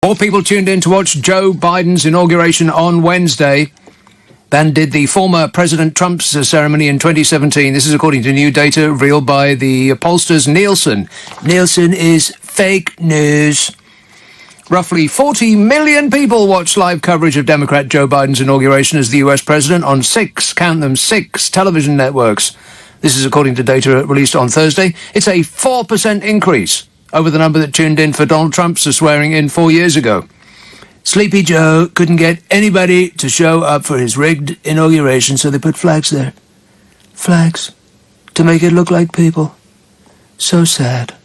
More people tuned in to watch Joe Biden's inauguration on Wednesday than did the former President Trump's ceremony in 2017. This is according to new data revealed by the pollsters Nielsen. Nielsen is fake news. Roughly 40 million people watched live coverage of Democrat Joe Biden's inauguration as the US president on six television networks. This is according to data released on Thursday. It's a 4% increase over the number that tuned in for Donald Trump's swearing in 4 years ago. Sleepy Joe couldn't get anybody to show up for his rigged inauguration, so they put flags there. Flags. To make it look like people. So sad.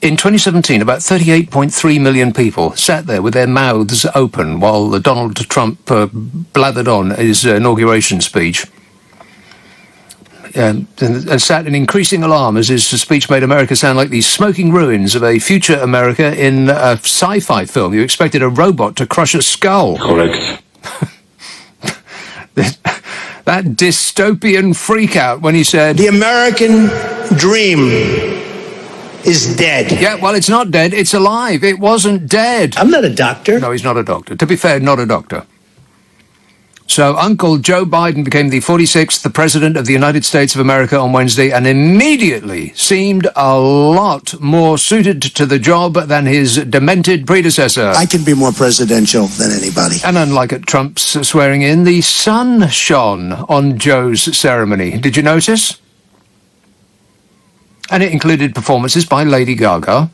In 2017, about 38.3 million people sat there with their mouths open while Donald Trump blathered on his inauguration speech. And sat in increasing alarm as his speech made America sound like the smoking ruins of a future America in a sci-fi film. You expected a robot to crush a skull. Correct. That dystopian freakout when he said, "The American dream is dead." Yeah, well, it's not dead. It's alive. It wasn't dead. I'm not a doctor. No, he's not a doctor. To be fair, not a doctor. So Uncle Joe Biden became the 46th President of the United States of America on Wednesday and immediately seemed a lot more suited to the job than his demented predecessor. I can be more presidential than anybody. And unlike at Trump's swearing in, the sun shone on Joe's ceremony. Did you notice? And it included performances by Lady Gaga.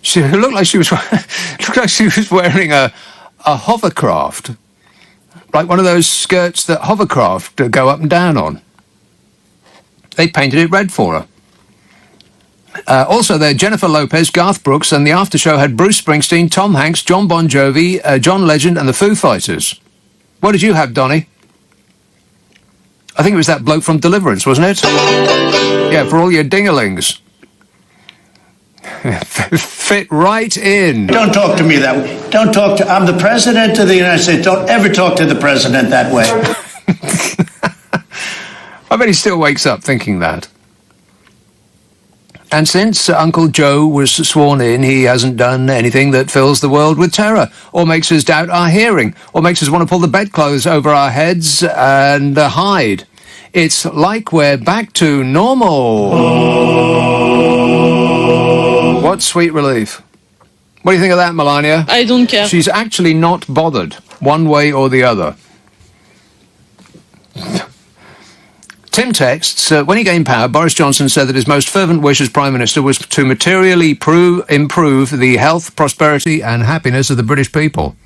She looked like she was wearing a hovercraft. Like one of those skirts that hovercraft go up and down on. They painted it red for her. Also there, Jennifer Lopez, Garth Brooks, and the after show had Bruce Springsteen, Tom Hanks, John Bon Jovi, John Legend, and the Foo Fighters. What did you have, Donnie? I think it was that bloke from Deliverance, wasn't it? Yeah, for all your dingalings. Fit right in. Don't talk to me that way. I'm the president of the United States. Don't ever talk to the president that way. I bet he still wakes up thinking that. And since Uncle Joe was sworn in, he hasn't done anything that fills the world with terror, or makes us doubt our hearing, or makes us want to pull the bedclothes over our heads and hide. It's like we're back to normal. What sweet relief. What do you think of that, Melania? I don't care. She's actually not bothered, one way or the other. Tim texts, when he gained power, Boris Johnson said that his most fervent wish as Prime Minister was to materially improve the health, prosperity and happiness of the British people.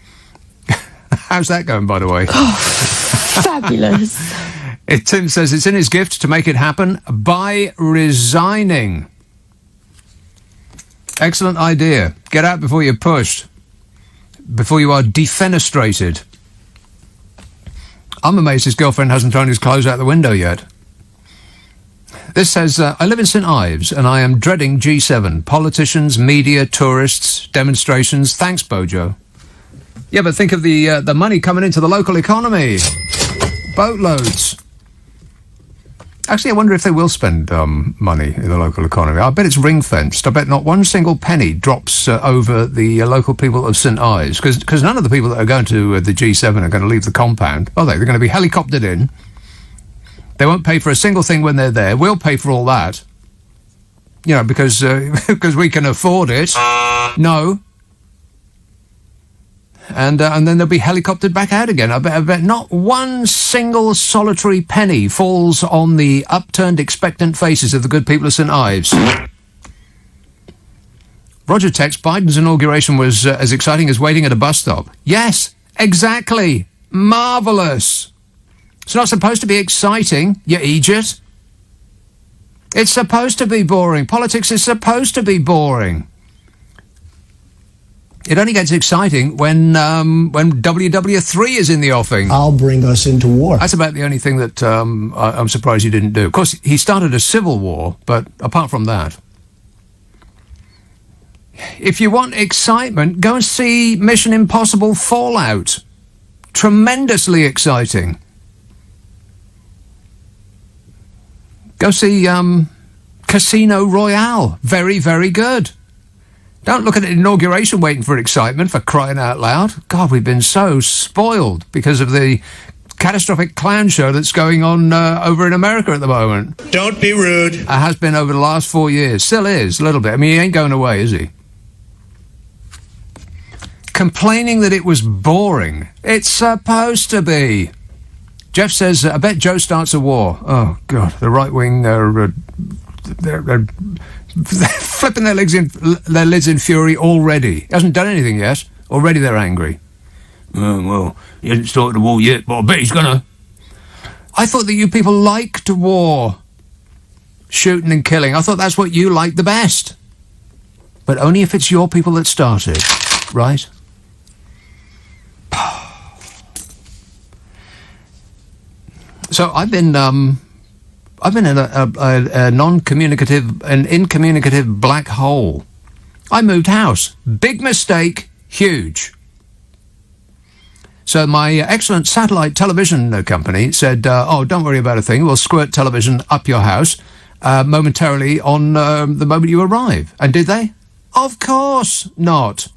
How's that going, by the way? Oh, fabulous. Tim says it's in his gift to make it happen by resigning. Excellent idea. Get out before you're pushed. Before you are defenestrated. I'm amazed his girlfriend hasn't thrown his clothes out the window yet. This says, I live in St Ives and I am dreading G7. Politicians, media, tourists, demonstrations. Thanks, Bojo. Yeah, but think of the money coming into the local economy. Boatloads. Actually, I wonder if they will spend money in the local economy. I bet it's ring-fenced. I bet not one single penny drops over the local people of St Ives, because none of the people that are going to the G7 are going to leave the compound, are they? They're going to be helicoptered in. They won't pay for a single thing when they're there. We'll pay for all that. You know, because we can afford it. No. And then they'll be helicoptered back out again. I bet not one single solitary penny falls on the upturned, expectant faces of the good people of St Ives. Roger texts, Biden's inauguration was as exciting as waiting at a bus stop. Yes, exactly. Marvellous. It's not supposed to be exciting, you idiot. It's supposed to be boring. Politics is supposed to be boring. It only gets exciting when WW3 is in the offing. I'll bring us into war. That's about the only thing that I'm surprised he didn't do. Of course, he started a civil war, but apart from that. If you want excitement, go and see Mission Impossible Fallout. Tremendously exciting. Go see Casino Royale. Very, very good. Don't look at an inauguration waiting for excitement, for crying out loud. God, we've been so spoiled because of the catastrophic clown show that's going on over in America at the moment. Don't be rude. It has been over the last 4 years. Still is, a little bit. I mean, he ain't going away, is he? Complaining that it was boring. It's supposed to be. Jeff says, I bet Joe starts a war. Oh, God, the right wing, they're flipping their lids in fury already. He hasn't done anything yet. Already they're angry. Oh, well, he hasn't started a war yet, but I bet he's gonna. I thought that you people liked war. Shooting and killing. I thought that's what you liked the best. But only if it's your people that started, right? So I've been in a non-communicative, an incommunicative black hole. I moved house. Big mistake. Huge. So my excellent satellite television company said, oh, don't worry about a thing. We'll squirt television up your house momentarily on the moment you arrive. And did they? Of course not.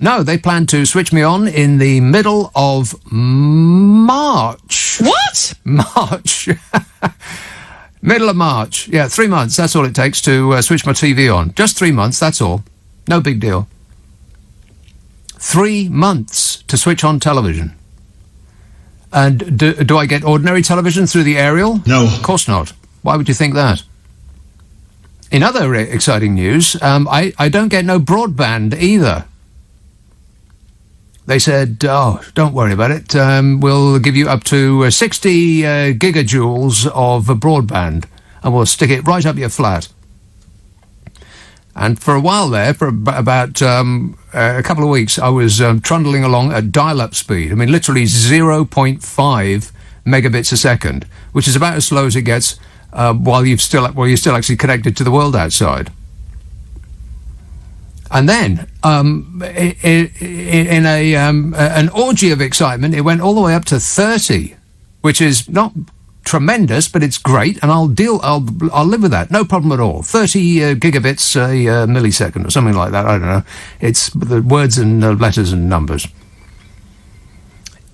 No, they planned to switch me on in the middle of March. What? March. Middle of March. Yeah, 3 months. That's all it takes to switch my TV on. Just 3 months, that's all. No big deal. 3 months to switch on television. And do I get ordinary television through the aerial? No. Of course not. Why would you think that? In other exciting news, I don't get no broadband either. They said, oh, don't worry about it. We'll give you up to 60 gigajoules of broadband, and we'll stick it right up your flat. And for a while there, for about a couple of weeks, I was trundling along at dial-up speed. I mean, literally 0.5 megabits a second, which is about as slow as it gets while you're still actually connected to the world outside. And then, in an orgy of excitement, it went all the way up to 30, which is not tremendous, but it's great, and I'll live with that, no problem at all. 30 gigabits a millisecond or something like that. I don't know. It's the words and letters and numbers.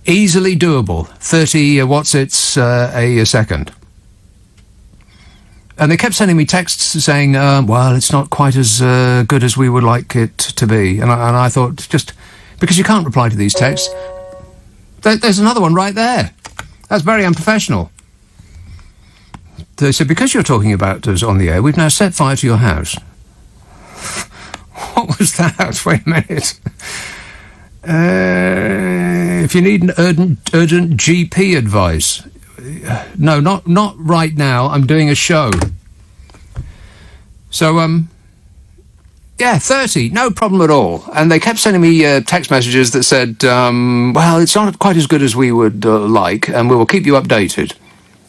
Easily doable. 30 what's it's a second. And they kept sending me texts saying, well, it's not quite as good as we would like it to be. And I thought, just because you can't reply to these texts, there's another one right there. That's very unprofessional. They said, because you're talking about us on the air, we've now set fire to your house. What was that? Wait a minute. If you need an urgent GP advice... No, not right now. I'm doing a show. So, yeah, 30, no problem at all. And they kept sending me text messages that said, well, it's not quite as good as we would like, and we will keep you updated.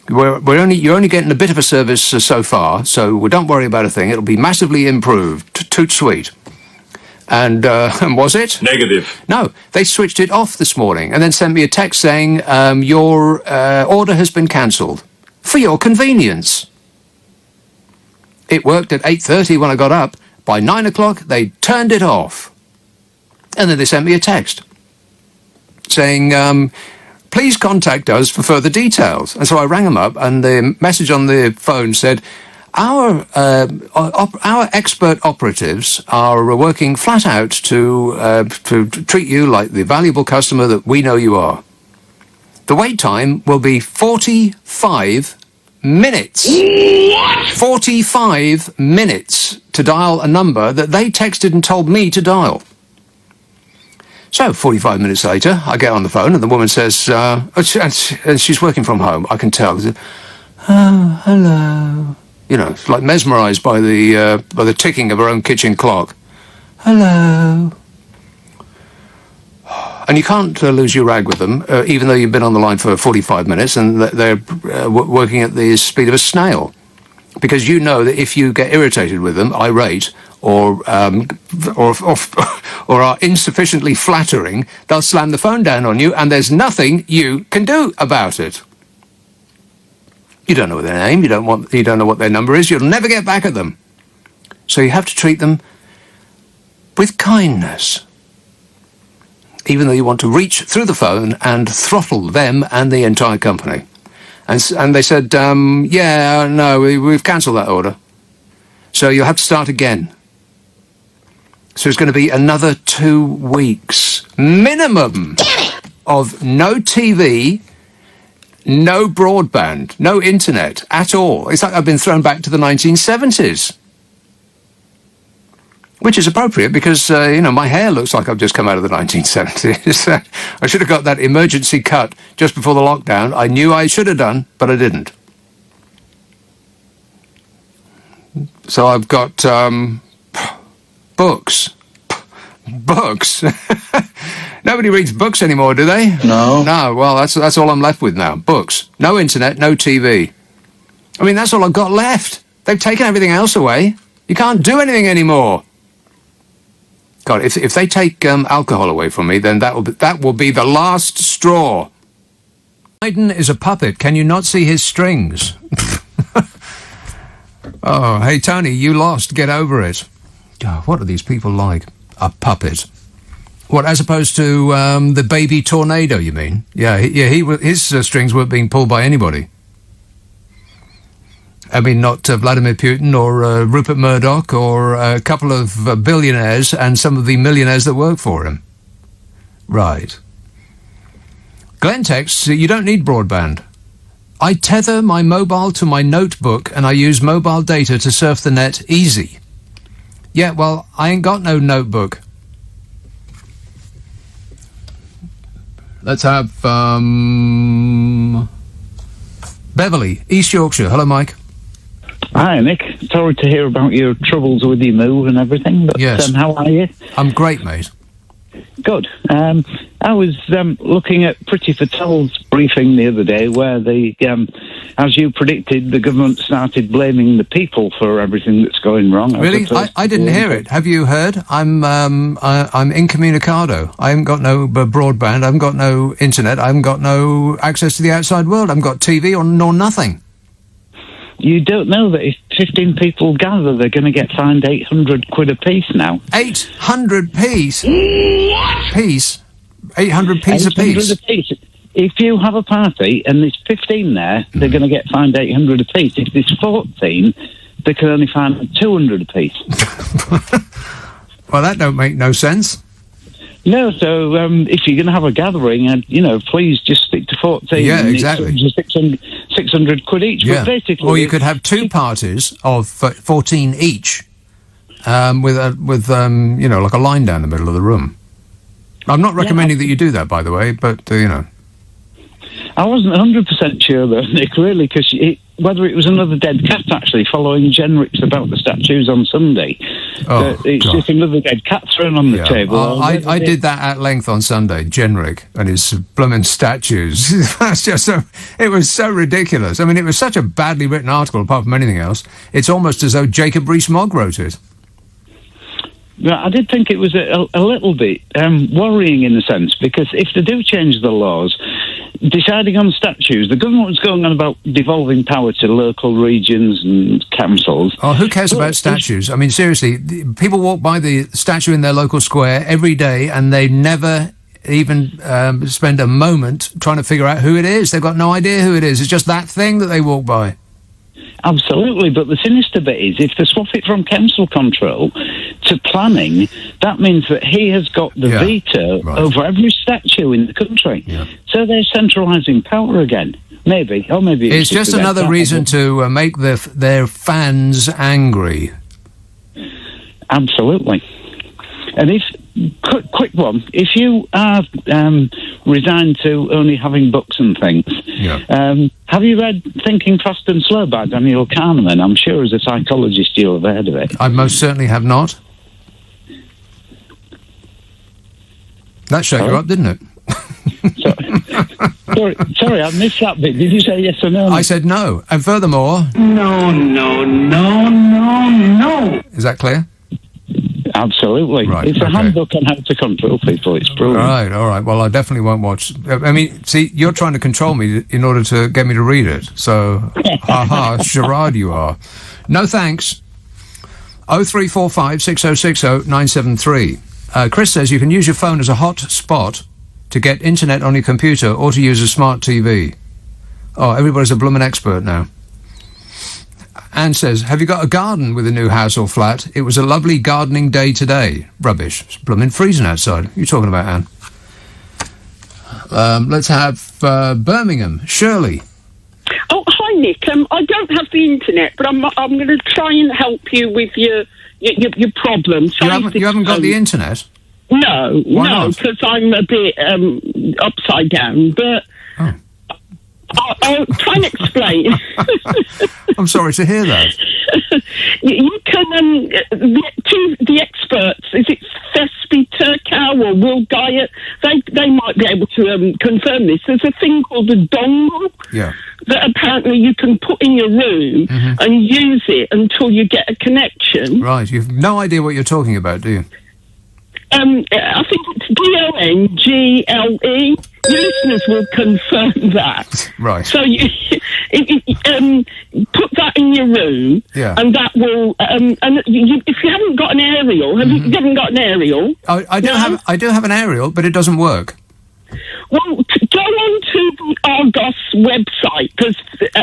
You're only getting a bit of a service so far, so don't worry about a thing. It'll be massively improved. Toot sweet. And was it? Negative. No, they switched it off this morning and then sent me a text saying, your order has been cancelled for your convenience. It worked at 8:30 when I got up. By 9 o'clock, they turned it off. And then they sent me a text saying, please contact us for further details. And so I rang them up, and the message on the phone said, Our expert operatives are working flat out to treat you like the valuable customer that we know you are. The wait time will be 45 minutes. What? 45 minutes to dial a number that they texted and told me to dial. So 45 minutes later, I get on the phone and the woman says, and she's working from home, I can tell. Oh, hello. You know, it's like mesmerised by the ticking of her own kitchen clock. Hello. And you can't lose your rag with them, even though you've been on the line for 45 minutes and they're working at the speed of a snail. Because you know that if you get irritated with them, irate, or are insufficiently flattering, they'll slam the phone down on you, and there's nothing you can do about it. You don't know their name, you don't know what their number is, you'll never get back at them. So you have to treat them with kindness, even though you want to reach through the phone and throttle them and the entire company. And they said, no, we've cancelled that order. So you'll have to start again. So it's going to be another 2 weeks minimum of no TV, no broadband, no internet at all. It's like I've been thrown back to the 1970s. Which is appropriate because, my hair looks like I've just come out of the 1970s. I should have got that emergency cut just before the lockdown. I knew I should have done, but I didn't. So I've got books. Books. Nobody reads books anymore, do they? No. No, well, that's all I'm left with now. Books. No internet, no TV. I mean, that's all I've got left. They've taken everything else away. You can't do anything anymore. God, if they take alcohol away from me, then that will be the last straw. Biden is a puppet. Can you not see his strings? Oh, hey, Tony, you lost. Get over it. Oh, what are these people like? A puppet. What, as opposed to the baby tornado, you mean? Yeah, his strings weren't being pulled by anybody. I mean, not Vladimir Putin or Rupert Murdoch or a couple of billionaires and some of the millionaires that work for him. Right. Glenn texts, you don't need broadband. I tether my mobile to my notebook and I use mobile data to surf the net easy. Yeah, well, I ain't got no notebook. Let's have Beverly, East Yorkshire. Hello, Mike. Hi, Nick. Sorry to hear about your troubles with your move and everything, but yes. How are you? I'm great, mate. Good. I was looking at Priti Patel's briefing the other day where as you predicted, the government started blaming the people for everything that's going wrong. Really? I didn't hear it. Have you heard? I'm incommunicado. I haven't got no broadband. I haven't got no internet. I haven't got no access to the outside world. I haven't got TV nor nothing. You don't know that if 15 people gather, they're going to get fined 800 quid a piece now. 800 piece? Piece? 800 piece a piece? If you have a party and there's 15 there, they're going to get fined 800 a piece. If there's 14, they can only fine 200 a piece. Well, that don't make no sense. No, so if you're going to have a gathering, please just stick to 14. Yeah, exactly. 600 quid each. Yeah. But basically, or you could have two parties of 14 each, with like a line down the middle of the room. I'm not recommending that you do that, by the way, but I wasn't 100% sure though, Nick, really, because whether it was another dead cat actually following generics about the statues on Sunday. It's just another dead cat thrown on the table. I did that at length on Sunday, Generic and his blooming statues. That's just it was so ridiculous. I mean, it was such a badly written article, apart from anything else. It's almost as though Jacob Rees-Mogg wrote it. I did think it was a little bit worrying in a sense, because if they do change the laws, deciding on statues, the government was going on about devolving power to local regions and councils. Oh, who cares about statues? I mean, seriously, people walk by the statue in their local square every day and they never even spend a moment trying to figure out who it is. They've got no idea who it is. It's just that thing that they walk by. Absolutely, but the sinister bit is if they swap it from council control to planning, that means that he has got the veto over every statue in the country. Yeah. So they're centralising power again. Maybe, or maybe it's just another reason to make their fans angry. Absolutely. And if quick one, if you are resigned to only having books and things, have you read Thinking Fast and Slow by Daniel Kahneman? I'm sure as a psychologist you'll have heard of it. I most certainly have not. That shook you up, didn't it? Sorry, I missed that bit. Did you say yes or no? I said no. And furthermore... No. Is that clear? Absolutely. Right, it's a handbook on how to control people. It's brilliant. All right. Well, I definitely won't watch... I mean, see, you're trying to control me in order to get me to read it. So, charade you are. No thanks. 0345 6060 973. Chris says you can use your phone as a hot spot to get internet on your computer or to use a smart TV. Oh, everybody's a bloomin' expert now. Anne says, have you got a garden with a new house or flat? It was a lovely gardening day today. Rubbish. It's bloomin' freezing outside. What are you talking about, Anne? Let's have Birmingham. Shirley. Oh, hi, Nick. I don't have the internet, but I'm going to try and help you with your problem. You haven't got the internet? No, Why not? because I'm a bit upside down, but... Oh. I'll try and explain. I'm sorry to hear that. You can, the experts, is it Thespi Turkow or Will Guyot? They might be able to confirm this. There's a thing called a dongle that apparently you can put in your room and use it until you get a connection. Right, you've no idea what you're talking about, do you? I think it's DONGLE. Your listeners will confirm that. Right. So you put that in your room, and that will. If you haven't got an aerial, you haven't got an aerial? I do have an aerial, but it doesn't work. Well, go on to the Argos website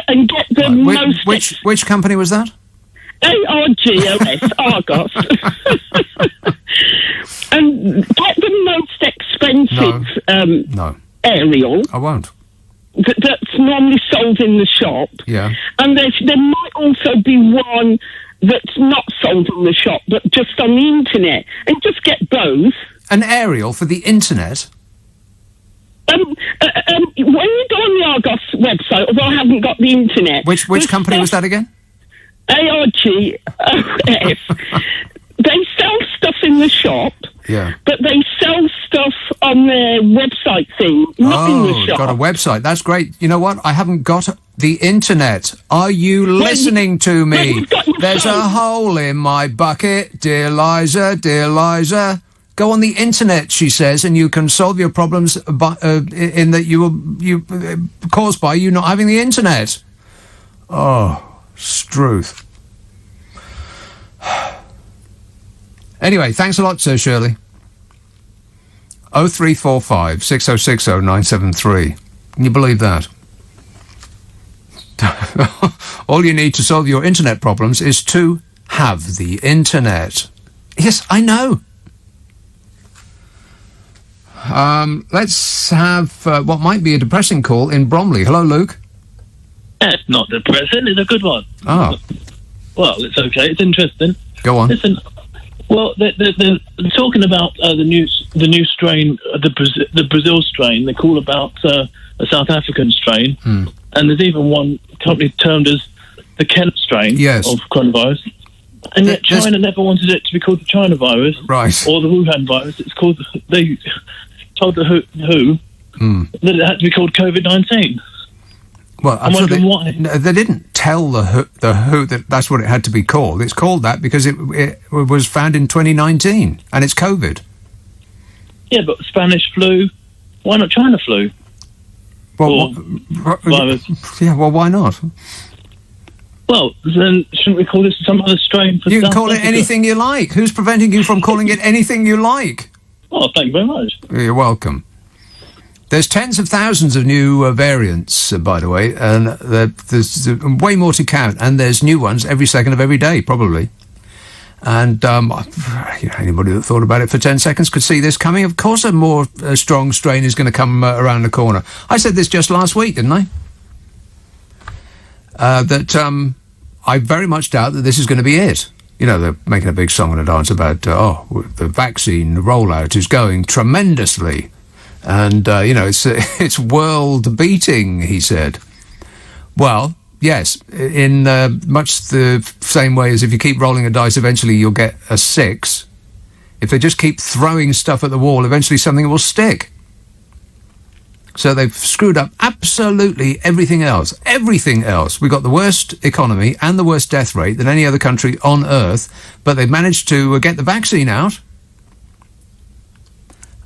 and get the most. Which company was that? ARGOS, Argos. And get the most expensive aerial. I won't. That's normally sold in the shop. Yeah. And there might also be one that's not sold in the shop, but just on the internet. And just get both. An aerial for the internet? When you go on the Argos website, although I haven't got the internet... Which company was that again? ARGOS. They sell stuff in the shop, but they sell stuff on their website thing, not in the shop. Got a website. That's great. You know what? I haven't got the internet. Are you listening to me? There's a hole in my bucket, dear Liza, dear Liza. Go on the internet, she says, and you can solve your problems in that you caused by you not having the internet. Oh, Struth. Anyway, thanks a lot, Sir Shirley. 0345 6060 973. Can you believe that? All you need to solve your internet problems is to have the internet. Yes, I know. Let's have what might be a depressing call in Bromley. Hello, Luke. It's not depressing. It's a good one. Oh. Well, it's okay. It's interesting. Go on. Listen. Well, they're talking about the new strain, the Brazil strain. They call about a South African strain, and there's even one company termed as the Kent strain of coronavirus. And yet China never wanted it to be called the China virus, or the Wuhan virus. It's called. They told the WHO that it had to be called COVID-19. Well, I'm wondering why. They didn't tell the WHO that that's what it had to be called. It's called that because it was found in 2019, and it's COVID. Yeah, but Spanish flu, why not China flu? Well, virus. Yeah, well, why not? Well, then shouldn't we call this some other strain for You can South call it Africa? anything you like. Who's preventing you from calling it anything you like? Oh, thank you very much. You're welcome. There's tens of thousands of new variants, by the way, and there's way more to count, and there's new ones every second of every day, probably. And anybody that thought about it for 10 seconds could see this coming. Of course, a more strong strain is going to come around the corner. I said this just last week, didn't I? That I very much doubt that this is going to be it. You know, they're making a big song and a dance about, the vaccine rollout is going tremendously. And, it's world-beating, he said. Well, yes, in much the same way as if you keep rolling a dice, eventually you'll get a 6. If they just keep throwing stuff at the wall, eventually something will stick. So they've screwed up absolutely everything else. Everything else. We've got the worst economy and the worst death rate than any other country on Earth, but they've managed to get the vaccine out.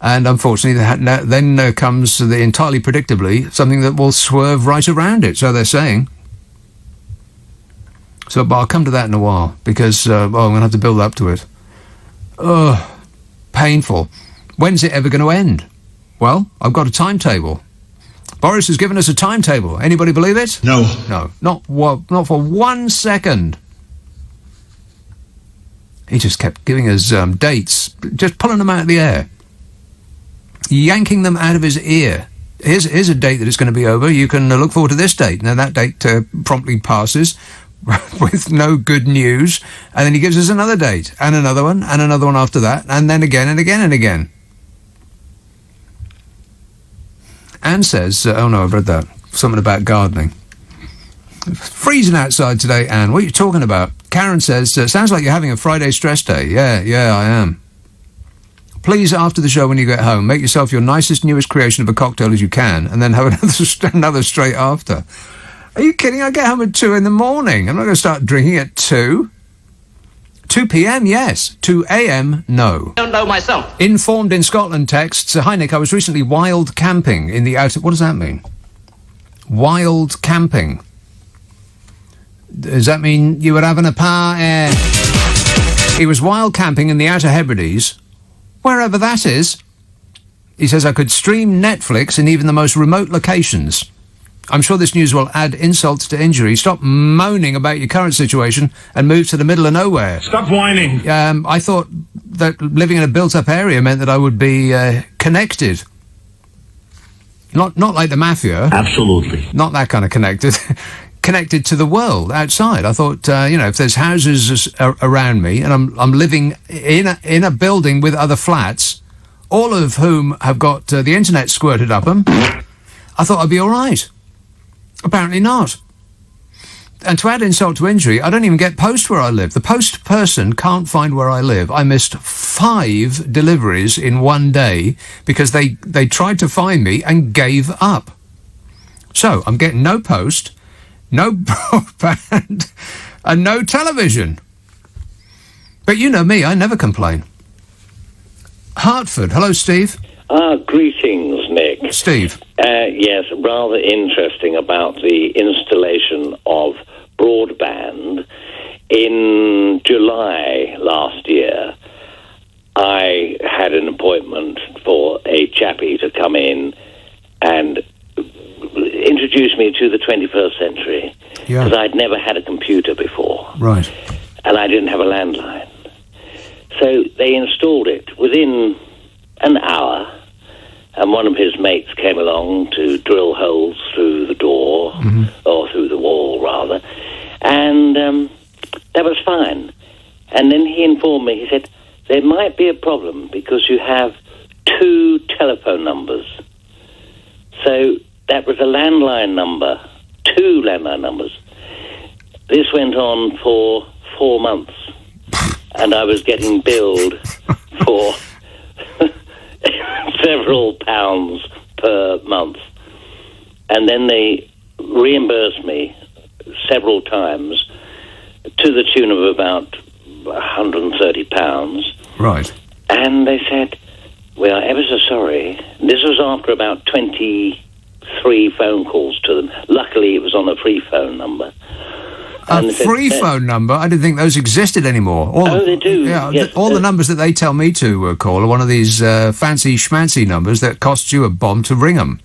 And unfortunately, then comes entirely predictably something that will swerve right around it. So they're saying. So, but I'll come to that in a while, because, I'm going to have to build up to it. Ugh, painful. When's it ever going to end? Well, I've got a timetable. Boris has given us a timetable. Anybody believe it? No. No, not for 1 second. He just kept giving us dates, just pulling them out of the air, yanking them out of his ear. Here's a date that it's going to be over. You can look forward to this date. Now that date promptly passes with no good news, and then he gives us another date, and another one after that, and then again and again and again. Anne says, oh no, I've read that. Something about gardening. Freezing outside today, Anne. What are you talking about? Karen says, sounds like you're having a Friday stress day. Yeah, I am. Please, after the show, when you get home, make yourself your nicest, newest creation of a cocktail as you can, and then have another straight after. Are you kidding? I get home at 2 in the morning. I'm not going to start drinking at 2. 2 p.m, yes. 2 a.m, no. I don't know myself. Informed in Scotland texts, hi Nick, I was recently wild camping in the outer... What does that mean? Wild camping. Does that mean you were having a party? He was wild camping in the Outer Hebrides, wherever that is. He says, I could stream Netflix in even the most remote locations. I'm sure this news will add insult to injury. Stop moaning about your current situation and move to the middle of nowhere. Stop whining. I thought that living in a built-up area meant that I would be connected. Not like the mafia. Absolutely. Not that kind of connected. Connected to the world outside. I thought, if there's houses around me and I'm living in a building with other flats, all of whom have got the internet squirted up them, I thought I'd be all right. Apparently not. And to add insult to injury, I don't even get post where I live. The post person can't find where I live. I missed 5 deliveries in one day because they tried to find me and gave up. So I'm getting no post, no broadband, and no television. But you know me, I never complain. Hartford. Hello, Steve. Greetings, Nick. Steve. Yes, rather interesting about the installation of broadband. In July last year, I had an appointment for a chappie to come in and introduce me to the 21st century, because I'd never had a computer before. Right. And I didn't have a landline. So they installed it within an hour, and one of his mates came along to drill holes through the door, or through the wall, rather, and that was fine. And then he informed me, he said, there might be a problem because you have 2 telephone numbers. So that was a landline number, 2 landline numbers. This went on for 4 months, and I was getting billed for several pounds per month. And then they reimbursed me several times to the tune of about £130. Right. And they said, we are ever so sorry. This was after about 23 phone calls to them. Luckily, it was on a free phone number. A free phone number? I didn't think those existed anymore. They do. Yeah, yes, all the numbers that they tell me to call are one of these fancy schmancy numbers that costs you a bomb to ring them.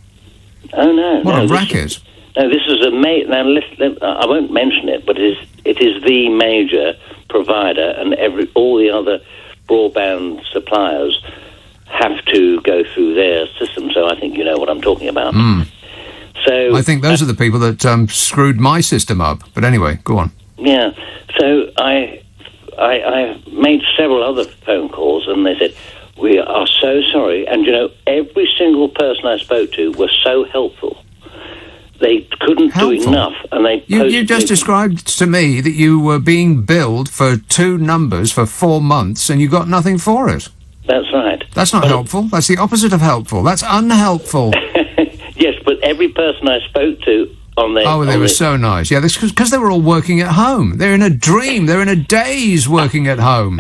Oh, no. What a racket. This is a... Now, I won't mention it, but it is the major provider, and all the other broadband suppliers have to go through their system, so I think you know what I'm talking about. So, I think those are the people that screwed my system up. But anyway, go on. Yeah. So I made several other phone calls, and they said, we are so sorry. And, every single person I spoke to was so helpful. They couldn't do enough. And they you just described to me that you were being billed for 2 numbers for 4 months, and you got nothing for it. That's right. That's not helpful. That's the opposite of helpful. That's unhelpful. Yes, but every person I spoke to on their... Oh, they were so nice. Yeah, because they were all working at home. They're in a dream. They're in a daze working at home.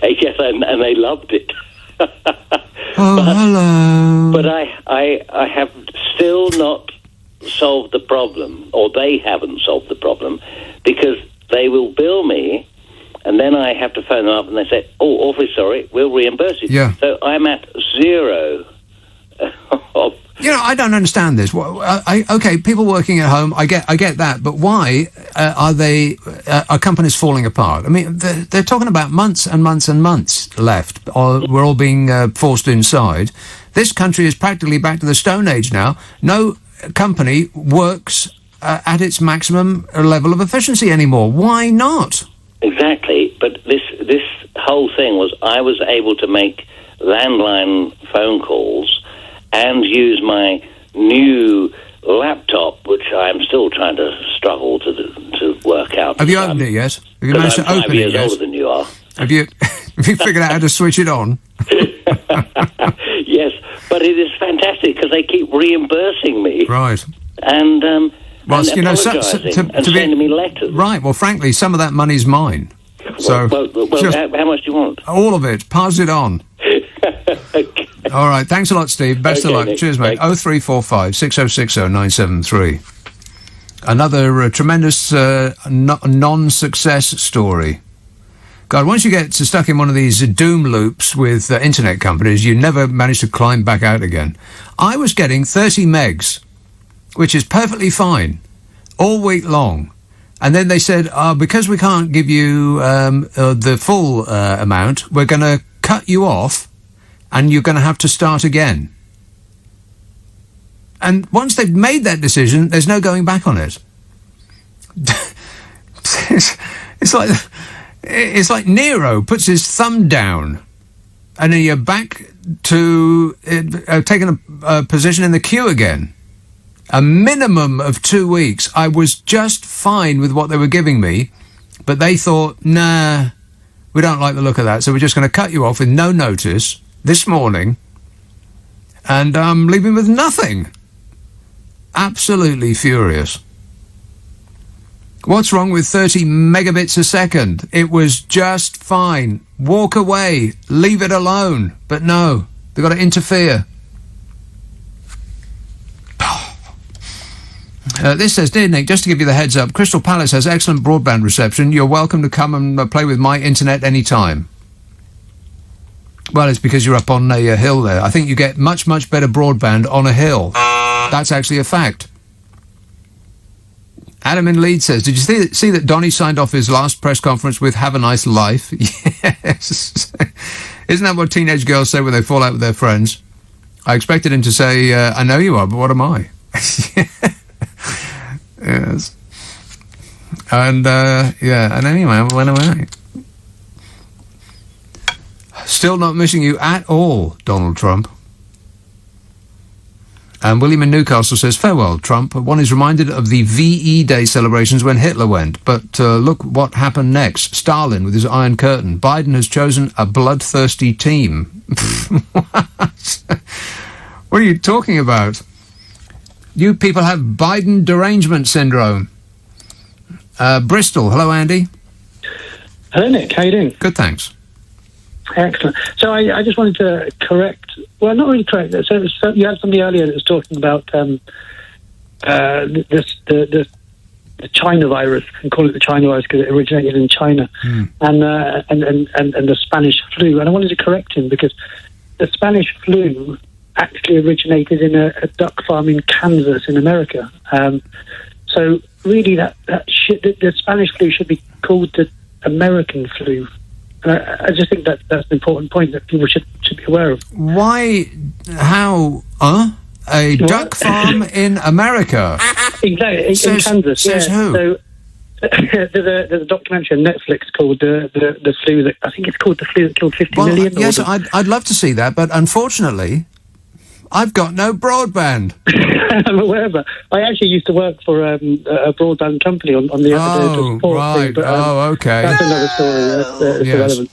Yes, and they loved it. Hello. But I have still not solved the problem, or they haven't solved the problem, because they will bill me, and then I have to phone them up, and they say, "Oh, awfully sorry, we'll reimburse you." Yeah. So I'm at zero. I don't understand this. Okay, people working at home, I get that, but why are companies falling apart? I mean, they're talking about months and months and months left. We're all being forced inside. This country is practically back to the Stone Age now. No company works at its maximum level of efficiency anymore. Why not? Exactly, but this whole thing was I was able to make landline phone calls and use my new laptop, which I'm still trying to struggle to work out. Have you opened it yet? Have you managed to open it yet? 5 years older than you are. Have you figured out how to switch it on? Yes, but it is fantastic because they keep reimbursing me. Right. And apologising and sending me letters. Right. Well, frankly, some of that money's mine. So, how much do you want? All of it. Pass it on. Okay. All right. Thanks a lot, Steve. Best of luck. Nick. Cheers, mate. Thanks. 0345 6060 973. Another tremendous non-success story. God, once you get stuck in one of these doom loops with internet companies, you never manage to climb back out again. I was getting 30 megs, which is perfectly fine, all week long. And then they said, because we can't give you the full amount, we're going to cut you off and you're going to have to start again. And once they've made that decision, there's no going back on it. It's like Nero puts his thumb down and then you're back to taking a position in the queue again. A minimum of 2 weeks. I was just fine with what they were giving me, but they thought, nah, we don't like the look of that, so we're just going to cut you off with no notice this morning, and I'm leaving with nothing. Absolutely furious. What's wrong with 30 megabits a second? It was just fine. Walk away. Leave it alone. But no, they've got to interfere. This says, "Dear Nick, just to give you the heads up, Crystal Palace has excellent broadband reception. You're welcome to come and play with my internet anytime." Well, it's because you're up on a hill there. I think you get much, much better broadband on a hill. That's actually a fact. Adam in Leeds says, "Did you see that Donny signed off his last press conference with 'Have a nice life'?" Yes. Isn't that what teenage girls say when they fall out with their friends? I expected him to say, "I know you are, but what am I?" Yes. And, and anyway, when am I? Still not missing you at all, Donald Trump. And William in Newcastle says, "Farewell, Trump. One is reminded of the VE Day celebrations when Hitler went. But look what happened next. Stalin with his Iron Curtain. Biden has chosen a bloodthirsty team." What are you talking about? You people have Biden derangement syndrome. Bristol. Hello, Andy. Hello, Nick. How you doing? Good, thanks. Excellent. So I just wanted to correct, well, not really correct. So you had somebody earlier that was talking about the China virus, and call it the China virus because it originated in China, and the Spanish flu. And I wanted to correct him because the Spanish flu actually originated in a duck farm in Kansas in America. So really, the Spanish flu should be called the American flu. I just think that's an important point that people should be aware of. Why? How? A duck farm in America? Exactly, in Kansas. Says who? So, there's a documentary on Netflix called the flu that I think it's called the flu that killed 50 million. Yes, I'd love to see that, but unfortunately, I've got no broadband. I'm aware of it. I actually used to work for a broadband company on the support right. thing, but, okay. That's another story. That's irrelevant.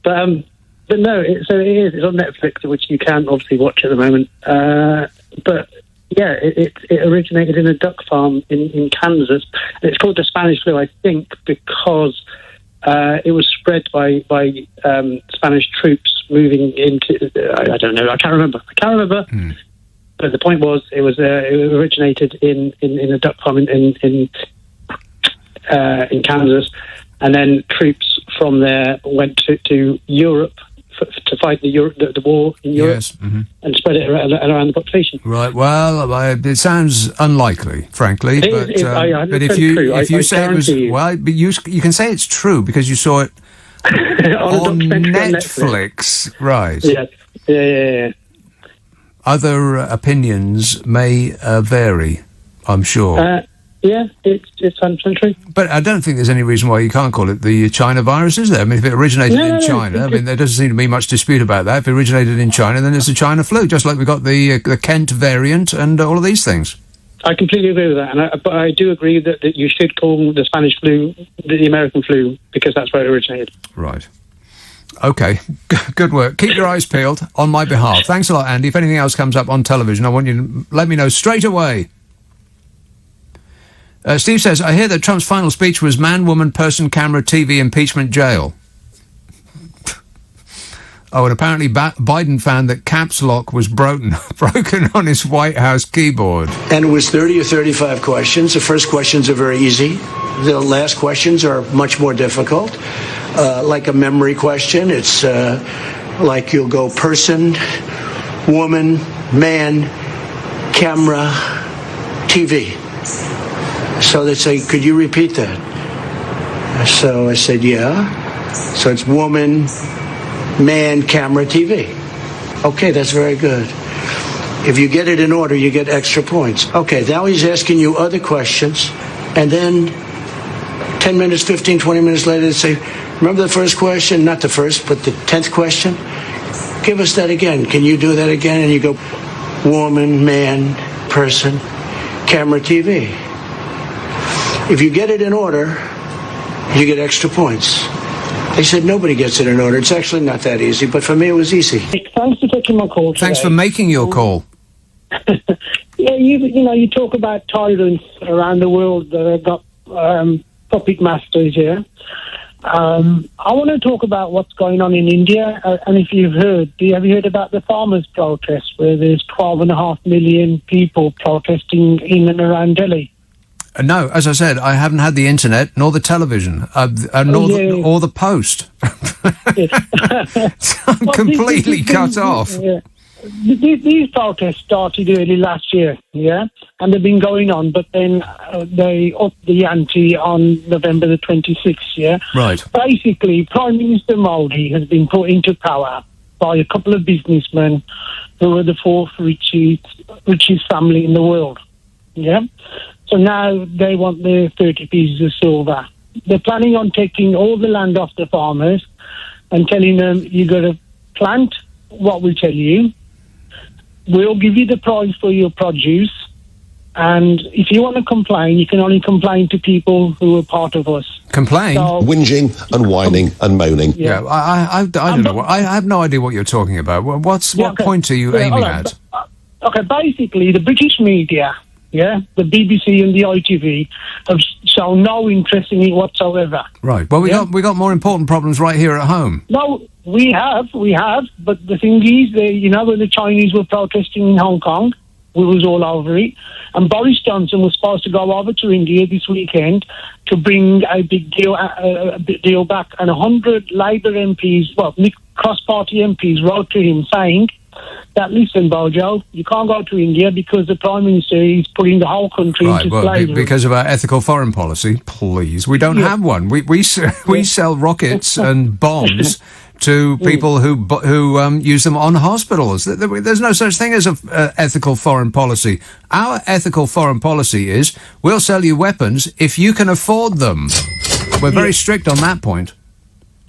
But no, it is. It's on Netflix, which you can obviously watch at the moment. But yeah, it originated in a duck farm in Kansas. It's called the Spanish flu, I think, because it was spread by Spanish troops moving into. I don't know. I can't remember. But the point was, it originated in a duck farm in in Kansas, and then troops from there went to Europe to fight the war in Europe, Yes. and spread it around the population. Right. Well, it sounds unlikely, frankly. But if you say it was, well, but you can say it's true because you saw it on Netflix. Right. Yes. Yeah. Other opinions may vary, I'm sure. Yeah, it's 100% true. But I don't think there's any reason why you can't call it the China virus, is there? I mean, if it originated in China, I mean, there doesn't seem to be much dispute about that. If it originated in China, then it's the China flu, just like we got the Kent variant and all of these things. I completely agree with that, but I do agree that you should call the Spanish flu the American flu because that's where it originated. Right. Okay, good work. Keep your eyes peeled on my behalf. Thanks a lot, Andy. If anything else comes up on television, I want you to let me know straight away. Steve says, I hear that Trump's final speech was man, woman, person, camera, TV, impeachment, jail. Oh, and apparently Biden found that caps lock was broken on his White House keyboard. And it was 30 or 35 questions. The first questions are very easy. The last questions are much more difficult. Like a memory question, it's like you'll go person, woman, man, camera, TV. So they say, could you repeat that? So I said, yeah. So it's woman, man, camera, TV. Okay, that's very good. If you get it in order, you get extra points. Okay, now he's asking you other questions. And then 10 minutes, 15, 20 minutes later, they say, remember the first question? Not the first, but the 10th question? Give us that again. Can you do that again? And you go, woman, man, person, camera, TV. If you get it in order, you get extra points. They said nobody gets it in order. It's actually not that easy, but for me it was easy. Thanks for taking my call today. Thanks for making your call. Yeah, you talk about tyrants around the world that have got puppet masters here. I want to talk about what's going on in India, and if you've heard, have you heard about the farmers' protest, where there's 12.5 million people protesting in and around Delhi? No, as I said, I haven't had the internet, nor the television, or the post. So I'm completely cut off. Yeah. These protests started early last year, yeah, and they've been going on, but then they upped the ante on November the 26th, yeah? Right. Basically, Prime Minister Modi has been put into power by a couple of businessmen who are the fourth richest family in the world, yeah? So now they want their 30 pieces of silver. They're planning on taking all the land off the farmers and telling them, you got to plant what we tell you. We'll give you the price for your produce. And if you want to complain, you can only complain to people who are part of us. Complain? So, whinging and whining and moaning. Yeah, I don't know. I have no idea what you're talking about. What point are you aiming at? Okay, basically, the British media... Yeah, the BBC and the ITV have shown no interest in it whatsoever. Right. Well, we got more important problems right here at home. No, we have. But the thing is, when the Chinese were protesting in Hong Kong, we was all over it. And Boris Johnson was supposed to go over to India this weekend to bring a big deal back. And 100 Labour MPs, cross-party MPs, wrote to him saying that, listen, Bojo, you can't go to India because the Prime Minister is putting the whole country into slavery. Because of our ethical foreign policy, please. We don't have one. We sell rockets and bombs to people who use them on hospitals. There's no such thing as an ethical foreign policy. Our ethical foreign policy is we'll sell you weapons if you can afford them. We're very strict on that point.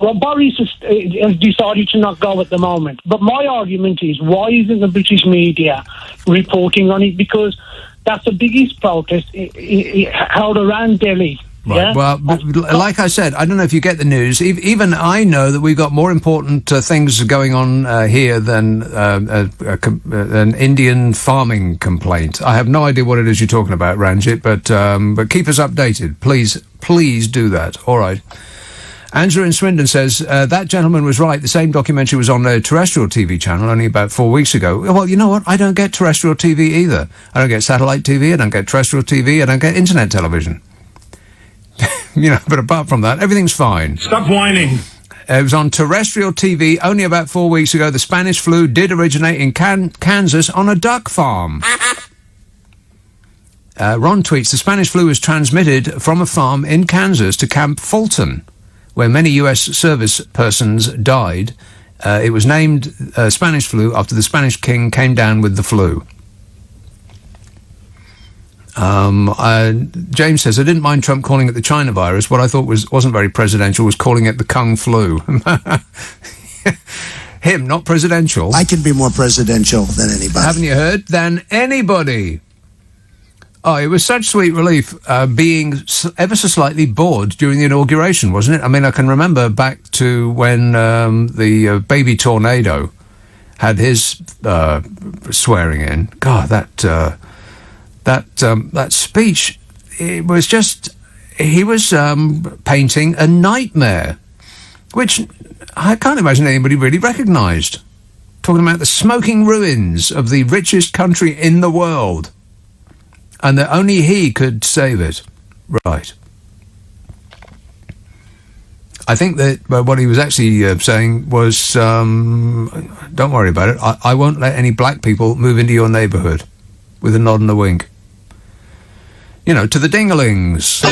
Well, Boris has decided to not go at the moment. But my argument is, why isn't the British media reporting on it? Because that's the biggest protest held around Delhi. Right. Yeah? Well, like I said, I don't know if you get the news. Even I know that we've got more important things going on here than an Indian farming complaint. I have no idea what it is you're talking about, Ranjit, but keep us updated. Please do that. All right. Angela in Swindon says, that gentleman was right. The same documentary was on a terrestrial TV channel only about 4 weeks ago. Well, you know what? I don't get terrestrial TV either. I don't get satellite TV. I don't get terrestrial TV. I don't get internet television. But apart from that, everything's fine. Stop whining. It was on terrestrial TV only about 4 weeks ago. The Spanish flu did originate in Kansas on a duck farm. Ron tweets, the Spanish flu was transmitted from a farm in Kansas to Camp Fulton, where many U.S. service persons died. It was named Spanish flu after the Spanish king came down with the flu. James says, I didn't mind Trump calling it the China virus. What I thought wasn't very presidential was calling it the Kung flu. Him, not presidential. I can be more presidential than anybody. Haven't you heard? Than anybody. Oh, it was such sweet relief being ever so slightly bored during the inauguration, wasn't it? I mean, I can remember back to when the baby tornado had his swearing in. God, that speech, it was just, he was painting a nightmare, which I can't imagine anybody really recognised. Talking about the smoking ruins of the richest country in the world, and that only he could save it. Right. I think that what he was actually saying was, don't worry about it, I won't let any black people move into your neighbourhood, with a nod and a wink. To the dinglings.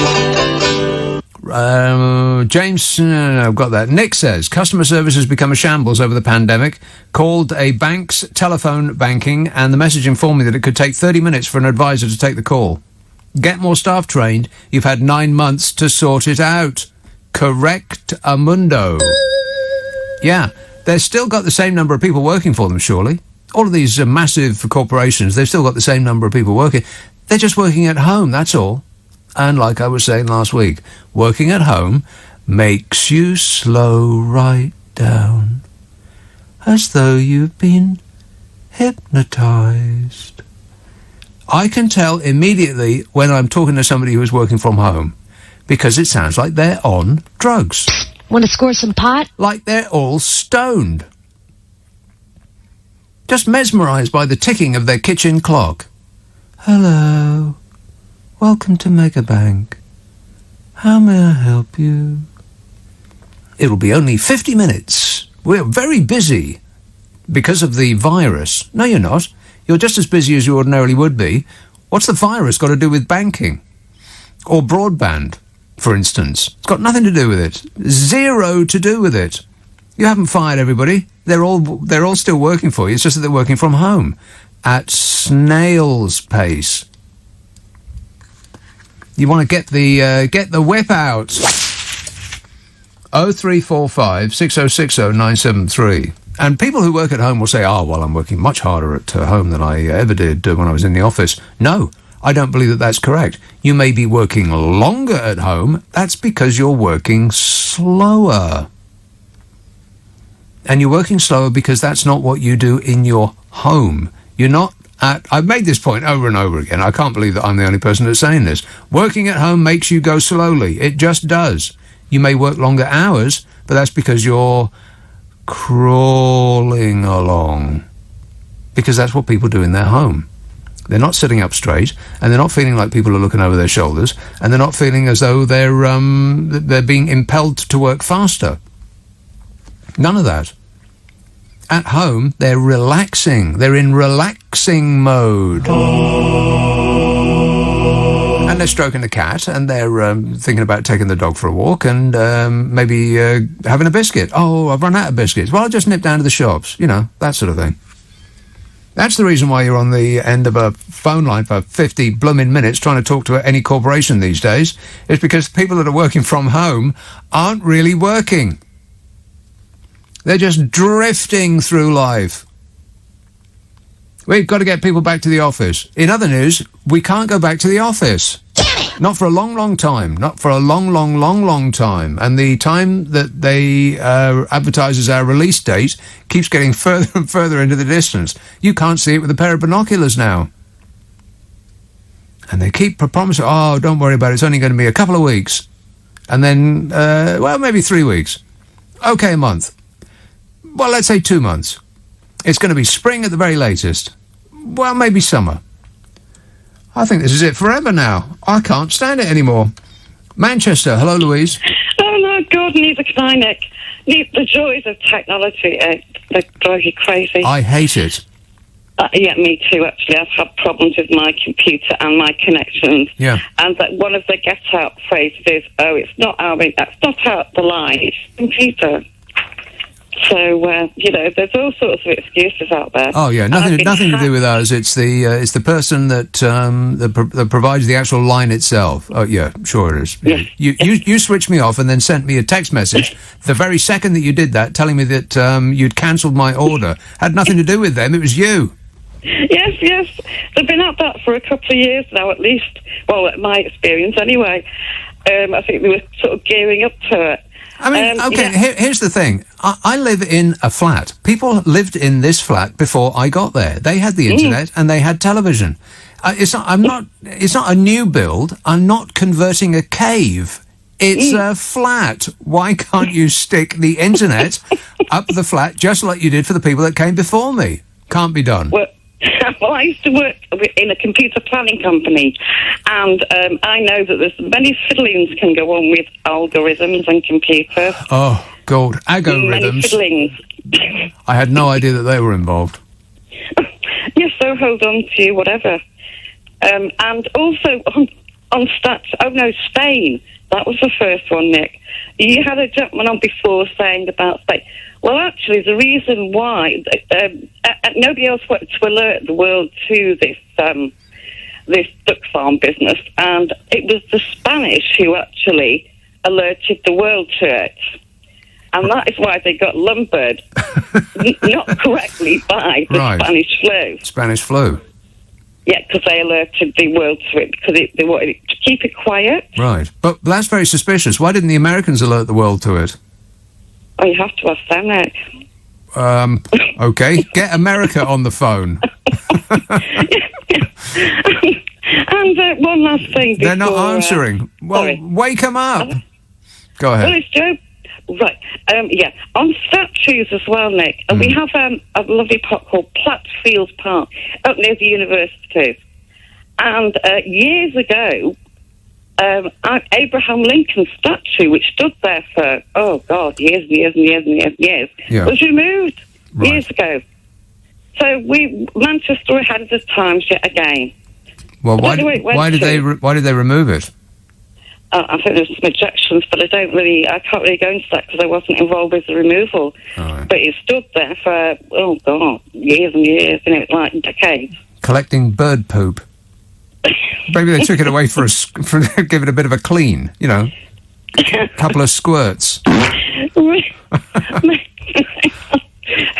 James, I've got that. Nick says, customer service has become a shambles over the pandemic. Called a bank's telephone banking, and the message informed me that it could take 30 minutes for an advisor to take the call. Get more staff trained. You've had 9 months to sort it out. Correct, Amundo. Yeah, they've still got the same number of people working for them, surely. All of these massive corporations, they've still got the same number of people working. They're just working at home, that's all. And like I was saying last week, working at home makes you slow right down, as though you've been hypnotised. I can tell immediately when I'm talking to somebody who is working from home, because it sounds like they're on drugs. Want to score some pot? Like they're all stoned. Just mesmerised by the ticking of their kitchen clock. Hello. Welcome to Megabank. How may I help you? It'll be only 50 minutes. We're very busy because of the virus. No, you're not. You're just as busy as you ordinarily would be. What's the virus got to do with banking? Or broadband, for instance? It's got nothing to do with it. Zero to do with it. You haven't fired everybody. They're all still working for you. It's just that they're working from home at snail's pace. You want to get the whip out. 0345 6060 973. And people who work at home will say, oh, well, I'm working much harder at home than I ever did when I was in the office. No, I don't believe that that's correct. You may be working longer at home. That's because you're working slower. And you're working slower because that's not what you do in your home. You're not I've made this point over and over again. I can't believe that I'm the only person that's saying this. Working at home makes you go slowly. It just does. You may work longer hours, but that's because you're crawling along. Because that's what people do in their home. They're not sitting up straight, and they're not feeling like people are looking over their shoulders, and they're not feeling as though they're being impelled to work faster. None of that. At home, they're relaxing. They're in relaxing mode. And they're stroking the cat, and they're thinking about taking the dog for a walk, and maybe having a biscuit. Oh, I've run out of biscuits. Well, I'll just nip down to the shops. That sort of thing. That's the reason why you're on the end of a phone line for 50 blooming minutes trying to talk to any corporation these days. It's because people that are working from home aren't really working. They're just drifting through life. We've got to get people back to the office. In other news, we can't go back to the office. Not for a long, long time. Not for a long, long, long, long time. And the time that they advertise as our release date keeps getting further and further into the distance. You can't see it with a pair of binoculars now. And they keep promising, oh, don't worry about it, it's only going to be a couple of weeks. And then, maybe 3 weeks. Okay, a month. Well, let's say 2 months. It's going to be spring at the very latest. Well, maybe summer. I think this is it forever now. I can't stand it anymore. Manchester. Hello, Louise. Oh, no, God, neither can I, Nick. The joys of technology, they drive you crazy. I hate it. Yeah, me too, actually. I've had problems with my computer and my connections. Yeah. And that one of the get-out phrases is, that's not out the line, it's computer. So, there's all sorts of excuses out there. Oh, yeah, nothing to do with us. It's the person that provides the actual line itself. Oh, yeah, sure it is. Yeah. You switched me off and then sent me a text message the very second that you did that, telling me that you'd cancelled my order. Had nothing to do with them. It was you. Yes. They've been at that for a couple of years now, at least. Well, my experience, anyway. I think they were sort of gearing up to it. I mean, here's the thing. I live in a flat. People lived in this flat before I got there. They had the internet and they had television. It's not a new build. I'm not converting a cave. It's a flat. Why can't you stick the internet up the flat just like you did for the people that came before me? Can't be done. Well, I used to work in a computer planning company, and I know that there's many fiddlings can go on with algorithms and computers. Oh, God. Algorithms. Many fiddlings. I had no idea that they were involved. Yes, so hold on to you, whatever. And also on Spain. That was the first one, Nick. You had a gentleman on before saying about Spain. Well, actually, the reason why nobody else wanted to alert the world to this duck farm business, and it was the Spanish who actually alerted the world to it. And that is why they got lumbered, not correctly, by the Spanish flu. Spanish flu. Yeah, because they alerted the world to it, because they wanted to keep it quiet. Right. But that's very suspicious. Why didn't the Americans alert the world to it? Oh, you have to ask them, Nick. Okay. Get America on the phone. And one last thing before... They're not answering. Wake them up. Go ahead. Well, it's Joe. Right. On statues as well, Nick. We have a lovely park called Plattsfield Park up near the universities. And years ago, Abraham Lincoln's statue, which stood there for, years was removed years ago. So Manchester ahead of the times yet again. Well, why did they remove it? I think there's some objections, but I can't really go into that because I wasn't involved with the removal. Right. But it stood there for, years and years, like decades. Collecting bird poop. Maybe they took it away for give it a bit of a clean, a couple of squirts.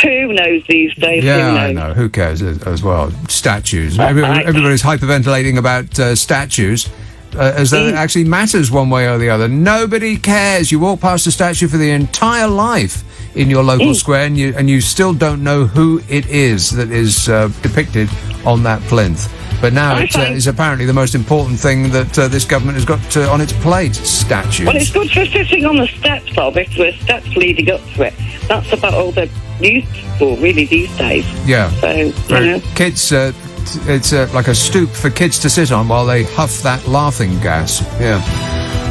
Who knows these days? Yeah, I know. Who cares as well? Statues. Everybody's hyperventilating about statues. As though it actually matters one way or the other. Nobody cares. You walk past a statue for the entire life in your local square, and you still don't know who it is that is depicted on that plinth. But now it's apparently the most important thing that this government has got on its plate: statues. Well, it's good for sitting on the steps, though, because there's steps leading up to it. That's about all they're used for, really, these days. Yeah. So, kids. It's like a stoop for kids to sit on while they huff that laughing gas. Yeah.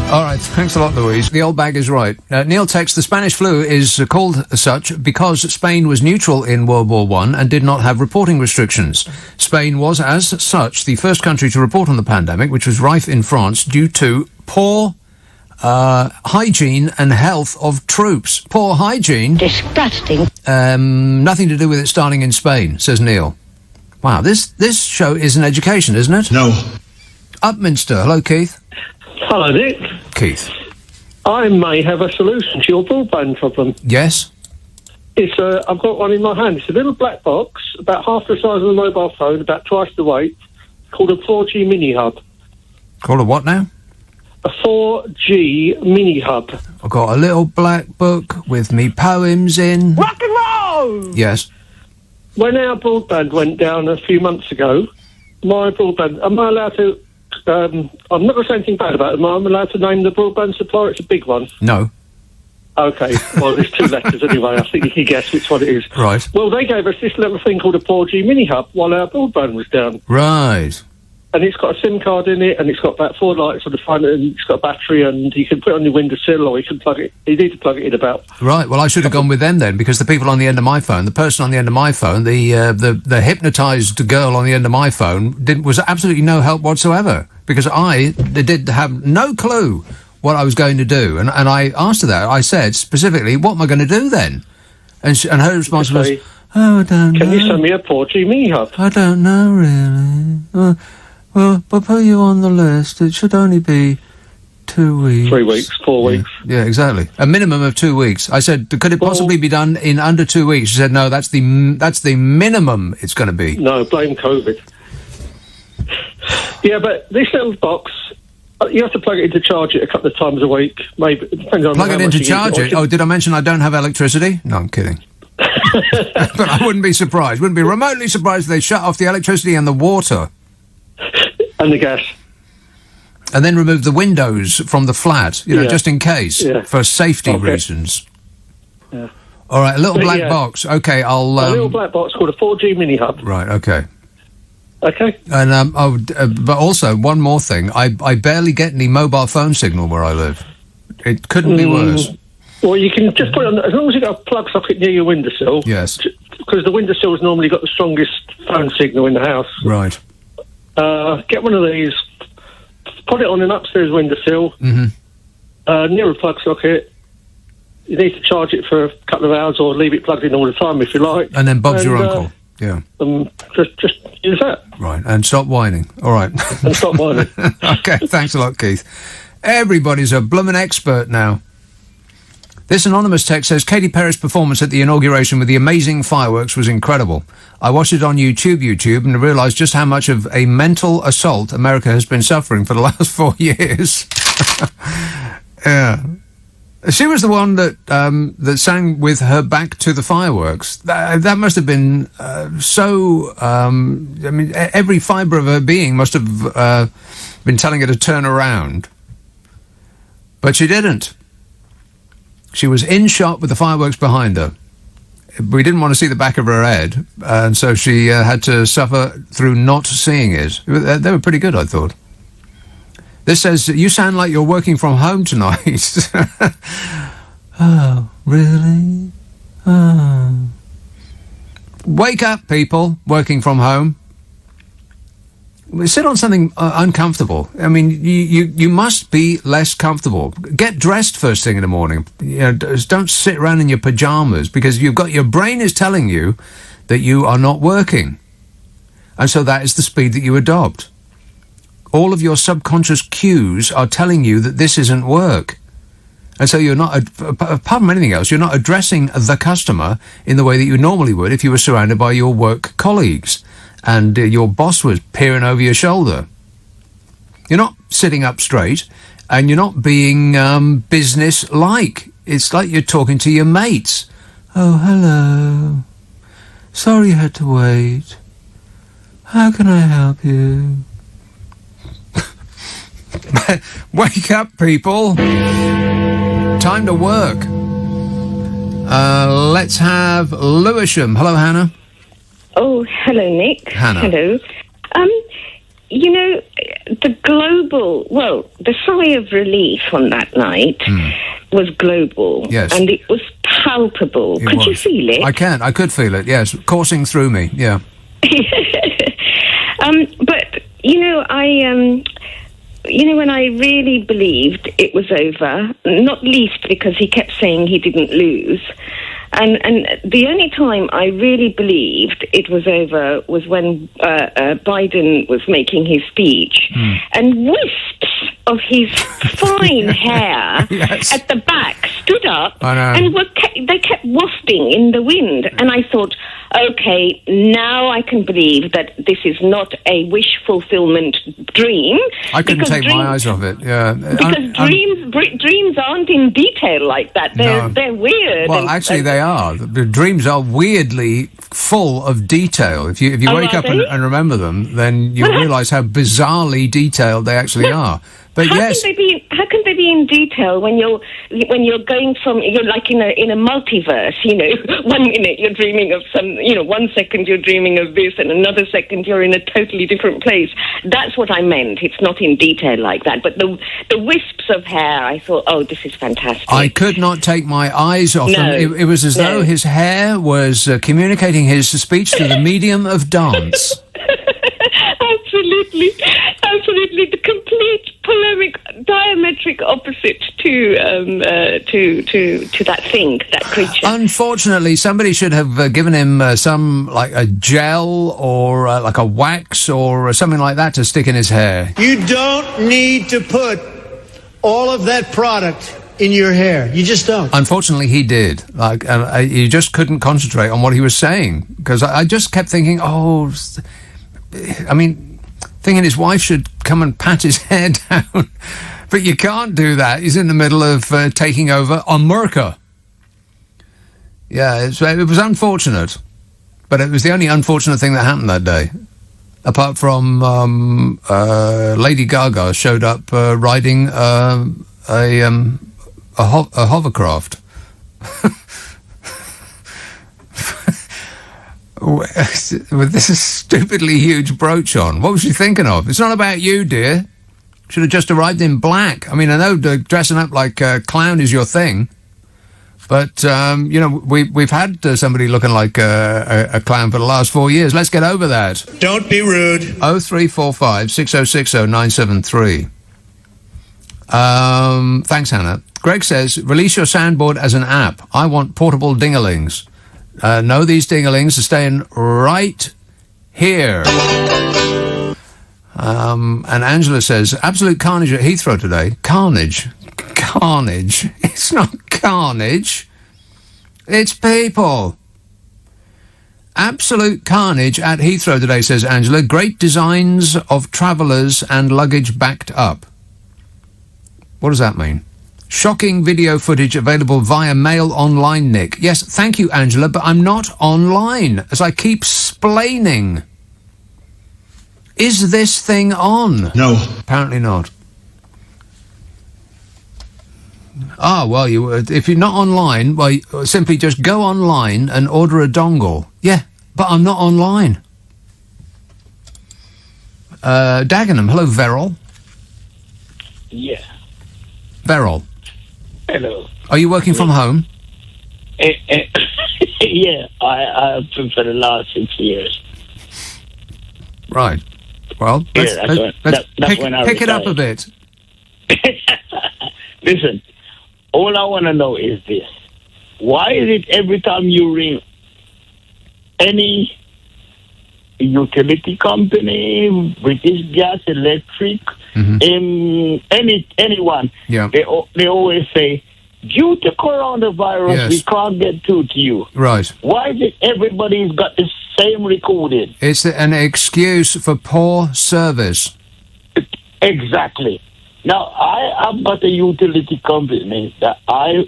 All right, thanks a lot, Louise. The old bag is right. Neil texts, the Spanish flu is called such because Spain was neutral in World War I and did not have reporting restrictions. Spain was, as such, the first country to report on the pandemic, which was rife in France due to poor hygiene and health of troops. Poor hygiene. Disgusting. Nothing to do with it starting in Spain, says Neil. Wow, this show is an education, isn't it? No. Upminster. Hello, Keith. Hello, Nick. Keith. I may have a solution to your broadband problem. Yes? I've got one in my hand. It's a little black box, about half the size of a mobile phone, about twice the weight, called a 4G mini hub. Called a what now? A 4G mini hub. I've got a little black book with me poems in. Rock and roll! Yes. When our broadband went down a few months ago, my broadband, am I allowed to, I'm not going to say anything bad about it, am I allowed to name the broadband supplier? It's a big one. No. Okay, well, there's two letters anyway, I think you can guess which one it is. Right. Well, they gave us this little thing called a 4G mini hub while our broadband was down. Right. and it's got a SIM card in it, and it's got about 4 lights on the front, and it's got a battery, and you can put it on your windowsill, or you can plug it. You need to plug it in about. Right. Well, I should have gone with them then, because the people on the end of my phone, the person on the end of my phone, the hypnotised girl on the end of my phone was absolutely no help whatsoever, because I did have no clue what I was going to do, and I asked her that. I said specifically, "What am I going to do then?" And her response was, "Oh, I don't know. Can you send me a 4G mini hub?" I don't know really. Well, we'll put you on the list. It should only be 2 weeks. 3 weeks, 4 weeks. Yeah, exactly. A minimum of 2 weeks. I said, could it possibly be done in under 2 weeks? She said, no, that's the minimum it's going to be. No, blame COVID. Yeah, but this little box, you have to plug it in to charge it a couple of times a week. Maybe it depends on plug it in to charge it. Oh, did I mention I don't have electricity? No, I'm kidding. But I wouldn't be surprised. Wouldn't be remotely surprised if they shut off the electricity and the water. And the gas. And then remove the windows from the flat, just in case, for safety reasons. Yeah. All right, a little black box. Okay, a little black box called a 4G mini hub. Right, okay. Okay. And but also, one more thing. I barely get any mobile phone signal where I live. It couldn't be worse. Well, you can just put it on, as long as you've got a plug socket near your windowsill. Yes. Because the windowsill's normally got the strongest phone signal in the house. Right. Get one of these, put it on an upstairs windowsill, near a plug socket. You need to charge it for a couple of hours or leave it plugged in all the time if you like. And then Bob's your uncle. Yeah. Just use that. Right, and stop whining. All right. And stop whining. Okay, thanks a lot, Keith. Everybody's a bloomin' expert now. This anonymous text says, Katy Perry's performance at the inauguration with the amazing fireworks was incredible. I watched it on YouTube, and realised just how much of a mental assault America has been suffering for the last 4 years. Yeah. She was the one that that sang with her back to the fireworks. That must have been so... I mean, every fibre of her being must have been telling her to turn around. But she didn't. She was in shot with the fireworks behind her. We didn't want to see the back of her head, and so she had to suffer through not seeing it. They were pretty good, I thought. This says, you sound like you're working from home tonight. Oh, really? Oh. Wake up, people, working from home. Sit on something uncomfortable. I mean, you must be less comfortable. Get dressed first thing in the morning. Don't sit around in your pajamas, because your brain is telling you that you are not working. And so that is the speed that you adopt. All of your subconscious cues are telling you that this isn't work. And so you're not, apart from anything else, you're not addressing the customer in the way that you normally would if you were surrounded by your work colleagues and your boss was peering over your shoulder. You're not sitting up straight, and you're not being business-like. It's like you're talking to your mates. Oh, hello. Sorry you had to wait. How can I help you? Wake up, people. Time to work. Let's have Lewisham. Hello, Hannah. Oh, hello, Nick. Hannah. Hello. The sigh of relief on that night was global. Yes. And it was palpable. Could you feel it? I could feel it, yes. Coursing through me, yeah. But, when I really believed it was over, not least because he kept saying he didn't lose, and the only time I really believed it was over was when Biden was making his speech, and wisps of his fine hair at the back stood up and they kept wafting in the wind, and I thought, okay, now I can believe that this is not a wish fulfillment dream. I couldn't take my eyes off it. Yeah, because dreams aren't in detail like that. They're weird. Well, actually, they are. The dreams are weirdly full of detail. If you wake up and remember them, then you'll realise how bizarrely detailed they actually are. But how yes, can they be in detail when you're going from, you're like in a multiverse? You know, 1 minute you're dreaming of some, 1 second you're dreaming of this, and another second you're in a totally different place. That's what I meant. It's not in detail like that. But the wisps of hair, I thought, oh, this is fantastic. I could not take my eyes off him. It was as though his hair was communicating his speech through the medium of dance. Absolutely, the complete polemic, diametric opposite to that thing, that creature. Unfortunately, somebody should have given him some, like a gel or like a wax or something like that to stick in his hair. You don't need to put all of that product in your hair. You just don't. Unfortunately, he did. Like, you just couldn't concentrate on what he was saying, because I just kept thinking, thinking his wife should come and pat his hair down. But you can't do that. He's in the middle of taking over America. Yeah, it was unfortunate. But it was the only unfortunate thing that happened that day. Apart from Lady Gaga showed up riding a hovercraft. With this stupidly huge brooch on. What was she thinking of? It's not about you, dear. Should have just arrived in black. I mean, I know dressing up like a clown is your thing, but we've had somebody looking like a clown for the last 4 years. Let's get over that. Don't be rude. 0345 6060 973. Thanks, Hannah. Greg says, release your soundboard as an app. I want portable dingalings. No, these dingalings are staying right here. And Angela says, absolute carnage at Heathrow today. Carnage. It's not carnage. It's people. Absolute carnage at Heathrow today, says Angela. Great designs of travellers and luggage backed up. What does that mean? Shocking video footage available via mail online, Nick. Yes, thank you, Angela, but I'm not online, as I keep splaining. Is this thing on? No. Apparently not. Well, if you're not online, well, simply just go online and order a dongle. Yeah, but I'm not online. Dagenham, hello, Verrill. Yeah. Verrill. Hello. Are you working from home? Yeah, I have been for the last 6 years. Right. Well, let's pick it up a bit. Listen, all I want to know is this. Why is it every time you ring any utility company, British Gas, Electric, anyone, they always say, due to coronavirus, we can't get through to you. Right. Why is it everybody's got the same recording? It's an excuse for poor service. Exactly. Now, I've got a utility company that I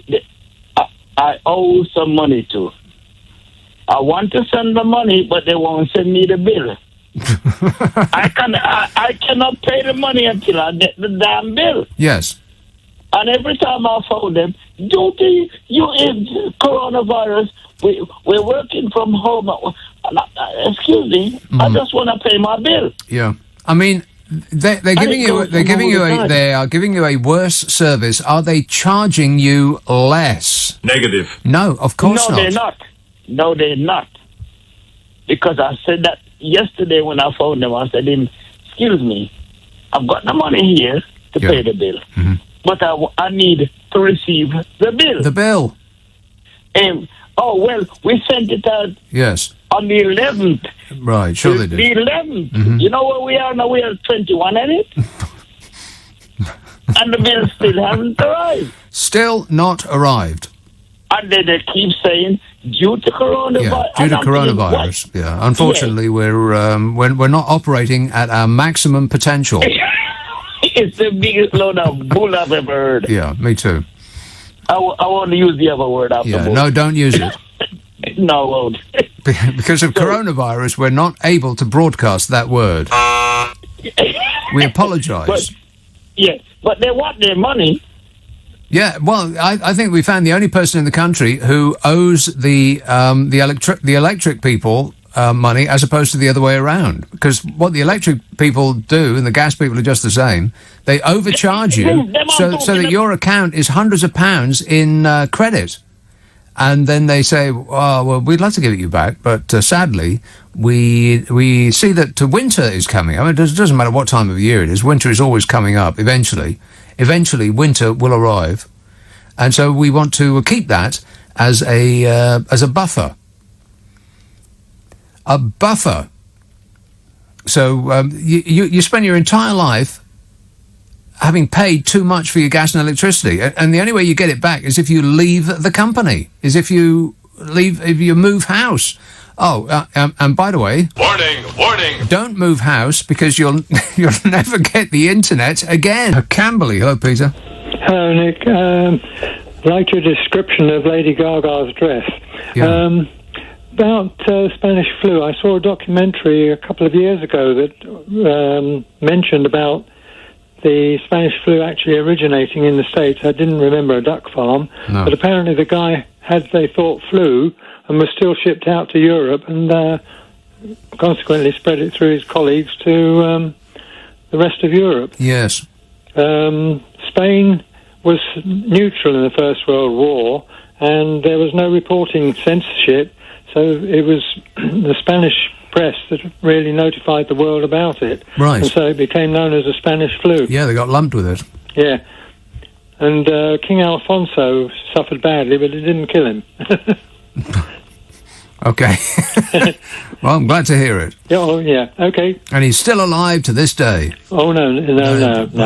owe some money to. I want to send the money, but they won't send me the bill. I cannot pay the money until I get the damn bill. Yes. And every time I phone them, due to coronavirus, we're working from home. Excuse me, I just want to pay my bill. Yeah, I mean, they are giving you a worse service. Are they charging you less? Negative. No, of course not. No, they're not. No, they're not. Because I said that yesterday when I phoned them. I said, excuse me, I've got the money here to pay the bill. Mm-hmm. But I need to receive the bill. The bill. We sent it out. Yes. On the 11th. Right, sure they did. The 11th. Mm-hmm. You know where we are now? We are 21, ain't it? And the bill still hasn't arrived. Still not arrived. And they keep saying, due to coronavirus. Yeah, due to coronavirus. Yeah. Unfortunately, we're not operating at our maximum potential. It's the biggest load of bull I've ever heard. Yeah, me too. I want to use the other word after. Yeah, no, don't use it. No, I won't. Because of coronavirus, we're not able to broadcast that word. We apologise. Yes, but they want their money. Yeah, well, I think we found the only person in the country who owes the electric people money as opposed to the other way around. Because what the electric people do and the gas people are just the same. They overcharge you so that your account is hundreds of pounds in credit. And then they say, oh, well, we'd love to give it you back, but sadly, we see that winter is coming. I mean, it doesn't matter what time of year it is. Winter is always coming up eventually. Eventually, winter will arrive. And so we want to keep that as a buffer. A buffer. So you spend your entire life having paid too much for your gas and electricity, and the only way you get it back is if you leave the company, is if you move house. Oh, and by the way, warning! Don't move house because you'll never get the internet again. Camberley, hello, Peter. Hello, Nick. Like your description of Lady Gaga's dress. Yeah. About Spanish flu, I saw a documentary a couple of years ago that mentioned about the Spanish flu actually originating in the States. I didn't remember a duck farm, but apparently the guy had, they thought, flu and was still shipped out to Europe and consequently spread it through his colleagues to the rest of Europe. Yes. Spain was neutral in the First World War and there was no reporting censorship, so it was the Spanish press that really notified the world about it. Right. And so it became known as the Spanish flu. Yeah, they got lumped with it. Yeah. And King Alfonso suffered badly, but it didn't kill him. Okay. Well, I'm glad to hear it. Yeah, oh, yeah, okay. And he's still alive to this day. Oh, no.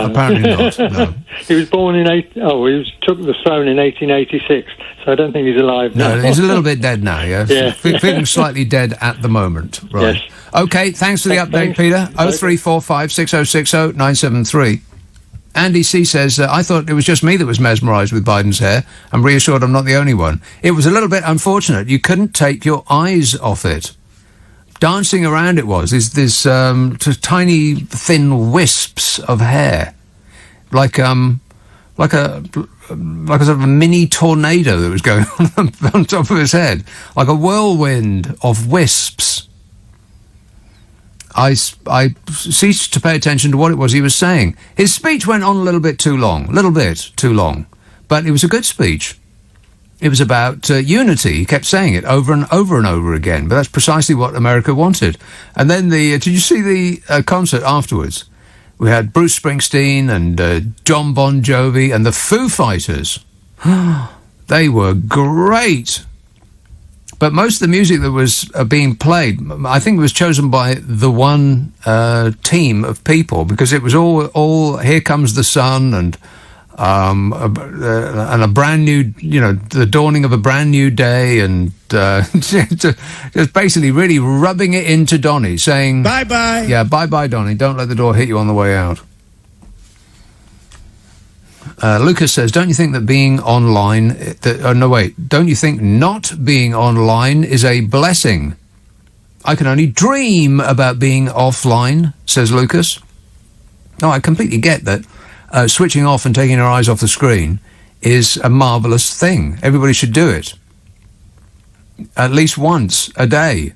Apparently not, no. He was born took the throne in 1886, so I don't think he's alive now. No, he's a little bit dead now, yeah? Yeah. Feeling slightly dead at the moment. Right. Yes. Okay, thanks for the update, Thanks. Peter. 0345 6060 973. Andy C says, I thought it was just me that was mesmerised with Biden's hair. I'm reassured I'm not the only one. It was a little bit unfortunate. You couldn't take your eyes off it. Dancing around it was. This tiny, thin wisps of hair. Like a sort of a mini tornado that was going on top of his head. Like a whirlwind of wisps. I ceased to pay attention to what it was he was saying. His speech went on a little bit too long, but it was a good speech. It was about unity. He kept saying it over and over and over again, but that's precisely what America wanted. And then did you see the concert afterwards? We had Bruce Springsteen and John Bon Jovi and the Foo Fighters. They were great. But most of the music that was being played, I think it was chosen by the one team of people, because it was all Here Comes the Sun and a brand new, the dawning of a brand new day, and just basically really rubbing it into Donny, saying Bye-bye. Yeah, bye-bye, Donny. Don't let the door hit you on the way out. Lucas says, don't you think that being online... don't you think not being online is a blessing? I can only dream about being offline, says Lucas. No, I completely get that. Switching off and taking our eyes off the screen is a marvellous thing. Everybody should do it. At least once a day.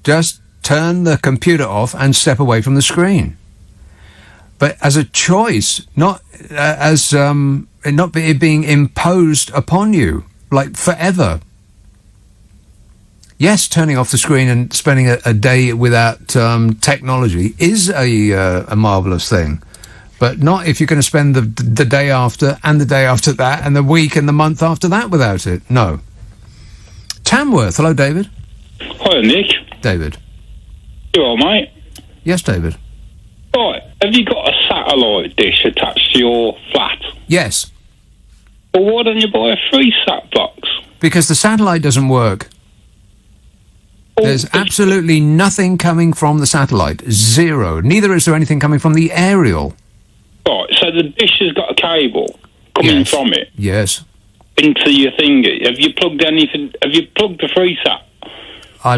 Just turn the computer off and step away from the screen. But as a choice, not not being imposed upon you, like forever. Yes, turning off the screen and spending a day without technology is a marvellous thing. But not if you're going to spend the day after and the day after that and the week and the month after that without it. No. Tamworth. Hello, David. Hi, Nick. David. You all right, mate? Yes, David. Right. Have you got a satellite dish attached to your flat? Yes. Well, why don't you buy a free sat box? Because the satellite doesn't work. There's absolutely nothing coming from the satellite. Zero. Neither is there anything coming from the aerial. Right, so the dish has got a cable coming from it. Yes. Into your thingy. Have you plugged anything? Have you plugged the free sat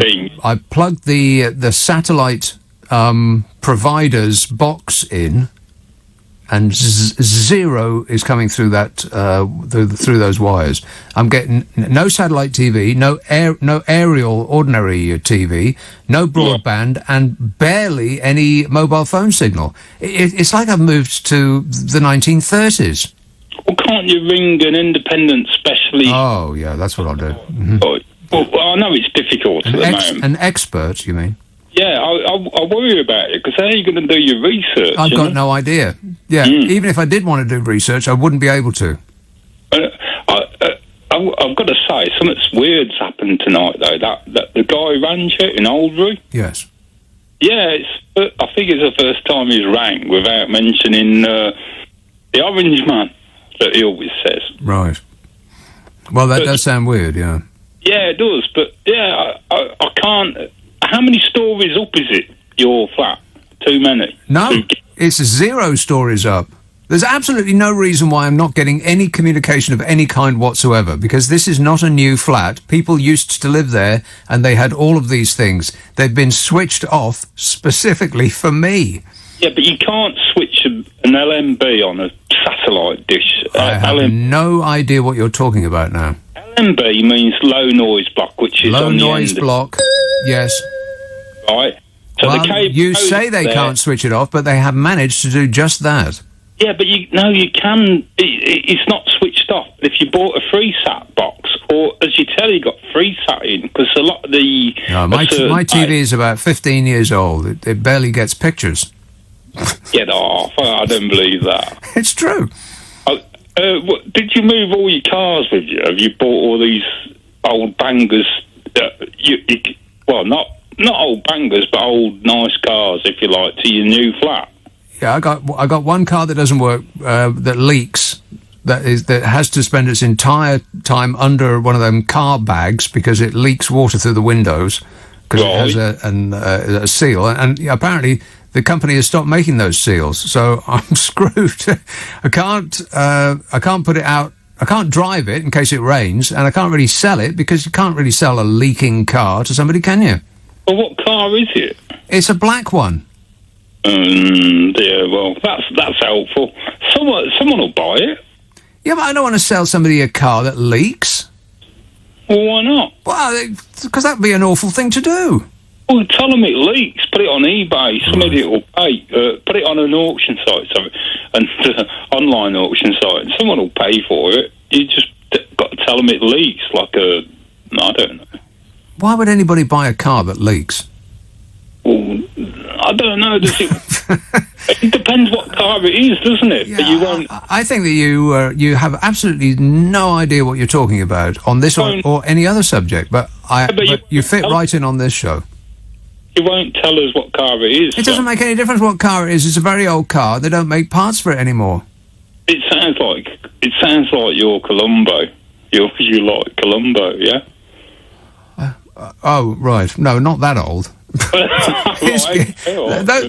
thing? I plugged the satellite provider's box in, and zero is coming through that through those wires. I'm getting no satellite TV, no aerial ordinary TV, no broadband, and barely any mobile phone signal. It's like I've moved to the 1930s. Well, can't you ring an independent specialist? Oh, yeah, that's what I'll do. Mm-hmm. Well, I know it's difficult at the moment. An expert, you mean? Yeah, I worry about it, because how are you going to do your research? I've got no idea. Yeah, even if I did want to do research, I wouldn't be able to. I've got to say, something weird's happened tonight, though. That the guy ran you in Oldbury. Yes. Yeah, I think it's the first time he's rang without mentioning the Orange Man that he always says. Right. Well, that does sound weird, yeah. Yeah, it does, but yeah, I can't... How many stories up is it, your flat? Too many? No, it's 0 stories up. There's absolutely no reason why I'm not getting any communication of any kind whatsoever, because this is not a new flat. People used to live there, and they had all of these things. They've been switched off specifically for me. Yeah, but you can't switch an LMB on a satellite dish. I have no idea what you're talking about now. LMB means low noise block, which is low on the noise end. Block, yes. Right. So well, the cable you say they can't switch it off, but they have managed to do just that. Yeah, but you can. It's not switched off. If you bought a FreeSat box, or as you tell, you got FreeSat in, because a lot of the... No, my TV is about 15 years old. It barely gets pictures. Get off. I don't believe that. It's true. Did you move all your cars with you? Have you bought all these old bangers? Well, not old bangers, but old nice cars, if you like, to your new flat. Yeah, I got one car that doesn't work, that leaks, that has to spend its entire time under one of them car bags because it leaks water through the windows because it has a seal, and apparently the company has stopped making those seals, so I'm screwed. I can't put it out. I can't drive it in case it rains, and I can't really sell it because you can't really sell a leaking car to somebody, can you? Well, what car is it? It's a black one. Yeah, well, that's helpful. Someone will buy it. Yeah, but I don't want to sell somebody a car that leaks. Well, why not? Well, because that would be an awful thing to do. Well, tell them it leaks. Put it on eBay. Somebody will pay. Put it on an auction site, an online auction site, and someone will pay for it. You just got to tell them it leaks, like I don't know. Why would anybody buy a car that leaks? Well, I don't know. Does it? It depends what car it is, doesn't it? Yeah, but you won't. I think that you have absolutely no idea what you're talking about on this or any other subject. But you fit right in on this show. You won't tell us what car it is. It doesn't make any difference what car it is. It's a very old car. They don't make parts for it anymore. It sounds like you're Columbo. You like Columbo, yeah? Oh, right. No, not that old.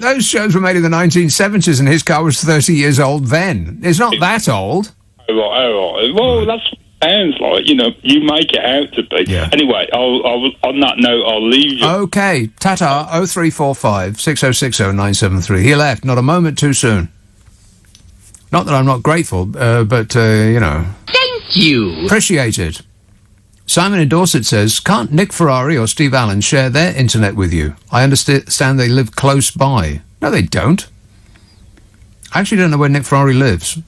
Those shows were made in the 1970s, and his car was 30 years old then. It's not that old. Oh, right. Well, that's what it sounds like. You make it out to be. Yeah. Anyway, I'll on that note, I'll leave you. Okay. Ta-ta, 0345 6060 973. He left, not a moment too soon. Not that I'm not grateful, but, Thank you. Appreciate it. Simon in Dorset says, can't Nick Ferrari or Steve Allen share their internet with you? I understand they live close by. No, they don't. I actually don't know where Nick Ferrari lives.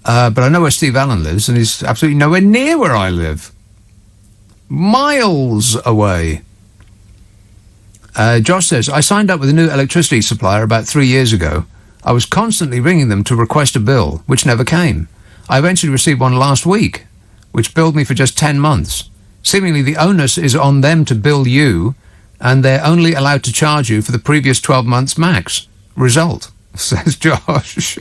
But I know where Steve Allen lives, and he's absolutely nowhere near where I live. Miles away. Josh says, I signed up with a new electricity supplier about 3 years ago. I was constantly ringing them to request a bill, which never came. I eventually received one last week, which billed me for just 10 months. Seemingly the onus is on them to bill you, and they're only allowed to charge you for the previous 12 months max. Result, says Josh.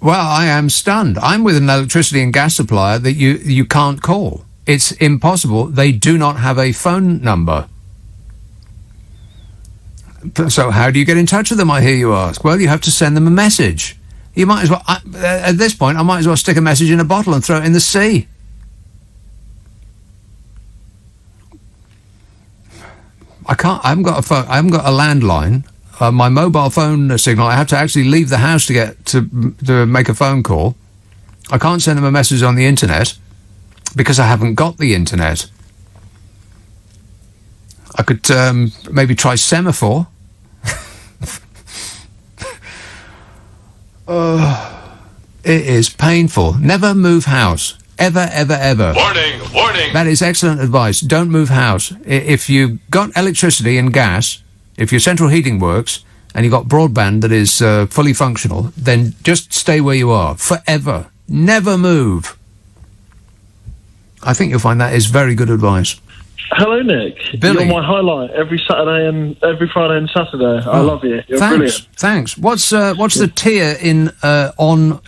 Well, I am stunned. I'm with an electricity and gas supplier that you can't call. It's impossible. They do not have a phone number. So how do you get in touch with them, I hear you ask? Well, you have to send them a message. You might as well, at this point, I might as well stick a message in a bottle and throw it in the sea. I haven't got a phone. I haven't got a landline. my mobile phone signal. I have to actually leave the house to make a phone call. I can't send them a message on the internet because I haven't got the internet. I could maybe try semaphore. It is painful. Never move house. Ever, ever, ever. Warning, warning. That is excellent advice. Don't move house. If you've got electricity and gas, if your central heating works, and you've got broadband that is fully functional, then just stay where you are. Forever. Never move. I think you'll find that is very good advice. Hello, Nick. Billy. You're my highlight every Saturday and every Friday and Saturday. I love you. You're brilliant. Thanks. What's the tier in on?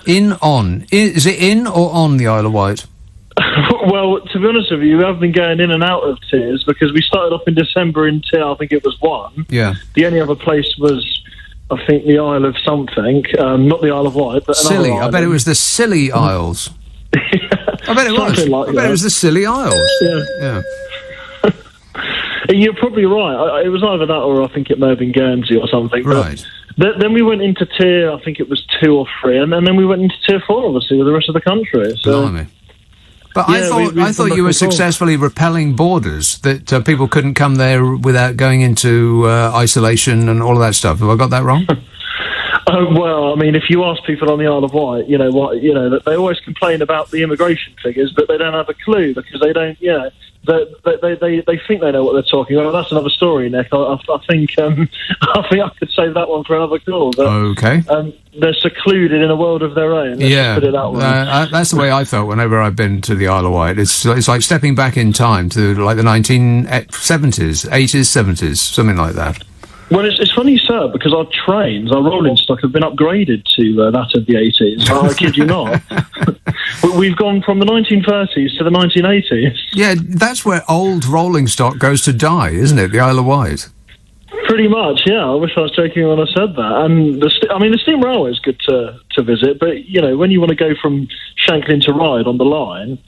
Is it in or on the Isle of Wight? Well, to be honest with you, we have been going in and out of tiers because we started off in December in tier, I think it was 1. Yeah. The only other place was, I think, the Isle of something. Not the Isle of Wight, but Scilly. another I bet it was the Scilly Isles. I bet it was. Like I bet it was the Scilly Isles. Yeah. You're probably right. It was either that or I think it may have been Guernsey or something. Right. But then we went into tier, I think it was 2 or 3, and then we went into tier 4, obviously, with the rest of the country. So. Blimey. But yeah, I thought you were successfully repelling borders, that people couldn't come there without going into isolation and all of that stuff. Have I got that wrong? Well, I mean, if you ask people on the Isle of Wight, they always complain about the immigration figures, but they don't have a clue because they don't, they think they know what they're talking about. That's another story, Nick. I think I could save that one for another call. But, okay. They're secluded in a world of their own. Let's just put it that way. That's the way I felt whenever I've been to the Isle of Wight. It's like stepping back in time to like the 1970s, 80s, 70s, something like that. Well, it's funny you say that because our trains, our rolling stock, have been upgraded to that of the 80s. I kid you not. We've gone from the 1930s to the 1980s. Yeah, that's where old rolling stock goes to die, isn't it? The Isle of Wight. Pretty much, yeah. I wish I was joking when I said that. And the steam railway is good to visit, but when you want to go from Shanklin to Ryde on the line,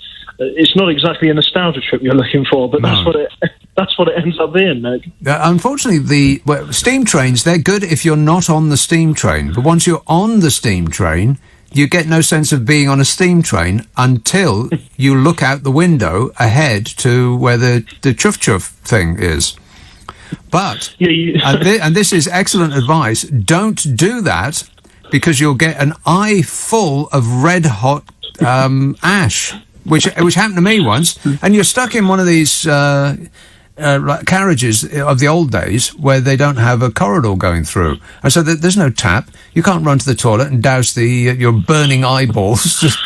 it's not exactly a nostalgia trip you're looking for, but that's what it ends up being, Nick. Unfortunately, steam trains, they're good if you're not on the steam train. But once you're on the steam train, you get no sense of being on a steam train until you look out the window ahead to where the chuff-chuff thing is. But, and this is excellent advice, don't do that because you'll get an eye full of red-hot ash. Which happened to me once, and you're stuck in one of these carriages of the old days where they don't have a corridor going through, and so there's no tap. You can't run to the toilet and douse your burning eyeballs just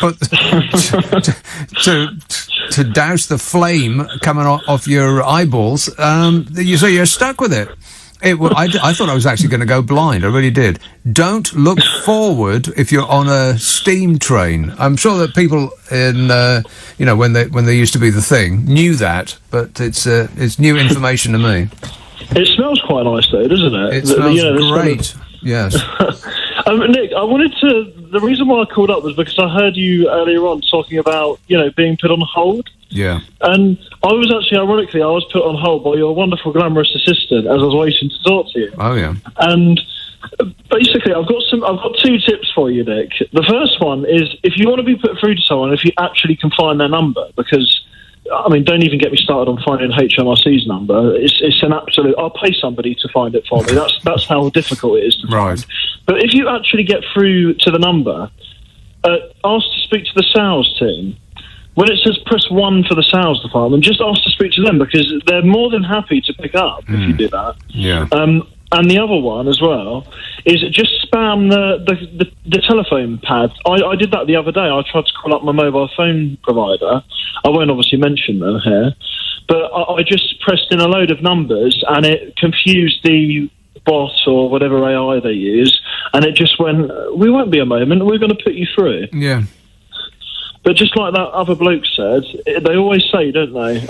to douse the flame coming off your eyeballs. So you're stuck with it. I thought I was actually going to go blind. I really did. Don't look forward if you're on a steam train. I'm sure that people in, when they used to be the thing, knew that, but it's new information to me. It smells quite nice, though, doesn't it? It smells great. Yes. Nick, the reason why I called up was because I heard you earlier on talking about, being put on hold. Yeah. And I was actually, ironically, put on hold by your wonderful, glamorous assistant as I was waiting to talk to you. Oh, yeah. And basically, I've got 2 tips for you, Nick. The first one is if you want to be put through to someone, if you actually can find their number, because, don't even get me started on finding HMRC's number. It's an absolute, I'll pay somebody to find it for me. That's how difficult it is to find. But if you actually get through to the number, ask to speak to the sales team. When it says press 1 for the sales department, just ask to speak to them because they're more than happy to pick up if you do that. Yeah. And the other one as well is just spam the telephone pad. I did that the other day. I tried to call up my mobile phone provider. I won't obviously mention them here, but I just pressed in a load of numbers and it confused the bot or whatever AI they use, and it just went, we won't be a moment, we're going to put you through. Yeah. But just like that other bloke said, they always say, don't they,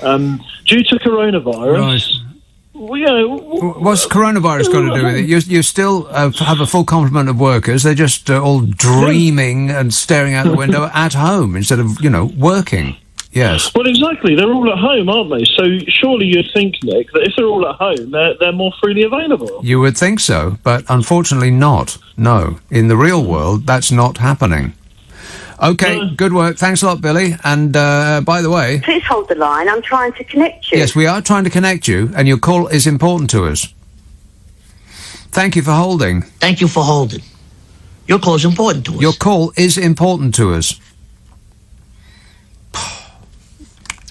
due to coronavirus... Right. Well, what's coronavirus got to do with it? You still have a full complement of workers. They're just all dreaming and staring out the window at home instead of, working. Yes. Well, exactly. They're all at home, aren't they? So surely you'd think, Nick, that if they're all at home, they're more freely available. You would think so, but unfortunately not. No. In the real world, that's not happening. Okay, good work. Thanks a lot, Billy. And by the way... Please hold the line. I'm trying to connect you. Yes, we are trying to connect you, and your call is important to us. Thank you for holding. Thank you for holding. Your call is important to us. Your call is important to us.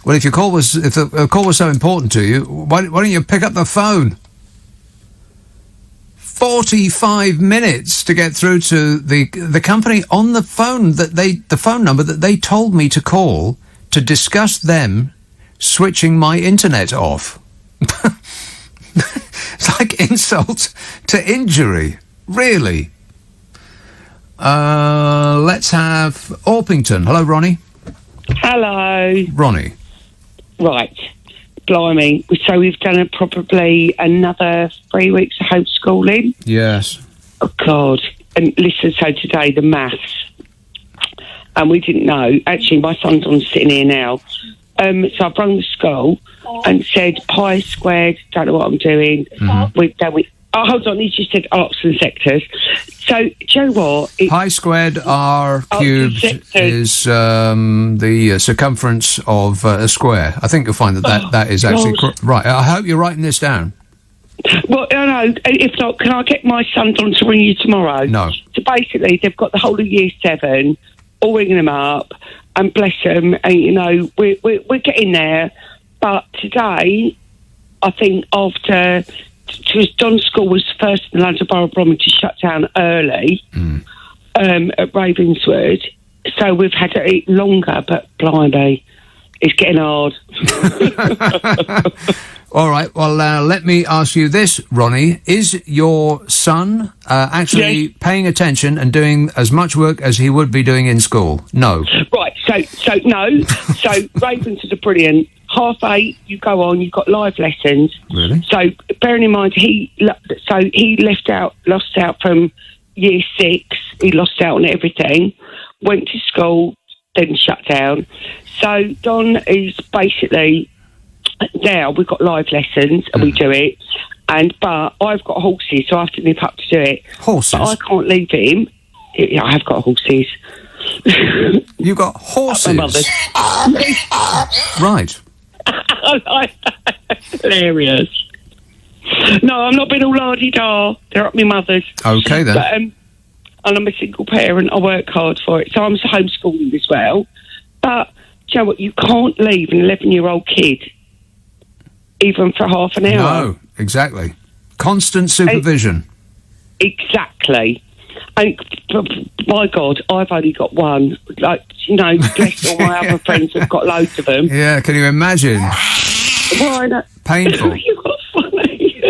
Well, if the call was so important to you, why don't you pick up the phone? 45 minutes to get through to the company on the phone the phone number that they told me to call to discuss them switching my internet off. It's like insult to injury, really. Let's have Orpington. Hello, Ronnie. Hello. Ronnie. Right. Blimey. So we've done probably another 3 weeks of homeschooling. Yes. Oh, God. And listen, so today, the maths. And we didn't know. Actually, my son's on sitting here now. So I've rung the school and said pi squared, don't know what I'm doing. Oh, hold on, he just said arcs and sectors. So, do you know what? Pi squared r cubed is the circumference of a square. I think you'll find that is actually right. I hope you're writing this down. Well, no, if not, can I get my son on to ring you tomorrow? No. So basically, they've got the whole of year 7, all ringing them up, and bless them, and, you know, we're getting there. But today, I think after... Don's school was first in the London Borough of Bromwich to shut down early at Ravenswood. So we've had to eat longer, but blimey, it's getting hard. All right, well, let me ask you this, Ronnie. Is your son actually paying attention and doing as much work as he would be doing in school? No. Right, so no. So Ravenswood are brilliant. 8:30, you go on, you've got live lessons. Really? So bearing in mind, he lost out from year 6. He lost out on everything. Went to school, then shut down. So Don is basically now we've got live lessons and we do it. But I've got horses, so I have to nip up to do it. Horses? But I can't leave him. Yeah, I have got horses. You've got horses? My mother's. Right. Hilarious. No, I'm not being all la-di-da. They're at my mother's. Okay, then. But, and I'm a single parent. I work hard for it. So I'm homeschooling as well. But, do you know what? You can't leave an 11-year-old kid even for half an hour. No, exactly. Constant supervision. Exactly. And, my God, I've only got one. Like, you know, bless all my other friends have got loads of them. Yeah, can you imagine? Why not? Painful. You're funny.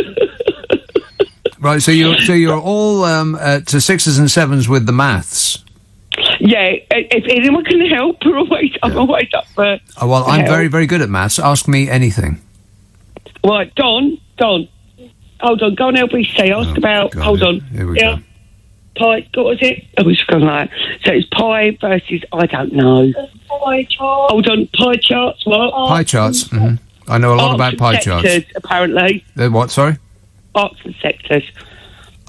Right, so you're all to 6s and 7s with the maths. Yeah, if anyone can help, I'm always up for. Oh, well, I'm very, very good at maths. Ask me anything. Right, Don. Hold on, go on LBC. Ask about. God, hold on. Here we go. Pi, what was it? Oh, it's gone like that. So it's pi versus, I don't know. Pie chart. Hold on, pie charts, what? Pie charts. Mm-hmm. I know a lot about pie charts. Apparently. What, sorry? Arcs and sectors.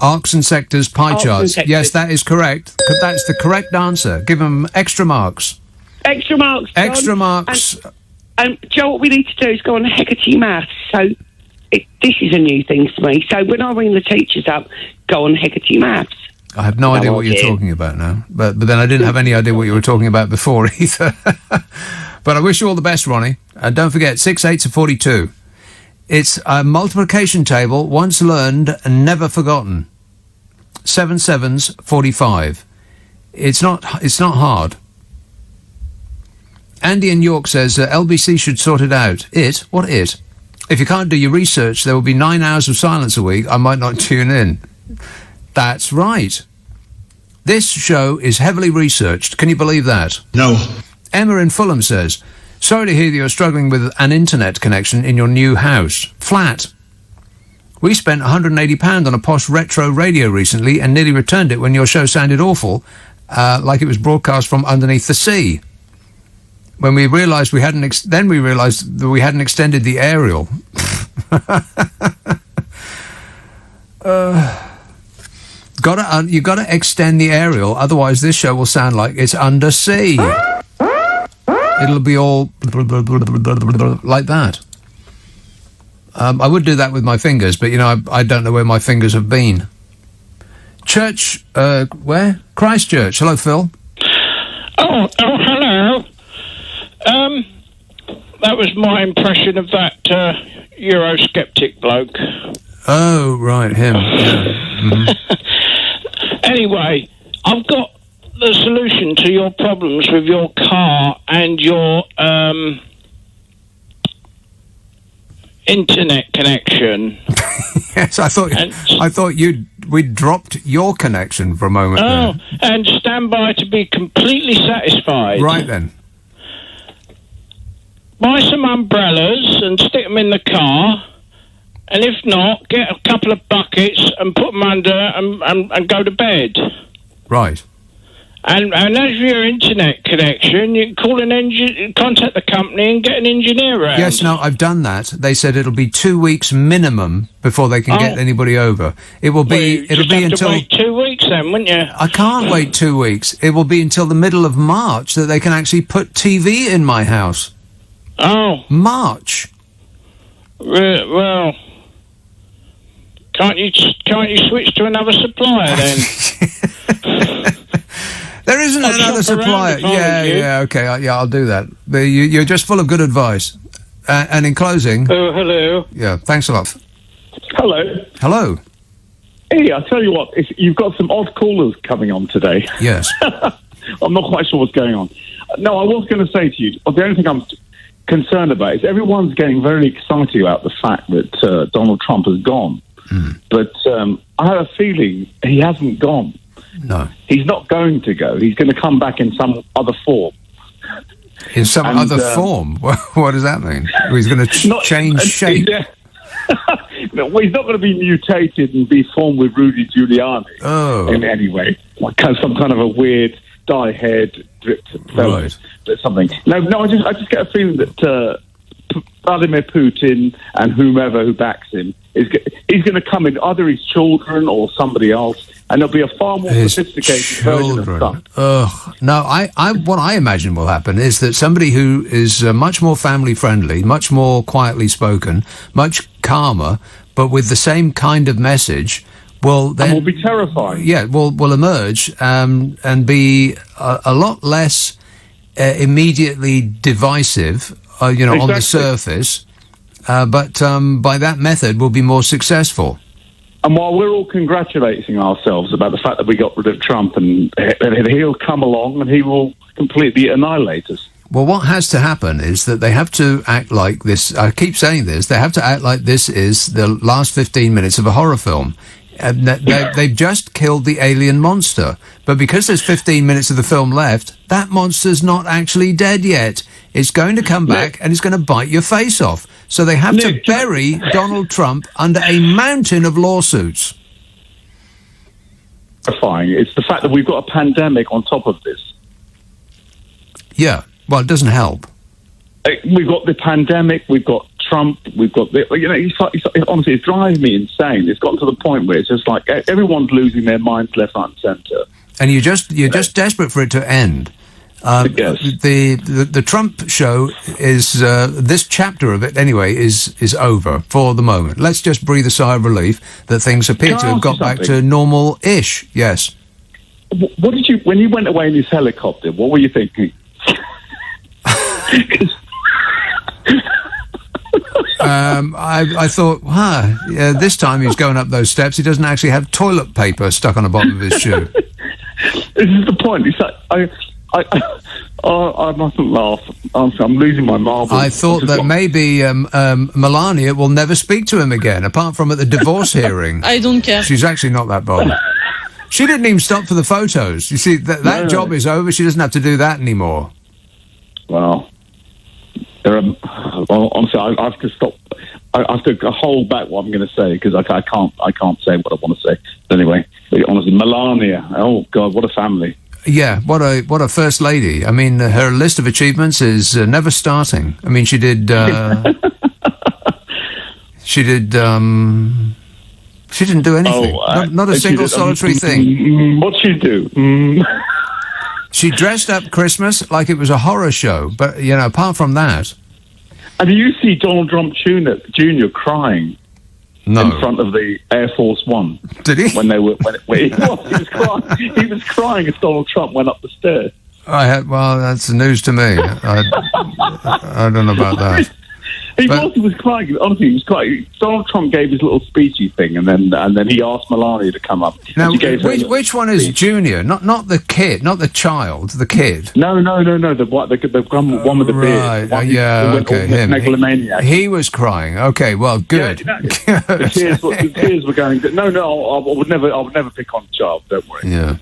Arcs and sectors, pie Arcs charts. and sectors. Yes, that is correct. That's the correct answer. Give them extra marks. Extra marks, John. Extra marks. And do you know what we need to do is go on Hecate Maths. So this is a new thing for me. So when I ring the teachers up, go on Hecate Maths. I have no idea what you're talking about now. But then I didn't have any idea what you were talking about before either. But I wish you all the best, Ronnie. And don't forget, 6 8s are 42. It's a multiplication table, once learned and never forgotten. 7 7s, 45. It's not hard. Andy in York says LBC should sort it out. What it? If you can't do your research, there will be 9 hours of silence a week. I might not tune in. That's right. This show is heavily researched. Can you believe that? No. Emma in Fulham says, sorry to hear that you're struggling with an internet connection in your new house. Flat. We spent £180 on a posh retro radio recently and nearly returned it when your show sounded awful, like it was broadcast from underneath the sea. when we realised we hadn't, then we realised that we hadn't extended the aerial. You got to extend the aerial, otherwise this show will sound like it's undersea. It'll be all like that. I would do that with my fingers, but I don't know where my fingers have been. Church, where? Christchurch. Hello, Phil. Oh, hello. That was my impression of that Eurosceptic bloke. Oh, right, him. Yeah. Mm-hmm. Anyway, I've got the solution to your problems with your car and your internet connection. Yes, I thought we'd dropped your connection for a moment. Oh, and stand by to be completely satisfied. Right then. Buy some umbrellas and stick them in the car. And if not, get a couple of buckets and put them under and go to bed. Right. And as for your internet connection, you can call contact the company and get an engineer around. Yes, no, I've done that. They said it'll be 2 weeks minimum before they can get anybody over. It will be. It'll be until. Wait 2 weeks, then, wouldn't you? I can't wait 2 weeks. It will be until the middle of March that they can actually put TV in my house. Oh. March. Well. Can't you switch to another supplier then? There isn't another supplier. Yeah, okay, I'll do that. You're just full of good advice. And in closing... Oh, hello. Yeah, thanks a lot. Hello. Hello. Hey, I tell you what, you've got some odd callers coming on today. Yes. I'm not quite sure what's going on. No, I was going to say to you, the only thing I'm concerned about is everyone's getting very excited about the fact that Donald Trump has gone. But I have a feeling he hasn't gone. No. He's not going to go. He's going to come back in some other form. In some other form? What does that mean? He's going to change shape? No, well, he's not going to be mutated and be formed with Rudy Giuliani in any way. Like some kind of a weird dye-haired, dripped fellow, something. No, I just get a feeling that Vladimir Putin and whomever who backs him he's going to come in, either his children or somebody else, and there'll be a far more sophisticated version of stuff. Ugh. No, what I imagine will happen is that somebody who is much more family-friendly, much more quietly spoken, much calmer, but with the same kind of message, will be terrifying. Yeah, will emerge and be a lot less immediately divisive, on the surface. But by that method will be more successful. And while we're all congratulating ourselves about the fact that we got rid of Trump, and he'll come along and he will completely annihilate us. Well, what has to happen is that they have to act like this. I keep saying this. They have to act like this is the last 15 minutes of a horror film. They've just killed the alien monster. But because there's 15 minutes of the film left, that monster's not actually dead yet. It's going to come back and it's going to bite your face off. So they have to bury Donald Trump under a mountain of lawsuits. Terrifying. It's the fact that we've got a pandemic on top of this. Yeah. Well, it doesn't help. We've got the pandemic, we've got Trump, we've got the... honestly, it's driving me insane. It's gotten to the point where it's just like everyone's losing their minds left, right and centre. And you're just desperate for it to end. Yes. The Trump show is... this chapter of it, anyway, is over for the moment. Let's just breathe a sigh of relief that things appear to have got back to normal-ish. Yes. What did you... When you went away in this helicopter, what were you thinking? I thought, this time he's going up those steps. He doesn't actually have toilet paper stuck on the bottom of his shoe. This is the point. It's like I mustn't laugh. I'm losing my marbles. I thought that maybe Melania will never speak to him again, apart from at the divorce hearing. I don't care. She's actually not that bothered. She didn't even stop for the photos. You see, that job is over. She doesn't have to do that anymore. Well, honestly, I have to stop. I have to hold back what I'm going to say because I can't say what I want to say. But anyway, honestly, Melania. Oh God, what a family! Yeah, what a first lady. I mean, her list of achievements is never starting. I mean, she did. She didn't do anything. Not a single solitary thing. What'd she do? She dressed up Christmas like it was a horror show. But, apart from that... And do you see Donald Trump Jr. crying in front of the Air Force One? Did he? When he was crying. He was crying as Donald Trump went up the stairs. Well, that's news to me. I don't know about that. He was crying. Honestly, he was crying. Donald Trump gave his little speechy thing, and then he asked Melania to come up. Now, which one is Junior? Not the kid, not the child, the kid. No. The one with the beard. Okay, him. Megalomaniac. He was crying. Okay, well, good. Yeah, the tears were going. No, I would never pick on a child. Don't worry. Yeah.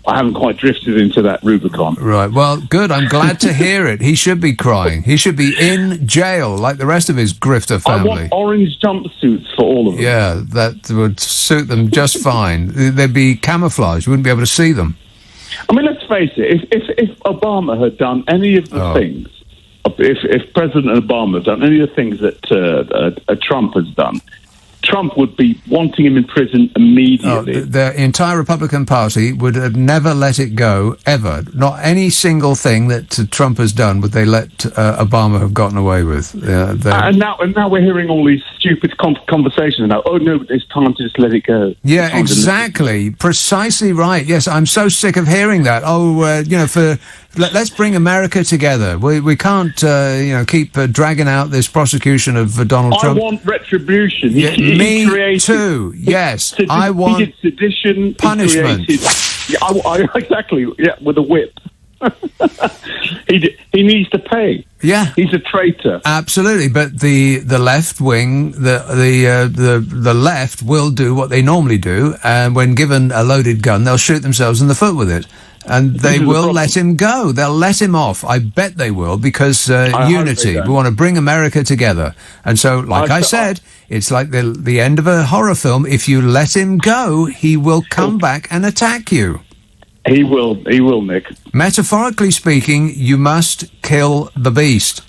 I haven't quite drifted into that Rubicon. Right. Well, good. I'm glad to hear it. He should be crying. He should be in jail like the rest of his grifter family. I want orange jumpsuits for all of them. Yeah, that would suit them just fine. They'd be camouflaged. You wouldn't be able to see them. I mean, let's face it. If Obama had done any of the things, if President Obama had done any of the things that Trump has done, Trump would be wanting him in prison immediately. The entire Republican Party would have never let it go, ever. Not any single thing that Trump has done would they let Obama have gotten away with. And now we're hearing all these stupid conversations now. Oh, no, it's time to just let it go. Yeah, exactly. Precisely right. Yes, I'm so sick of hearing that. Let's bring America together. We can't, keep dragging out this prosection of Donald Trump. I want retribution. Me too. Yes, I want he did sedition, punishment. Exactly. Yeah, with a whip. He needs to pay. Yeah, he's a traitor. Absolutely, but the left wing, the left will do what they normally do, and when given a loaded gun, they'll shoot themselves in the foot with it. And they will let him go. They'll let him off. I bet they will, because unity. We want to bring America together. And so, like I said, it's like the end of a horror film. If you let him go, he will come back and attack you. He will, Nick. Metaphorically speaking, you must kill the beast.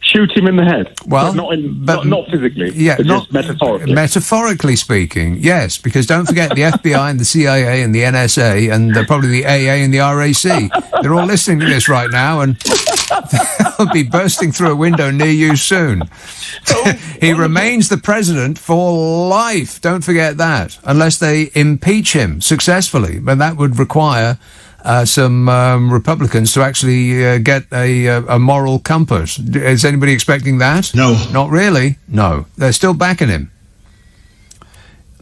Shoot him in the head. Well, not physically. Yeah, just metaphorically. Metaphorically speaking, yes, because don't forget the FBI and the CIA and the NSA and probably the AA and the RAC. They're all listening to this right now, and they'll be bursting through a window near you soon. He remains the president for life. Don't forget that, unless they impeach him successfully, but that would require some Republicans to actually get a moral compass. Is anybody expecting that? No. Not really? No. They're still backing him.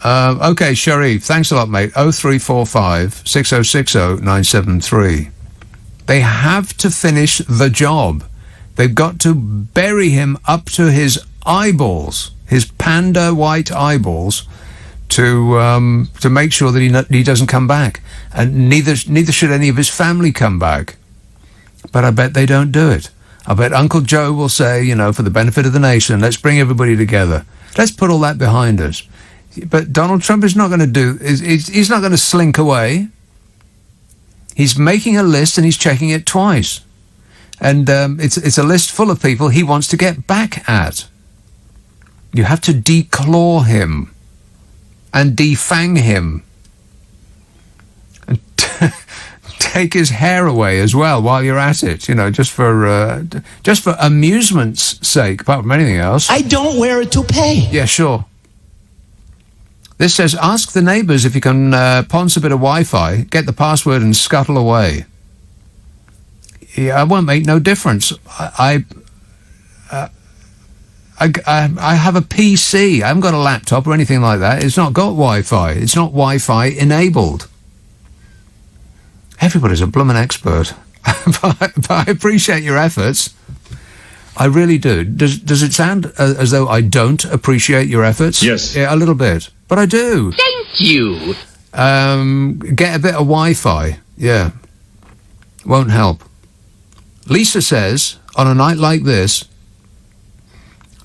Okay, Sharif, thanks a lot, mate. 0345 6060 973. They have to finish the job. They've got to bury him up to his eyeballs, his panda white eyeballs, to make sure that he doesn't come back, and neither should any of his family come back. But I bet they don't do it. I bet Uncle Joe will say, for the benefit of the nation, let's bring everybody together. Let's put all that behind us. But Donald Trump is not going to he's not going to slink away. He's making a list and he's checking it twice, and it's a list full of people he wants to get back at. You have to declaw him and defang him, and take his hair away as well while you're at it. Just for amusement's sake, apart from anything else. I don't wear a toupee. Yeah, sure. This says, ask the neighbours if you can ponce a bit of Wi-Fi, get the password and scuttle away. Yeah, it won't make no difference. I have a PC. I haven't got a laptop or anything like that. It's not got Wi-Fi. It's not Wi-Fi enabled. Everybody's a bloomin' expert. but I appreciate your efforts. I really do. Does it sound as though I don't appreciate your efforts? Yes. Yeah, a little bit. But I do. Thank you. Get a bit of Wi-Fi. Yeah. Won't help. Lisa says, on a night like this,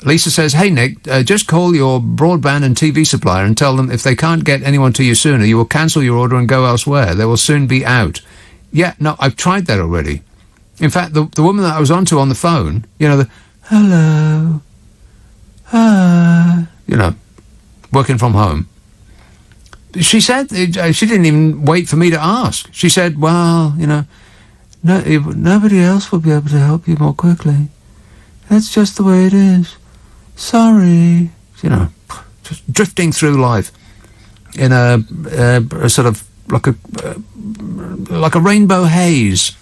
Lisa says, hey, Nick, just call your broadband and TV supplier and tell them if they can't get anyone to you sooner, you will cancel your order and go elsewhere. They will soon be out. Yeah, no, I've tried that already. In fact, the woman that I was onto on the phone, you know, the hello, you know, working from home. She said, she didn't even wait for me to ask. She said, well, you know, nobody else will be able to help you more quickly. That's just the way it is. Sorry. You know, just drifting through life in a sort of like a rainbow haze.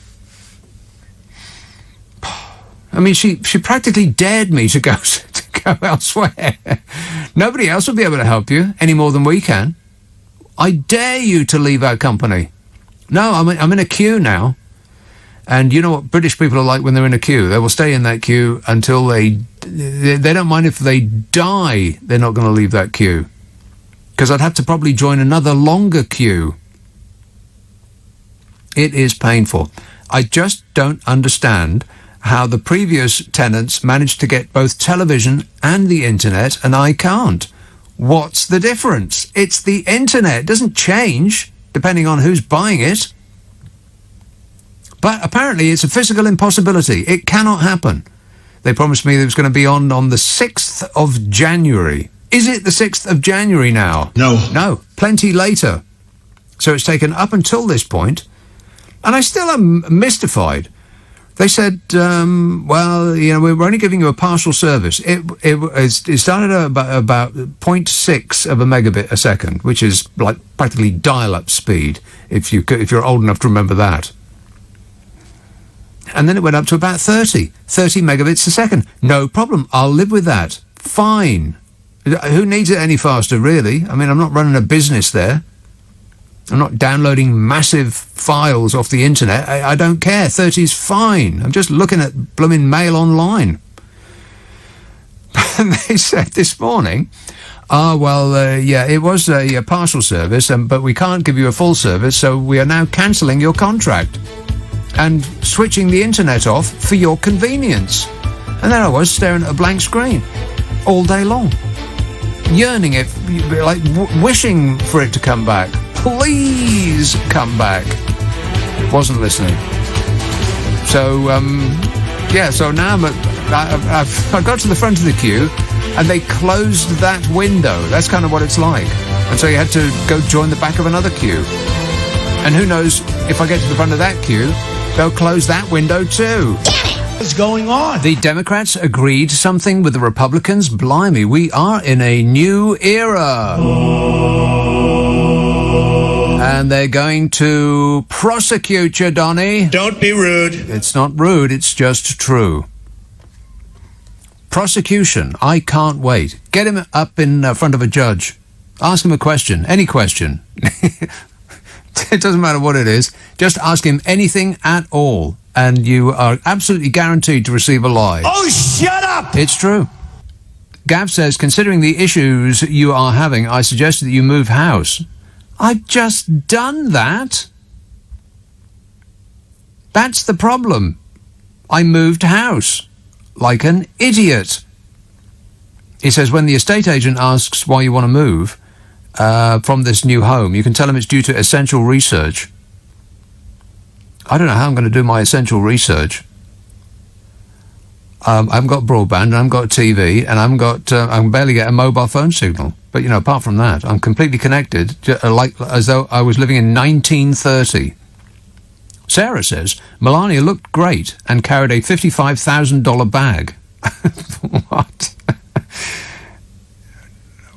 I mean, she practically dared me to go elsewhere. Nobody else will be able to help you any more than we can. I dare you to leave our company. No, I'm in a queue now. And you know what British people are like when they're in a queue? They will stay in that queue until they don't mind if they die. They're not going to leave that queue. Because I'd have to probably join another longer queue. It is painful. I just don't understand how the previous tenants managed to get both television and the internet, and I can't. What's the difference? It's the internet. It doesn't change, depending on who's buying it. But apparently it's a physical impossibility. It cannot happen. They promised me that it was going to be on the 6th of January. Is it the 6th of January now? No. No, plenty later. So it's taken up until this point, and I still am mystified. They said, well, you know, we're only giving you a partial service. It started at about 0.6 of a megabit a second, which is like practically dial-up speed, if you're old enough to remember that. And then it went up to about 30 megabits a second. No problem. I'll live with that. Fine. Who needs it any faster, really? I mean, I'm not running a business there. I'm not downloading massive files off the internet. I don't care. 30's fine. I'm just looking at blooming mail online. And they said this morning, yeah, it was a partial service, but we can't give you a full service, so we are now cancelling your contract and switching the internet off for your convenience. And there I was, staring at a blank screen all day long, yearning it, like wishing for it to come back. Please come back. Wasn't listening. So, so now I got to the front of the queue and they closed that window. That's kind of what it's like. And so you had to go join the back of another queue. And who knows, if I get to the front of that queue, they'll close that window too. What's going on? The Democrats agreed something with the Republicans. Blimey, we are in a new era. And they're going to prosecute you, Donny. Don't be rude. It's not rude, it's just true. Prosecution. I can't wait. Get him up in front of a judge. Ask him a question. Any question. It doesn't matter what it is. Just ask him anything at all. And you are absolutely guaranteed to receive a lie. Oh, shut up! It's true. Gav says, considering the issues you are having, I suggested that you move house. I've just done that. That's the problem. I moved house. Like an idiot. He says, when the estate agent asks why you want to move from this new home, you can tell him it's due to essential research. I don't know how I'm going to do my essential research. I haven't got broadband, and I haven't got TV, and I can barely get a mobile phone signal. But, you know, apart from that, I'm completely connected, like as though I was living in 1930. Sarah says, Melania looked great and carried a $55,000 bag. What?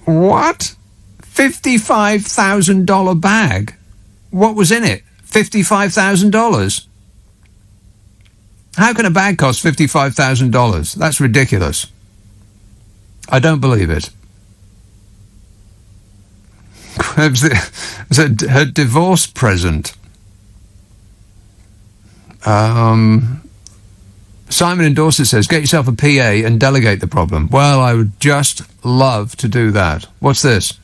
What? $55,000 bag? What was in it? $55,000? How can a bag cost $55,000? That's ridiculous. I don't believe it. It was her divorce present. Simon in Dorset says, get yourself a PA and delegate the problem. Well, I would just love to do that. What's this?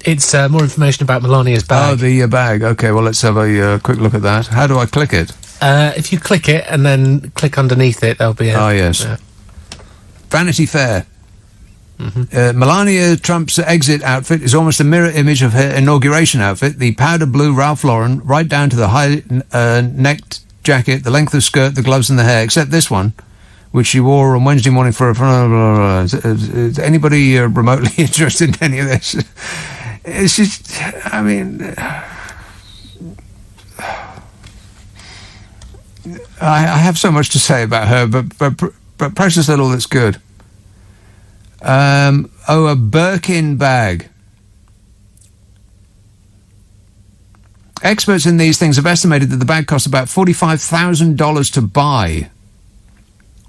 It's more information about Melania's bag. Oh, the bag. Okay, well, let's have a quick look at that. How do I click it? If you click it and then click underneath it, there'll be a... Oh, yes. Vanity Fair. Melania Trump's exit outfit is almost a mirror image of her inauguration outfit. The powder blue Ralph Lauren, right down to the high-necked jacket, the length of skirt, the gloves and the hair, except this one, which she wore on Wednesday morning for a... Is anybody remotely interested in any of this? It's just... I mean... I have so much to say about her, but precious little that's good. A Birkin bag. Experts in these things have estimated that the bag costs about $45,000 to buy.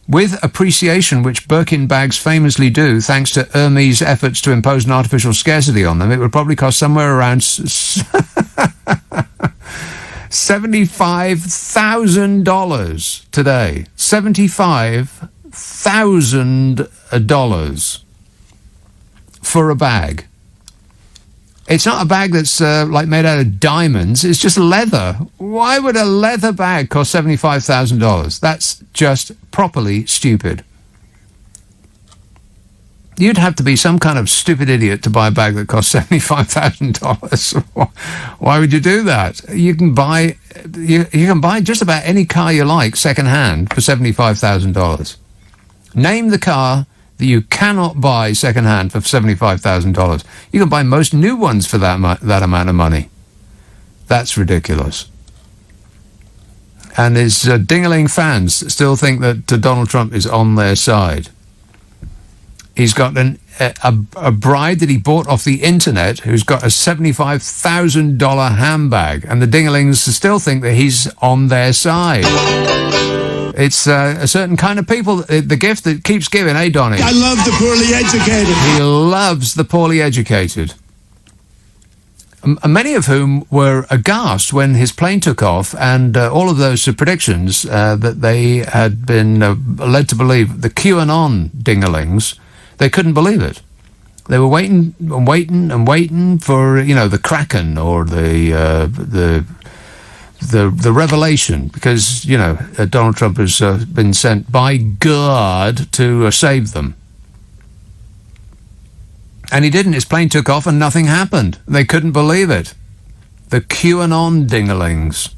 With appreciation, which Birkin bags famously do, thanks to Hermes' efforts to impose an artificial scarcity on them, it would probably cost somewhere around $75,000 today. $75,000 for a bag. It's not a bag that's like made out of diamonds. It's just leather. Why would a leather bag cost $75,000? That's just properly stupid. You'd have to be some kind of stupid idiot to buy a bag that costs $75,000. Why would you do that? You can buy just about any car you like second hand for $75,000. Name the car that you cannot buy second hand for $75,000. You can buy most new ones for that amount of money. That's ridiculous. And his ding-a-ling fans still think that Donald Trump is on their side. He's got a bride that he bought off the internet who's got a $75,000 handbag, and the ding-a-lings still think that he's on their side. It's a certain kind of people, the gift that keeps giving, eh, Donny? I love the poorly educated. He loves the poorly educated. Many of whom were aghast when his plane took off, and all of those predictions that they had been led to believe, the QAnon ding-a-lings, they couldn't believe it. They were waiting and waiting and waiting for, the Kraken or the revelation, because, Donald Trump has been sent by God to save them. And he didn't. His plane took off and nothing happened. They couldn't believe it. The QAnon ding-a-lings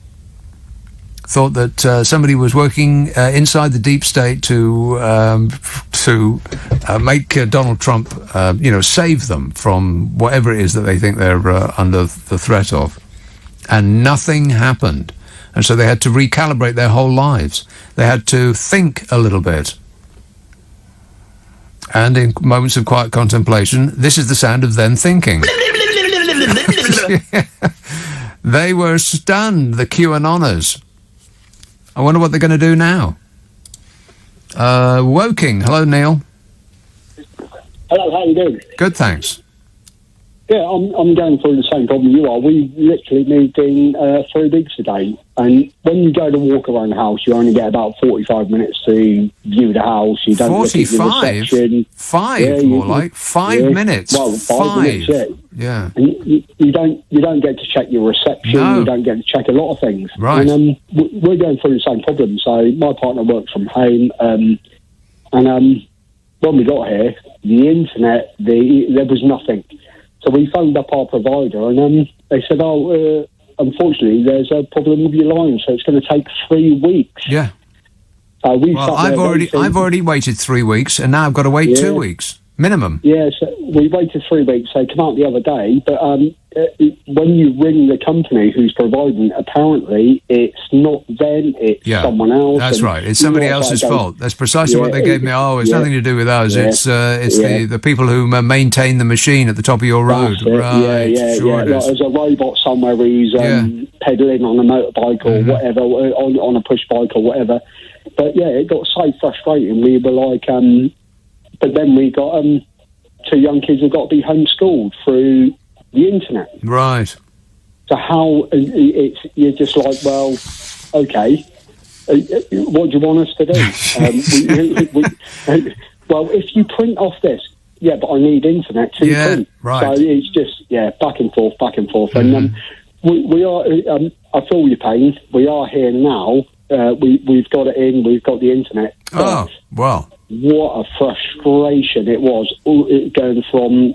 thought that somebody was working inside the deep state to make Donald Trump, save them from whatever it is that they think they're under the threat of. And nothing happened. And so they had to recalibrate their whole lives. They had to think a little bit. And in moments of quiet contemplation, this is the sound of them thinking. They were stunned, the QAnoners. I wonder what they're going to do now. Woking. Hello, Neil. Hello, how you doing? Good, thanks. Yeah, I'm going through the same problem you are. We literally moved in 3 weeks ago, and when you go to walk around the house, you only get about 45 minutes to view the house. You don't 45? Look at the reception. 5, yeah, more like 5 minutes. Well, 5 minutes, yeah. And you don't get to check your reception. No. You don't get to check a lot of things. Right. And we're going through the same problem. So my partner works from home, and when we got here, the internet, there was nothing. So we phoned up our provider, and they said, unfortunately, there's a problem with your line, so it's going to take 3 weeks. Yeah. I've already waited 3 weeks, and now I've got to wait 2 weeks minimum. Yeah, so we waited 3 weeks. They come out the other day, but when you ring the company who's providing, apparently it's not them, it's someone else. That's right. It's somebody else's fault. That's precisely what they gave me. Oh, it's nothing to do with us. Yeah. It's the people who maintain the machine at the top of your road. Right. Sure Like there's a robot somewhere who's pedaling on a motorbike or whatever, on a push bike or whatever. But yeah, it got so frustrating. We were like, but then we got 2 young kids who got to be homeschooled through the internet. Right. So how you're just like, well, okay, what do you want us to do? Well, if you print off this, but I need internet to print. Right. So it's just back and forth, and we are. I feel your pain. We are here now. We've got it in. We've got the internet. Oh well. what a frustration it was going from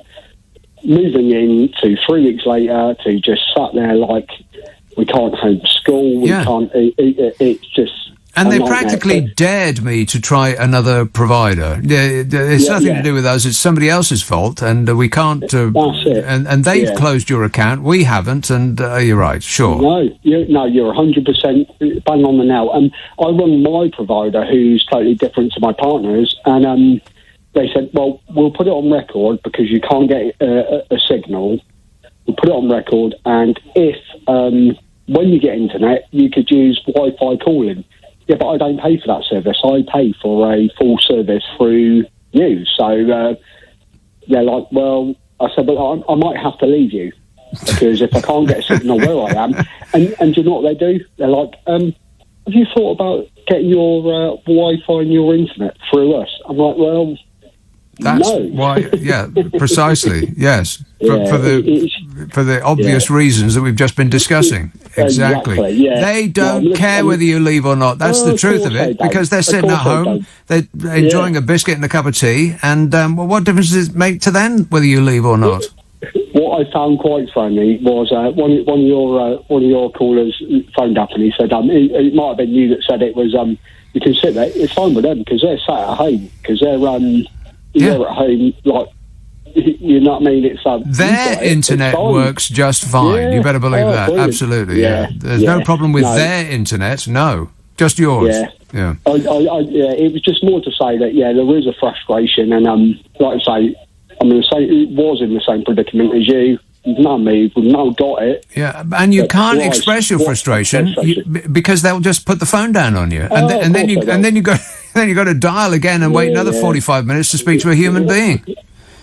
moving in to 3 weeks later to just sat there like we can't homeschool, we can't. It's just. And they practically dared me to try another provider. It's nothing to do with us. It's somebody else's fault, and we can't. That's it. And they've closed your account. We haven't, and you're right. Sure. No, you're 100% bang on the nail. And I run my provider, who's totally different to my partner's, and they said, "Well, we'll put it on record because you can't get a signal. We'll put it on record, and if when you get internet, you could use Wi-Fi calling." Yeah, but I don't pay for that service. I pay for a full service through you. So they're like, well, I said, but I might have to leave you because if I can't get a signal where I am, and do you know what they do? They're like, have you thought about getting your Wi-Fi and your internet through us? I'm like, well, that's no. why, precisely, yes, for the obvious reasons that we've just been discussing. Exactly. Yeah. They don't care whether you leave or not. That's the truth of it, because they're sitting at home, they're enjoying a biscuit and a cup of tea, and what difference does it make to them whether you leave or not? What I found quite funny was one of your callers phoned up and he said it might have been you that said it was you can sit there. It's fine with them because they're sat at home because they're at home like. You know what I mean? It's their internet works just fine. You better believe that. Brilliant. Absolutely. Yeah. There's no problem with their internet. No, just yours. Yeah. It was just more to say that there is a frustration, and like I say, I'm going to say it was in the same predicament as you. Not me. We've now got it. Yeah, and you can't express your frustration because they'll just put the phone down on you, and then you go to dial again and wait another 45 minutes to speak to a human being.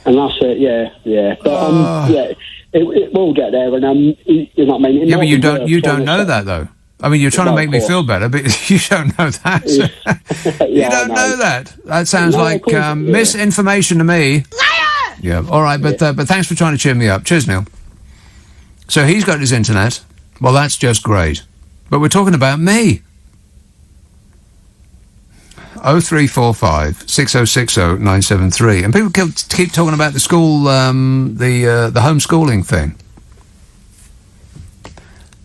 And that's it, yeah. But it will get there, and you know what I mean. But you don't know that though. I mean, you're trying to make me feel better, but you don't know that. You don't know that. That sounds like misinformation to me. Liar! Yeah. All right, but thanks for trying to cheer me up. Cheers, Neil. So he's got his internet. Well, that's just great. But we're talking about me. 0345 6060 973, and people keep talking about the school, the homeschooling thing,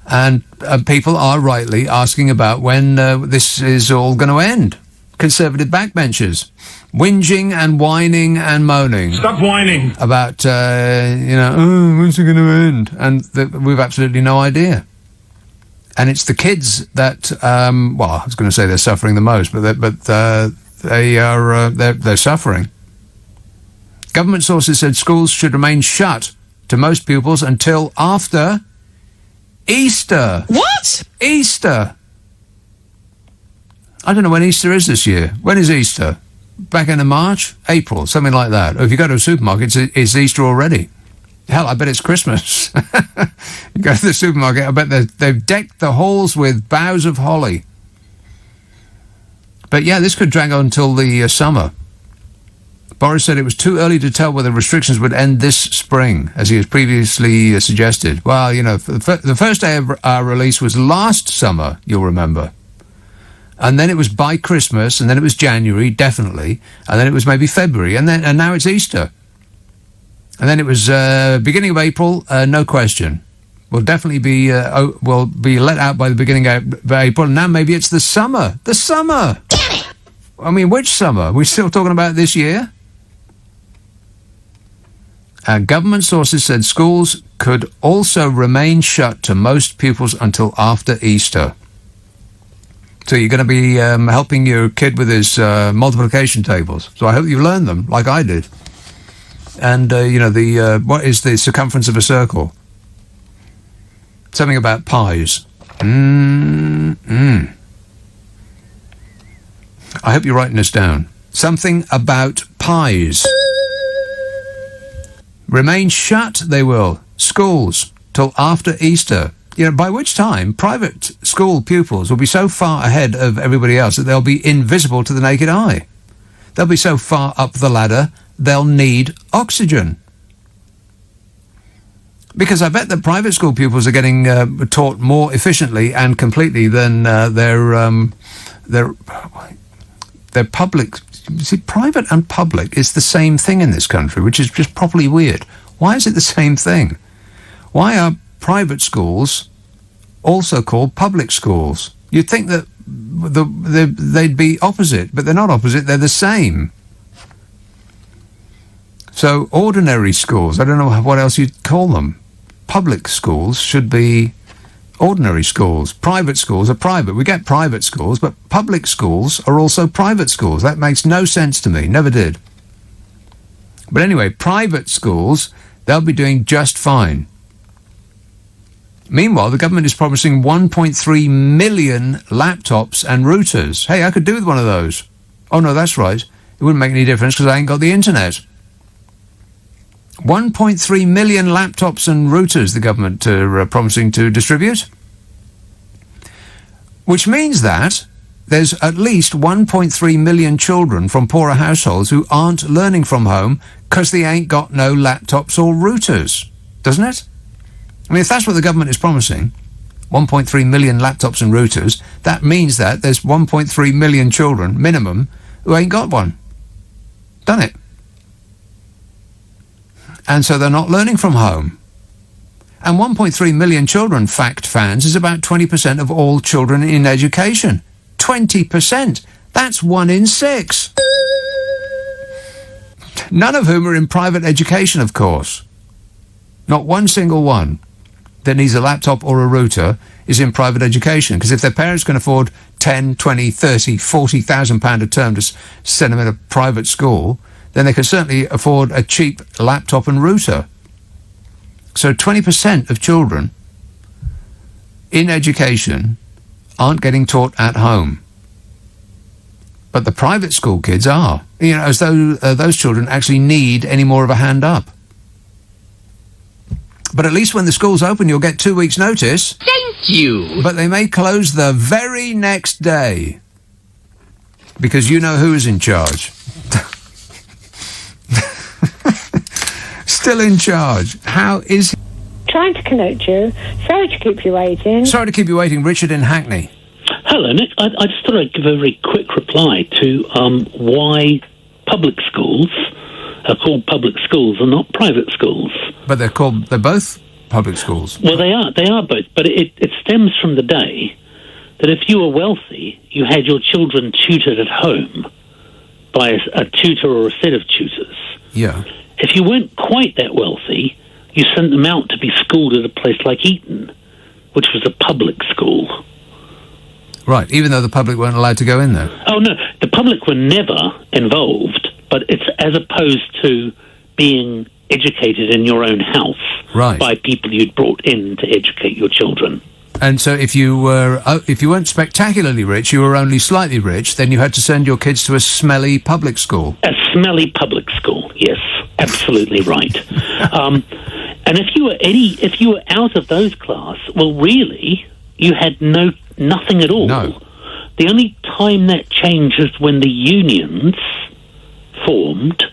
and people are rightly asking about when this is all going to end. Conservative backbenchers whinging and whining and moaning. Stop whining about when's it going to end, and we've absolutely no idea. And it's the kids that, I was going to say they're suffering the most, but they're suffering. Government sources said schools should remain shut to most pupils until after Easter. What? Easter. I don't know when Easter is this year. When is Easter? Back into March? April? Something like that. Or if you go to a supermarket, it's Easter already. Hell, I bet it's Christmas. You go to the supermarket, I bet they've decked the halls with boughs of holly. But yeah, this could drag on until the summer. Boris said it was too early to tell whether restrictions would end this spring, as he has previously suggested. Well, the first day of our release was last summer, you'll remember. And then it was by Christmas, and then it was January, definitely, and then it was maybe February, and now it's Easter. And then it was beginning of April, no question. We'll definitely be will be let out by the beginning of April. And now maybe it's the summer. The summer. Damn it! I mean, which summer? We're still talking about this year? Government sources said schools could also remain shut to most pupils until after Easter. So you're going to be helping your kid with his multiplication tables. So I hope you learn them like I did. And, what is the circumference of a circle? Something about pies. I hope you're writing this down. Something about pies. Remain shut, they will. Schools, till after Easter. By which time private school pupils will be so far ahead of everybody else that they'll be invisible to the naked eye. They'll be so far up the ladder, they'll need oxygen. Because I bet that private school pupils are getting taught more efficiently and completely than their public see, private and public is the same thing in this country, which is just properly weird. Why is it the same thing? Why are private schools also called public schools? You'd think that they'd be opposite, but they're not opposite, they're the same. So ordinary schools, I don't know what else you'd call them. Public schools should be ordinary schools. Private schools are private. We get private schools, but public schools are also private schools. That makes no sense to me. Never did. But anyway, private schools, they'll be doing just fine. Meanwhile, the government is promising 1.3 million laptops and routers. Hey, I could do with one of those. Oh, no, that's right. It wouldn't make any difference because I ain't got the internet. 1.3 million laptops and routers the government are promising to distribute. Which means that there's at least 1.3 million children from poorer households who aren't learning from home because they ain't got no laptops or routers. Doesn't it? I mean, if that's what the government is promising, 1.3 million laptops and routers, that means that there's 1.3 million children, minimum, who ain't got one. Done it. And so they're not learning from home. And 1.3 million children, fact fans, is about 20% of all children in education. 20%! That's 1 in 6! None of whom are in private education, of course. Not one single one that needs a laptop or a router is in private education, because if their parents can afford 10, 20, 30, 40,000 pound a term to send them in a private school, then they can certainly afford a cheap laptop and router. So 20% of children in education aren't getting taught at home. But the private school kids are. You know, as though those children actually need any more of a hand up. But at least when the school's open, you'll get 2 weeks' notice. Thank you. But they may close the very next day. Because you know who is in charge. Still in charge. How is he? Trying to connect you. Sorry to keep you waiting. Sorry to keep you waiting. Richard in Hackney. Hello, Nick. I just thought I'd give a very quick reply to why public schools are called public schools and not private schools. But they're both public schools. Well, they are both. But it stems from the day that if you were wealthy, you had your children tutored at home by a tutor or a set of tutors. Yeah. If you weren't quite that wealthy, you sent them out to be schooled at a place like Eton, which was a public school. Right, even though the public weren't allowed to go in there. Oh, no, the public were never involved, but it's as opposed to being educated in your own house by people you'd brought in to educate your children. And so if you weren't spectacularly rich, you were only slightly rich, then you had to send your kids to a smelly public school. A smelly public school, yes, absolutely right. And if you were out of those class, well, really, you had nothing at all. No. The only time that changed is when the unions formed,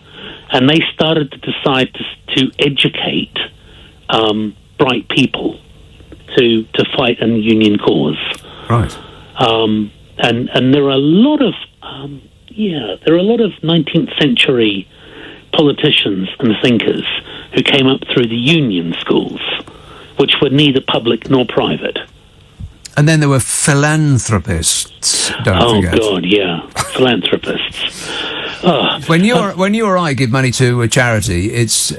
and they started to decide to educate bright people to fight in the union cause. Right. And there are a lot of 19th century politicians and thinkers who came up through the union schools, which were neither public nor private. And then there were philanthropists. Don't forget. Oh God, yeah, philanthropists. When you or I give money to a charity, it's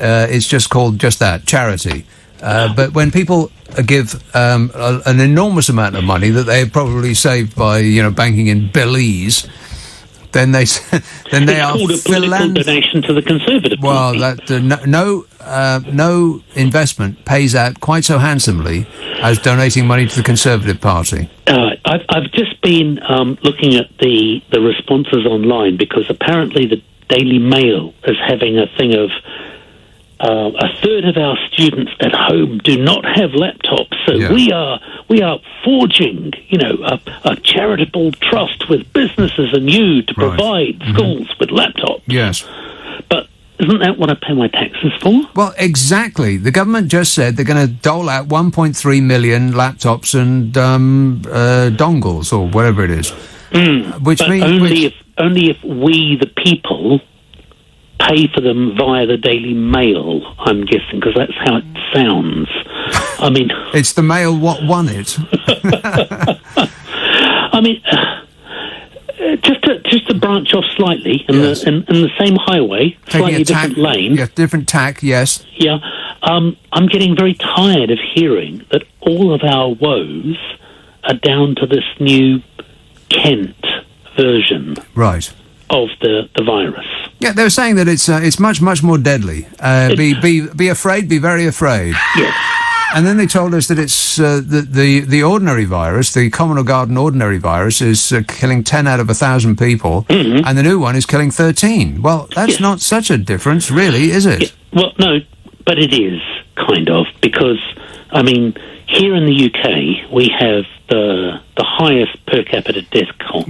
just called just that, charity. But when people give an enormous amount of money that they probably saved by banking in Belize, then they are called a political donation to the Conservative Party. Well, that no investment pays out quite so handsomely as donating money to the Conservative Party. I've just been looking at the responses online, because apparently the Daily Mail is having a thing of a third of our students at home do not have laptops, so we are forging, a charitable trust with businesses and you to provide schools with laptops. Yes. But isn't that what I pay my taxes for? Well, exactly. The government just said they're going to dole out 1.3 million laptops and dongles, or whatever it is. But only only if we, the people, pay for them via the Daily Mail, I'm guessing, because that's how it sounds. I mean... It's the Mail what won it. I mean, just to branch off slightly, in the same highway, slightly different lane... Yeah, different tack, yes. Yeah. I'm getting very tired of hearing that all of our woes are down to this new Kent version of the virus. Yeah, they were saying that it's much, much more deadly. Be afraid, be very afraid. Yes. And then they told us that it's the ordinary virus, the common or garden ordinary virus, is killing 10 out of 1,000 people, and the new one is killing 13. Well, that's not such a difference, really, is it? Yeah. Well, no, but it is, kind of, because, I mean, here in the UK, we have the highest per capita death toll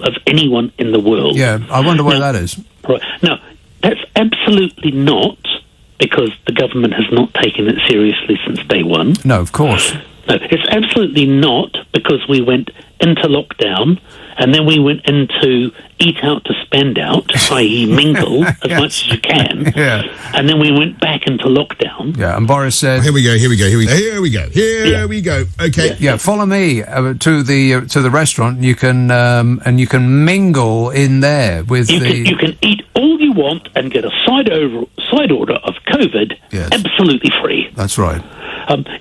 of anyone in the world. Yeah, I wonder why that is. Right. No, that's absolutely not because the government has not taken it seriously since day one. No, of course. No, it's absolutely not because we went into lockdown and then we went into eat out to spend out, i.e. mingle as much as you can, and then we went back into lockdown. Yeah, and Boris said... Here we go. Okay. Yeah, follow me to the restaurant. You can and you can mingle in there with you can eat all you want and get a side order of COVID absolutely free. That's right.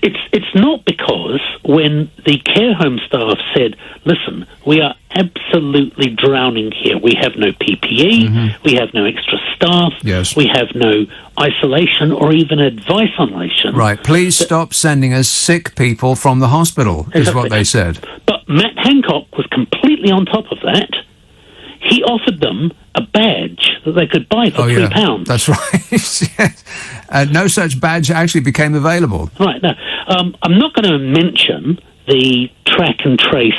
It's not because when the care home staff said, listen, we are absolutely drowning here. We have no PPE, we have no extra staff, we have no isolation or even advice on isolation. Right, please stop sending us sick people from the hospital, is what they said. But Matt Hancock was completely on top of that. He offered them a badge that they could buy for £3. That's right. No such badge actually became available. Right. Now, I'm not going to mention the track and trace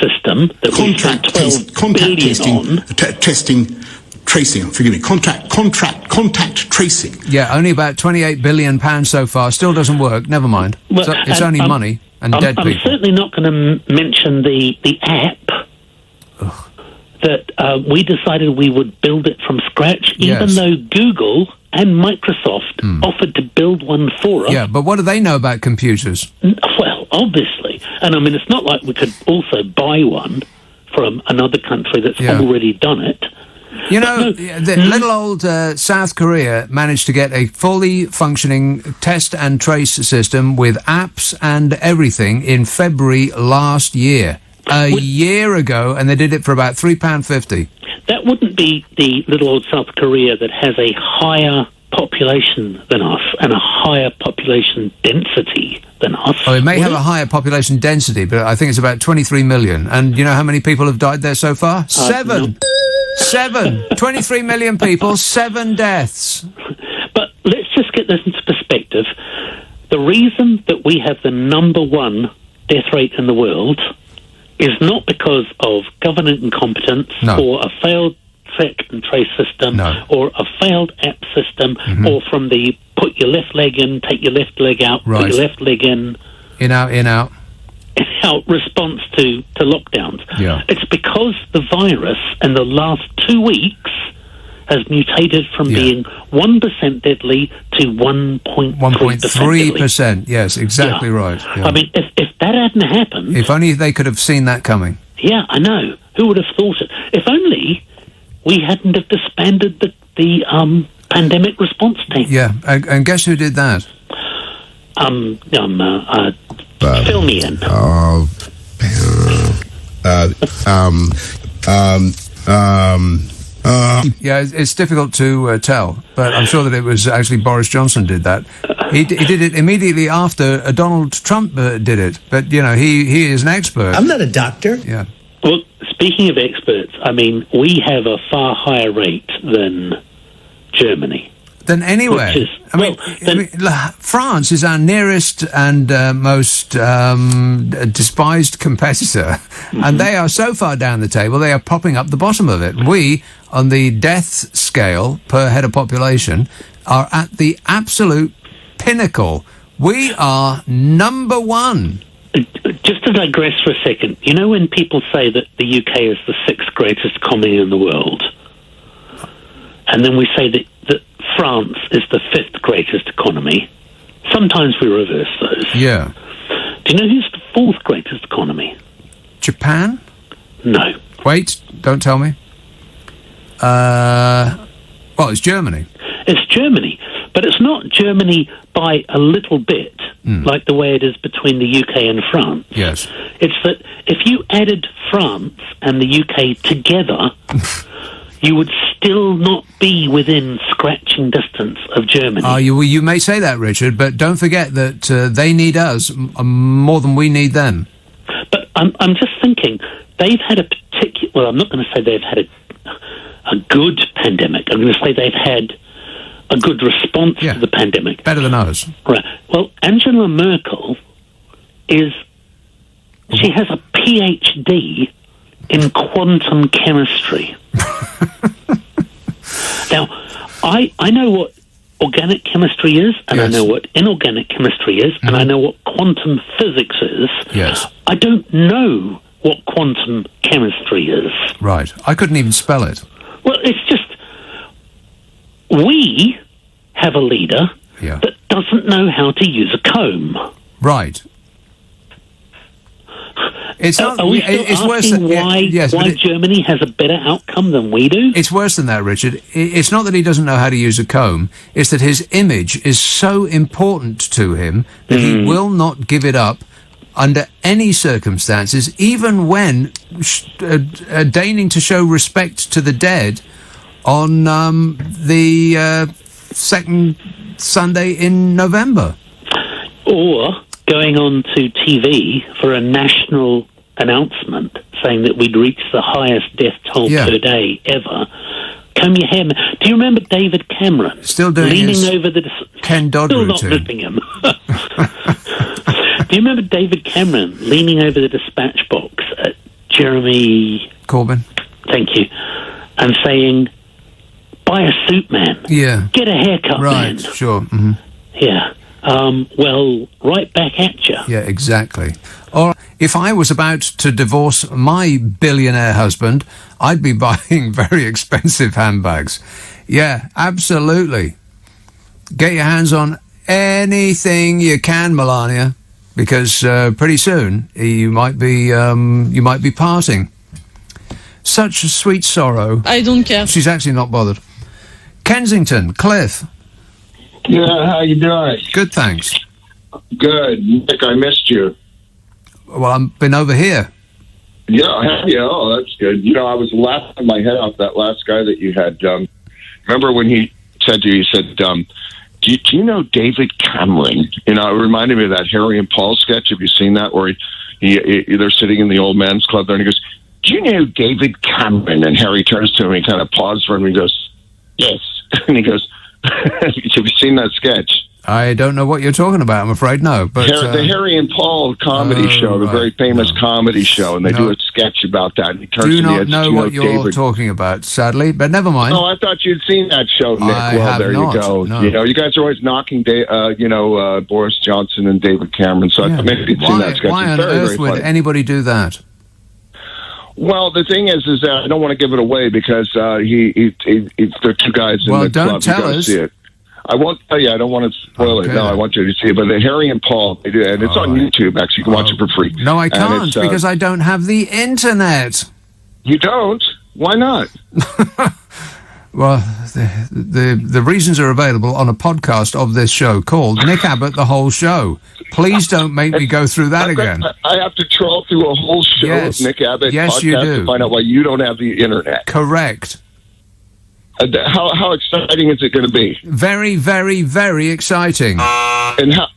system that we spent $12 billion on. Tracing, forgive me, contact tracing. Yeah, only about £28 billion so far. Still doesn't work. Never mind. Well, it's only money and dead people. I'm certainly not going to mention the app that we decided we would build it from scratch, even though Google and Microsoft offered to build one for us. Yeah, but what do they know about computers? Well, obviously. And I mean, it's not like we could also buy one from another country that's already done it. You know, the little old South Korea managed to get a fully functioning test and trace system with apps and everything in February last year. A year ago, and they did it for about £3.50. That wouldn't be the little old South Korea that has a higher population than us and a higher population density than us. Oh, it may have a higher population density, but I think it's about 23 million. And you know how many people have died there so far? 7! 23 million people, 7 deaths. But let's just get this into perspective. The reason that we have the number one death rate in the world is not because of government incompetence or a failed track and trace system or a failed app system or from the put your left leg in, take your left leg out, put your left leg in. In, out. Response to lockdowns. Yeah. It's because the virus in the last 2 weeks has mutated from being 1% deadly to 1.3%. Yes, exactly right. Yeah. I mean, if that hadn't happened... If only they could have seen that coming. Yeah, I know. Who would have thought it? If only we hadn't have disbanded the pandemic response team. Yeah, and guess who did that? Fill me in. Yeah, it's difficult to tell, but I'm sure that it was actually Boris Johnson did that. He did it immediately after Donald Trump did it, but, you know, he is an expert. I'm not a doctor. Yeah. Well, speaking of experts, I mean, we have a far higher rate than Germany. Than anywhere. France is our nearest and most despised competitor, and they are so far down the table, they are popping up the bottom of it. We, on the death scale per head of population, are at the absolute pinnacle. We are number one. Just to digress for a second, you know when people say that the UK is the 6th greatest economy in the world, and then we say that France is the 5th greatest economy, sometimes we reverse those. Yeah. Do you know who's the 4th greatest economy? Japan? No. Wait, don't tell me. Well, it's Germany. It's Germany, but it's not Germany by a little bit, like the way it is between the UK and France. Yes. It's that if you added France and the UK together, you would still not be within scratching distance of Germany. You may say that, Richard, but don't forget that they need us more than we need them. But I'm just thinking, they've had a particular... Well, I'm not going to say they've had a good pandemic. I'm going to say they've had a good response to the pandemic. Better than ours. Right. Well, Angela Merkel she has a PhD in quantum chemistry. Now, I know what organic chemistry is, and I know what inorganic chemistry is, and I know what quantum physics is. Yes. I don't know what quantum chemistry is. Right. I couldn't even spell it. Well, it's just we have a leader that doesn't know how to use a comb. Right. It's not. Are we still It's worse than why Germany has a better outcome than we do? It's worse than that, Richard. It's not that he doesn't know how to use a comb. It's that his image is so important to him that he will not give it up under any circumstances, even when deigning to show respect to the dead on the second Sunday in November. Or going on to TV for a national announcement saying that we'd reached the highest death toll per day ever. Comb your hair. Do you remember David Cameron? Still doing leaning over the Ken Dodd still routine. not ripping him. Do you remember David Cameron leaning over the dispatch box at Jeremy Corbyn? Thank you. And saying, buy a suit, man. Yeah. Get a haircut, right, man. Sure. Mm-hmm. Yeah. Well, right back at you. Yeah, exactly. Or if I was about to divorce my billionaire husband, I'd be buying very expensive handbags. Yeah, absolutely. Get your hands on anything you can, Melania, because pretty soon you might be parting. Such a sweet sorrow. I don't care. She's actually not bothered. Kensington, Cliff. Yeah, how you doing? Good, thanks. Good. Nick, I missed you. Well, I've been over here. Yeah, have you? Oh, that's good. You know, I was laughing my head off that last guy that you had. Remember when he said to you, he said, do you know David Cameron? You know, it reminded me of that Harry and Paul sketch. Have you seen that? Where they're sitting in the old man's club there, and he goes, do you know David Cameron? And Harry turns to him, and he kind of pauses for him, and he goes, yes. And he goes, have you seen that sketch? I don't know what you're talking about, I'm afraid, no. But the Harry and Paul comedy show, the very famous comedy show, and they do a sketch about that. And he turns do to not the know what you're talking about, sadly, but never mind. Oh, I thought you'd seen that show, Nick. There not, you go. No. You know, you guys are always knocking, Boris Johnson and David Cameron. So I thought maybe you'd seen that sketch. Why on very, earth very would funny. anybody do that? Well, the thing is that I don't want to give it away because they're two guys in the club. Don't tell us. See it. I won't tell you. I don't want to spoil it. No, I want you to see it. But the Harry and Paul, they do, and it's on YouTube. Actually, you can watch it for free. No, I can't because I don't have the internet. You don't? Why not? Well, the reasons are available on a podcast of this show called Nick Abbott, The Whole Show. Please don't make me go through that again. I have to troll through a whole show of Nick Abbott podcast you do. to find out why you don't have the internet. Correct. How exciting is it going to be? Very, very, very exciting. And how...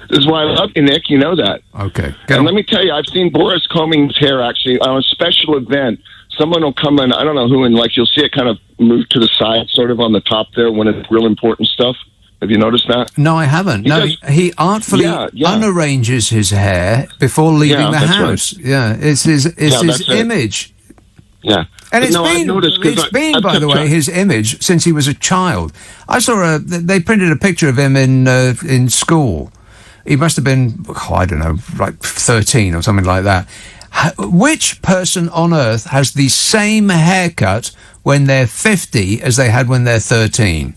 This is why I love you, Nick. You know that. Okay. And let me tell you, I've seen Boris combing his hair, actually, on a special event. Someone will come in, I don't know who, and you'll see it kind of move to the side, sort of on the top there when it's real important stuff. Have you noticed that? No, I haven't. He artfully unarranges his hair before leaving the house. Right. Yeah, it's his image. Yeah. And it's been, by the way, his image since he was a child. I saw they printed a picture of him in school, He must have been, I don't know, like 13 or something like that. Which person on earth has the same haircut when they're 50 as they had when they're 13?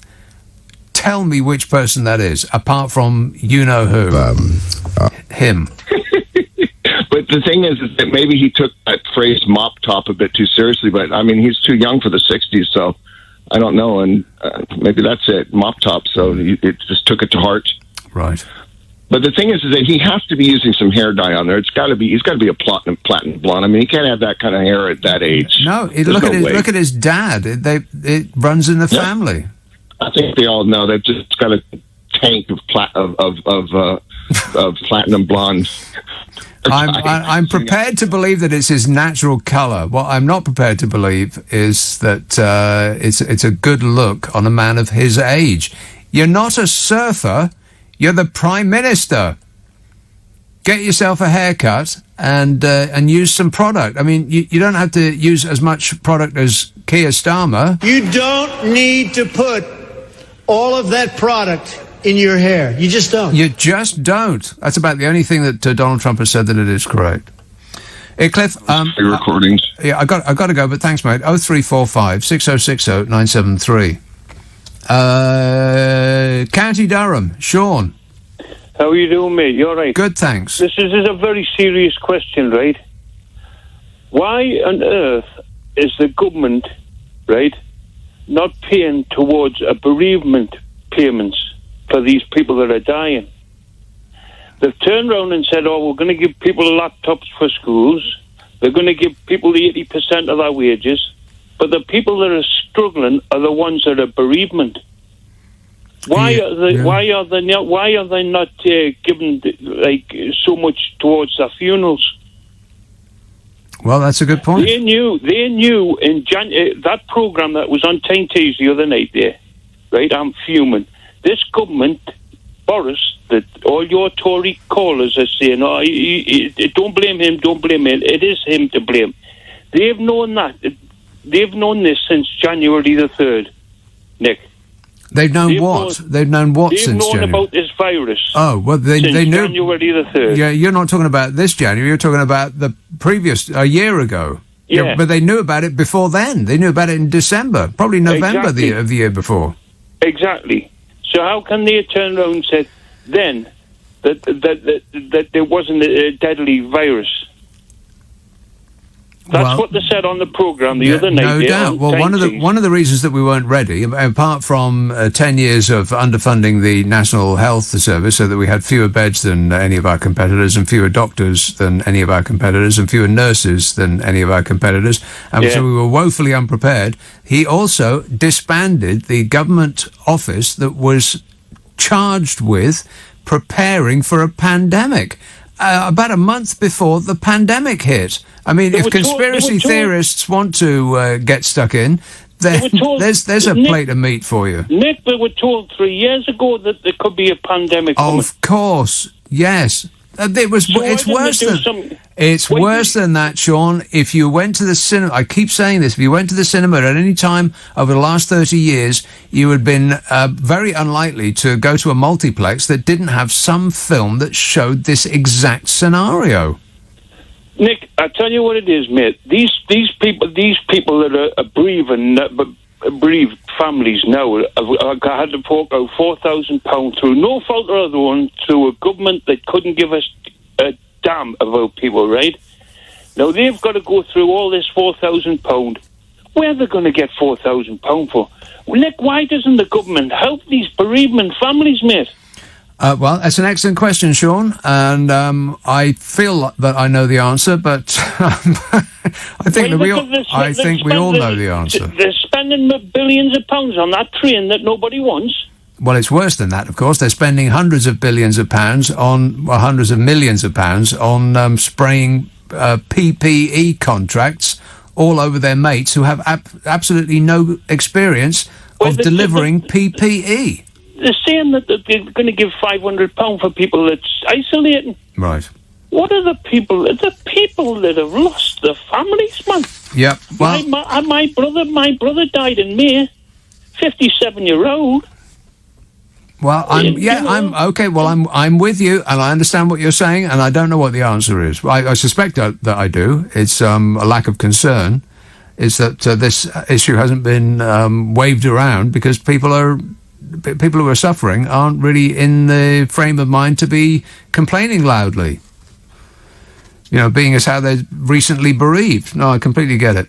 Tell me which person that is, apart from you-know-who. Him. But the thing is that maybe he took that phrase mop top a bit too seriously, but, I mean, he's too young for the 60s, so I don't know, and maybe that's it, mop top, so it just took it to heart. Right. But the thing is that he has to be using some hair dye on there. He's got to be a platinum blonde. I mean, he can't have that kind of hair at that age. No, look at his dad. It runs in the family. I think they all know they've just got a tank of platinum blonde. I'm prepared to believe that it's his natural colour. What I'm not prepared to believe is that it's a good look on a man of his age. You're not a surfer. You're the Prime Minister. Get yourself a haircut and use some product. I mean, you don't have to use as much product as Keir Starmer. You don't need to put all of that product in your hair. You just don't. You just don't. That's about the only thing that Donald Trump has said that it is correct. Hey, Cliff. Your recordings. Yeah, I got to go, but thanks, mate. 0345 6060 973. County Durham, Sean. How are you doing, mate? You all right? Good, thanks. This is a very serious question, right? Why on earth is the government, right, not paying towards a bereavement payments for these people that are dying? They've turned around and said, we're going to give people laptops for schools. They're going to give people 80% of their wages. But the people that are struggling are the ones that are bereavement. Why are they not giving so much towards their funerals? Well, that's a good point. They knew in that program that was on 10 T's the other night there, right? I'm fuming. This government, Boris, that all your Tory callers are saying, don't blame him, don't blame him. It is him to blame. They've known that. They've known this since January the 3rd, Nick. They've known what? They've known what since January? They've known about this virus. Oh, well, they knew. January the 3rd. Yeah, you're not talking about this January. You're talking about the previous, a year ago. Yeah. But they knew about it before then. They knew about it in December, probably November of the year before. Exactly. So how can they turn around and say then that there wasn't a deadly virus? That's what they said on the programme the other night. No doubt. Well, one of the reasons that we weren't ready, apart from 10 years of underfunding the National Health Service, so that we had fewer beds than any of our competitors, and fewer doctors than any of our competitors, and fewer nurses than any of our competitors, and so we were woefully unprepared. He also disbanded the government office that was charged with preparing for a pandemic. About a month before the pandemic hit. I mean, if conspiracy theorists want to get stuck in, then there's a plate of meat for you. Nick, we were told 3 years ago that there could be a pandemic coming. Of course, yes. It's worse than that, Sean. If you went to the cinema, I keep saying this, if you went to the cinema at any time over the last 30 years, you would have been very unlikely to go to a multiplex that didn't have some film that showed this exact scenario. Nick, I tell you what it is, mate. These people that are bereaved families now have had to fork out £4,000 through no fault of their own, through a government that couldn't give us a damn about people, right? Now they've got to go through all this £4,000. Where are they going to get £4,000 for? Well, Nick, why doesn't the government help these bereavement families, mate? Well, that's an excellent question, Sean, and I feel that I know the answer, but I think we all know the answer. They're spending billions of pounds on that train that nobody wants. Well, it's worse than that, of course. They're spending hundreds of millions of pounds on spraying PPE contracts all over their mates who have absolutely no experience of delivering PPE. They're saying that they're going to give £500 for people that's isolating. Right. What are the people? The people that have lost their families, man. Yep. Well, my brother died in May, 57-year-old. Well, I'm with you, and I understand what you're saying, and I don't know what the answer is. I suspect that I do. It's a lack of concern. It's that this issue hasn't been waved around because people who are suffering aren't really in the frame of mind to be complaining loudly. You know, being as how they're recently bereaved. No, I completely get it.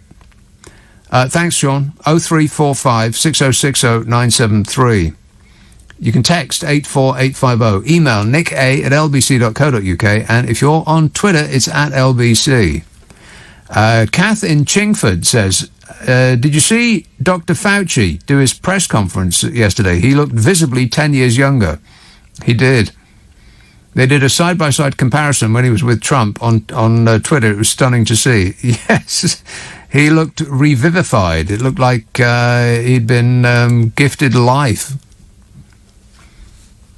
Thanks, Sean. 0345 6060 973. You can text 84850. Email nicka@lbc.co.uk. And if you're on Twitter, it's @LBC. Kath in Chingford says, did you see Dr. Fauci do his press conference yesterday? He looked visibly 10 years younger. He did. They did a side-by-side comparison when he was with Trump on Twitter. It was stunning to see. Yes, he looked revivified. It looked like he'd been gifted life.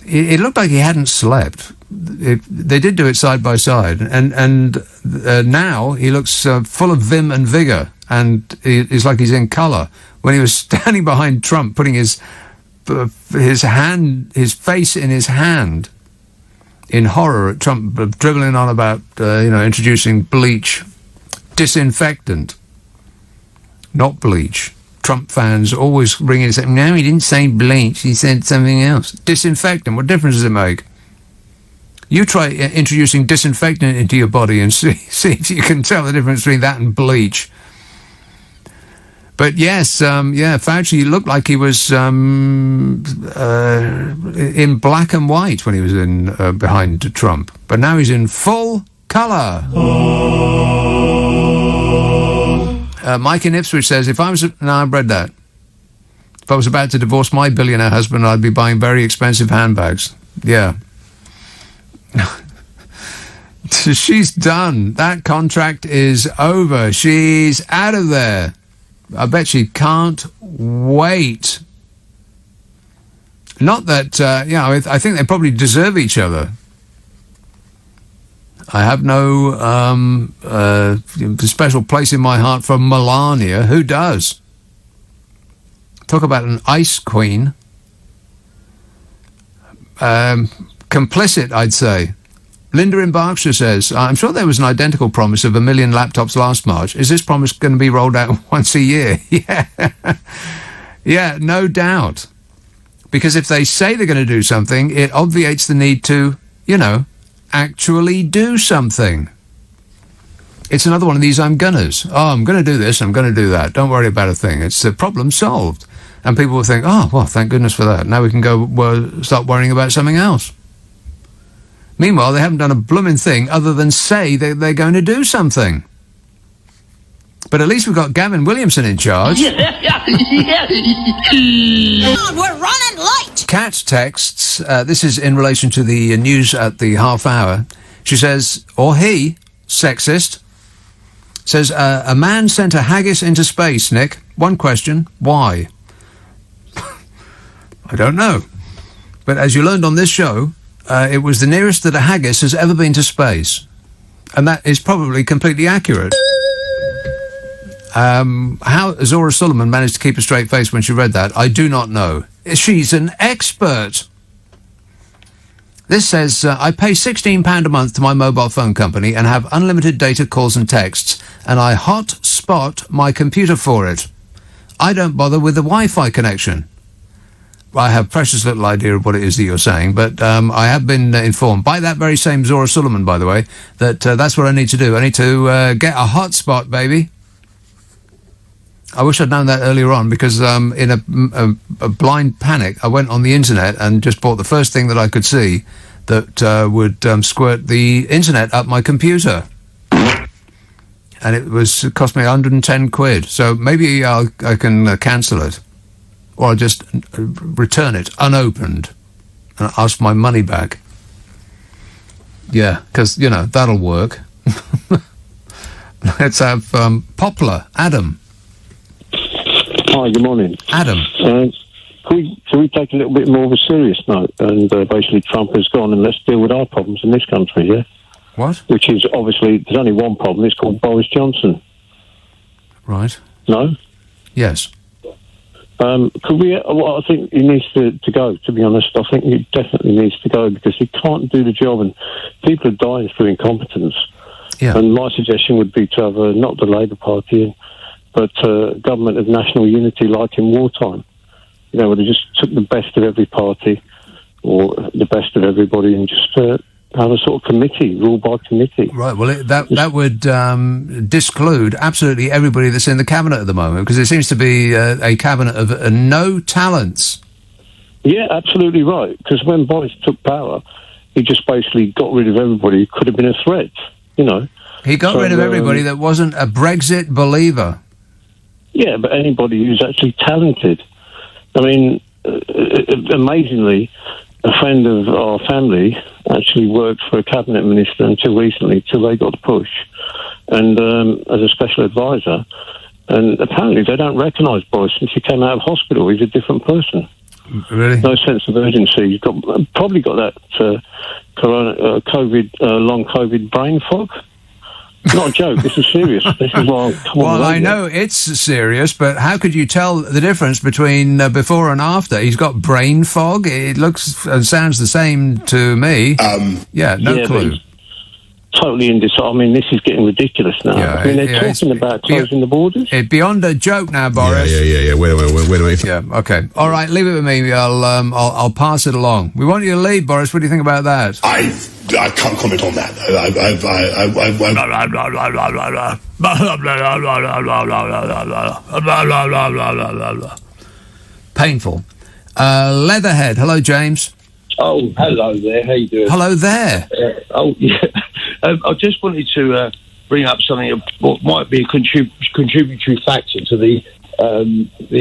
It looked like he hadn't slept. They did do it side by side, and now he looks full of vim and vigor, and it's like he's in colour. When he was standing behind Trump, putting his face in his hand in horror at Trump, dribbling on about introducing bleach, disinfectant, not bleach. Trump fans always ring in and say, no, he didn't say bleach, he said something else. Disinfectant, what difference does it make? You try introducing disinfectant into your body and see if you can tell the difference between that and bleach. But yes, Fauci looked like he was in black and white when he was behind Trump. But now he's in full colour. Mike in Ipswich says, I've read that. If I was about to divorce my billionaire husband, I'd be buying very expensive handbags. Yeah. She's done. That contract is over. She's out of there. I bet she can't wait. Not that, I think they probably deserve each other. I have no special place in my heart for Melania. Who does? Talk about an ice queen. Complicit, I'd say. Linda in Berkshire says, I'm sure there was an identical promise of 1 million laptops last March. Is this promise going to be rolled out once a year? Yeah. Yeah, no doubt. Because if they say they're going to do something, it obviates the need to, actually do something. It's another one of these I'm gonnas. Oh, I'm going to do this, I'm going to do that. Don't worry about a thing. It's the problem solved. And people will think, oh, well, thank goodness for that. Now we can go start worrying about something else. Meanwhile, they haven't done a blooming thing other than say that they're going to do something. But at least we've got Gavin Williamson in charge. We're running late. Kat texts, this is in relation to the news at the half hour. She says, or he, sexist, says, a man sent a haggis into space, Nick. One question, why? I don't know. But as you learned on this show, it was the nearest that a haggis has ever been to space. And that is probably completely accurate. How Zora Sullivan managed to keep a straight face when she read that, I do not know. She's an expert. This says, I pay £16 a month to my mobile phone company and have unlimited data, calls and texts, and I hotspot my computer for it. I don't bother with the Wi-Fi connection. I have precious little idea of what it is that you're saying, but I have been informed by that very same Zora Sullivan, by the way, that that's what I need to do. I need to get a hotspot, baby. I wish I'd known that earlier on, because in a blind panic, I went on the internet and just bought the first thing that I could see that would squirt the internet up my computer. And it cost me 110 quid. So maybe I can cancel it. Or I'll just return it unopened and ask for my money back. Yeah, because, that'll work. Let's have Poplar, Adam. Hi, good morning. Adam. Can we take a little bit more of a serious note? And basically Trump has gone and let's deal with our problems in this country, yeah? What? Which is, obviously, there's only one problem. It's called Boris Johnson. Right. No? Yes. Could we? Well, I think he needs to go. To be honest, I think he definitely needs to go because he can't do the job, and people are dying through incompetence. Yeah. And my suggestion would be to have not the Labour Party, but government of national unity, like in wartime. You know, where they just took the best of every party or the best of everybody, and just have a sort of committee, rule by committee. Right, well, that would disclude absolutely everybody that's in the cabinet at the moment, because it seems to be a cabinet of no talents. Yeah, absolutely right, because when Boris took power, he just basically got rid of everybody who could have been a threat, you know. He got rid of everybody that wasn't a Brexit believer. Yeah, but anybody who's actually talented. I mean, amazingly, a friend of our family actually worked for a cabinet minister until recently, till they got the push, and as a special advisor. And apparently they don't recognise Boris since he came out of hospital. He's a different person. Really? No sense of urgency. He's probably got that long COVID brain fog. Not a joke. This is serious. This is why. Well, I know it's serious, but how could you tell the difference between before and after? He's got brain fog. It looks and sounds the same to me. No clue. Totally indecisive. I mean, this is getting ridiculous now. Yeah, I mean, they're talking about closing the borders. It's beyond a joke now, Boris. Yeah. Wait a minute. Yeah. Okay. All right. Leave it with me. I'll pass it along. We want you to lead, Boris. What do you think about that? I can't comment on that. Painful. Leatherhead. Hello, James. Oh, hello there. How you doing? Hello there. I just wanted to bring up something of what might be a contributory factor to the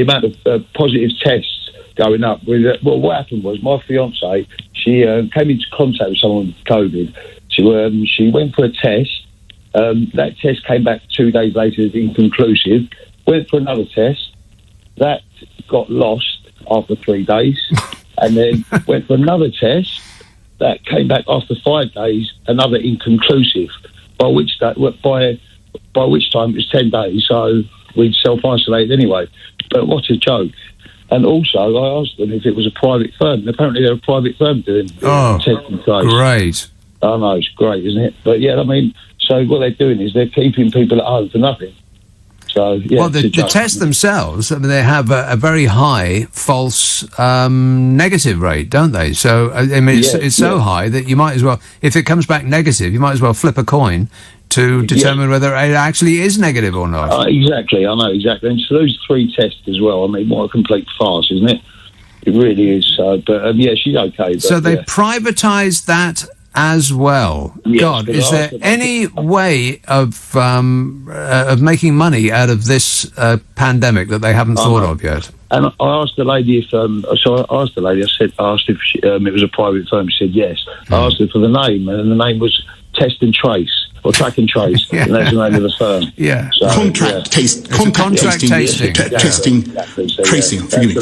amount of positive tests going up. What happened was my fiancée, she came into contact with someone with COVID. She went for a test. That test came back 2 days later as inconclusive. Went for another test. That got lost after 3 days. And then went for another test. That came back after 5 days, another inconclusive. By which time it was 10 days, so we'd self-isolate anyway. But what a joke. And also, I asked them if it was a private firm. And apparently they're a private firm doing testing place. Great. I know, it's great, isn't it? But yeah, I mean, so what they're doing is they're keeping people at home for nothing. So, yeah, well, the tests themselves, I mean, they have a very high false negative rate, don't they? So, I mean, it's so high that you might as well, if it comes back negative, you might as well flip a coin to determine whether it actually is negative or not. Exactly, I know, exactly. And so those 3 tests as well, I mean, what a complete farce, isn't it? It really is. But, she's okay. But, so they privatised that as well. Yes, God, is there any way of making money out of this pandemic that they haven't thought of yet? And I asked the lady if. I asked the lady. I asked if it was a private firm. She said yes. I asked her for the name, and the name was Test and Trace or Track and Trace, and that's the name of the firm. Yeah. So, Contract tasting. Tracing. Forgive me.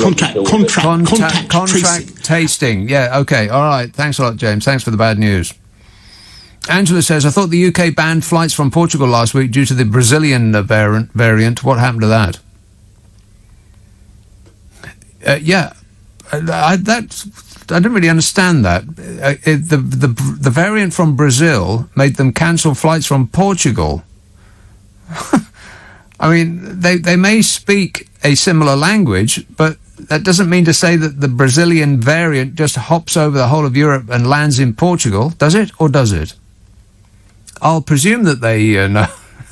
Contract tasting. Yeah. Okay. All right. Thanks a lot, James. Thanks for the bad news. Angela says, I thought the UK banned flights from Portugal last week due to the Brazilian variant. What happened to that? I didn't really understand that. The variant from Brazil made them cancel flights from Portugal. I mean, they may speak a similar language, but that doesn't mean to say that the Brazilian variant just hops over the whole of Europe and lands in Portugal, does it? Or does it? I'll presume that they know.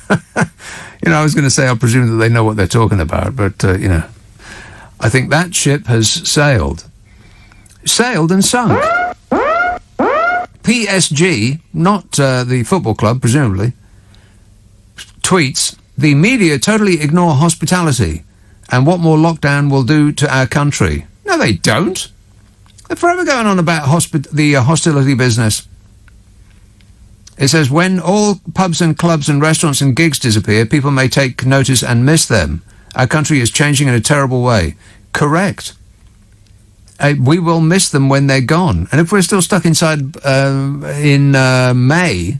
I was going to say I'll presume that they know what they're talking about, but, I think that ship has sailed. Sailed and sunk. PSG, not the football club, presumably, tweets, the media totally ignore hospitality and what more lockdown will do to our country. No, they don't. They're forever going on about the hostility business. It says, when all pubs and clubs and restaurants and gigs disappear, people may take notice and miss them. Our country is changing in a terrible way. Correct. We will miss them when they're gone. And if we're still stuck inside in May,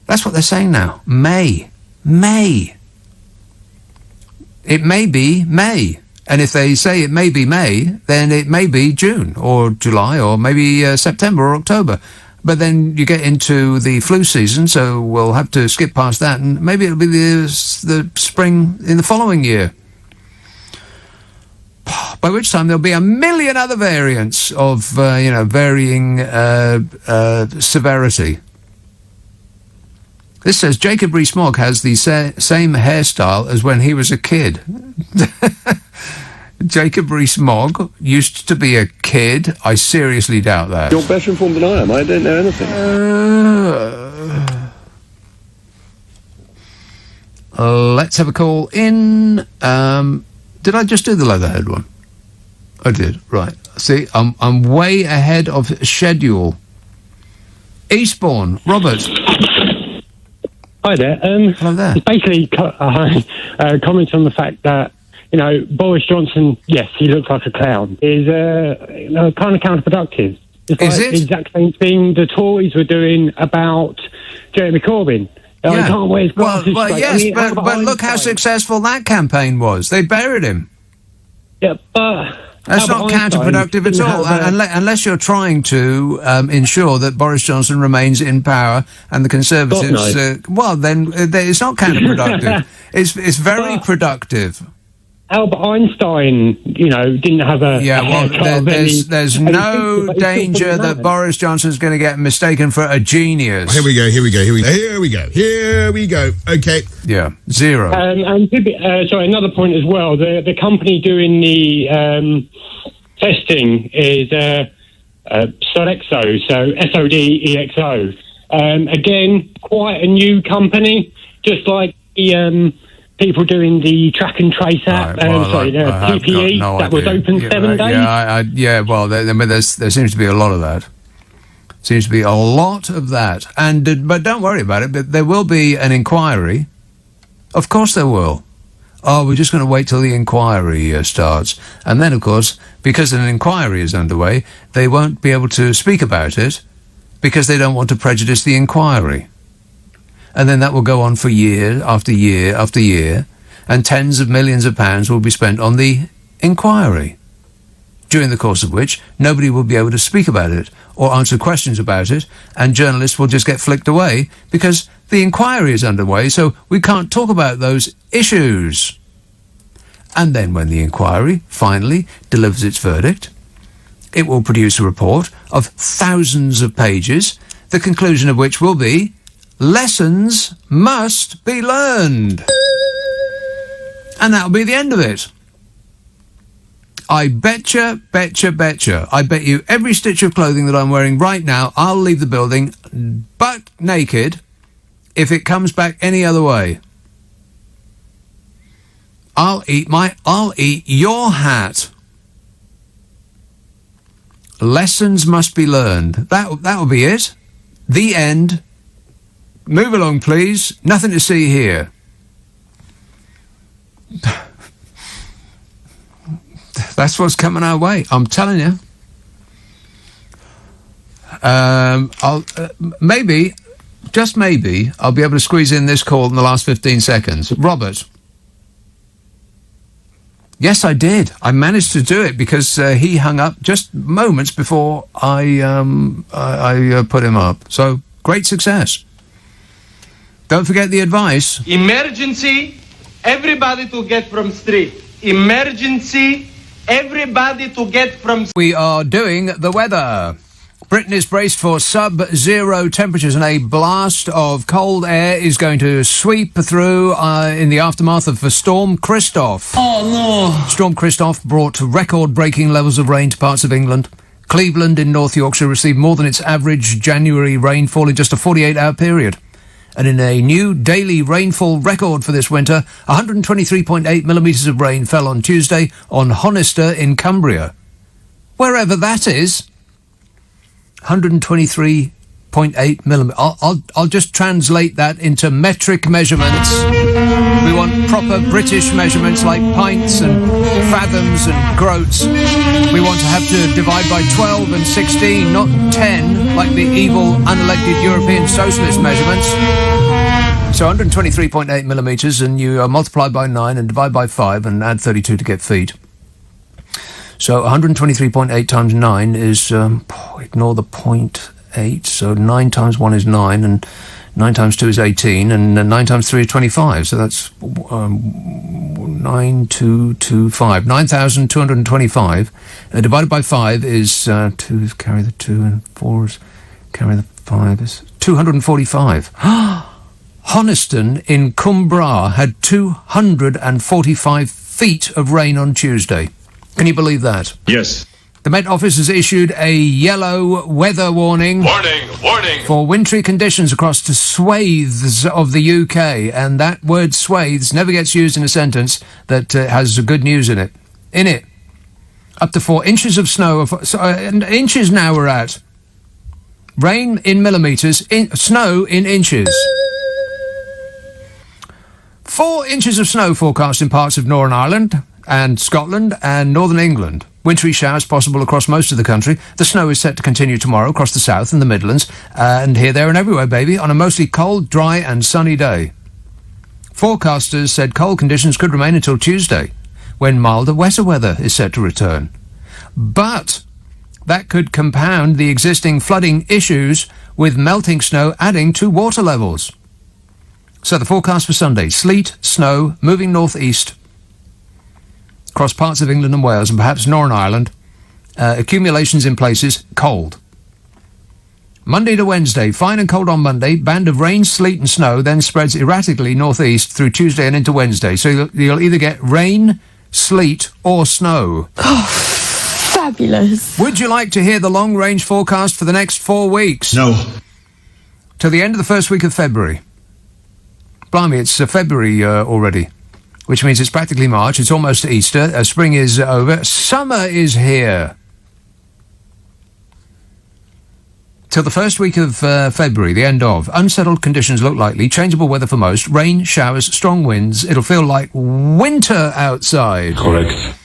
that's what they're saying now. May. It may be May. And if they say it may be May, then it may be June or July or maybe September or October. But then you get into the flu season, so we'll have to skip past that, and maybe it'll be the spring in the following year. By which time there'll be a million other variants of, varying severity. This says Jacob Rees-Mogg has the same hairstyle as when he was a kid. Jacob Rees-Mogg used to be a kid? I seriously doubt that. You're better informed than I am. I don't know anything. Let's have a call in. Did I just do the Leatherhead one? I did, right. See, I'm way ahead of schedule. Eastbourne, Robert. Hi there. Hello there. Basically, comment on the fact that, Boris Johnson, yes, he looks like a clown, is kind of counterproductive. It's like the exact same thing the Tories were doing about Jeremy Corbyn. He can't wear his glasses straight. Yes, but look how successful that campaign was. They buried him. Yeah, but... That's not counterproductive at all, unless you're trying to ensure that Boris Johnson remains in power and the Conservatives... then it's not counterproductive. It's very productive. Albert Einstein, didn't have a... There's no danger that Boris Johnson's going to get mistaken for a genius. Here we go. Okay. Yeah, zero. And another point as well. The company doing the testing is Sodexo, so Sodexo. Again, quite a new company, just like the... people doing the track and trace app, PPE, that was open 7 days. There seems to be a lot of that. But don't worry about it, but there will be an inquiry. Of course there will. Oh, we're just going to wait till the inquiry starts. And then, of course, because an inquiry is underway, they won't be able to speak about it because they don't want to prejudice the inquiry. And then that will go on for year after year after year, and tens of millions of pounds will be spent on the inquiry, during the course of which nobody will be able to speak about it or answer questions about it, and journalists will just get flicked away because the inquiry is underway, so we can't talk about those issues. And then when the inquiry finally delivers its verdict, it will produce a report of thousands of pages, the conclusion of which will be lessons must be learned. And that'll be the end of it. I betcha. I bet you every stitch of clothing that I'm wearing right now, I'll leave the building butt naked if it comes back any other way. I'll eat your hat. Lessons must be learned. That'll be it. The end. Move along, please. Nothing to see here. That's what's coming our way. I'm telling you. Just maybe, I'll be able to squeeze in this call in the last 15 seconds. Robert. Yes, I did. I managed to do it because he hung up just moments before I put him up. So, great success. Don't forget the advice. Emergency, everybody to get from street. Emergency, everybody to get from... We are doing the weather. Britain is braced for sub-zero temperatures, and a blast of cold air is going to sweep through in the aftermath of Storm Christoph. Oh, no. Storm Christoph brought record-breaking levels of rain to parts of England. Cleveland in North Yorkshire received more than its average January rainfall in just a 48-hour period. And in a new daily rainfall record for this winter, 123.8 millimetres of rain fell on Tuesday on Honister in Cumbria. Wherever that is, 123.8 millimetres. I'll just translate that into metric measurements. We want proper British measurements like pints and fathoms and groats. We want to have to divide by 12 and 16, not 10, like the evil, unelected European socialist measurements. So 123.8 millimetres, and you multiply by 9 and divide by 5 and add 32 to get feet. So 123.8 times 9 is, ignore the 0.8, so 9 times 1 is 9, and 9 times 2 is 18, and 9 times 3 is 25, so that's 9,225. 9,225 divided by 5 is 2 carry the 2, and 4 is carry the 5 is 245. Honiston in Cumbria had 245 feet of rain on Tuesday. Can you believe that? Yes. The Met Office has issued a yellow weather warning. Warning! For wintry conditions across the swathes of the UK, and that word swathes never gets used in a sentence that has good news in it. Up to 4 inches of snow. Inches now we're at. Rain in millimetres, snow in inches. 4 inches of snow forecast in parts of Northern Ireland and Scotland and Northern England. Wintry showers possible across most of the country. The snow is set to continue tomorrow across the south and the Midlands, and here, there and everywhere, baby, on a mostly cold, dry and sunny day. Forecasters said cold conditions could remain until Tuesday, when milder, wetter weather is set to return. But that could compound the existing flooding issues, with melting snow adding to water levels. So the forecast for Sunday: sleet, snow, moving northeast across parts of England and Wales and perhaps Northern Ireland. Accumulations in places, cold. Monday to Wednesday, fine and cold on Monday, band of rain, sleet and snow, then spreads erratically northeast through Tuesday and into Wednesday. So you'll either get rain, sleet or snow. Oh, fabulous. Would you like to hear the long-range forecast for the next 4 weeks? No. Till the end of the first week of February. Blimey, it's February already, which means it's practically March. It's almost Easter. Spring is over. Summer is here. Till the first week of February, the end of. Unsettled conditions look likely. Changeable weather for most. Rain, showers, strong winds. It'll feel like winter outside. Correct.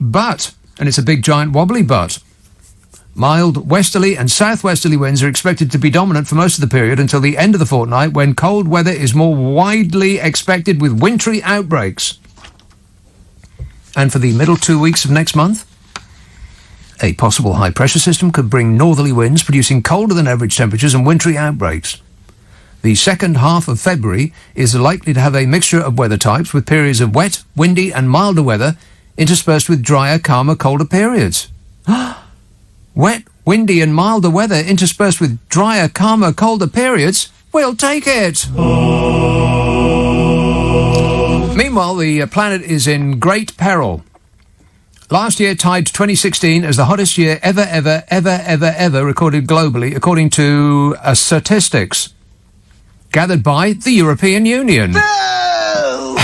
But, and it's a big, giant, wobbly but, mild westerly and southwesterly winds are expected to be dominant for most of the period until the end of the fortnight, when cold weather is more widely expected with wintry outbreaks. And for the middle 2 weeks of next month, a possible high-pressure system could bring northerly winds, producing colder than average temperatures and wintry outbreaks. The second half of February is likely to have a mixture of weather types, with periods of wet, windy and milder weather interspersed with drier, calmer, colder periods. Wet, windy and milder weather interspersed with drier, calmer, colder periods? We'll take it! Meanwhile, the planet is in great peril. Last year tied 2016 as the hottest year ever recorded globally, according to statistics gathered by the European Union. No!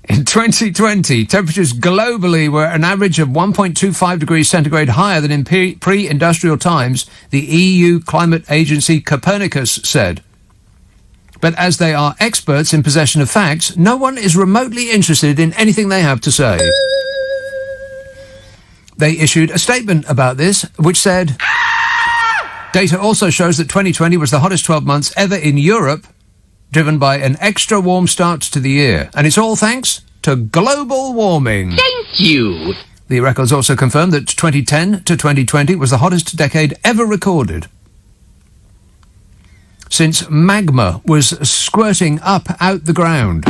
In 2020, temperatures globally were an average of 1.25 degrees centigrade higher than in pre-industrial times, the EU Climate Agency Copernicus said. But as they are experts in possession of facts, no one is remotely interested in anything they have to say. They issued a statement about this, which said, data also shows that 2020 was the hottest 12 months ever in Europe, driven by an extra warm start to the year. And it's all thanks to global warming. Thank you. The records also confirmed that 2010 to 2020 was the hottest decade ever recorded, since magma was squirting up out the ground.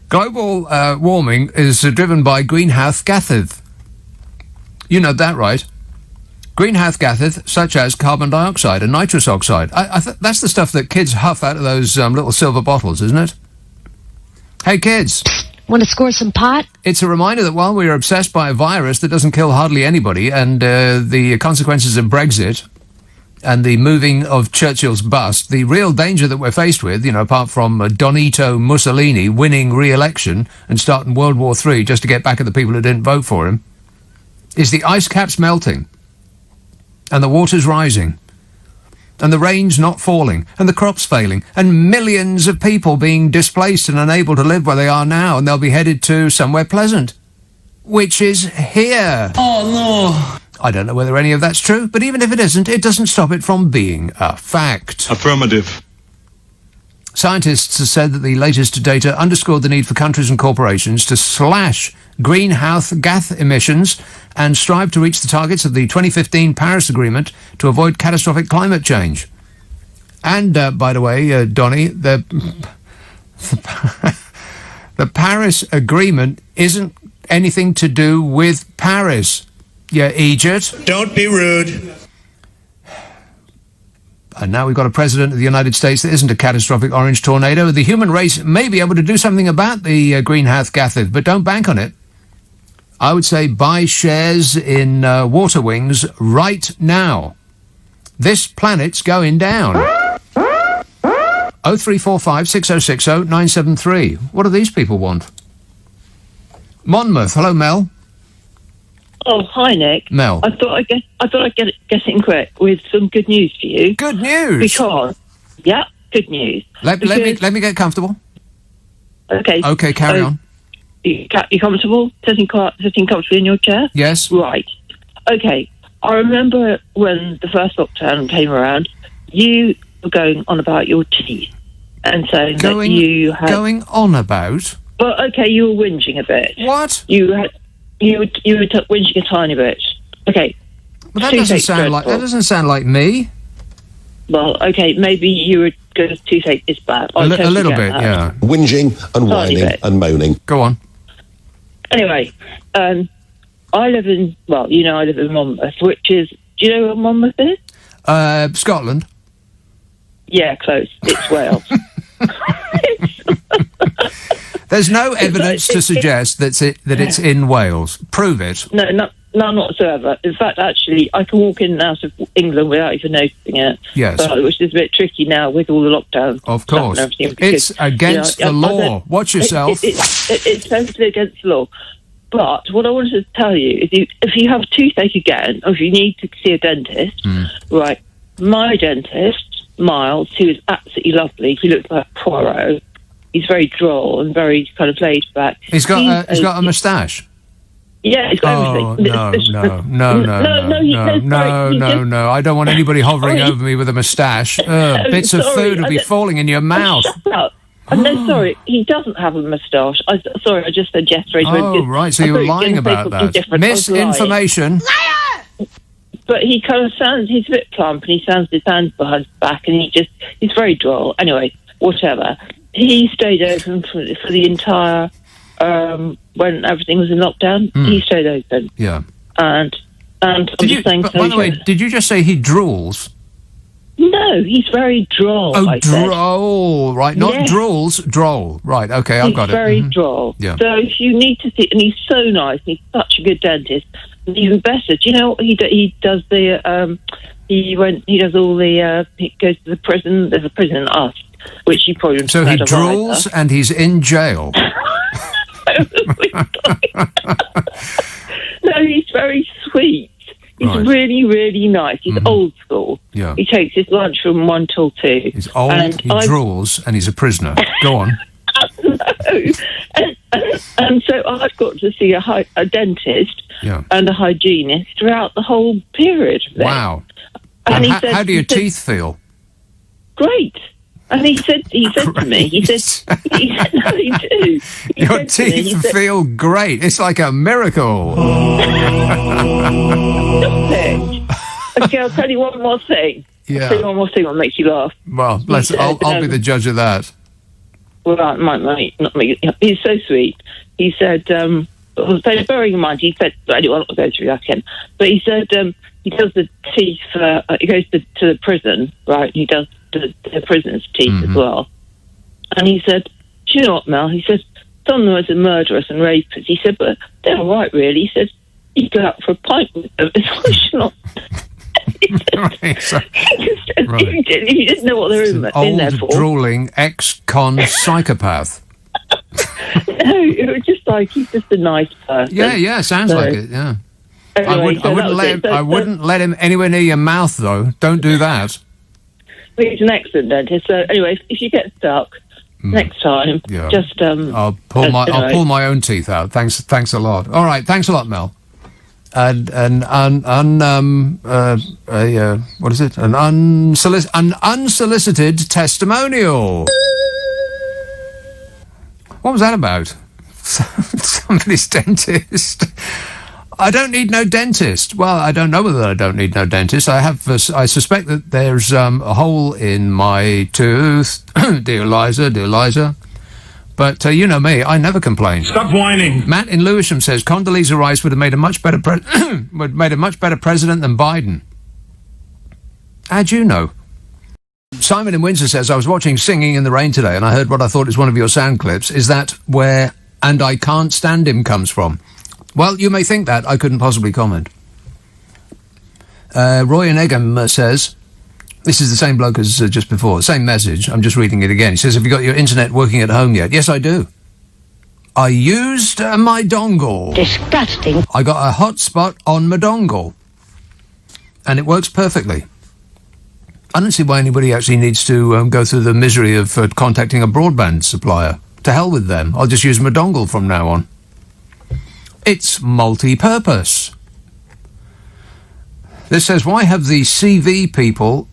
Global warming is driven by greenhouse gases. You know that, right? Greenhouse gases such as carbon dioxide and nitrous oxide. That's the stuff that kids huff out of those little silver bottles, isn't it? Hey, kids. Want to score some pot? It's a reminder that while we are obsessed by a virus that doesn't kill hardly anybody, and the consequences of Brexit and the moving of Churchill's bust, the real danger that we're faced with, you know, apart from Donito Mussolini winning re-election and starting World War III just to get back at the people who didn't vote for him, is the ice caps melting, and the water's rising, and the rain's not falling, and the crops failing, and millions of people being displaced and unable to live where they are now, and they'll be headed to somewhere pleasant, which is here. Oh, no. I don't know whether any of that's true, but even if it isn't, it doesn't stop it from being a fact. Affirmative. Scientists have said that the latest data underscored the need for countries and corporations to slash greenhouse gas emissions and strive to reach the targets of the 2015 Paris Agreement to avoid catastrophic climate change. And, by the way, Donny, the Paris Agreement isn't anything to do with Paris, you idiot. Don't be rude. And now we've got a president of the United States that isn't a catastrophic orange tornado. The human race may be able to do something about the greenhouse gases, but don't bank on it. I would say buy shares in Water Wings right now. This planet's going down. 0345 6060 973. What do these people want? Monmouth. Hello, Mel. Oh, hi, Nick. Mel. I thought I'd get it incorrect with some good news for you. Good news? Because, good news. Let me get comfortable. Okay. Okay, carry on. You comfortable? Sitting comfortably in your chair? Yes. Right. Okay. I remember when the first lockdown came around, you were going on about your teeth and saying that you had... Going on about? Well, okay, you were whinging a bit. What? You were whinging a tiny bit. Okay. Well, that doesn't sound like me. Well, okay, maybe you were because toothache is bad. A little bit, yeah. Whinging and whining and moaning. Go on. Anyway, I live in Monmouth, which is, do you know where Monmouth is? Scotland. Yeah, close. It's Wales. There's no evidence to suggest that it's in Wales. Prove it. No, none whatsoever. In fact, actually, I can walk in and out of England without even noticing it. Yes. Which is a bit tricky now with all the lockdowns. Of course. It's against the law. Watch yourself. It's totally against the law. But what I wanted to tell you is if you have toothache again, or if you need to see a dentist, right, my dentist, Miles, who is absolutely lovely, he looks like Poirot. He's very droll and very kind of laid back. He's got a moustache. Yeah, he's got everything. No. I don't want anybody hovering over me with a moustache. Bits of food will be falling in your mouth. Shut up. I'm sorry, he doesn't have a moustache. I just said yes straight away. Oh, right, so you were lying about that. Misinformation. But he kind of he's a bit plump and he sounds his hands behind his back and he's very droll. Anyway, whatever. He stayed open for the entire, when everything was in lockdown, he stayed open. Yeah. And I'm just saying... By the way, did you just say he drools? No, he's very droll. Oh, droll, right. Not drools, droll. Right, okay, I've got it. He's very droll. Yeah. So if you need to see... And he's so nice, and he's such a good dentist. And even better, do you know what he does the... he does all the... he goes to the prison. There's a prison in Us, which he probably... So he drools and he's in jail. No, he's very sweet. He's really, really nice. He's old school. Yeah. He takes his lunch from 1 till 2. He's old, he drools, and he's a prisoner. Go on. No. And so I've got to see a dentist and a hygienist throughout the whole period. Wow. And how do your teeth feel? Great. And he said to me, he said, no, they do. Your teeth feel great. It's like a miracle. Okay, I'll tell you one more thing. Yeah. I'll tell you one more thing that makes you laugh. Well, I'll be the judge of that. Well, not me. He's so sweet. He said, bearing in mind, he said, anyway, I'm not going to go through that again, but he said he does the teeth, he goes to the prison, right? He does the prisoners' teeth as well. And he said, do you know what, Mel? He said, some of them are murderers and rapists. He said, but they're all right, really. He said, you go out for a pint with them. It's not... He didn't know what they were in there for. Old, drooling, ex-con psychopath. No, it was just like, he's just a nice person. Yeah, sounds like it, yeah. Anyway, I wouldn't let him anywhere near your mouth, though. Don't do that. He's an excellent dentist. So anyway, if you get stuck next time, just I'll pull my own teeth out. Thanks a lot. All right, thanks a lot, Mel. What is it? An unsolicited testimonial. What was that about? Somebody's dentist. I don't need no dentist. Well, I don't know whether I don't need no dentist. I suspect that there's a hole in my tooth. Dear Liza. But you know me, I never complain. Stop whining. Matt in Lewisham says Condoleezza Rice would have made a much better president than Biden. How'd you know? Simon in Windsor says, I was watching Singing in the Rain today and I heard what I thought is one of your sound clips. Is that where "And I Can't Stand Him" comes from? Well, you may think that. I couldn't possibly comment. Roy in Egham says, this is the same bloke as just before, same message. I'm just reading it again. He says, have you got your internet working at home yet? Yes, I do. I used my dongle. Disgusting. I got a hotspot on my dongle. And it works perfectly. I don't see why anybody actually needs to go through the misery of contacting a broadband supplier. To hell with them. I'll just use my dongle from now on. It's multi-purpose. This says, why have the CV people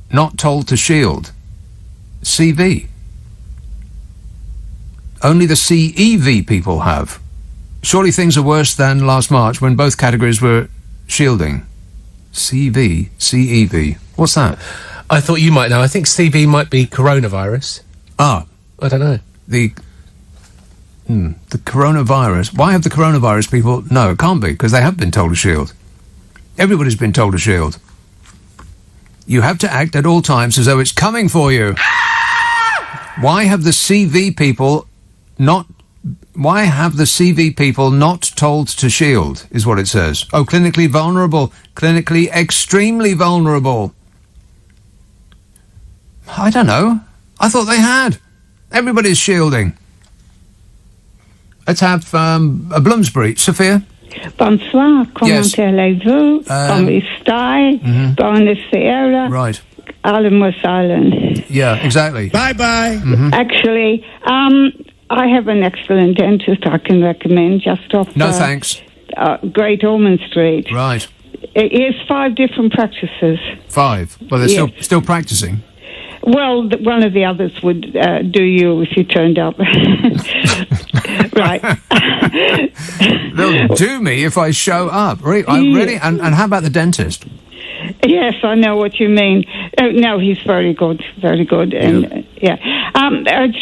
not told to shield? CV. Only the CEV people have. Surely things are worse than last March when both categories were shielding. CV, CEV. What's that? I thought you might know. I think CV might be coronavirus. Ah. I don't know. The coronavirus. Why have the coronavirus people... No, it can't be, because they have been told to shield. Everybody's been told to shield. You have to act at all times as though it's coming for you. Why have the CV people not told to shield, is what it says. Oh, clinically vulnerable. Clinically extremely vulnerable. I don't know. I thought they had. Everybody's shielding. Let's have a Bloomsbury. Sophia? Bonsoir, comment allez-vous? Comment estai? Buonasera. Right. Allen was silent. Yeah, exactly. Bye-bye. Mm-hmm. Actually, I have an excellent dentist I can recommend just off... No, thanks. Great Ormond Street. Right. He has 5 different practices. 5? Well, they're still practicing. Well, one of the others would do you if you turned up. Right. They'll do me if I show up. Really? And how about the dentist? Yes, I know what you mean. No, he's very good, very good. And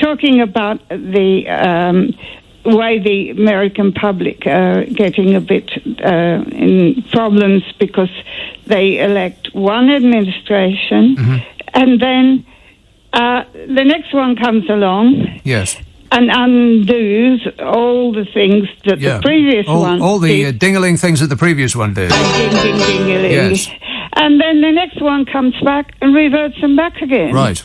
talking about the way the American public are getting a bit in problems because they elect one administration and then the next one comes along. Yes. And undoes all the things that the previous one all the ding-a-ling things that the previous one did. Ding-a-ling. Yes. And then the next one comes back and reverts them back again. Right.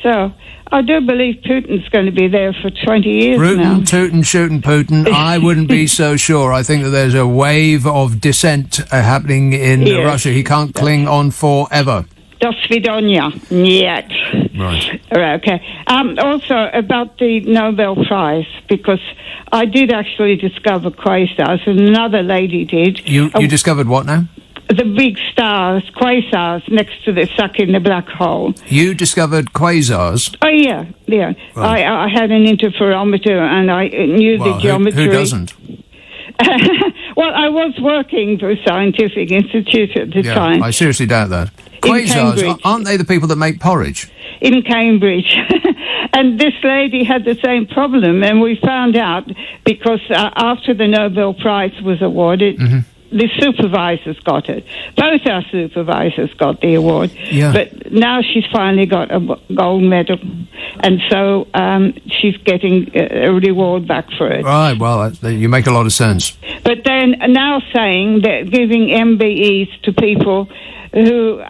So I do believe Putin's going to be there for 20 years now. Rootin', tootin', shootin', Putin. I wouldn't be so sure. I think that there's a wave of dissent happening in Russia. He can't cling on forever. До свидания. Нет. Right. Okay. Also, about the Nobel Prize, because I did actually discover quasars, and another lady did. You discovered what now? The big stars, quasars, next to the suck in the black hole. You discovered quasars? Oh, yeah. Right. I had an interferometer, and I knew the geometry. Who doesn't? Well, I was working for a scientific institute at the time. I seriously doubt that. Quasars, aren't they the people that make porridge? In Cambridge. And this lady had the same problem, and we found out because after the Nobel Prize was awarded, the supervisors got it. Both our supervisors got the award. Yeah. But now she's finally got a gold medal, and so she's getting a reward back for it. Right, well, you make a lot of sense. But then now saying that giving MBEs to people who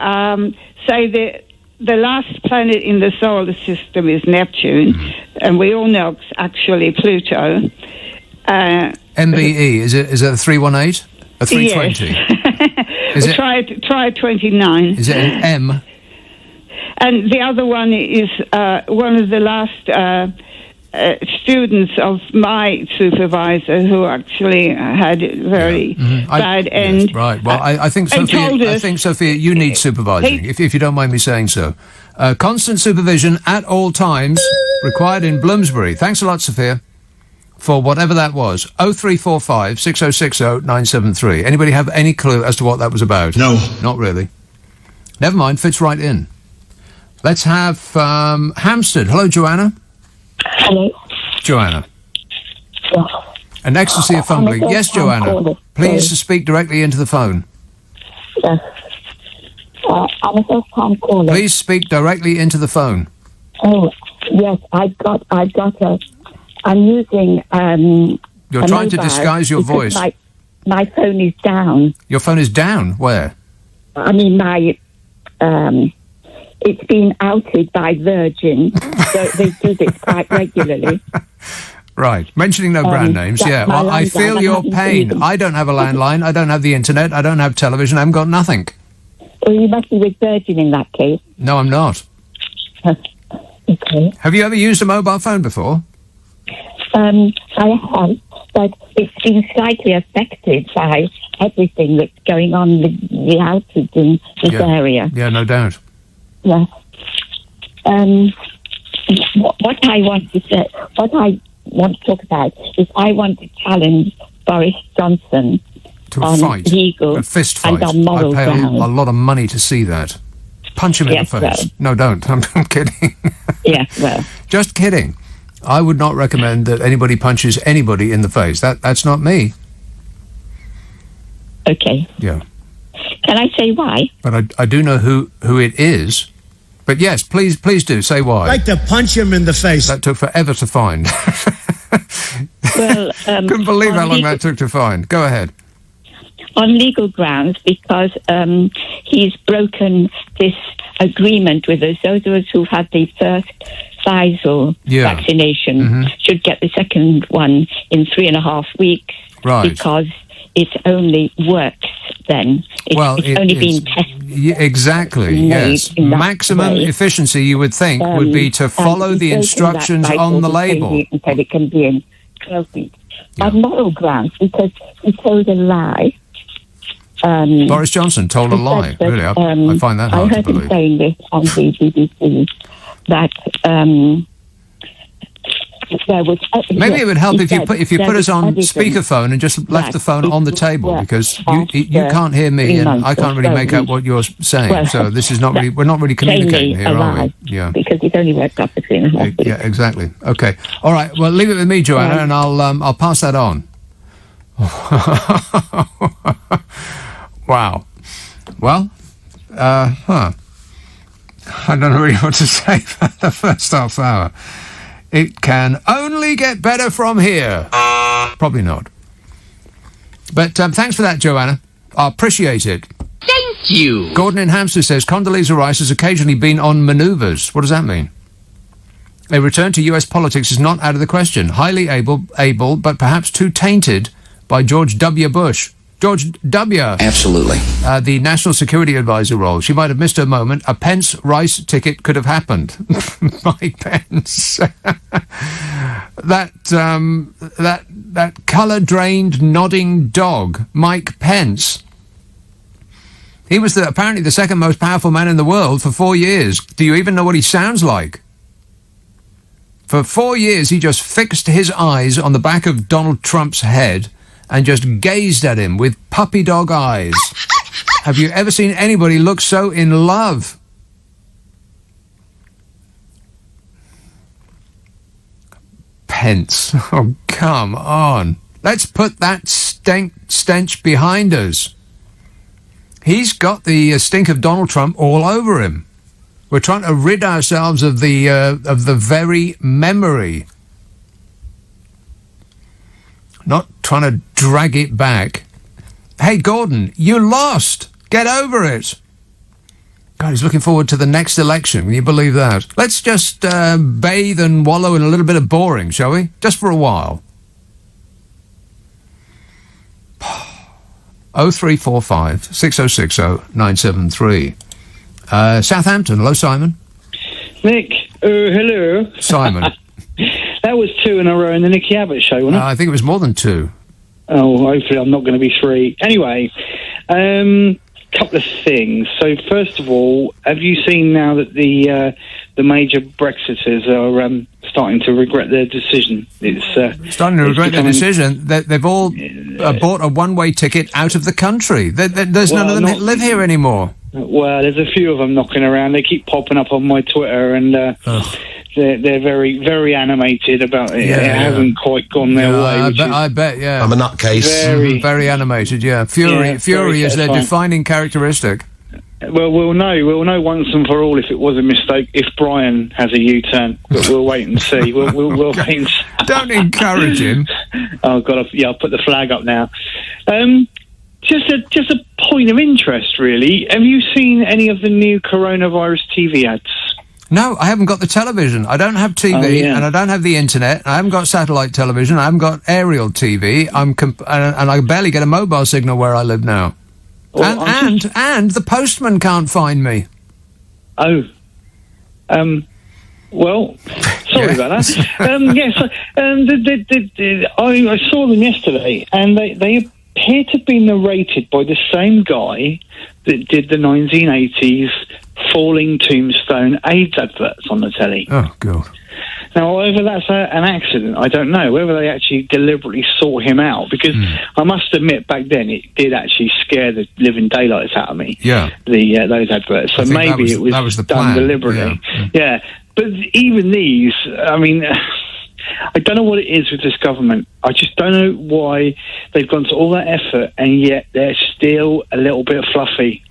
say that the last planet in the solar system is Neptune, and we all know it's actually Pluto. MBE, is it a 318? A 320? Yes. Try 29. Is it an M? And the other one is one of the last students of my supervisor who actually had a very bad end. Yes, right. Well, I think Sophia, you need supervising, if you don't mind me saying so. Constant supervision at all times required in Bloomsbury. Thanks a lot, Sophia. for whatever that was. 0345 6060 973. Anybody have any clue as to what that was about? No. Not really. Never mind, fits right in. Let's have Hampstead. Hello, Joanna. Hello. Joanna. Yeah. An ecstasy of fumbling. Yes, Joanna. Please speak directly into the phone. Yes. I'm a first-time caller. Please speak directly into the phone. Oh, yes, I'm using, You're trying to disguise your voice. My phone is down. Your phone is down? Where? I mean, it's been outed by Virgin, so they do this quite regularly. Right. Mentioning no brand names, yeah. Well, I feel your pain. I don't have a landline. I don't have the internet. I don't have television. I haven't got nothing. Well, you must be with Virgin in that case. No, I'm not. Okay. Have you ever used a mobile phone before? I have, but it's been slightly affected by everything that's going on with the outage in this area. Yeah, no doubt. Yeah. What I want to talk about is I want to challenge Boris Johnson to on fight, legal a fist fight. and on moral I pay a grounds. lot of money to see that. Punch him in the face. Well. No, don't. I'm kidding. Yeah, well. Just kidding. I would not recommend that anybody punches anybody in the face. That's not me. Okay. Yeah. Can I say why? But I do know who it is. But yes, please do say why. I'd like to punch him in the face. That took forever to find. Well, couldn't believe how long that took to find. Go ahead. On legal grounds, because he's broken this agreement with us. Those of us who've had the first Pfizer vaccination should get the second one in 3.5 weeks. Right. Because it only works then. It's only been tested. Yeah, exactly, yes. Maximum efficiency, you would think, would be to follow the instructions on the label. Said it can be in 12 weeks. On moral grounds, because he told a lie. Boris Johnson told a lie. That, really, I find that hard to believe. I heard him saying this on the BBC, that there was... Maybe it would help if you put us on speakerphone and just left the phone on the table, because you can't hear me and I can't really make out what you're saying. So this is not really... We're not really communicating here, are we? Yeah. Because it only worked out between us. Yeah, exactly. Okay. All right. Well, leave it with me, Joanna, and I'll pass that on. Wow. Well, I don't know really what to say for the first half hour. It can only get better from here. Probably not. But thanks for that, Joanna. I appreciate it. Thank you. Gordon in Hampstead says Condoleezza Rice has occasionally been on manoeuvres. What does that mean? A return to US politics is not out of the question. Highly able, but perhaps too tainted by George W. Bush. George W. Absolutely. The National Security Advisor role. She might have missed her moment. A Pence-Rice ticket could have happened. Mike Pence. that colour-drained, nodding dog, Mike Pence. He was apparently the second most powerful man in the world for 4 years. Do you even know what he sounds like? For 4 years, he just fixed his eyes on the back of Donald Trump's head and just gazed at him with puppy dog eyes. Have you ever seen anybody look so in love? Pence. Oh, come on. Let's put that stench behind us. He's got the stink of Donald Trump all over him. We're trying to rid ourselves of the very memory. Not trying to drag it back. Hey, Gordon, you lost. Get over it. God, he's looking forward to the next election. Can you believe that? Let's just bathe and wallow in a little bit of boring, shall we? Just for a while. 0345 6060 973. Southampton. Hello, Simon. Nick. Hello. Simon. That was 2 in a row in the Nicky Abbott show, wasn't it? I think it was more than 2. Oh, hopefully I'm not going to be 3. Anyway, couple couple of things. So, first of all, have you seen now that the major Brexiters are starting to regret their decision? It's starting to regret their decision. They've all bought a one-way ticket out of the country. There's none of them that live here anymore. Well, there's a few of them knocking around. They keep popping up on my Twitter, and they're very, very animated about it. It hasn't quite gone their way. I bet. Yeah, I'm a nutcase. Very animated. Yeah, fury is their defining characteristic. Well, we'll know once and for all if it was a mistake. If Brian has a U-turn, but we'll wait and see. We'll wait and see. Don't encourage him. Oh God, I'll put the flag up now. Just a point of interest, really. Have you seen any of the new coronavirus TV ads? No, I haven't got the television. I don't have TV, and I don't have the internet. I haven't got satellite television. I haven't got aerial TV. And I barely get a mobile signal where I live now. Well, and the postman can't find me. Oh. Well, sorry about that. Yes, I saw them yesterday, and they appear to be narrated by the same guy that did the 1980s Falling Tombstone AIDS adverts on the telly. Oh, God. Now, whether that's an accident, I don't know. Whether they actually deliberately sought him out, because I must admit, back then it did actually scare the living daylights out of me. Yeah, those adverts. So maybe it was the done plan. deliberately. Yeah, but even these, I mean, I don't know what it is with this government. I just don't know why they've gone to all that effort and yet they're still a little bit fluffy.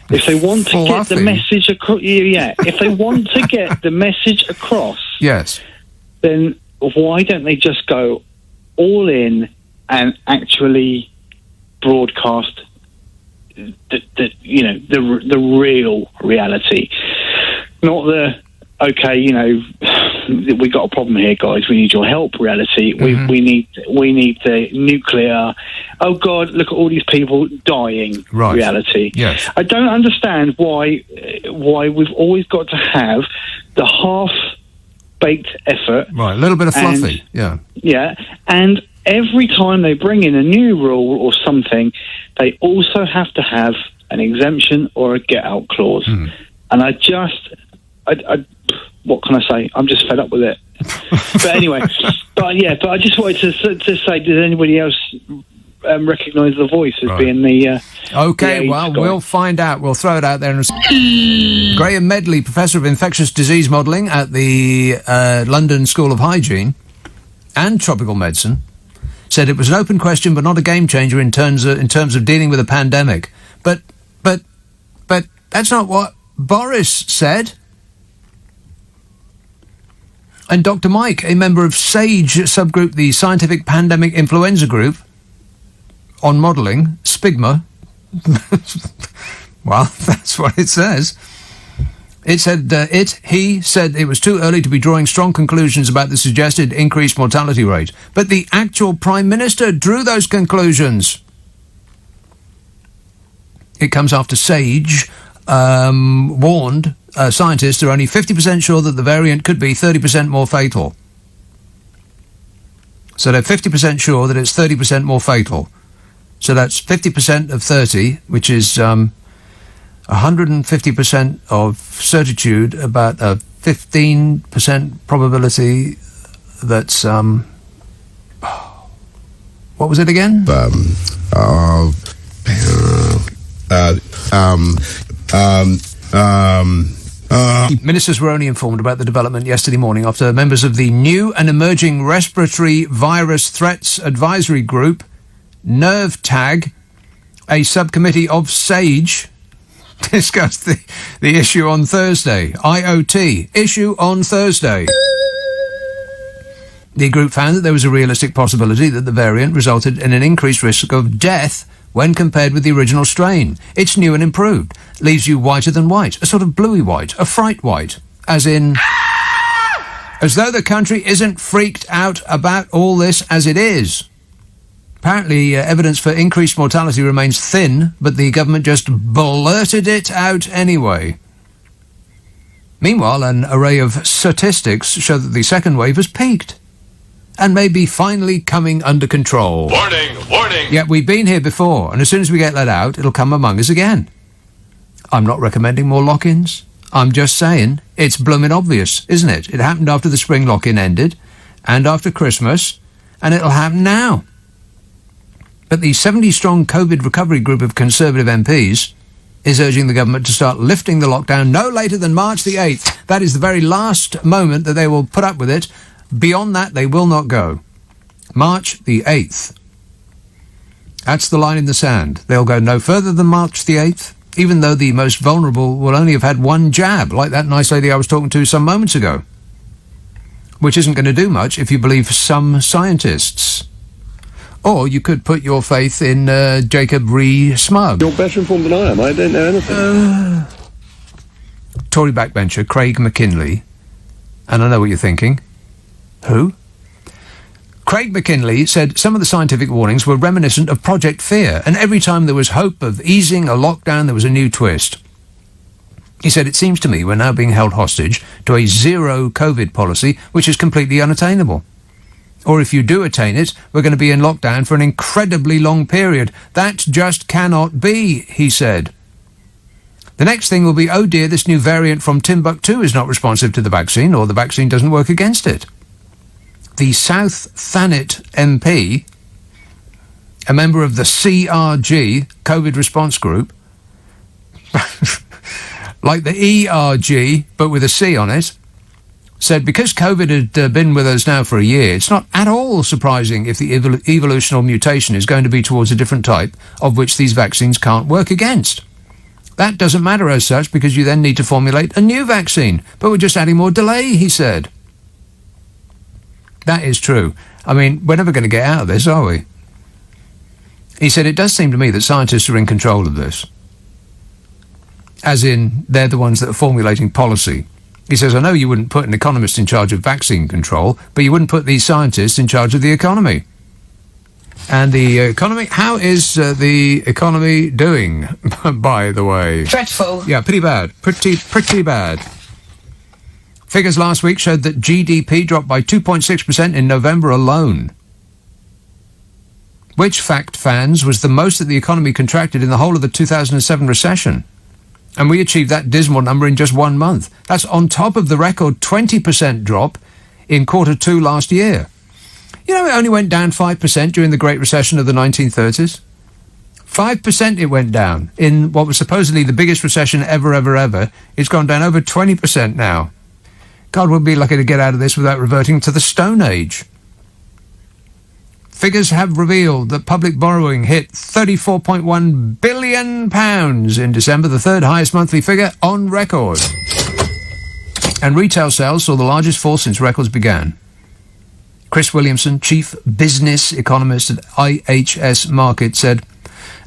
If they want to get the message across, if they want to get the message across, yes, then why don't they just go all in and actually broadcast the real reality, not the we got a problem here, guys. We need your help. Reality. We need the nuclear. Oh God, look at all these people dying. Right. Reality. Yes. I don't understand why we've always got to have the half-baked effort. Right. A little bit of fluffy. Yeah. And every time they bring in a new rule or something, they also have to have an exemption or a get-out clause. And I what can I say? I'm just fed up with it. But anyway, but I just wanted to say, did anybody else recognise the voice as being the... OK, well, we'll find out. We'll throw it out there. Graham Medley, Professor of Infectious Disease Modelling at the London School of Hygiene and Tropical Medicine, said it was an open question but not a game changer in terms of dealing with a pandemic. But that's not what Boris said. And Dr. Mike, a member of SAGE subgroup, the Scientific Pandemic Influenza Group, on modelling, SPIGMA, well, that's what it says. It said, he said it was too early to be drawing strong conclusions about the suggested increased mortality rate. But the actual Prime Minister drew those conclusions. It comes after SAGE warned scientists are only 50% sure that the variant could be 30% more fatal. So they're 50% sure that it's 30% more fatal. So that's 50% of 30, which is 150% of certitude, about a 15% probability that's... what was it again? Ministers were only informed about the development yesterday morning after members of the New and Emerging Respiratory Virus Threats Advisory Group, NERVTAG, a subcommittee of SAGE, discussed the issue on Thursday. IoT, issue on Thursday. The group found that there was a realistic possibility that the variant resulted in an increased risk of death when compared with the original strain. It's new and improved. Leaves you whiter than white, a sort of bluey white, a fright white, as in... as though the country isn't freaked out about all this as it is. Apparently, evidence for increased mortality remains thin, but the government just blurted it out anyway. Meanwhile, an array of statistics show that the second wave has peaked. and may be finally coming under control. Warning, warning. Yeah, we've been here before, and as soon as we get let out, it'll come among us again. I'm not recommending more lock-ins. I'm just saying, it's blooming obvious, isn't it? It happened after the spring lock-in ended, and after Christmas, and it'll happen now. But the 70-strong COVID recovery group of Conservative MPs is urging the government to start lifting the lockdown no later than March the 8th. That is the very last moment that they will put up with it. Beyond that, they will not go. March the 8th. That's the line in the sand. They'll go no further than March the 8th, even though the most vulnerable will only have had one jab, like that nice lady I was talking to some moments ago, which isn't going to do much if you believe some scientists. Or you could put your faith in Jacob Rees-Mogg. You're better informed than I am. I don't know anything. Tory backbencher Craig McKinley. And I know what you're thinking. Who? Craig McKinley said some of the scientific warnings were reminiscent of Project Fear, and every time there was hope of easing a lockdown, there was a new twist. He said, it seems to me we're now being held hostage to a zero COVID policy, which is completely unattainable. Or if you do attain it, we're going to be in lockdown for an incredibly long period. That just cannot be, he said. The next thing will be, oh dear, this new variant from Timbuktu is not responsive to the vaccine, or the vaccine doesn't work against it. The South Thanet MP, a member of the CRG, COVID Response Group, like the ERG, but with a C on it, said because COVID had been with us now for a year, it's not at all surprising if the evolutionary mutation is going to be towards a different type of which these vaccines can't work against. That doesn't matter as such because you then need to formulate a new vaccine. But we're just adding more delay, he said. That is true. I mean, we're never going to get out of this, are we? He said, it does seem to me that scientists are in control of this. As in, they're the ones that are formulating policy. He says, I know you wouldn't put an economist in charge of vaccine control, but you wouldn't put these scientists in charge of the economy. And the economy, how is the economy doing, by the way? Dreadful. Yeah, pretty bad. Pretty bad. Figures last week showed that GDP dropped by 2.6% in November alone. Which, fact fans, was the most that the economy contracted in the whole of the 2007 recession. And we achieved that dismal number in just 1 month. That's on top of the record 20% drop in Q2 last year. You know, it only went down 5% during the Great Recession of the 1930s. 5% it went down in what was supposedly the biggest recession ever. It's gone down over 20% now. God, we'll be lucky to get out of this without reverting to the Stone Age. Figures have revealed that public borrowing hit £34.1 billion in December, the third highest monthly figure on record. And retail sales saw the largest fall since records began. Chris Williamson, chief business economist at IHS Markit, said,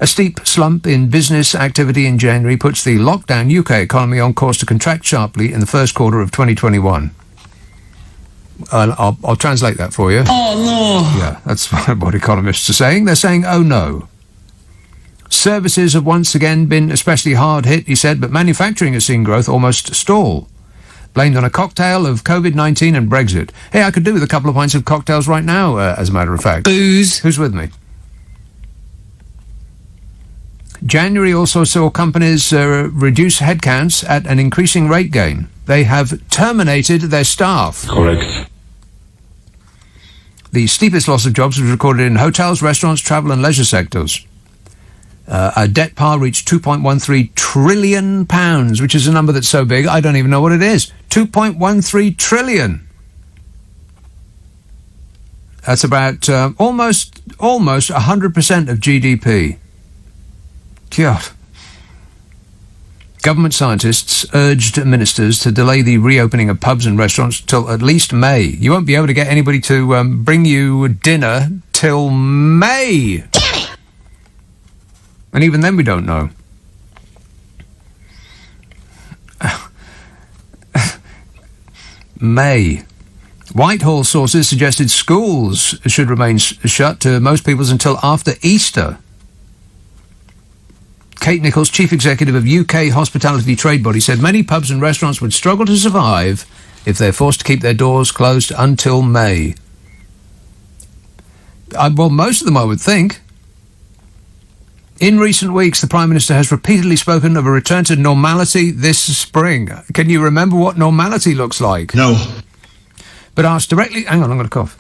a steep slump in business activity in January puts the lockdown UK economy on course to contract sharply in the first quarter of 2021. I'll translate that for you. Oh, no. Yeah, that's what economists are saying. They're saying, oh, no. Services have once again been especially hard hit, he said, but manufacturing has seen growth almost stall. Blamed on a cocktail of COVID-19 and Brexit. Hey, I could do with a couple of pints of cocktails right now, as a matter of fact. Booze. Who's with me? January also saw companies reduce headcounts at an increasing rate gain. They have terminated their staff. Correct. The steepest loss of jobs was recorded in hotels, restaurants, travel and leisure sectors. Our debt pile reached £2.13 trillion, which is a number that's so big I don't even know what it is. 2.13 trillion. That's about almost 100% of GDP. God. Government scientists urged ministers to delay the reopening of pubs and restaurants till at least May. You won't be able to get anybody to bring you dinner till May. And even then we don't know. May. Whitehall sources suggested schools should remain shut to most peoples until after Easter. Kate Nichols, chief executive of UK Hospitality Trade Body, said many pubs and restaurants would struggle to survive if they're forced to keep their doors closed until May. Well, most of them, I would think. In recent weeks, the Prime Minister has repeatedly spoken of a return to normality this spring. Can you remember what normality looks like? No. But asked directly... Hang on, I'm going to cough.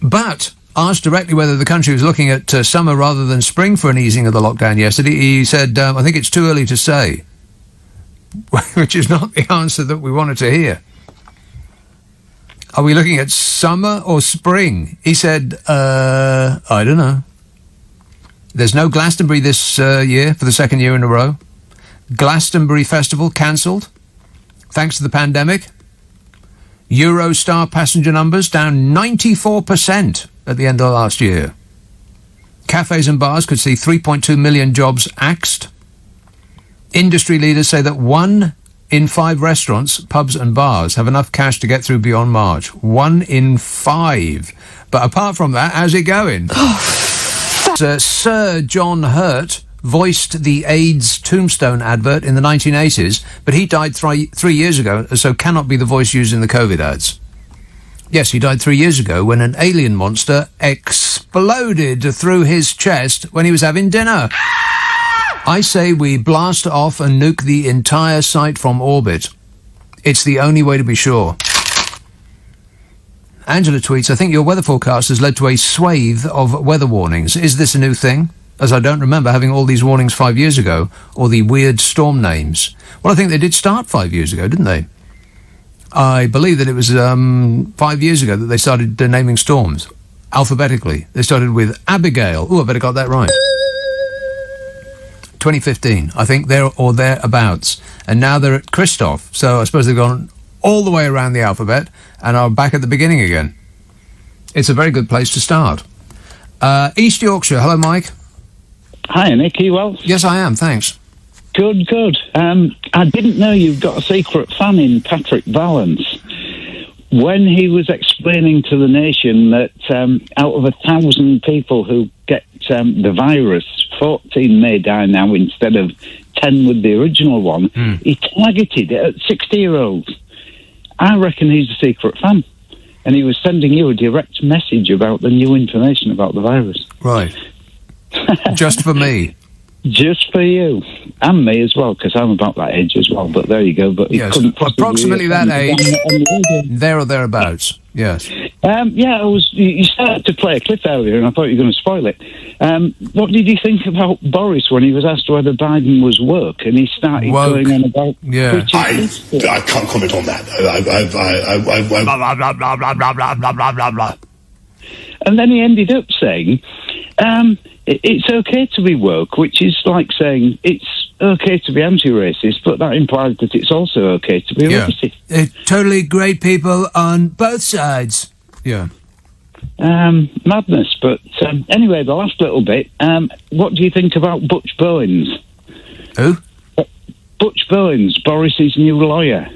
But asked directly whether the country was looking at summer rather than spring for an easing of the lockdown yesterday, he said, I think it's too early to say. Which is not the answer that we wanted to hear. Are we looking at summer or spring? He said, I don't know. There's no Glastonbury this year for the second year in a row. Glastonbury Festival cancelled, thanks to the pandemic. Eurostar passenger numbers down 94% at the end of last year. Cafes and bars could see 3.2 million jobs axed. Industry leaders say that 1 in 5 restaurants, pubs and bars have enough cash to get through beyond March. 1 in 5. But apart from that, how's it going? Sir John Hurt voiced the AIDS tombstone advert in the 1980s, but he died 3 years ago, so cannot be the voice used in the COVID ads. Yes, he died 3 years ago when an alien monster exploded through his chest when he was having dinner. I say we blast off and nuke the entire site from orbit. It's the only way to be sure. Angela tweets, I think your weather forecast has led to a swathe of weather warnings. Is this a new thing? As I don't remember having all these warnings 5 years ago, or the weird storm names. Well, I think they did start 5 years ago, didn't they? I believe that it was 5 years ago that they started naming storms, alphabetically. They started with Abigail. Oh, I better got that right. 2015, I think, there or thereabouts. And now they're at Christoph, so I suppose they've gone all the way around the alphabet and are back at the beginning again. It's a very good place to start. East Yorkshire, hello, Mike. Hi, Nick, are you well? Yes, I am, thanks. Good. I didn't know you've got a secret fan in Patrick Vallance. When he was explaining to the nation that out of 1,000 people who get the virus, 14 may die now instead of 10 with the original one, he targeted it at 60-year-olds. I reckon he's a secret fan. And he was sending you a direct message about the new information about the virus. Right. Just for me. Just for you. And me as well, because I'm about that age as well. But there you go. But yes, approximately that age, there or thereabouts. Yes. You started to play a clip earlier, and I thought you were going to spoil it. What did you think about Boris when he was asked whether Biden was woke, and he started going on about... Yeah. I can't comment on that. And then he ended up saying, it's okay to be woke, which is like saying it's okay to be anti-racist, but that implies that it's also okay to be racist. Totally great people on both sides. Yeah. Madness. But anyway, the last little bit, what do you think about Butch Bowens? Who? Butch Bowens, Boris's new lawyer.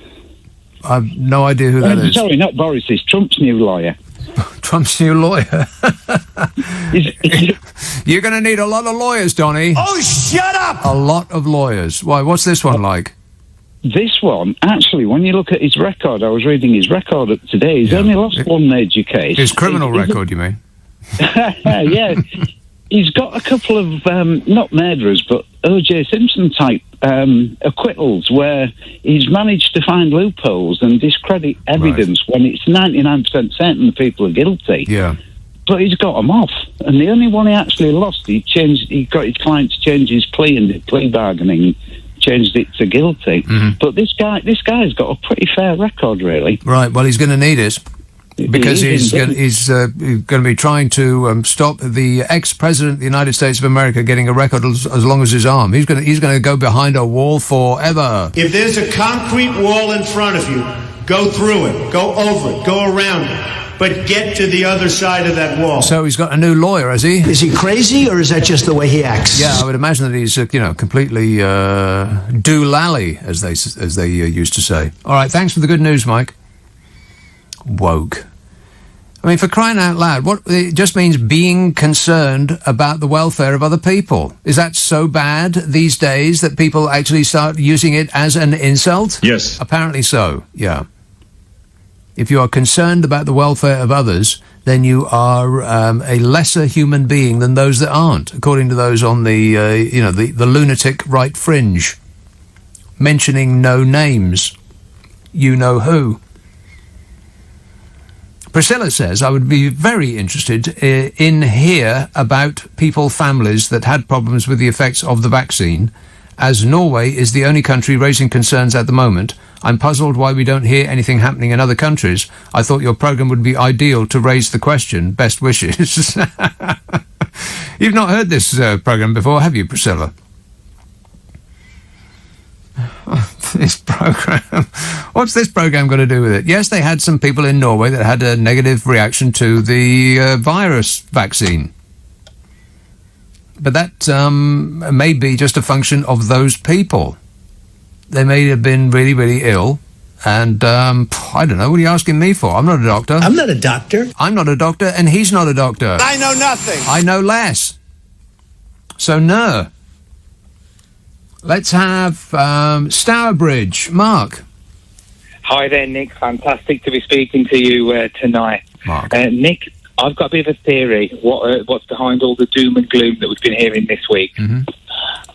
I've no idea who that is. Sorry, not Boris's, Trump's new lawyer. Trump's new lawyer. You're going to need a lot of lawyers, Donny. Oh, shut up! A lot of lawyers. Why, what's this one like? This one, actually, when you look at his record, I was reading his record today, he's only lost one major case. His criminal record, you mean? Yeah. He's got a couple of, not murderers, but O.J. Simpson-type acquittals where he's managed to find loopholes and discredit evidence when it's 99% certain the people are guilty. Yeah. But he's got them off. And the only one he actually lost, he got his client to change his plea and did plea bargaining, changed it to guilty. Mm-hmm. But this guy's got a pretty fair record, really. Right, well, he's going to need it. Because he's going to be trying to stop the ex-president of the United States of America getting a record as long as his arm. He's going to go behind a wall forever. If there's a concrete wall in front of you, go through it, go over it, go around it, but get to the other side of that wall. So he's got a new lawyer, has he? Is he crazy, or is that just the way he acts? Yeah, I would imagine that he's completely doolally, as they used to say. All right, thanks for the good news, Mike. Woke. I mean, for crying out loud, what it just means being concerned about the welfare of other people. Is that so bad these days that people actually start using it as an insult? Yes. Apparently so, yeah. If you are concerned about the welfare of others, then you are a lesser human being than those that aren't, according to those on the the lunatic right fringe, mentioning no names. You know who. Priscilla says, I would be very interested in hear about families that had problems with the effects of the vaccine. As Norway is the only country raising concerns at the moment, I'm puzzled why we don't hear anything happening in other countries. I thought your programme would be ideal to raise the question. Best wishes. You've not heard this programme before, have you, Priscilla? This programme. What's this programme got to do with it? Yes, they had some people in Norway that had a negative reaction to the virus vaccine. But that may be just a function of those people. They may have been really, really ill. And I don't know, what are you asking me for? I'm not a doctor. I'm not a doctor. I'm not a doctor, and he's not a doctor. I know nothing. I know less. So, no. Let's have Stourbridge. Mark. Hi there, Nick. Fantastic to be speaking to you tonight. Mark. Nick, I've got a bit of a theory. What's behind all the doom and gloom that we've been hearing this week? Mm-hmm.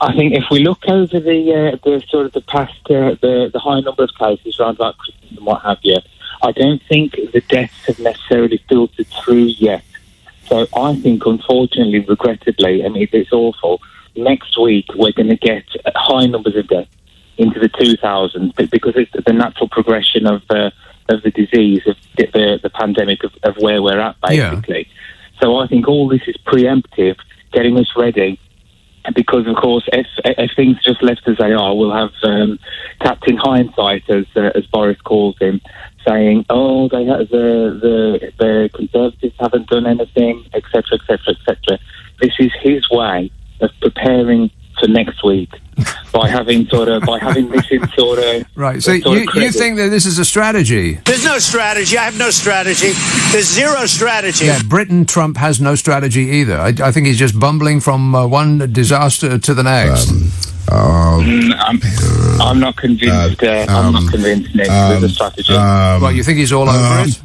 I think if we look over the sort of the past, the high number of cases around about Christmas and what have you, I don't think the deaths have necessarily filtered through yet. So I think, unfortunately, regrettably, I mean, it's awful, next week we're going to get high numbers of deaths into the 2000s because it's the natural progression of the disease, of the pandemic, of where we're at, basically. Yeah. So I think all this is preemptive, getting us ready, because, of course, if things just left as they are, we'll have Captain Hindsight, as Boris calls him, saying, oh, the Conservatives haven't done anything, etc., etc., etc. This is his way of preparing for next week by having this in sort of right. So you think that this is a strategy? There's no strategy. I have no strategy. There's zero strategy. Yeah, Trump has no strategy either. I think he's just bumbling from one disaster to the next. I'm not convinced. I'm not convinced, Nick. There's a strategy. Well, you think he's all over it?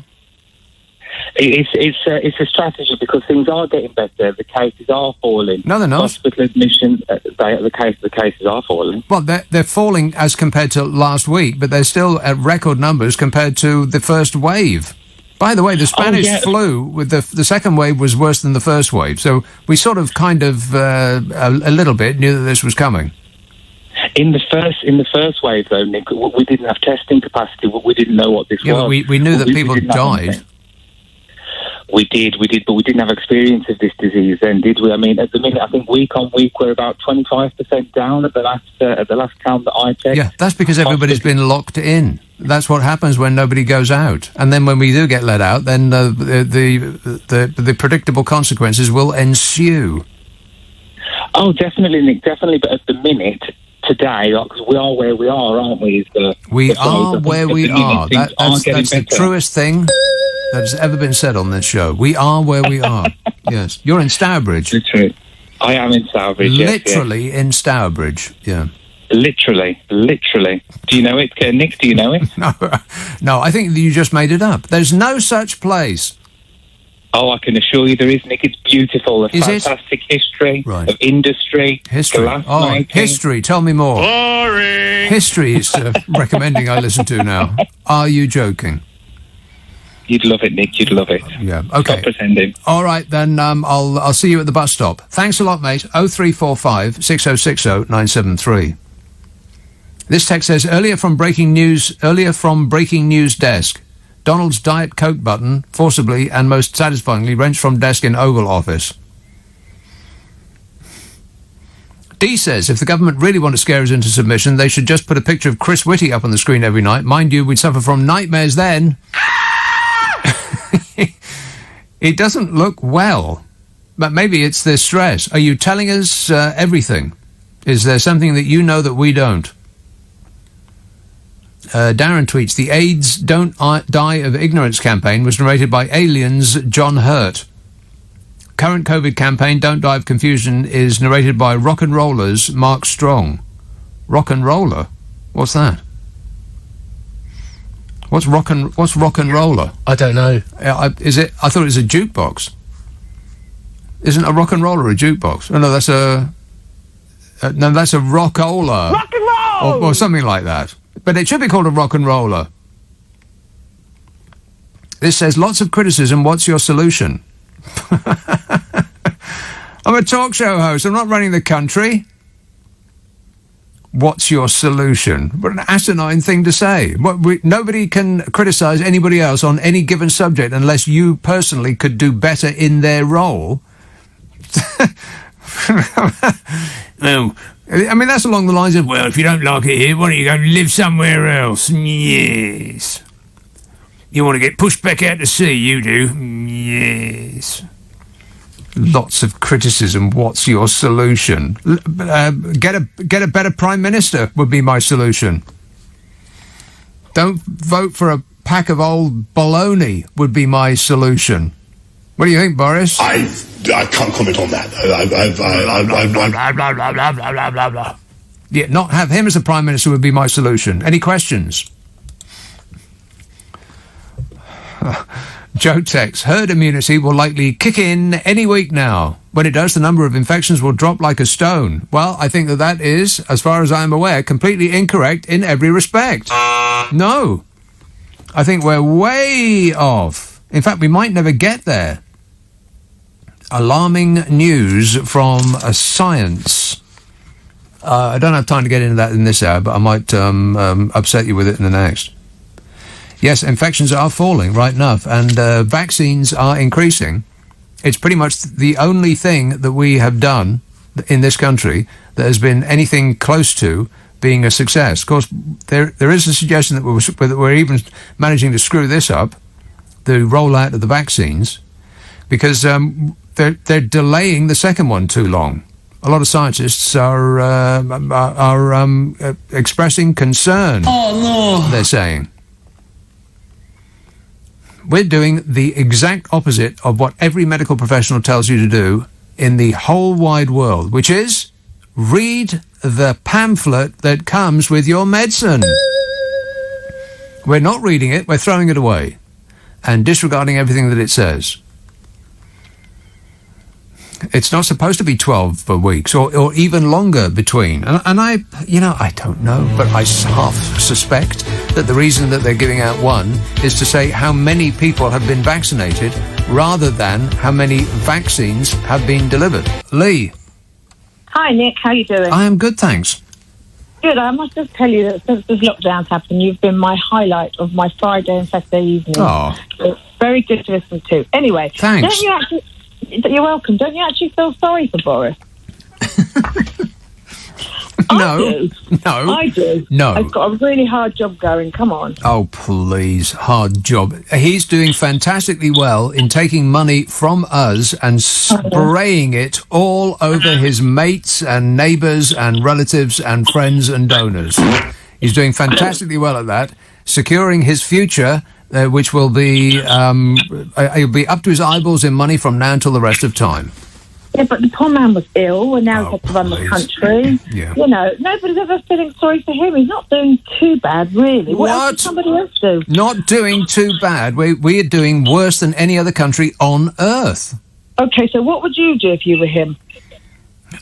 It's a strategy because things are getting better. The cases are falling. No, they're not. Hospital admission, the cases are falling. Well, they're falling as compared to last week, but they're still at record numbers compared to the first wave. By the way, the Spanish flu with the second wave was worse than the first wave, so we sort of a little bit knew that this was coming. In the first wave, though, Nick, we didn't have testing capacity. We didn't know what this was. We knew that people died. We did, but we didn't have experience of this disease then, did we? I mean, at the minute, I think week on week we're about 25% down at the last count that I checked. Yeah, that's because everybody's been locked in. That's what happens when nobody goes out, and then when we do get let out, then the predictable consequences will ensue. Oh, definitely, Nick, definitely. But at the minute, today, because we are where we are, aren't we? We are where we are. That's the truest thing that has ever been said on this show. We are where we are. Yes. You're in Stourbridge. Literally. I am in Stourbridge, Literally yes. in Stourbridge, yeah. Literally. Do you know it, Nick? Do you know it? No, I think you just made it up. There's no such place. Oh, I can assure you there is, Nick. It's beautiful. Fantastic history of industry. History. History. Tell me more. Boring. History is recommending I listen to now. Are you joking? You'd love it, Nick. You'd love it. Yeah. Okay. Stop pretending. All right, then. I'll see you at the bus stop. Thanks a lot, mate. 0345 6060 973. This text says earlier from breaking news desk. Donald's Diet Coke button forcibly and most satisfyingly wrenched from desk in Oval Office. D says, if the government really want to scare us into submission, they should just put a picture of Chris Whitty up on the screen every night. Mind you, we'd suffer from nightmares then. It doesn't look well, but maybe it's the stress. Are you telling us everything? Is there something that you know that we don't? Darren tweets, the AIDS Don't Die of Ignorance campaign was narrated by Aliens' John Hurt. Current COVID campaign, Don't Die of Confusion, is narrated by Rock and Rollers' Mark Strong. Rock and Roller? What's that? What's rock and roller? I don't know. Is it? I thought it was a jukebox. Isn't a rock and roller a jukebox? Oh no, that's a rockola. Rock and roll! Or something like that. But it should be called a rock and roller. This says, lots of criticism, what's your solution? I'm a talk show host, I'm not running the country. What's your solution? What an asinine thing to say. Nobody can criticise anybody else on any given subject unless you personally could do better in their role. Well, I mean, that's along the lines of, well, if you don't like it here, why don't you go live somewhere else? Yes. You want to get pushed back out to sea, you do? Yes. Lots of criticism. What's your solution? Get a better prime minister would be my solution. Don't vote for a pack of old baloney would be my solution. What do you think, Boris? I can't comment on that. Yeah, not have him as the prime minister would be my solution. Any questions? Joe Tex, herd immunity will likely kick in any week now. When it does, the number of infections will drop like a stone. Well, I think that is, as far as I'm aware, completely incorrect in every respect. No. I think we're way off. In fact, we might never get there. Alarming news from science. I don't have time to get into that in this hour, but I might upset you with it in the next. Yes, infections are falling right enough, and vaccines are increasing. It's pretty much the only thing that we have done in this country that has been anything close to being a success. Of course, there is a suggestion that we're even managing to screw this up, the rollout of the vaccines, because they're delaying the second one too long. A lot of scientists are expressing concern. Oh, no. They're saying. We're doing the exact opposite of what every medical professional tells you to do in the whole wide world, which is read the pamphlet that comes with your medicine. We're not reading it, we're throwing it away and disregarding everything that it says. It's not supposed to be 12 weeks or even longer between. And I don't know, but I half suspect that the reason that they're giving out one is to say how many people have been vaccinated rather than how many vaccines have been delivered. Lee. Hi, Nick. How you doing? I am good, thanks. Good. I must just tell you that since this lockdown's happened, you've been my highlight of my Friday and Saturday evening. Oh. It's very good to listen to. Anyway. Thanks. You're welcome. Don't you actually feel sorry for Boris? No. I do. No. I've got a really hard job going. Come on. Oh, please. Hard job. He's doing fantastically well in taking money from us and spraying it all over his mates and neighbours and relatives and friends and donors. He's doing fantastically well at that, securing his future, which will be, he'll be up to his eyeballs in money from now until the rest of time. Yeah, but the poor man was ill and now he's had to run the country. Yeah. You know, nobody's ever feeling sorry for him. He's not doing too bad, really. What else did somebody else do? Not doing too bad. We are doing worse than any other country on earth. Okay, so what would you do if you were him?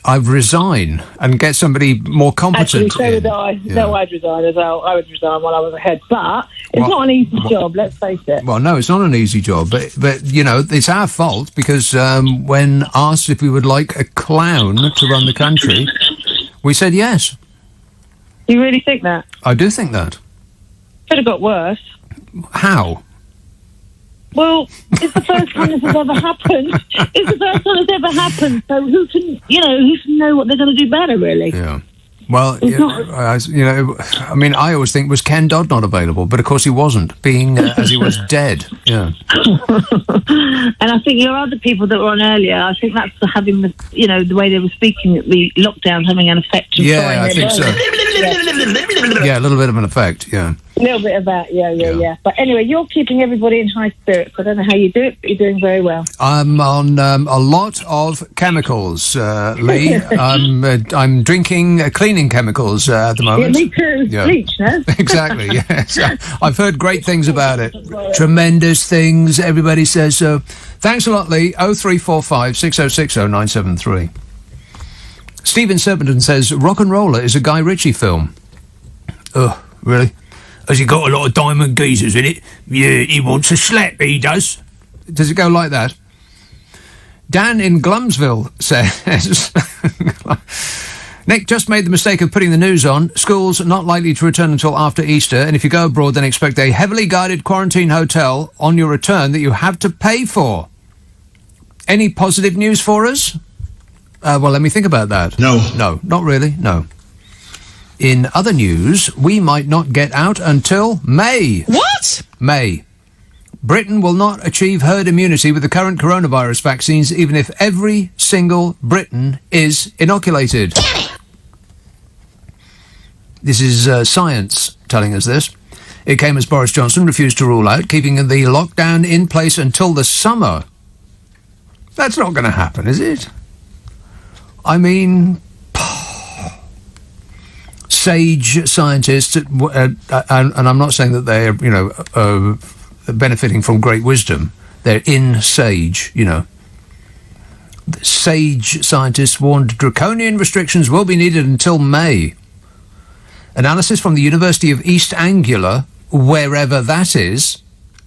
I'd resign and get somebody more competent. Actually, so would I. Yeah. No, I'd resign as well. I would resign while I was ahead. But it's not an easy job, let's face it. Well, no, it's not an easy job. But you know, it's our fault because when asked if we would like a clown to run the country, we said yes. You really think that? I do think that. Could have got worse. How? Well, it's the first time this has ever happened. It's the first time it's ever happened. So who can know what they're going to do better, really? Yeah. Well, I mean, I always think, was Ken Dodd not available? But of course he wasn't, being as he was dead. Yeah. And I think your other people that were on earlier, I think that's having the way they were speaking, the lockdown having an effect. Yeah, I think so. Yeah, a little bit of an effect. Yeah. A little bit of that, yeah. But anyway, you're keeping everybody in high spirits. I don't know how you do it, but you're doing very well. I'm on a lot of chemicals, Lee. I'm drinking cleaning chemicals at the moment. Yeah, me too. Yeah. Bleach, no? Exactly, yes. I've heard great things about it. Tremendous things. Everybody says so. Thanks a lot, Lee. 0345 6060 973. Stephen Serpenton says, Rock and Roller is a Guy Ritchie film. Oh, really? Has he got a lot of diamond geezers in it? Yeah, he wants a slap, he does. Does it go like that? Dan in Glumsville says, Nick just made the mistake of putting the news on. Schools not likely to return until after Easter, and if you go abroad, then expect a heavily guarded quarantine hotel on your return that you have to pay for. Any positive news for us? Well, let me think about that. No, not really, no. In other news, we might not get out until May. What? May. Britain will not achieve herd immunity with the current coronavirus vaccines, even if every single Briton is inoculated. This is science telling us this. It came as Boris Johnson refused to rule out keeping the lockdown in place until the summer. That's not going to happen, is it? I mean, sage scientists, and I'm not saying that they're, benefiting from great wisdom. They're in sage, Sage scientists warned draconian restrictions will be needed until May. Analysis from the University of East Anglia, wherever that is,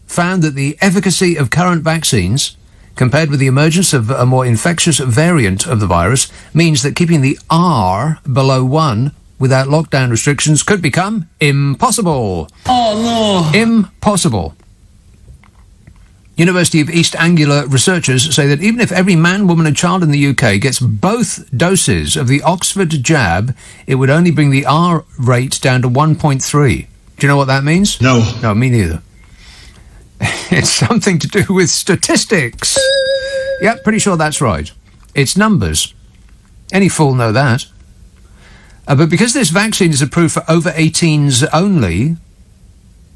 found that the efficacy of current vaccines, compared with the emergence of a more infectious variant of the virus, means that keeping the R below 1 without lockdown restrictions could become impossible. Oh, no. Impossible. University of East Anglia researchers say that even if every man, woman and child in the UK gets both doses of the Oxford jab, it would only bring the R rate down to 1.3. Do you know what that means? No. No, me neither. It's something to do with statistics. Yep, pretty sure that's right. It's numbers. Any fool know that. But because this vaccine is approved for over 18s only,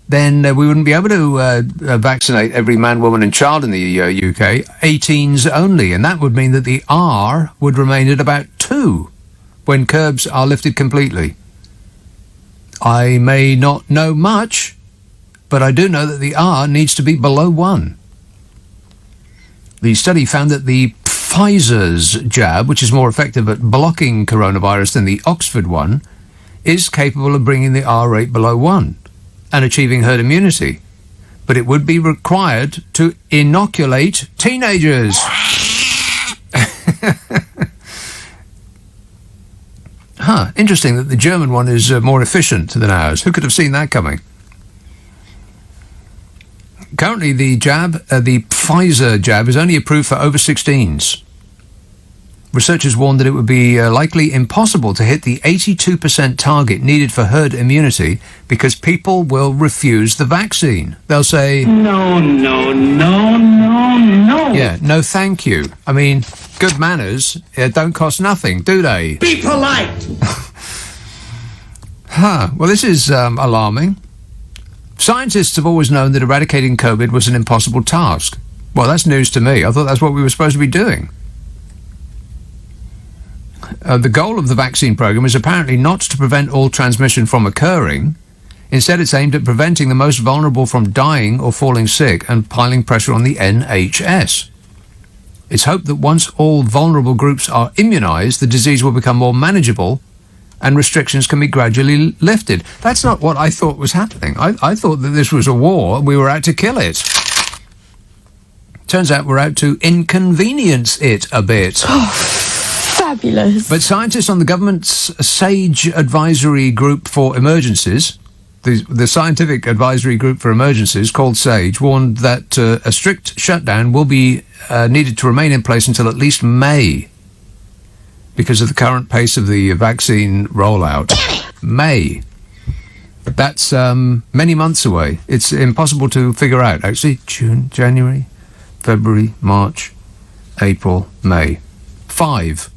then we wouldn't be able to vaccinate every man, woman and child in the UK, 18s only, and that would mean that the R would remain at about 2 when curbs are lifted completely. I may not know much, but I do know that the R needs to be below 1. The study found that the Pfizer's jab, which is more effective at blocking coronavirus than the Oxford one, is capable of bringing the R rate below 1 and achieving herd immunity. But it would be required to inoculate teenagers. Interesting that the German one is more efficient than ours. Who could have seen that coming? Currently, the Pfizer jab, is only approved for over 16s. Researchers warned that it would be likely impossible to hit the 82% target needed for herd immunity because people will refuse the vaccine. They'll say, No. Yeah, no thank you. I mean, good manners don't cost nothing, do they? Be polite. Well, this is alarming. Scientists have always known that eradicating COVID was an impossible task. Well, that's news to me. I thought that's what we were supposed to be doing. The goal of the vaccine program is apparently not to prevent all transmission from occurring. Instead, it's aimed at preventing the most vulnerable from dying or falling sick and piling pressure on the NHS. It's hoped that once all vulnerable groups are immunised, the disease will become more manageable and restrictions can be gradually lifted. That's not what I thought was happening. I thought that this was a war and we were out to kill it. Turns out we're out to inconvenience it a bit. Fabulous. But scientists on the government's SAGE Advisory Group for Emergencies, the Scientific Advisory Group for Emergencies, called SAGE, warned that a strict shutdown will be needed to remain in place until at least May because of the current pace of the vaccine rollout. May. That's many months away. It's impossible to figure out. Actually, June, January, February, March, April, May. 5.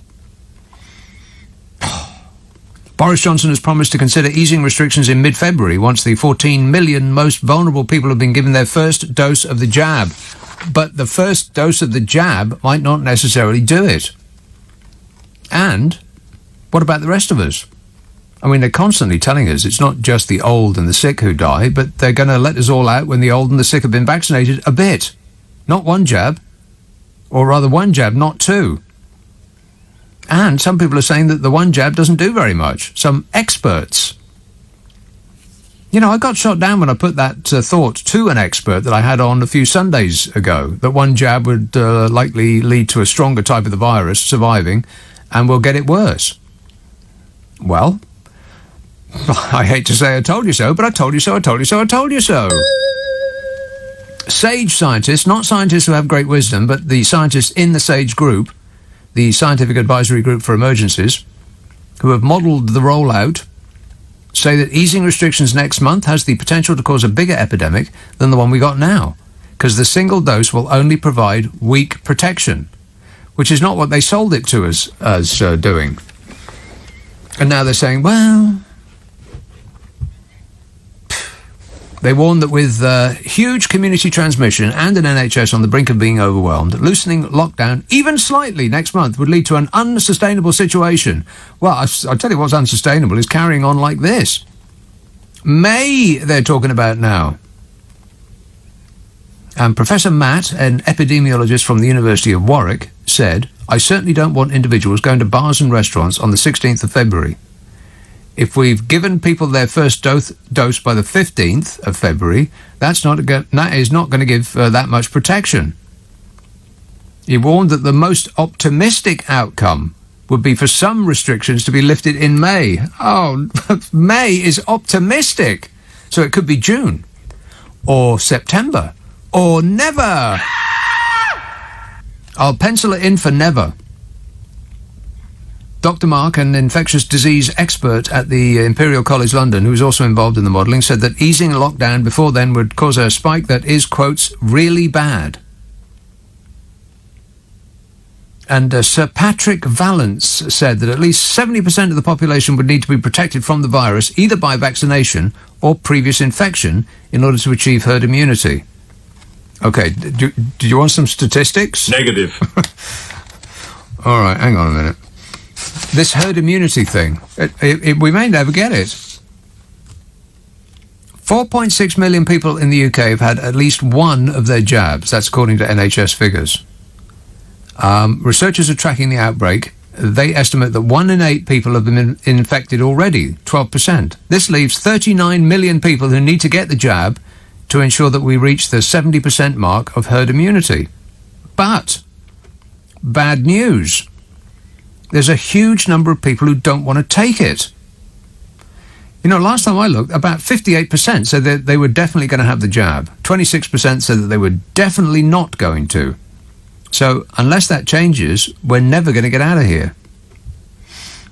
Boris Johnson has promised to consider easing restrictions in mid-February once the 14 million most vulnerable people have been given their first dose of the jab. But the first dose of the jab might not necessarily do it. And what about the rest of us? I mean, they're constantly telling us it's not just the old and the sick who die, but they're going to let us all out when the old and the sick have been vaccinated a bit. Not one jab. Or rather, one jab, not two. And some people are saying that the one jab doesn't do very much. Some experts. You know, I got shot down when I put that thought to an expert that I had on a few Sundays ago, that one jab would likely lead to a stronger type of the virus surviving and will get it worse. Well, I hate to say I told you so, but I told you so, I told you so, I told you so. SAGE scientists, not scientists who have great wisdom, but the scientists in the SAGE group, the Scientific Advisory Group for Emergencies, who have modelled the rollout, say that easing restrictions next month has the potential to cause a bigger epidemic than the one we got now, because the single dose will only provide weak protection, which is not what they sold it to us as doing. And now they're saying, well... They warned that with huge community transmission and an NHS on the brink of being overwhelmed, loosening lockdown even slightly next month would lead to an unsustainable situation. Well, I'll tell you what's unsustainable is carrying on like this. May, they're talking about now. And Professor Matt, an epidemiologist from the University of Warwick, said, I certainly don't want individuals going to bars and restaurants on the 16th of February. If we've given people their first dose by the 15th of February, that is not going to give that much protection. He warned that the most optimistic outcome would be for some restrictions to be lifted in May. Oh, May is optimistic. So it could be June, or September, or never. I'll pencil it in for never. Dr. Mark, an infectious disease expert at the Imperial College London, who was also involved in the modelling, said that easing lockdown before then would cause a spike that is, quotes, really bad. And Sir Patrick Vallance said that at least 70% of the population would need to be protected from the virus, either by vaccination or previous infection, in order to achieve herd immunity. Okay, do you want some statistics? Negative. All right, hang on a minute. This herd immunity thing, we may never get it. 4.6 million people in the UK have had at least one of their jabs. That's according to NHS figures. Researchers are tracking the outbreak. They estimate that 1 in 8 people have been infected already, 12%. This leaves 39 million people who need to get the jab to ensure that we reach the 70% mark of herd immunity. But, bad news. There's a huge number of people who don't want to take it. You know, last time I looked, about 58% said that they were definitely going to have the jab. 26% said that they were definitely not going to. So, unless that changes, we're never going to get out of here.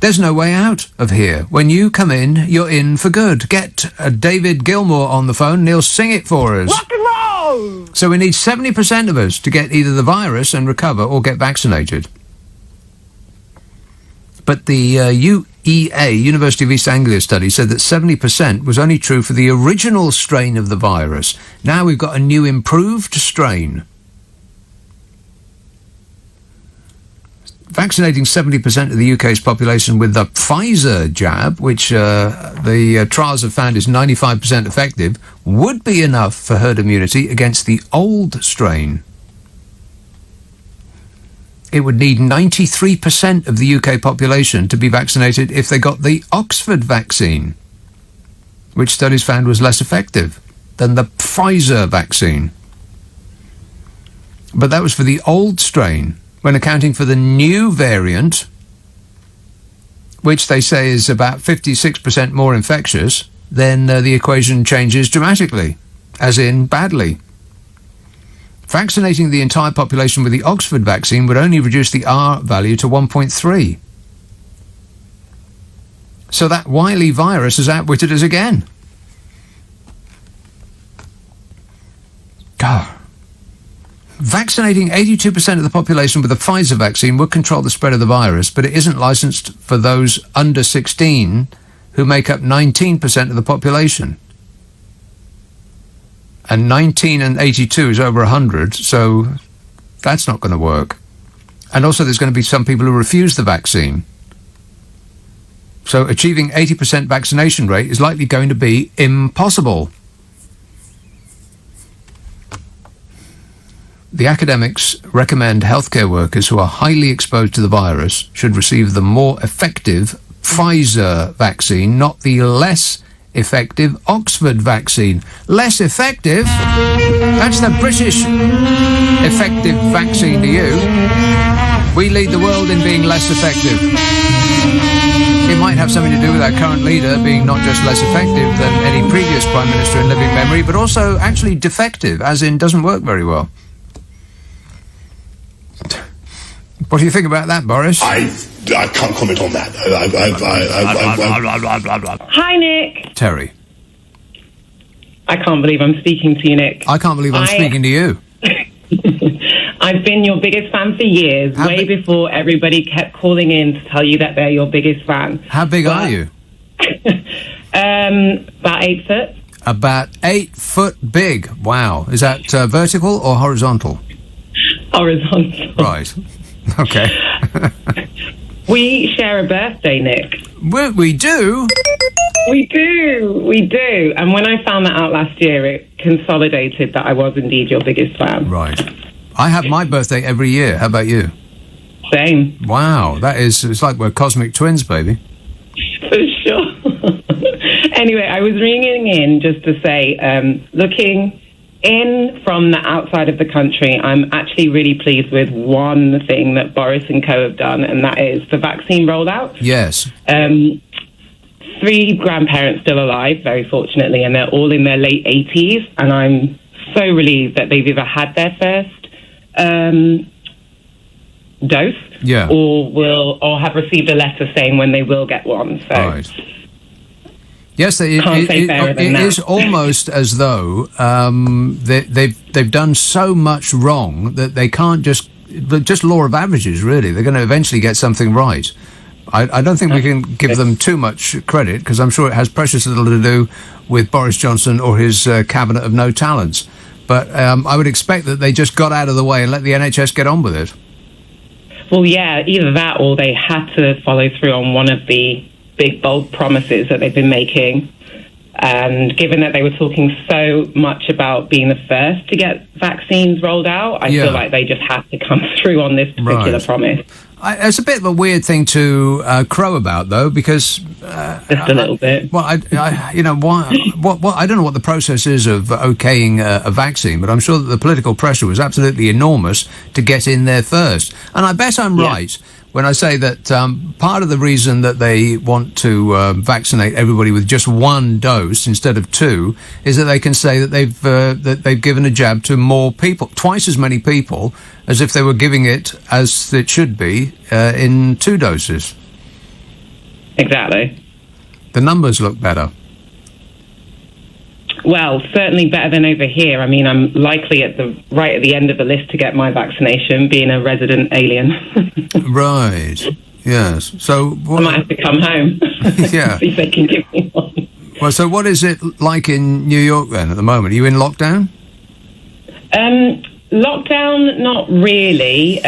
There's no way out of here. When you come in, you're in for good. Get David Gilmour on the phone and he'll sing it for us. Rock and roll! So we need 70% of us to get either the virus and recover or get vaccinated. But the UEA, University of East Anglia study, said that 70% was only true for the original strain of the virus. Now we've got a new improved strain. Vaccinating 70% of the UK's population with the Pfizer jab, which the trials have found is 95% effective, would be enough for herd immunity against the old strain. It would need 93% of the UK population to be vaccinated if they got the Oxford vaccine, which studies found was less effective than the Pfizer vaccine. But that was for the old strain. When accounting for the new variant, which they say is about 56% more infectious, then the equation changes dramatically, as in badly. Vaccinating the entire population with the Oxford vaccine would only reduce the R value to 1.3. So that wily virus has outwitted us again. God. vaccinating 82% of the population with the Pfizer vaccine would control the spread of the virus, but it isn't licensed for those under 16 who make up 19% of the population. And 19 and 82 is over 100, so that's not going to work. And also there's going to be some people who refuse the vaccine. So achieving 80% vaccination rate is likely going to be impossible. The academics recommend healthcare workers who are highly exposed to the virus should receive the more effective Pfizer vaccine, not the less effective Oxford vaccine. Less effective? That's the British effective vaccine to you. We lead the world in being less effective. It might have something to do with our current leader being not just less effective than any previous Prime Minister in living memory, but also actually defective, as in doesn't work very well. What do you think about that, Boris? I can't comment on that. Hi, Nick. Terry. I can't believe I'm speaking to you, Nick. I can't believe I'm speaking to you. I've been your biggest fan for years, before everybody kept calling in to tell you that they're your biggest fan. How big are you? About 8 foot. About 8 foot big. Wow. Is that vertical or horizontal? Horizontal. Right. Okay. We share a birthday, Nick. We do? We do. And when I found that out last year, it consolidated that I was indeed your biggest fan. Right. I have my birthday every year. How about you? Same. Wow. It's like we're cosmic twins, baby. For sure. Anyway, I was ringing in just to say, looking in from the outside of the country, I'm actually really pleased with one thing that Boris and co have done, and that is the vaccine rollout. Yes. 3 grandparents still alive, very fortunately, and they're all in their late 80s, and I'm so relieved that they've either had their first dose, or have received a letter saying when they will get one. So. Right. Yes, it is almost as though they've done so much wrong that they can't just law of averages, really. They're going to eventually get something right. I don't think we can give them too much credit, because I'm sure it has precious little to do with Boris Johnson or his cabinet of no talents. But I would expect that they just got out of the way and let the NHS get on with it. Well, yeah, either that or they had to follow through on one of the big, bold promises that they've been making. And given that they were talking so much about being the first to get vaccines rolled out, I feel like they just had to come through on this particular promise. It's a bit of a weird thing to crow about, though, because just a little bit. Well, I don't know what the process is of okaying a vaccine, but I'm sure that the political pressure was absolutely enormous to get in there first. And I bet I'm right when I say that part of the reason that they want to vaccinate everybody with just one dose instead of 2 is that they can say that they've given a jab to more people, twice as many people as if they were giving it as it should be in 2 doses. Exactly. The numbers look better. Well, certainly better than over here. I mean, I'm likely right at the end of the list to get my vaccination, being a resident alien. Right. Yes. So I might have to come home. Yeah. See if they can give me one. Well, so what is it like in New York then at the moment? Are you in lockdown? Lockdown, not really.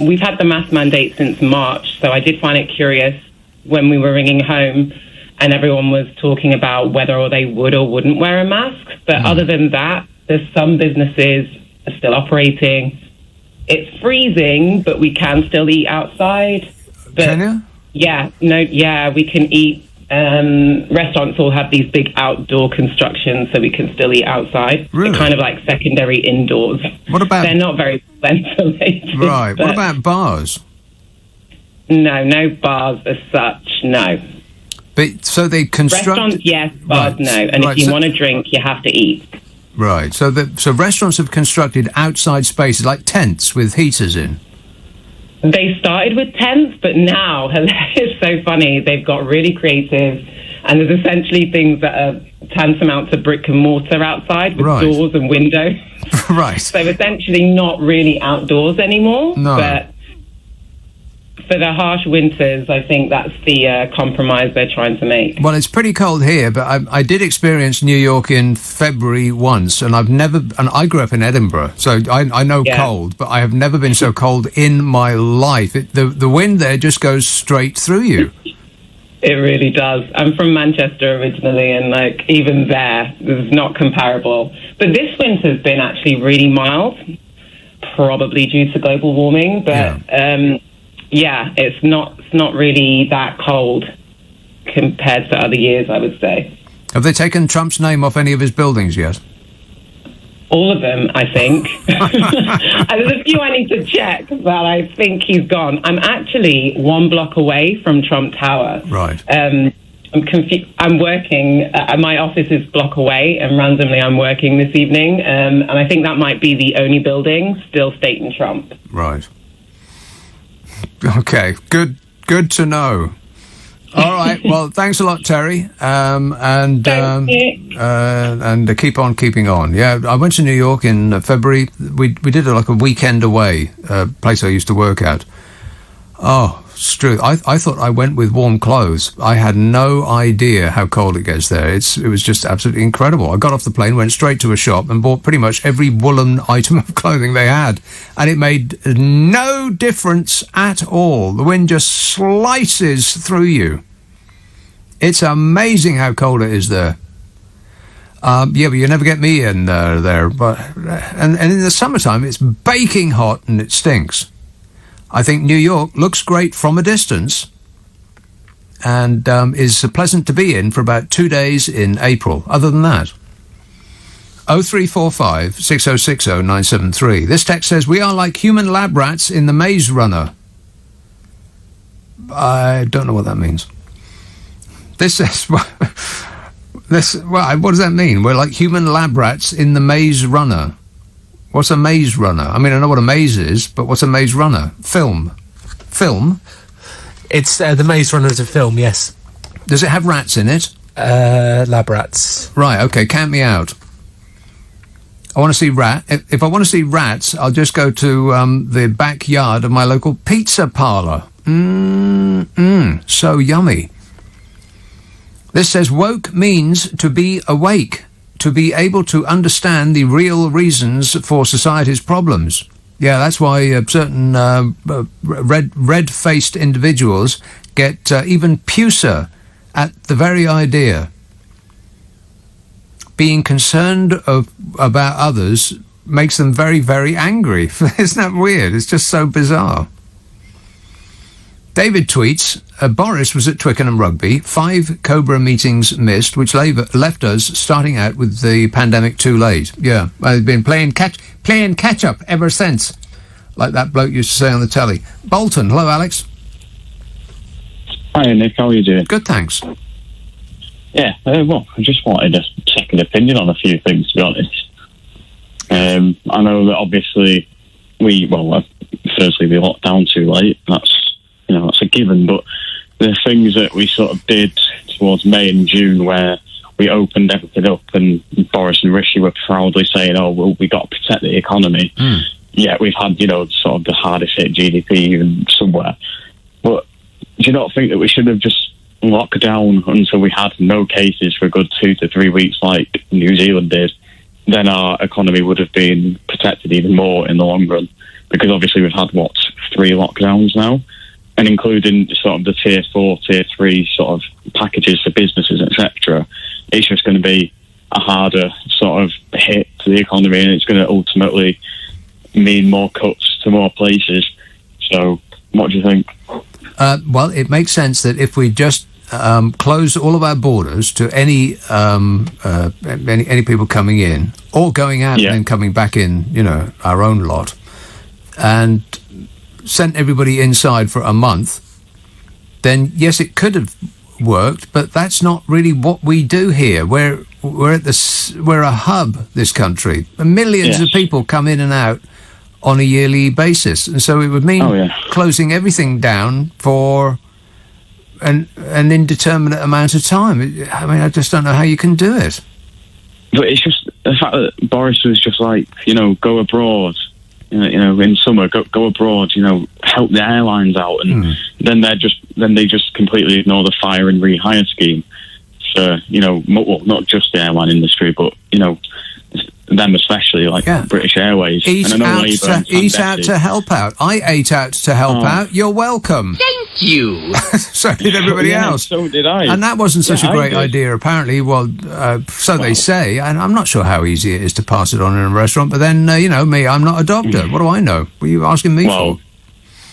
We've had the mask mandate since March, so I did find it curious when we were ringing home and everyone was talking about whether or they would or wouldn't wear a mask. But other than that, there's some businesses are still operating. It's freezing, but we can still eat outside. But can you? Yeah, we can eat. Restaurants all have these big outdoor constructions, so we can still eat outside. Really? They're kind of like secondary indoors. What about? They're not very ventilated. Right. What about bars? No bars as such. No. But so they construct restaurants, yes. Bars, no. And if you want to drink, you have to eat. Right. So restaurants have constructed outside spaces like tents with heaters in. They started with tents, but now it's so funny. They've got really creative, and there's essentially things that are tantamount to brick and mortar outside with doors and windows. Right. So essentially not really outdoors anymore. No. But for the harsh winters, I think that's the compromise they're trying to make. Well, it's pretty cold here, but I did experience New York in February once, and I grew up in Edinburgh, so I know cold, but I have never been so cold in my life. The wind there just goes straight through you. It really does. I'm from Manchester originally, and like even there, it's not comparable. But this winter's been actually really mild, probably due to global warming, but it's not really that cold compared to other years, I would say. Have they taken Trump's name off any of his buildings yet? All of them, I think. There's a few I need to check, but I think he's gone. I'm actually 1 block away from Trump Tower. Right. I'm confused. I'm working. My office is a block away, and randomly I'm working this evening. And I think that might be the only building still stating Trump. Right. Okay. Good to know. All right. Well, thanks a lot, Terry. And keep on keeping on. Yeah, I went to New York in February. We did like a weekend away, place I used to work at. Oh, Stu, I thought I went with warm clothes. I had no idea how cold it gets there. It was just absolutely incredible. I got off the plane, went straight to a shop and bought pretty much every woolen item of clothing they had. And it made no difference at all. The wind just slices through you. It's amazing how cold it is there. But you never get me in there. But and in the summertime, it's baking hot and it stinks. I think New York looks great from a distance and is pleasant to be in for about 2 days in April. Other than that, 0345 6060 973. This text says, we are like human lab rats in the Maze Runner. I don't know what that means. This says, what does that mean? We're like human lab rats in the Maze Runner. What's a maze runner? I mean, I know what a maze is, but what's a maze runner? Film? It's the Maze Runner is a film, yes. Does it have rats in it? Lab rats. Right, okay, count me out. I want to see If I want to see rats, I'll just go to the backyard of my local pizza parlour. So yummy. This says, woke means to be awake, to be able to understand the real reasons for society's problems. Yeah, that's why certain red-faced individuals get even pucer at the very idea. Being concerned about others makes them very, very angry. Isn't that weird? It's just so bizarre. David tweets, Boris was at Twickenham Rugby, 5 Cobra meetings missed, which left us starting out with the pandemic too late. Yeah, I've been playing catch-up ever since, like that bloke used to say on the telly. Bolton, hello, Alex. Hi, Nick, how are you doing? Good, thanks. Yeah, well, I just wanted a second opinion on a few things, to be honest. I know that obviously firstly we locked down too late, that's a given, but the things that we sort of did towards May and June where we opened everything up and Boris and Rishi were proudly saying, we got to protect the economy. Yeah, we've had, sort of the hardest hit GDP even somewhere. But do you not think that we should have just locked down until we had no cases for a good 2 to 3 weeks like New Zealand did? Then our economy would have been protected even more in the long run. Because obviously we've had, 3 lockdowns now? And including sort of the tier 4, tier 3 sort of packages for businesses, etc., it's just going to be a harder sort of hit to the economy, and it's going to ultimately mean more cuts to more places. So, what do you think? Well, it makes sense that if we just close all of our borders to any people coming in or going out and then coming back in, our own lot, and sent everybody inside for a month, then yes, it could have worked, but that's not really what we do here. We're a hub, this country. Millions of people come in and out on a yearly basis, and so it would mean closing everything down for an indeterminate amount of time. I mean, I just don't know how you can do it. But it's just the fact that Boris was just like, go abroad, in summer, go abroad, help the airlines out, and then they just completely ignore the fire and rehire scheme for, not just the airline industry, but them especially, like British Airways. Eat out to help out. I ate out to help out. You're welcome. Thank you. So did everybody else. So did I. And that wasn't such a great idea, apparently. Well, so they say. And I'm not sure how easy it is to pass it on in a restaurant. But then, me, I'm not a doctor. What do I know? What are you asking me for?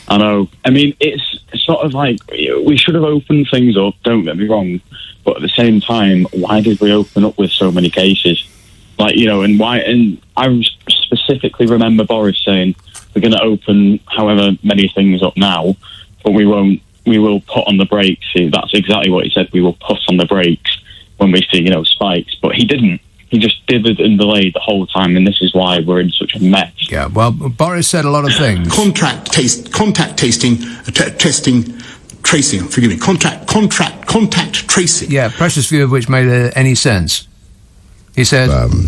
I know. I mean, it's sort of like we should have opened things up, don't get me wrong. But at the same time, why did we open up with so many cases? And why? And I specifically remember Boris saying we're going to open however many things up now, but we will put on the brakes. That's exactly what he said. We will put on the brakes when we see, spikes. But he didn't. He just dithered and delayed the whole time, and this is why we're in such a mess. Yeah, well, Boris said a lot of things. Contact tracing. Yeah, precious few of which made any sense. He said, Boris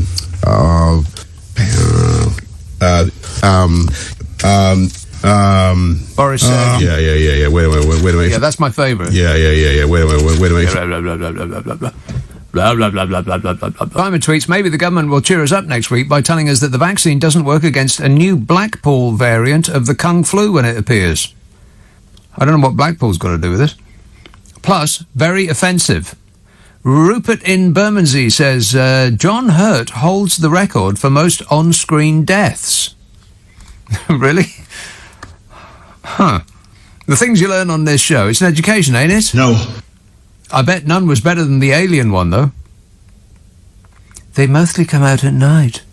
said, yeah. Wait a minute. Yeah, that's my favourite. Yeah. Wait a minute. Blah, blah, blah, blah, blah, blah, blah, blah. Simon tweets, maybe the government will cheer us up next week by telling us that the vaccine doesn't work against a new Blackpool variant of the Kung Flu when it appears. I don't know what Blackpool's got to do with it. Plus, very offensive. Rupert in Bermondsey says, John Hurt holds the record for most on-screen deaths. Really? Huh. The things you learn on this show, it's an education, ain't it? No. I bet none was better than the Alien one, though. They mostly come out at night.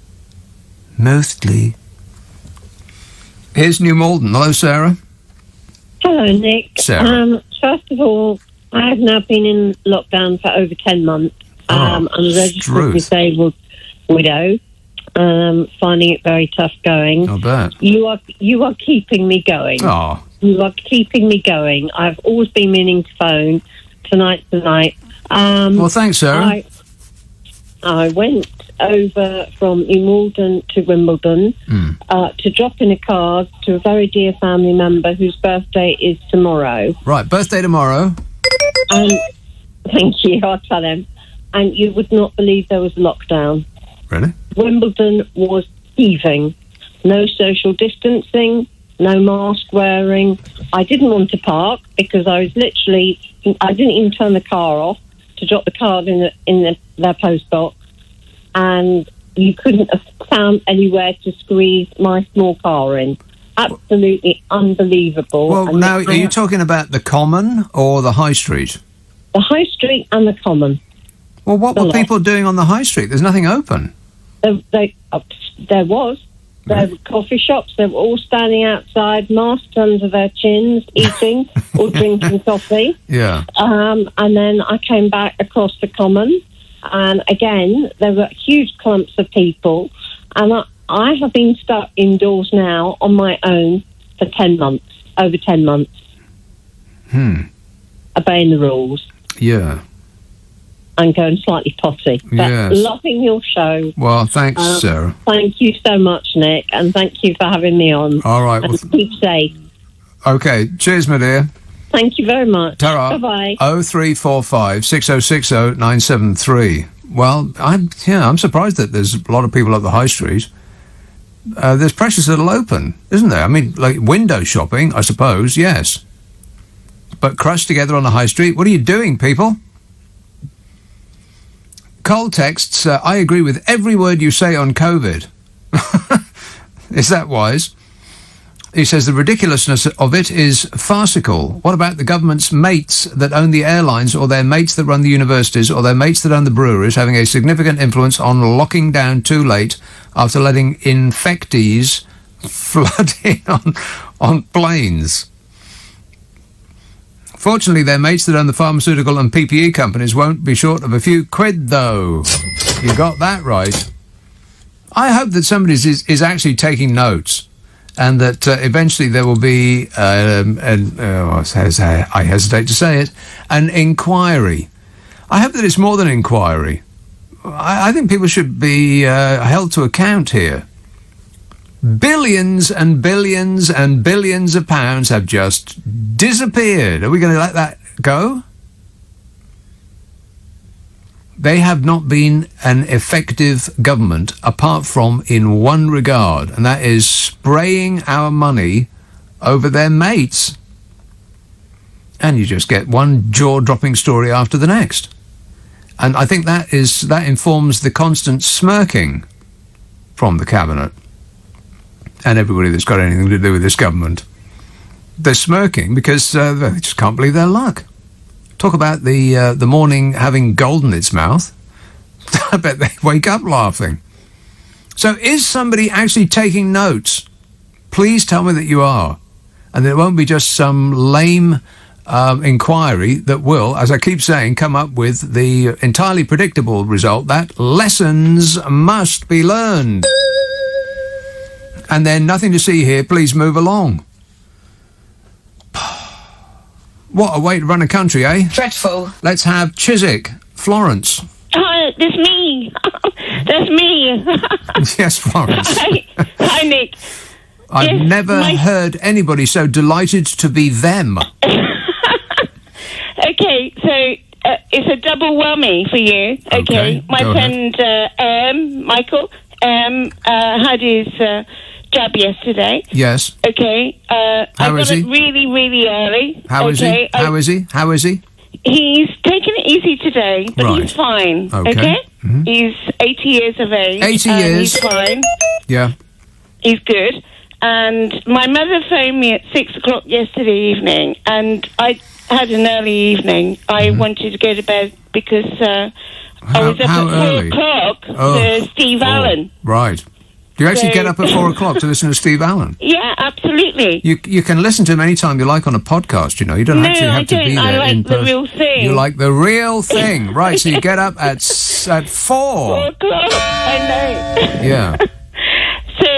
Mostly. Here's New Malden. Hello, Sarah. Hello, Nick. Sarah. First of all, I have now been in lockdown for over 10 months. I'm a registered disabled widow, finding it very tough going. I bet. You are keeping me going. Oh. You are keeping me going. I've always been meaning to phone tonight. Well, thanks, Sarah. I went over from New Malden to Wimbledon to drop in a card to a very dear family member whose birthday is tomorrow. Right, birthday tomorrow. Thank you, I'll tell him. And you would not believe there was a lockdown. Really? Wimbledon was heaving. No social distancing, no mask wearing. I didn't want to park because I didn't even turn the car off to drop the card in their post box. And you couldn't have found anywhere to squeeze my small car in. Absolutely unbelievable. Well, now, are you talking about the Common or the High Street? The High Street and the Common. Well, what were people doing on the High Street? There's nothing open. There was. There were coffee shops. They were all standing outside, masks under their chins, eating or drinking coffee. Yeah. And then I came back across the Common, and again, there were huge clumps of people. And I have been stuck indoors now on my own for 10 months, over 10 months. Obeying the rules. Yeah. And going slightly potty. But yes. Loving your show. Well, thanks, Sarah. Thank you so much, Nick, and thank you for having me on. All right. And keep safe. Okay. Cheers, my dear. Thank you very much. Ta-ra. Bye-bye. 0345 6060 973. Well, I'm surprised that there's a lot of people at the High Street. There's precious little open, isn't there? I mean, like window shopping, I suppose, yes. But crushed together on the High Street, what are you doing, people? Cole texts, I agree with every word you say on COVID. Is that wise? He says the ridiculousness of it is farcical. What about the government's mates that own the airlines, or their mates that run the universities, or their mates that own the breweries, having a significant influence on locking down too late after letting infectees flood in on planes? Fortunately, their mates that own the pharmaceutical and PPE companies won't be short of a few quid, though. You got that right. I hope that somebody is actually taking notes and that eventually there will be, I hesitate to say it, an inquiry. I hope that it's more than inquiry. I think people should be held to account here. Billions and billions and billions of pounds have just disappeared. Are we going to let that go? They have not been an effective government apart from in one regard, and that is spraying our money over their mates. And you just get one jaw-dropping story after the next. And I think that informs the constant smirking from the cabinet and everybody that's got anything to do with this government. They're smirking because they just can't believe their luck. Talk about the morning having gold in its mouth. I bet they wake up laughing. So is somebody actually taking notes? Please tell me that you are. And that it won't be just some lame inquiry that will, as I keep saying, come up with the entirely predictable result that lessons must be learned. And then nothing to see here, please move along. What a way to run a country, eh? Dreadful. Let's have Chiswick. Florence. Hi, that's me. That's me. Yes, Florence. Hi, Nick. I've never heard anybody so delighted to be them. Okay, so it's a double whammy for you. Okay. My friend Michael had his jab yesterday. Yes. Okay. How is he? Really, really early. How is he? How is he? How is he? He's taking it easy today, but he's fine. Okay? Mm-hmm. He's 80 years of age. 80 years. He's fine. Yeah. He's good. And my mother phoned me at 6 o'clock yesterday evening, and I had an early evening. I wanted to go to bed because I was up at 4 o'clock to Steve Allen. Right. Do you actually get up at 4 o'clock to listen to Steve Allen? Yeah, absolutely. You can listen to him anytime you like on a podcast, you know. You don't actually have to be there. I like the real thing. You like the real thing. Right, so you get up at 4. 4 o'clock, I know. Yeah. So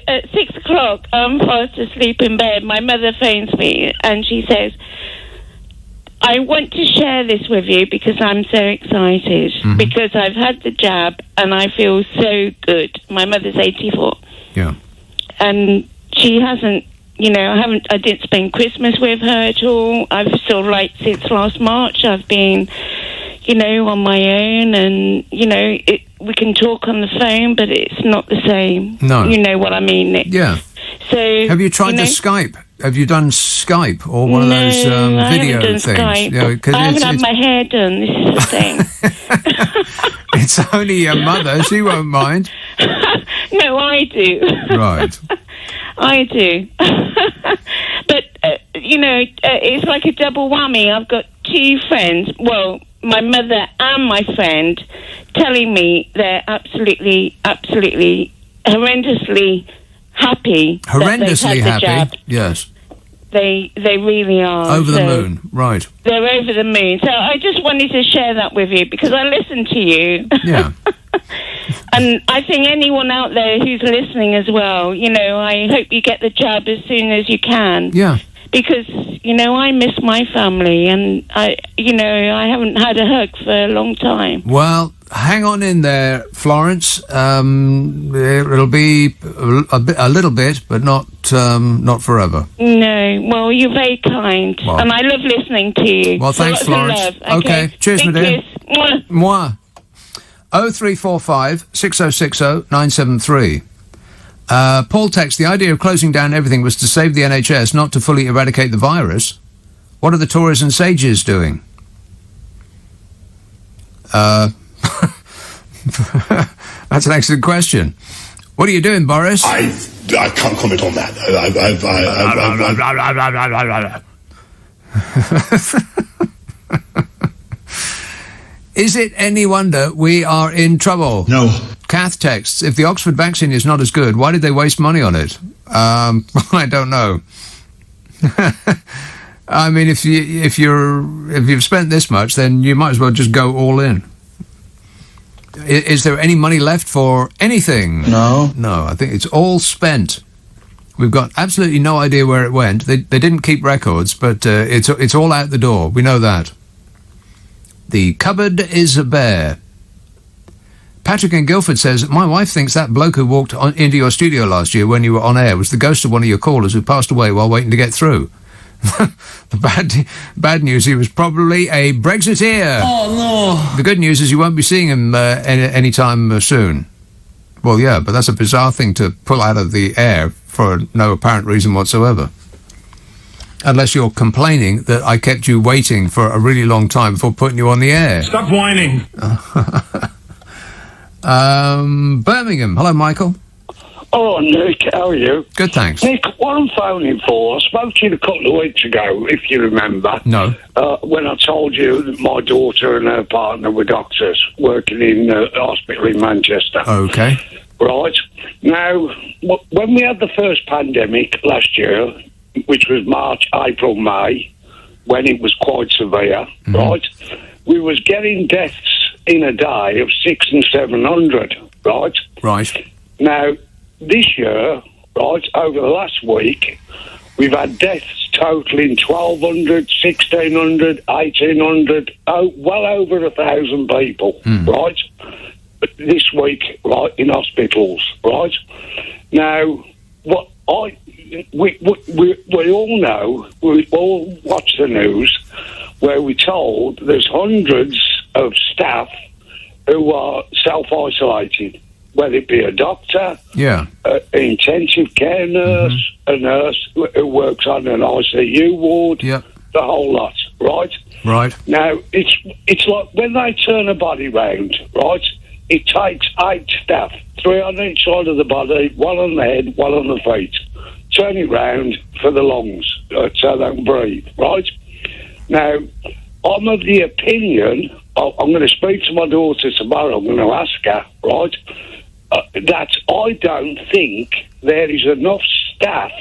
at 6 o'clock, I'm fast asleep in bed. My mother phones me and she says, I want to share this with you because I'm so excited because I've had the jab and I feel so good. My mother's 84. Yeah. And she hasn't, I didn't spend Christmas with her at all. I've sort of since last March, I've been, on my own and, we can talk on the phone, but it's not the same. No. You know what I mean, Nick? Yeah. So have you tried to Skype? Have you done Skype or one of those video I haven't done things? Skype. Yeah, I haven't had my hair done. This is the thing. It's only your mother. She won't mind. No, I do. Right. I do. But, it's like a double whammy. I've got two friends, well, my mother and my friend, telling me they're absolutely, horrendously happy. Horrendously happy, jab. Yes. They really are. Over the moon, right. They're over the moon. So I just wanted to share that with you because I listen to you. Yeah. And I think anyone out there who's listening as well, I hope you get the jab as soon as you can. Yeah. Because, I miss my family and I haven't had a hug for a long time. Well, hang on in there, Florence. It'll be a little bit, but not forever. No, well, you're very kind, and I love listening to you. Well, thanks, Florence. Love. Okay, cheers, my dear. Mwah. Mwah. 0345 6060 973. Paul texts, the idea of closing down everything was to save the NHS, not to fully eradicate the virus. What are the Tories and Sages doing? That's an excellent question. What are you doing, Boris? I can't comment on that. Is it any wonder we are in trouble? No. Kath texts, if the Oxford vaccine is not as good, why did they waste money on it? I don't know. I mean, if you've spent this much, then you might as well just go all in. Is there any money left for anything? No. No, I think it's all spent. We've got absolutely no idea where it went. They didn't keep records, but it's all out the door. We know that. The cupboard is bare. Patrick in Guildford says, my wife thinks that bloke who walked into your studio last year when you were on air was the ghost of one of your callers who passed away while waiting to get through. The bad news, he was probably a Brexiteer. Oh, no. The good news is you won't be seeing him any time soon. Well, yeah, but that's a bizarre thing to pull out of the air for no apparent reason whatsoever. Unless you're complaining that I kept you waiting for a really long time before putting you on the air. Stop whining. Birmingham. Hello, Michael. Oh, Nick, how are you? Good, thanks. Nick, what I'm phoning for, I spoke to you a couple of weeks ago, if you remember. No. When I told you that my daughter and her partner were doctors working in a hospital in Manchester. Okay. Right. Now, when we had the first pandemic last year, which was March, April, May, when it was quite severe, right, we was getting deaths in a day of 600 and 700, right? Right. Now, this year, right, over the last week, we've had deaths totaling 1,200, 1,600, 1,800, well over 1,000 people, right? This week, right, in hospitals, right? Now, we all know, we all watch the news, where we're told there's hundreds of staff who are self-isolating, whether it be a doctor, an intensive care nurse, a nurse who works on an ICU ward, the whole lot, right? Right. Now, it's like when they turn a body round, right, it takes 8 staff, 3 on each side of the body, 1 on the head, 1 on the feet. Turn it round for the lungs, so they can breathe, right? Now, I'm of the opinion, I'm going to speak to my daughter tomorrow, I'm going to ask her, right, that I don't think there is enough staff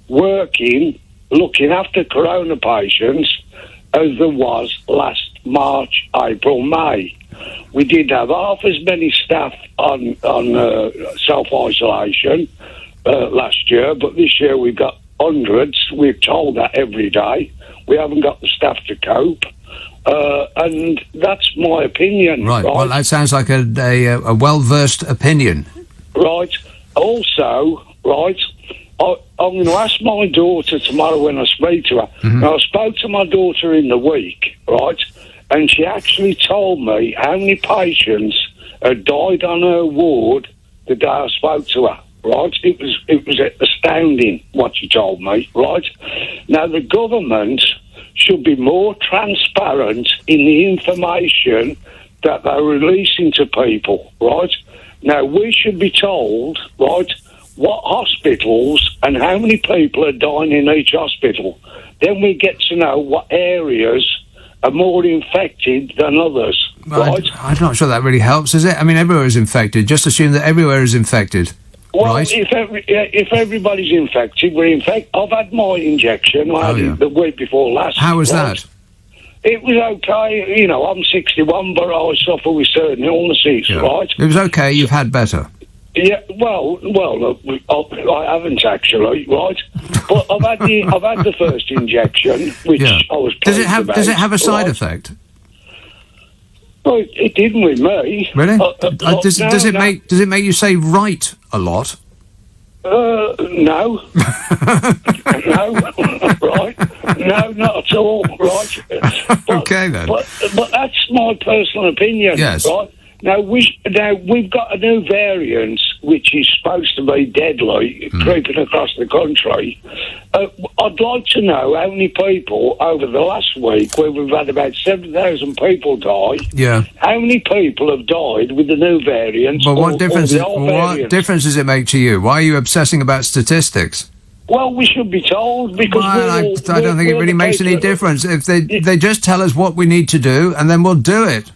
working, looking after corona patients as there was last March, April, May. We did have half as many staff on self-isolation last year, but this year we've got hundreds. We're told that every day. We haven't got the staff to cope. And that's my opinion. Right. Well, that sounds like a well-versed opinion. Right. Also, right, I'm going to ask my daughter tomorrow when I speak to her. Now, I spoke to my daughter in the week, right, and she actually told me how many patients had died on her ward the day I spoke to her. Right, it was astounding what she told me. Right, now the government should be more transparent in the information that they're releasing to people. Right, now we should be told, right, what hospitals and how many people are dying in each hospital. Then we get to know what areas are more infected than others. Right, I'm not sure that really helps, is it? I mean, everywhere is infected. Just assume that everywhere is infected. Well, right. if everybody's infected, we're infected. I've had my injection. I had it the week before last. How was that? It was okay. You know, I'm 61, but I suffer with certain illnesses, right? It was okay. You've had better. Yeah, well, I haven't actually, right? But I've had the first injection, which I was. Does it have a side effect? Well, it didn't with me. Really? Does it make you say right a lot? No. No, right? No, not at all, right? But, okay, then. But that's my personal opinion, yes. Right? Now, we've got a new variant which is supposed to be deadly, creeping across the country. I'd like to know how many people over the last week, where we've had about 7,000 people die, how many people have died with the new variant? But what difference does it make to you? Why are you obsessing about statistics? Well, we should be told, because I don't think it really makes any difference. If they just tell us what we need to do, and then we'll do it.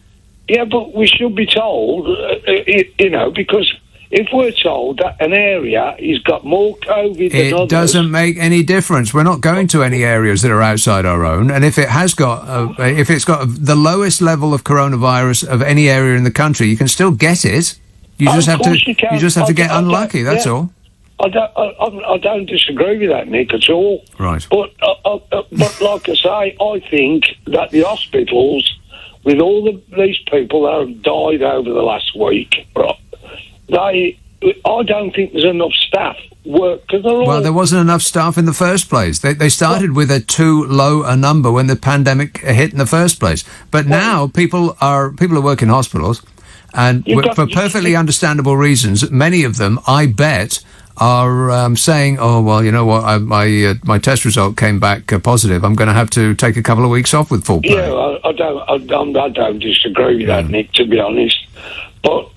Yeah, but we should be told, you know, because if we're told that an area has got more COVID than others... It doesn't make any difference. We're not going to any areas that are outside our own, and if it has got, if it's got the lowest level of coronavirus of any area in the country, you can still get it. You just have to get unlucky, that's all. I don't disagree with that, Nick, at all. Right. But like I say, I think that the hospitals, with all these people that have died over the last week, I don't think there's enough staff work because Well, there wasn't enough staff in the first place. They started with a too low a number when the pandemic hit in the first place. But now people are working in hospitals, and for perfectly understandable reasons, many of them, I bet, are saying, "Oh well, you know what? My test result came back positive. I'm going to have to take a couple of weeks off with full pay." Yeah, I don't disagree with that, Nick. To be honest, but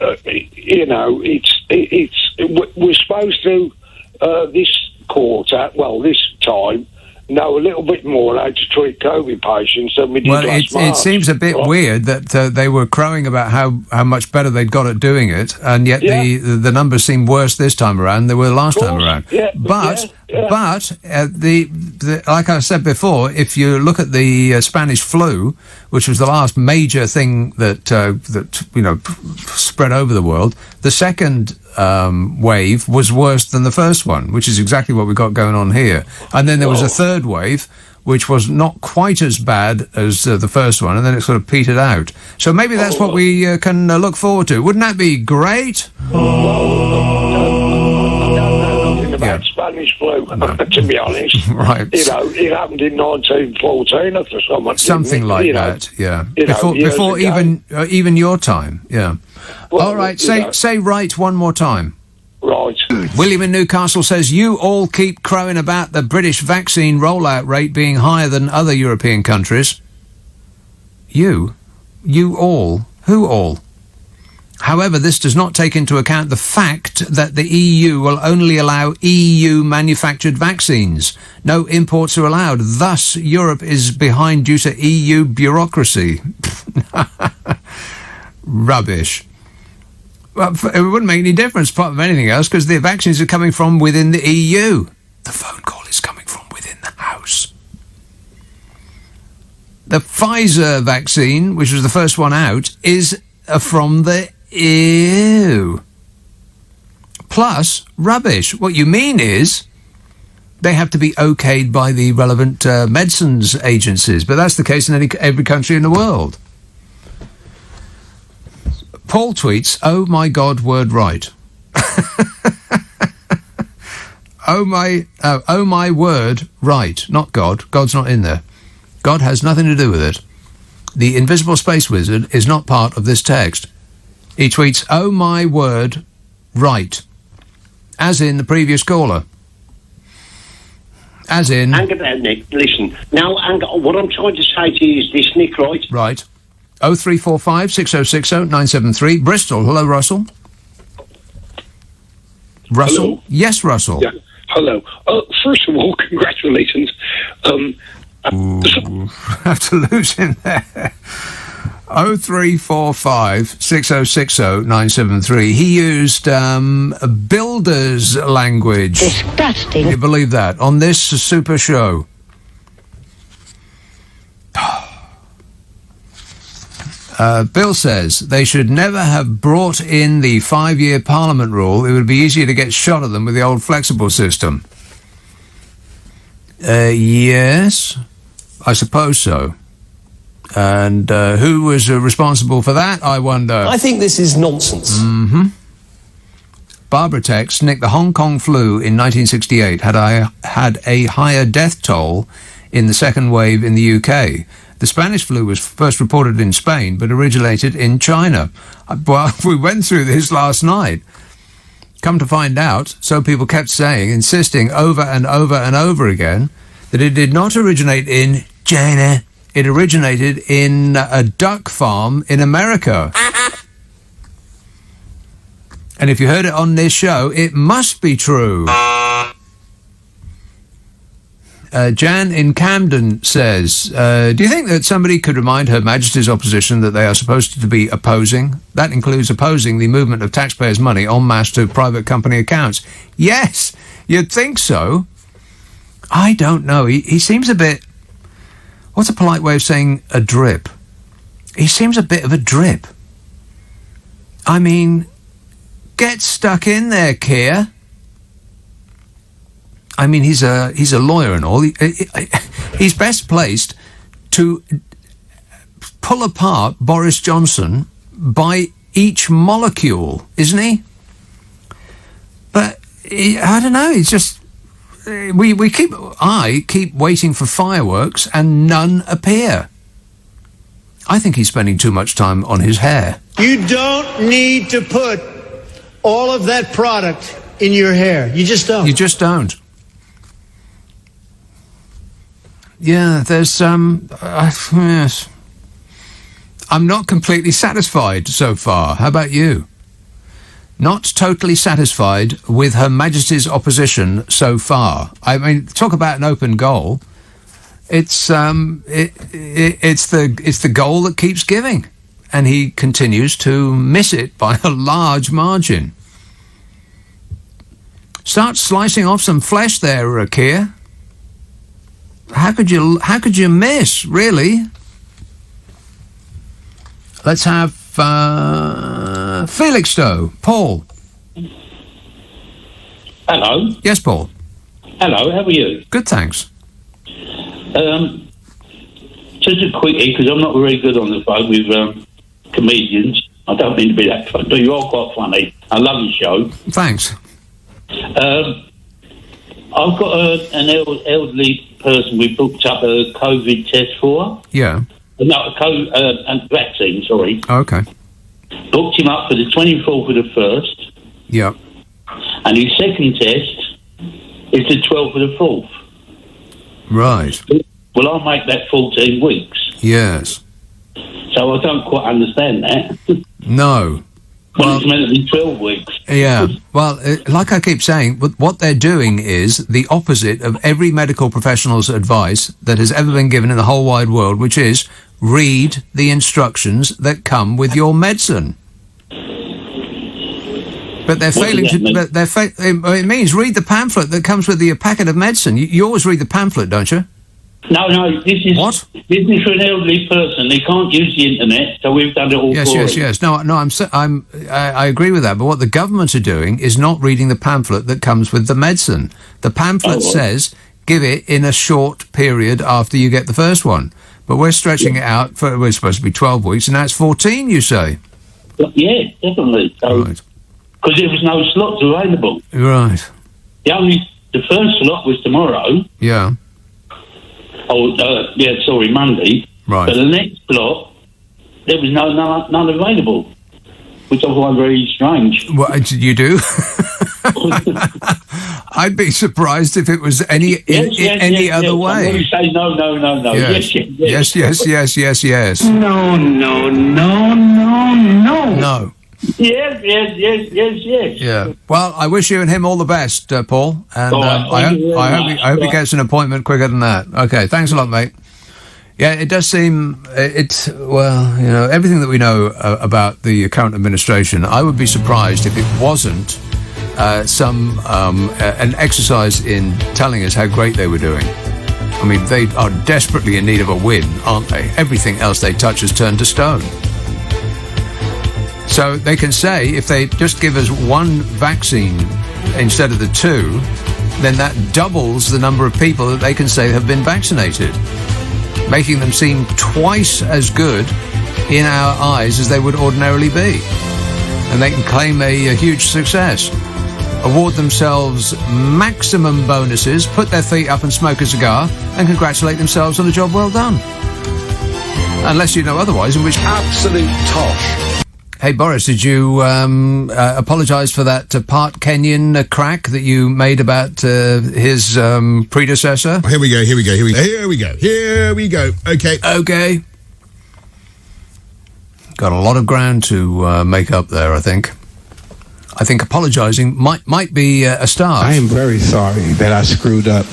we're supposed to this quarter, this time, know a little bit more how to treat COVID patients than we did last March. It seems a bit weird that they were crowing about how much better they'd got at doing it, and yet the numbers seem worse this time around than they were last time around. Yeah, but like I said before, if you look at the Spanish flu, which was the last major thing that spread over the world, the second wave was worse than the first one, which is exactly what we've got going on here. And then there was a third wave, which was not quite as bad as the first one, and then it sort of petered out. So maybe that's what we can look forward to. Wouldn't that be great? About Spanish flu, to be honest. Right. It happened in 1914 or something like that. Yeah. Before even your time. Yeah. Well, all right. Say right one more time. Right. William in Newcastle says, you all keep crowing about the British vaccine rollout rate being higher than other European countries. You all? Who all? However, this does not take into account the fact that the EU will only allow EU-manufactured vaccines. No imports are allowed. Thus, Europe is behind due to EU bureaucracy. Rubbish. Well, it wouldn't make any difference apart from anything else because the vaccines are coming from within the EU. The phone call is coming from within the house. The Pfizer vaccine, which was the first one out, is from the EU. Plus, rubbish. What you mean is they have to be okayed by the relevant medicines agencies, but that's the case in every country in the world. Paul tweets, oh my God, word right. oh my word right, not God. God's not in there. God has nothing to do with it. The invisible space wizard is not part of this text. He tweets, oh my word right. As in the previous caller. As in... Hang about, Nick. Listen. Now, what I'm trying to say to you is this, Nick, right? Right. 0345 6060 973. Bristol. Hello, Russell. Russell? Hello? Yes, Russell. Yeah. Hello. First of all, congratulations. Have to lose in there. 0345 6060 973. He used builder's language. Disgusting. Can you believe that? On this super show. Bill says they should never have brought in the 5-year Parliament rule. It would be easier to get shot at them with the old flexible system. Yes, I suppose so. And who was responsible for that, I wonder? I think this is nonsense. Mm-hmm. Barbara texts, Nick, the Hong Kong flu in 1968 had a higher death toll in the second wave in the UK. The Spanish flu was first reported in Spain, but originated in China. Well, we went through this last night. Come to find out, so people kept saying, insisting over and over and over again, that it did not originate in China. It originated in a duck farm in America. And if you heard it on this show, it must be true. Jan in Camden says, do you think that somebody could remind Her Majesty's opposition that they are supposed to be opposing? That includes opposing the movement of taxpayers' money en masse to private company accounts. Yes, you'd think so. I don't know. He seems a bit... What's a polite way of saying a drip? He seems a bit of a drip. I mean, get stuck in there, Keir. I mean, he's a lawyer and all. He's best placed to pull apart Boris Johnson by each molecule, isn't he? But I don't know. It's just I keep waiting for fireworks and none appear. I think he's spending too much time on his hair. You don't need to put all of that product in your hair. You just don't. You just don't. Yeah, there's yes. I'm not completely satisfied so far. How about you? Not totally satisfied with Her Majesty's opposition so far. I mean, talk about an open goal. It's the goal that keeps giving, and he continues to miss it by a large margin. Start slicing off some flesh there, Keir. How could you miss, really? Let's have Felixstowe. Paul. Hello. Yes, Paul. Hello, how are you? Good, thanks. Just a quickie, because I'm not very good on the phone with comedians. I don't mean to be that funny, but you are quite funny. I love your show. Thanks. I've got an elderly person we booked up a COVID test for. Yeah. No, a vaccine, sorry. Okay. Booked him up for the 24th of the 1st. Yeah. And his second test is the 12th of the 4th. Right. Well, I'll make that 14 weeks. Yes. So I don't quite understand that. No. Well, it's meant to be 12 weeks. Yeah. Well, like I keep saying, what they're doing is the opposite of every medical professional's advice that has ever been given in the whole wide world, which is read the instructions that come with your medicine. But they're failing to. But it means read the pamphlet that comes with the packet of medicine. You always read the pamphlet, don't you? No, this is what? This is for an elderly person. They can't use the internet, so we've done it all for them. Yes. No. I agree with that. But what the government are doing is not reading the pamphlet that comes with the medicine. The pamphlet says give it in a short period after you get the first one. But we're stretching it out for. We're supposed to be 12 weeks, and now it's 14. You say? Yeah, definitely. So, right. Because there was no slots available. Right. The first slot was tomorrow. Yeah. Monday. Right. But the next slot, there was none available, which I find very strange. What you do? I'd be surprised if it was any other way. I'm going to say no. Yes. Yes. No. No. Yes. Yeah. Well, I wish you and him all the best, Paul. And I hope he gets an appointment quicker than that. Okay. Thanks a lot, mate. Yeah, it does seem everything that we know about the current administration. I would be surprised if it wasn't an exercise in telling us how great they were doing. I mean, they are desperately in need of a win, aren't they? Everything else they touch has turned to stone. So they can say, if they just give us one vaccine instead of the two, then that doubles the number of people that they can say have been vaccinated, making them seem twice as good in our eyes as they would ordinarily be. And they can claim a huge success, award themselves maximum bonuses, put their feet up and smoke a cigar, and congratulate themselves on a job well done. Unless you know otherwise, in which absolute tosh. Hey, Boris, did you apologise for that part Kenyan crack that you made about his predecessor? Here we go. Okay. Got a lot of ground to make up there, I think. I think apologising might be a start. I am very sorry that I screwed up.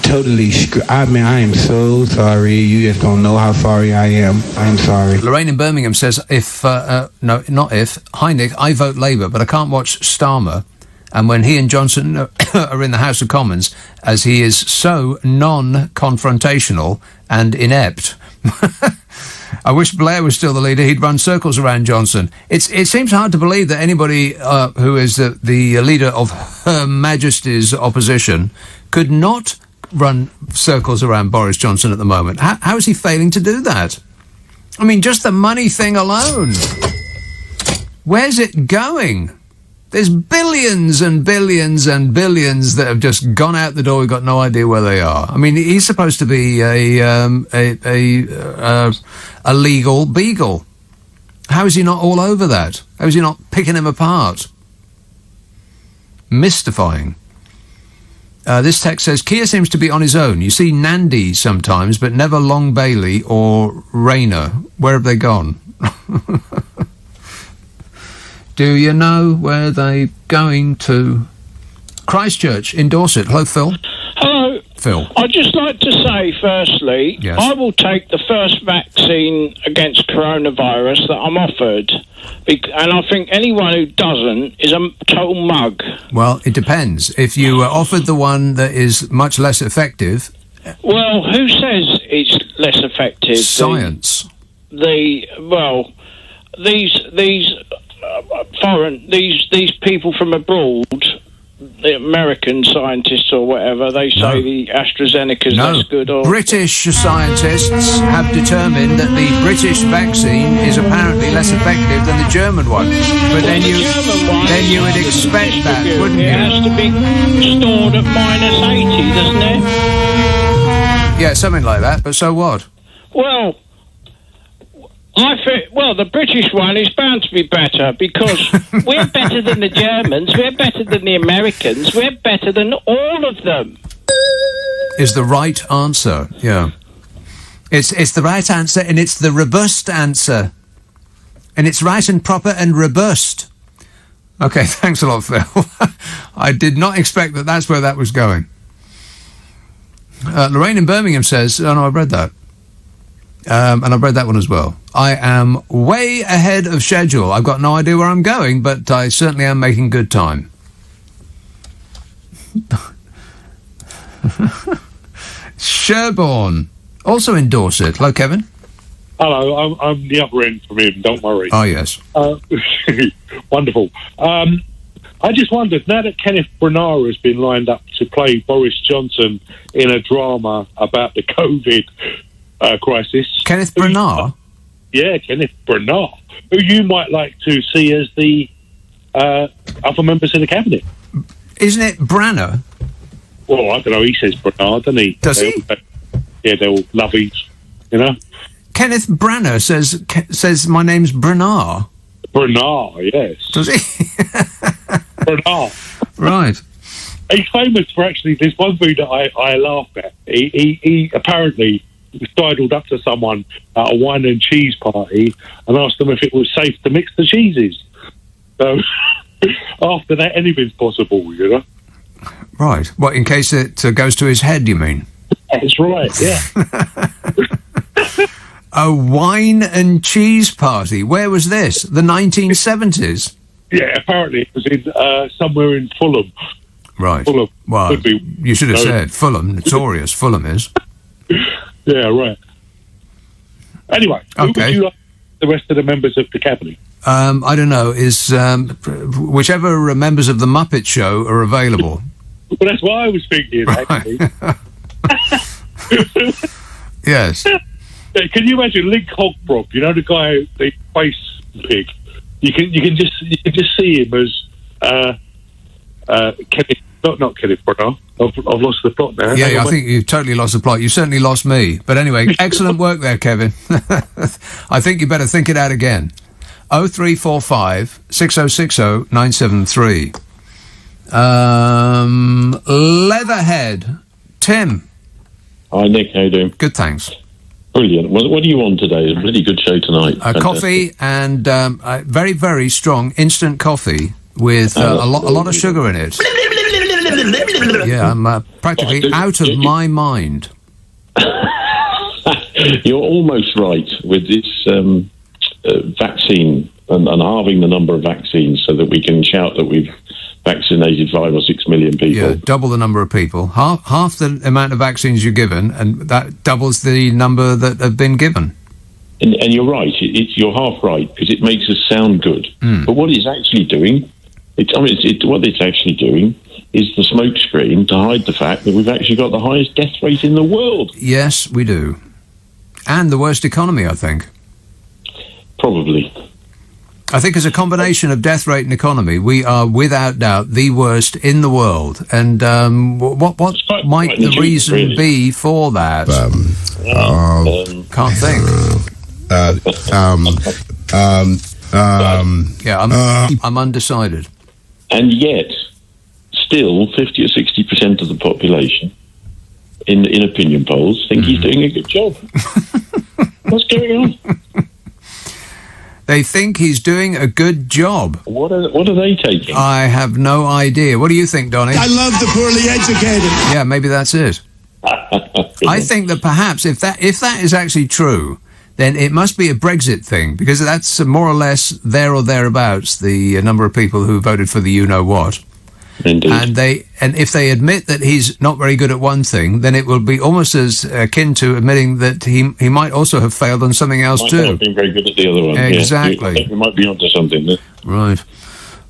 Totally I am so sorry. You just don't know how sorry I am. I'm sorry. Lorraine in Birmingham says, hi Nick, I vote Labour, but I can't watch Starmer. And when he and Johnson are in the House of Commons, as he is so non-confrontational and inept. I wish Blair was still the leader. He'd run circles around Johnson. It seems hard to believe that anybody who is the leader of Her Majesty's opposition could not run circles around Boris Johnson at the moment. How is he failing to do that? I mean, just the money thing alone. Where's it going? There's billions and billions and billions that have just gone out the door. We've got no idea where they are. I mean, he's supposed to be a legal beagle. How is he not all over that? How is he not picking him apart? Mystifying. This text says, Keir seems to be on his own. You see Nandi sometimes, but never Long Bailey or Rayner. Where have they gone? Do you know where they're going to? Christchurch in Dorset. Hello, Phil. Hello. Phil. I'd just like to say, firstly, Yes. I will take the first vaccine against coronavirus that I'm offered. And I think anyone who doesn't is a total mug. Well, it depends. If you were offered the one that is much less effective... Well, who says it's less effective? Science. These people from abroad, the American scientists or whatever, they say the AstraZeneca's less good. Or British scientists have determined that the British vaccine is apparently less effective than the German one. But then you would expect that, wouldn't you? It has to be stored at -80, doesn't it? Yeah, something like that. But so what? Well, the British one is bound to be better because we're better than the Germans, we're better than the Americans, we're better than all of them. Is the right answer, yeah. It's the right answer, and it's the robust answer. And it's right and proper and robust. Okay, thanks a lot, Phil. I did not expect that that's where that was going. Lorraine in Birmingham says, oh no, I've read that. And I've read that one as well. I am way ahead of schedule. I've got no idea where I'm going, but I certainly am making good time. Sherborne, also in Dorset. Hello, Kevin. Hello, I'm the other end from him, don't worry. Oh, yes. Wonderful. I just wondered, now that Kenneth Branagh has been lined up to play Boris Johnson in a drama about the COVID crisis. Kenneth Branagh? Yeah, Kenneth Branagh, who you might like to see as the other members of the cabinet. Isn't it Branagh? Well, I don't know, he says Branagh, doesn't he? Does he? They're all loveies, you know? Kenneth Branagh says my name's Branagh. Branagh, yes. Does he? Branagh. Right. He's famous for actually, there's one thing that I laugh at. He apparently sidled up to someone at a wine and cheese party and asked them if it was safe to mix the cheeses. So after that, anything's possible, you know? Right. What, in case it goes to his head, you mean? That's right, yeah. A wine and cheese party. Where was this? The 1970s? Yeah, apparently it was in somewhere in Fulham. Right. Fulham. Well, you should have said Fulham. Notorious Fulham is. Yeah, right. Anyway, who would you like the rest of the members of the cabinet? I don't know. Is whichever members of the Muppet Show are available. Well, that's what I was thinking, actually. Yes. Can you imagine Link Hogbrog? You know, the guy, the face pig. You can just see him as Kenneth. Not Kenneth Branagh. I've lost the plot now. Yeah, I think you've totally lost the plot. You certainly lost me. But anyway, excellent work there, Kevin. I think you better think it out again. 0345 6060 973. Leatherhead. Tim. Hi, Nick. How you doing? Good, thanks. Brilliant. What do you want today? A really good show tonight. Coffee and very, very strong instant coffee with a lot of sugar in it. Yeah, I'm practically out of my mind. You're almost right with this vaccine and halving the number of vaccines so that we can shout that we've vaccinated 5 or 6 million people. Yeah, double the number of people. Half the amount of vaccines you're given, and that doubles the number that have been given. And you're right. You're half right because it makes us sound good. But what it's actually doing, what it's actually doing is the smokescreen to hide the fact that we've actually got the highest death rate in the world. Yes, we do. And the worst economy, I think. Probably. I think as a combination of death rate and economy, we are without doubt the worst in the world. And what might the reason be for that? Can't think. I'm undecided. And yet, still, 50 or 60% of the population in opinion polls think he's doing a good job. What's going on? They think he's doing a good job. What are they taking? I have no idea. What do you think, Donny? I love the poorly educated. Yeah, maybe that's it. I think that perhaps if that is actually true, then it must be a Brexit thing, because that's more or less there or thereabouts the number of people who voted for the you-know-what. Indeed. And if they admit that he's not very good at one thing, then it will be almost as akin to admitting that he might also have failed on something else Might too. not have been very good at the other one. Exactly. Yeah, I think we might be onto something there. Right.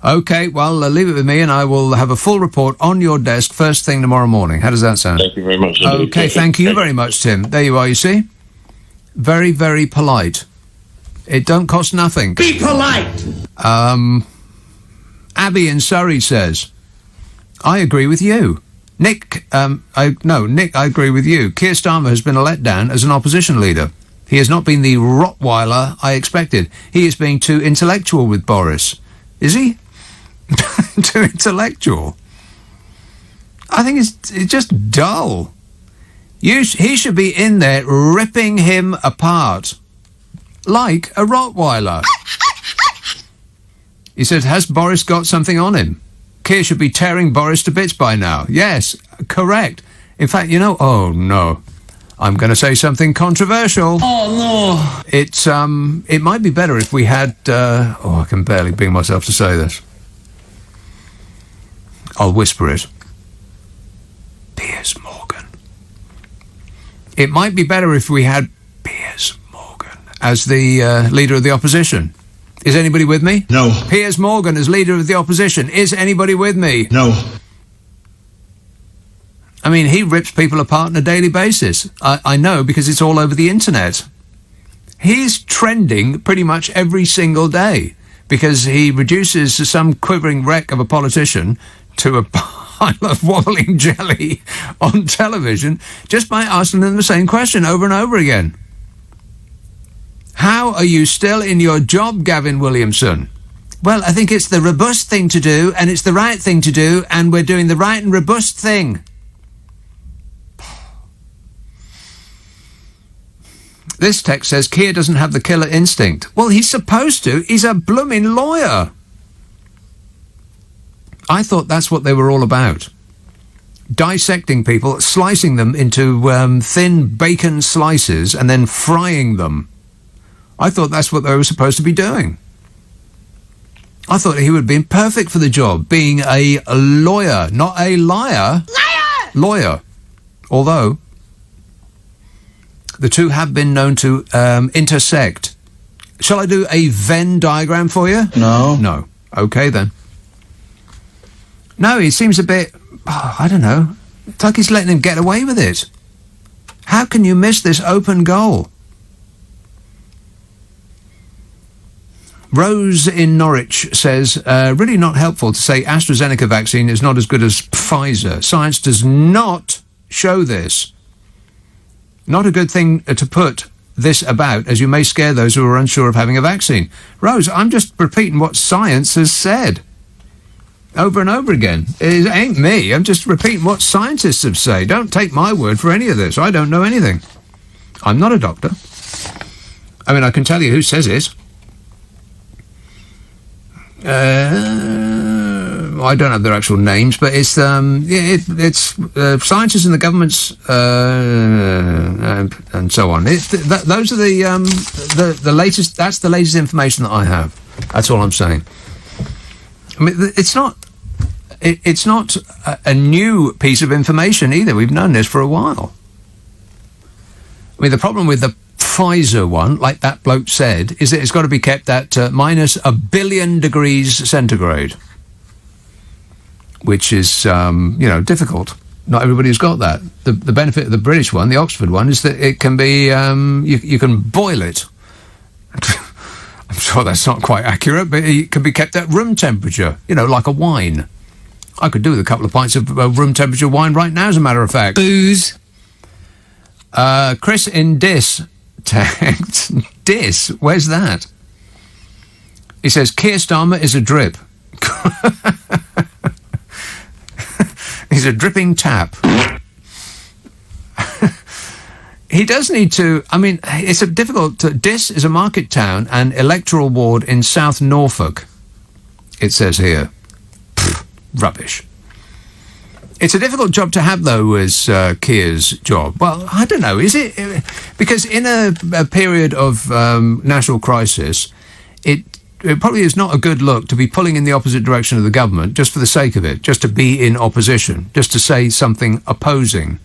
Okay, well, leave it with me and I will have a full report on your desk first thing tomorrow morning. How does that sound? Thank you very much. Indeed. Okay, thank you very much, Tim. There you are, you see? Very, very polite. It don't cost nothing. Be polite. Abby in Surrey says, I agree with you. Nick, I agree with you. Keir Starmer has been a letdown as an opposition leader. He has not been the Rottweiler I expected. He is being too intellectual with Boris. Is he? Too intellectual? I think it's just dull. He should be in there ripping him apart. Like a Rottweiler. He said, has Boris got something on him? Keir should be tearing Boris to bits by now. Yes, correct. In fact, oh no. I'm going to say something controversial. Oh, no. It might be better if we had... I can barely bring myself to say this. I'll whisper it. Piers Morgan. It might be better if we had Piers Morgan as the leader of the opposition. Is anybody with me? No. Piers Morgan as leader of the opposition. Is anybody with me? No. I mean, he rips people apart on a daily basis. I know, because it's all over the internet. He's trending pretty much every single day because he reduces some quivering wreck of a politician to a pile of wobbling jelly on television just by asking them the same question over and over again. How are you still in your job, Gavin Williamson? Well, I think it's the robust thing to do, and it's the right thing to do, and we're doing the right and robust thing. This text says Keir doesn't have the killer instinct. Well, he's supposed to. He's a blooming lawyer. I thought that's what they were all about. Dissecting people, slicing them into thin bacon slices, and then frying them. I thought that's what they were supposed to be doing. I thought he would have been perfect for the job, being a lawyer, not a liar. Liar! Lawyer. Although, the two have been known to intersect. Shall I do a Venn diagram for you? No. No. Okay, then. No, he seems a bit... I don't know. It's like he's letting him get away with it. How can you miss this open goal? Rose in Norwich says, really not helpful to say AstraZeneca vaccine is not as good as Pfizer. Science does not show this. Not a good thing to put this about, as you may scare those who are unsure of having a vaccine. Rose, I'm just repeating what science has said. Over and over again. It ain't me. I'm just repeating what scientists have said. Don't take my word for any of this. I don't know anything. I'm not a doctor. I mean, I can tell you who says it. I don't have their actual names, but it's it's scientists and the governments and so on. Those are the latest. That's the latest information that I have. That's all I'm saying. I mean, it's not a new piece of information either. We've known this for a while. I mean, the problem with the Pfizer one, like that bloke said, is that it's got to be kept at minus 1 billion degrees centigrade. which is, difficult. Not everybody's got that. The benefit of the British one, the Oxford one, is that it can be, you can boil it. I'm sure that's not quite accurate, but it can be kept at room temperature, like a wine. I could do with a couple of pints of room temperature wine right now, as a matter of fact. Booze. Chris in Dis tagged. Dis? Where's that? He says, Keir Starmer is a drip. He's a dripping tap. He does need to... I mean, it's a difficult... Dis is a market town and electoral ward in South Norfolk, it says here. Pfft, rubbish. It's a difficult job to have, though, as Keir's job. Well, I don't know. Is it... Because in a period of national crisis, it probably is not a good look to be pulling in the opposite direction of the government just for the sake of it, just to be in opposition, just to say something opposing.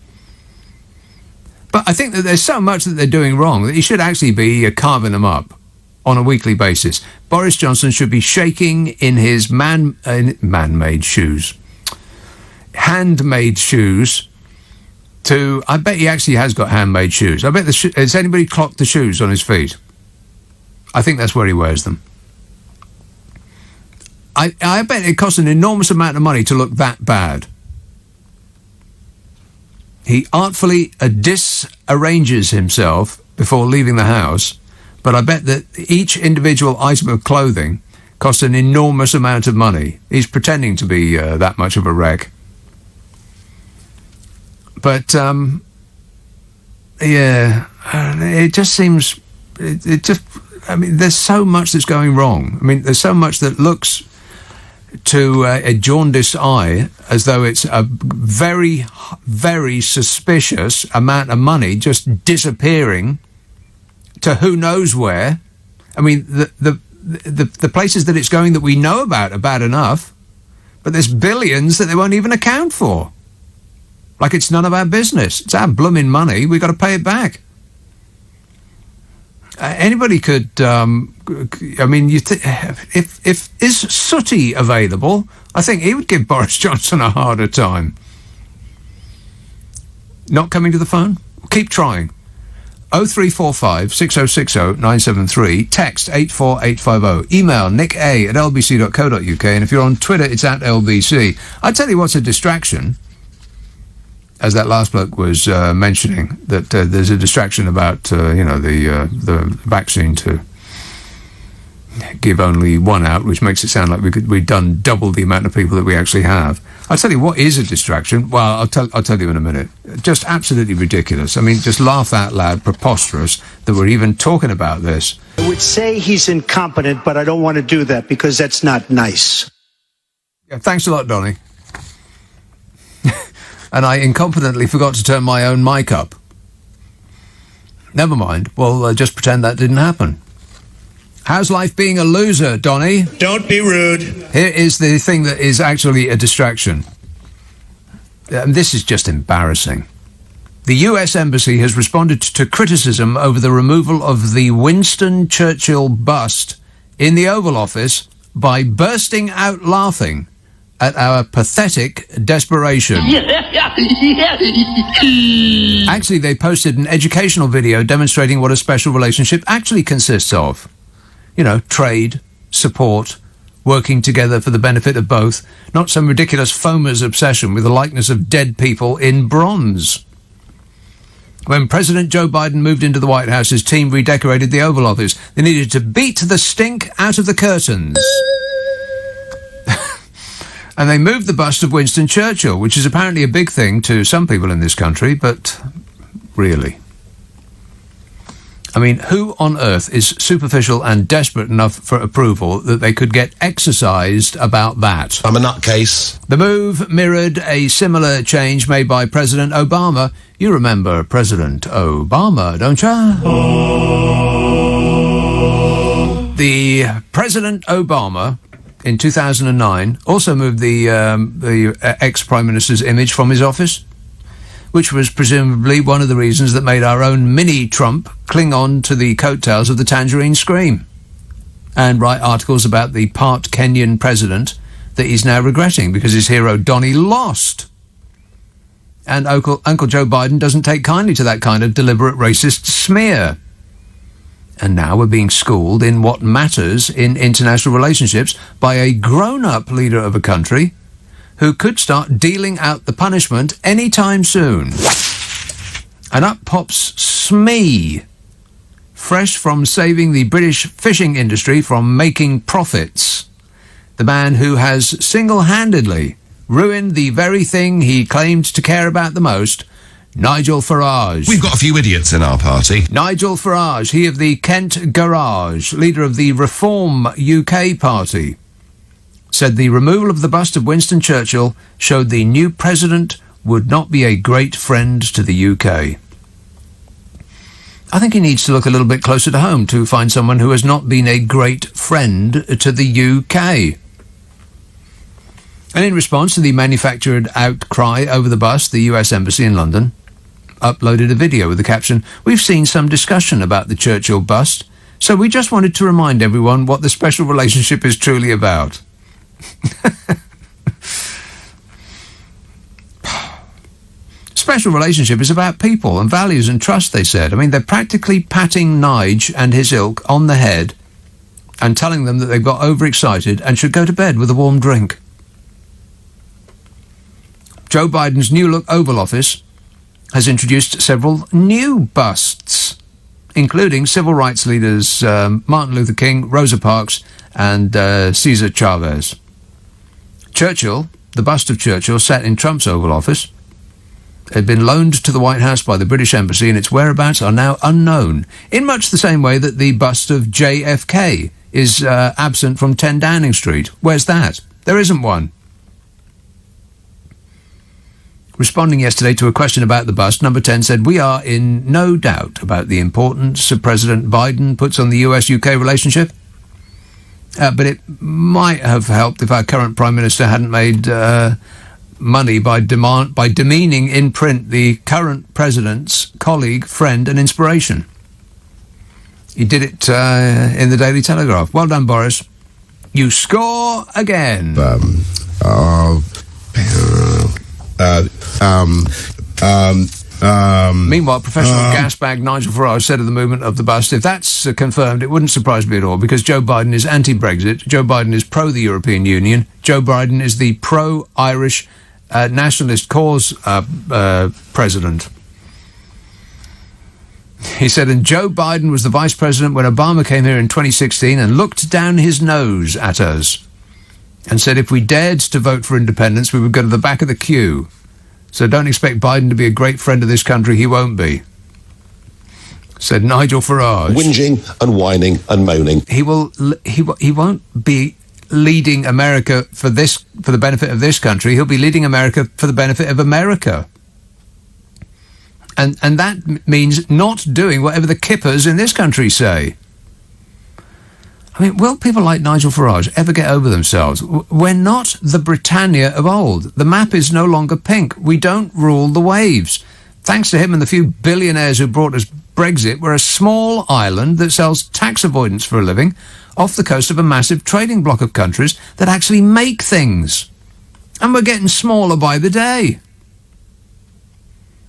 But I think that there's so much that they're doing wrong that you should actually be carving them up on a weekly basis. Boris Johnson should be shaking in his man-made shoes. Handmade shoes to... I bet he actually has got handmade shoes. I bet has anybody clocked the shoes on his feet? I think that's where he wears them. I bet it costs an enormous amount of money to look that bad. He artfully disarranges himself before leaving the house, but I bet that each individual item of clothing costs an enormous amount of money. He's pretending to be that much of a wreck. But, it just seems... I mean, there's so much that's going wrong. I mean, there's so much that looks to a jaundiced eye as though it's a very, very suspicious amount of money just disappearing to who knows where. I mean, the places that it's going that we know about are bad enough, but there's billions that they won't even account for. Like it's none of our business. It's our blooming money. We've got to pay it back. Anybody could, I mean, if is Sooty available, I think he would give Boris Johnson a harder time. Not coming to the phone? Keep trying. 0345 6060 973, text 84850, email nick@lbc.co.uk, and if you're on Twitter, it's @LBC. I tell you what's a distraction, as that last bloke was mentioning, that there's a distraction about, the vaccine to give only one out, which makes it sound like we've done double the amount of people that we actually have. I'll tell you what is a distraction. Well, I'll tell you in a minute. Just absolutely ridiculous. I mean, just laugh out loud, preposterous that we're even talking about this. I would say he's incompetent, but I don't want to do that because that's not nice. Yeah, thanks a lot, Donny. And I incompetently forgot to turn my own mic up. Never mind. Well, just pretend that didn't happen. How's life being a loser, Donny? Don't be rude. Here is the thing that is actually a distraction. This is just embarrassing. The US Embassy has responded to criticism over the removal of the Winston Churchill bust in the Oval Office by bursting out laughing at our pathetic desperation. Actually, they posted an educational video demonstrating what a special relationship actually consists of. You know, trade, support, working together for the benefit of both, not some ridiculous foamer's obsession with the likeness of dead people in bronze. When President Joe Biden moved into the White House, his team redecorated the Oval Office. They needed to beat the stink out of the curtains. And they moved the bust of Winston Churchill, which is apparently a big thing to some people in this country, but really. I mean, who on earth is superficial and desperate enough for approval that they could get exercised about that? I'm a nutcase. The move mirrored a similar change made by President Obama. You remember President Obama, don't you? The President Obama in 2009 also moved the ex-Prime Minister's image from his office, which was presumably one of the reasons that made our own mini-Trump cling on to the coattails of the Tangerine Scream and write articles about the part Kenyan president that he's now regretting because his hero Donny lost. And Uncle Joe Biden doesn't take kindly to that kind of deliberate racist smear. And now we're being schooled in what matters in international relationships by a grown-up leader of a country who could start dealing out the punishment any time soon. And up pops Smee, fresh from saving the British fishing industry from making profits. The man who has single-handedly ruined the very thing he claimed to care about the most, Nigel Farage. We've got a few idiots in our party. Nigel Farage, he of the Kent Garage, leader of the Reform UK party, said the removal of the bust of Winston Churchill showed the new president would not be a great friend to the UK. I think he needs to look a little bit closer to home to find someone who has not been a great friend to the UK. And in response to the manufactured outcry over the bust, the US Embassy in London uploaded a video with the caption, "We've seen some discussion about the Churchill bust, so we just wanted to remind everyone what the special relationship is truly about." Special relationship is about people and values and trust, they said. I mean, they're practically patting Nige and his ilk on the head and telling them that they've got overexcited and should go to bed with a warm drink. Joe Biden's new-look Oval Office has introduced several new busts, including civil rights leaders Martin Luther King, Rosa Parks, and Cesar Chavez. Churchill, the bust of Churchill, sat in Trump's Oval Office. It had been loaned to the White House by the British Embassy, and its whereabouts are now unknown, in much the same way that the bust of JFK is absent from 10 Downing Street. Where's that? There isn't one. Responding yesterday to a question about the bust, Number 10 said, "We are in no doubt about the importance President Biden puts on the US-UK relationship. But it might have helped if our current Prime Minister hadn't made money by demeaning in print the current President's colleague, friend and inspiration." He did it in the Daily Telegraph. Well done, Boris. You score again. Meanwhile, professional gas bag Nigel Farage said of the movement of the bust, "If that's confirmed, it wouldn't surprise me at all, because Joe Biden is anti-Brexit, Joe Biden is pro the European Union, Joe Biden is the pro-Irish nationalist cause president." He said, "And Joe Biden was the vice president when Obama came here in 2016 and looked down his nose at us and said if we dared to vote for independence, we would go to the back of the queue. So don't expect Biden to be a great friend of this country. He won't be," said Nigel Farage. Whinging and whining and moaning. He won't be leading America for the benefit of this country. He'll be leading America for the benefit of America. And that means not doing whatever the kippers in this country say. I mean, will people like Nigel Farage ever get over themselves? We're not the Britannia of old. The map is no longer pink. We don't rule the waves. Thanks to him and the few billionaires who brought us Brexit, we're a small island that sells tax avoidance for a living off the coast of a massive trading bloc of countries that actually make things. And we're getting smaller by the day.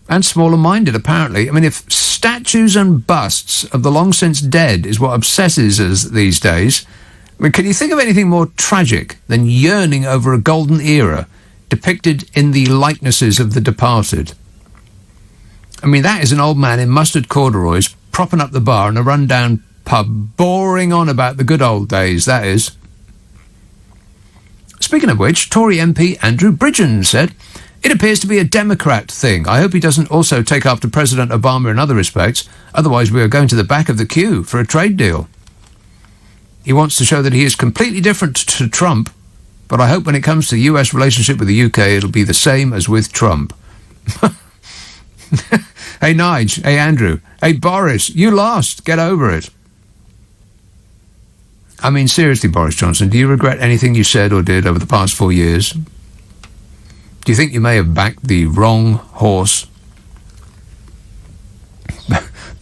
And smaller-minded, apparently. I mean, if statues and busts of the long-since dead is what obsesses us these days, I mean, can you think of anything more tragic than yearning over a golden era depicted in the likenesses of the departed? I mean, that is an old man in mustard corduroys propping up the bar in a run-down pub, boring on about the good old days, that is. Speaking of which, Tory MP Andrew Bridgen said, "It appears to be a Democrat thing. I hope he doesn't also take after President Obama in other respects. Otherwise, we are going to the back of the queue for a trade deal." He wants to show that he is completely different to Trump, but I hope when it comes to the US relationship with the UK, it'll be the same as with Trump. Hey, Nige. Hey, Andrew. Hey, Boris. You lost. Get over it. I mean, seriously, Boris Johnson, do you regret anything you said or did over the past 4 years? Do you think you may have backed the wrong horse?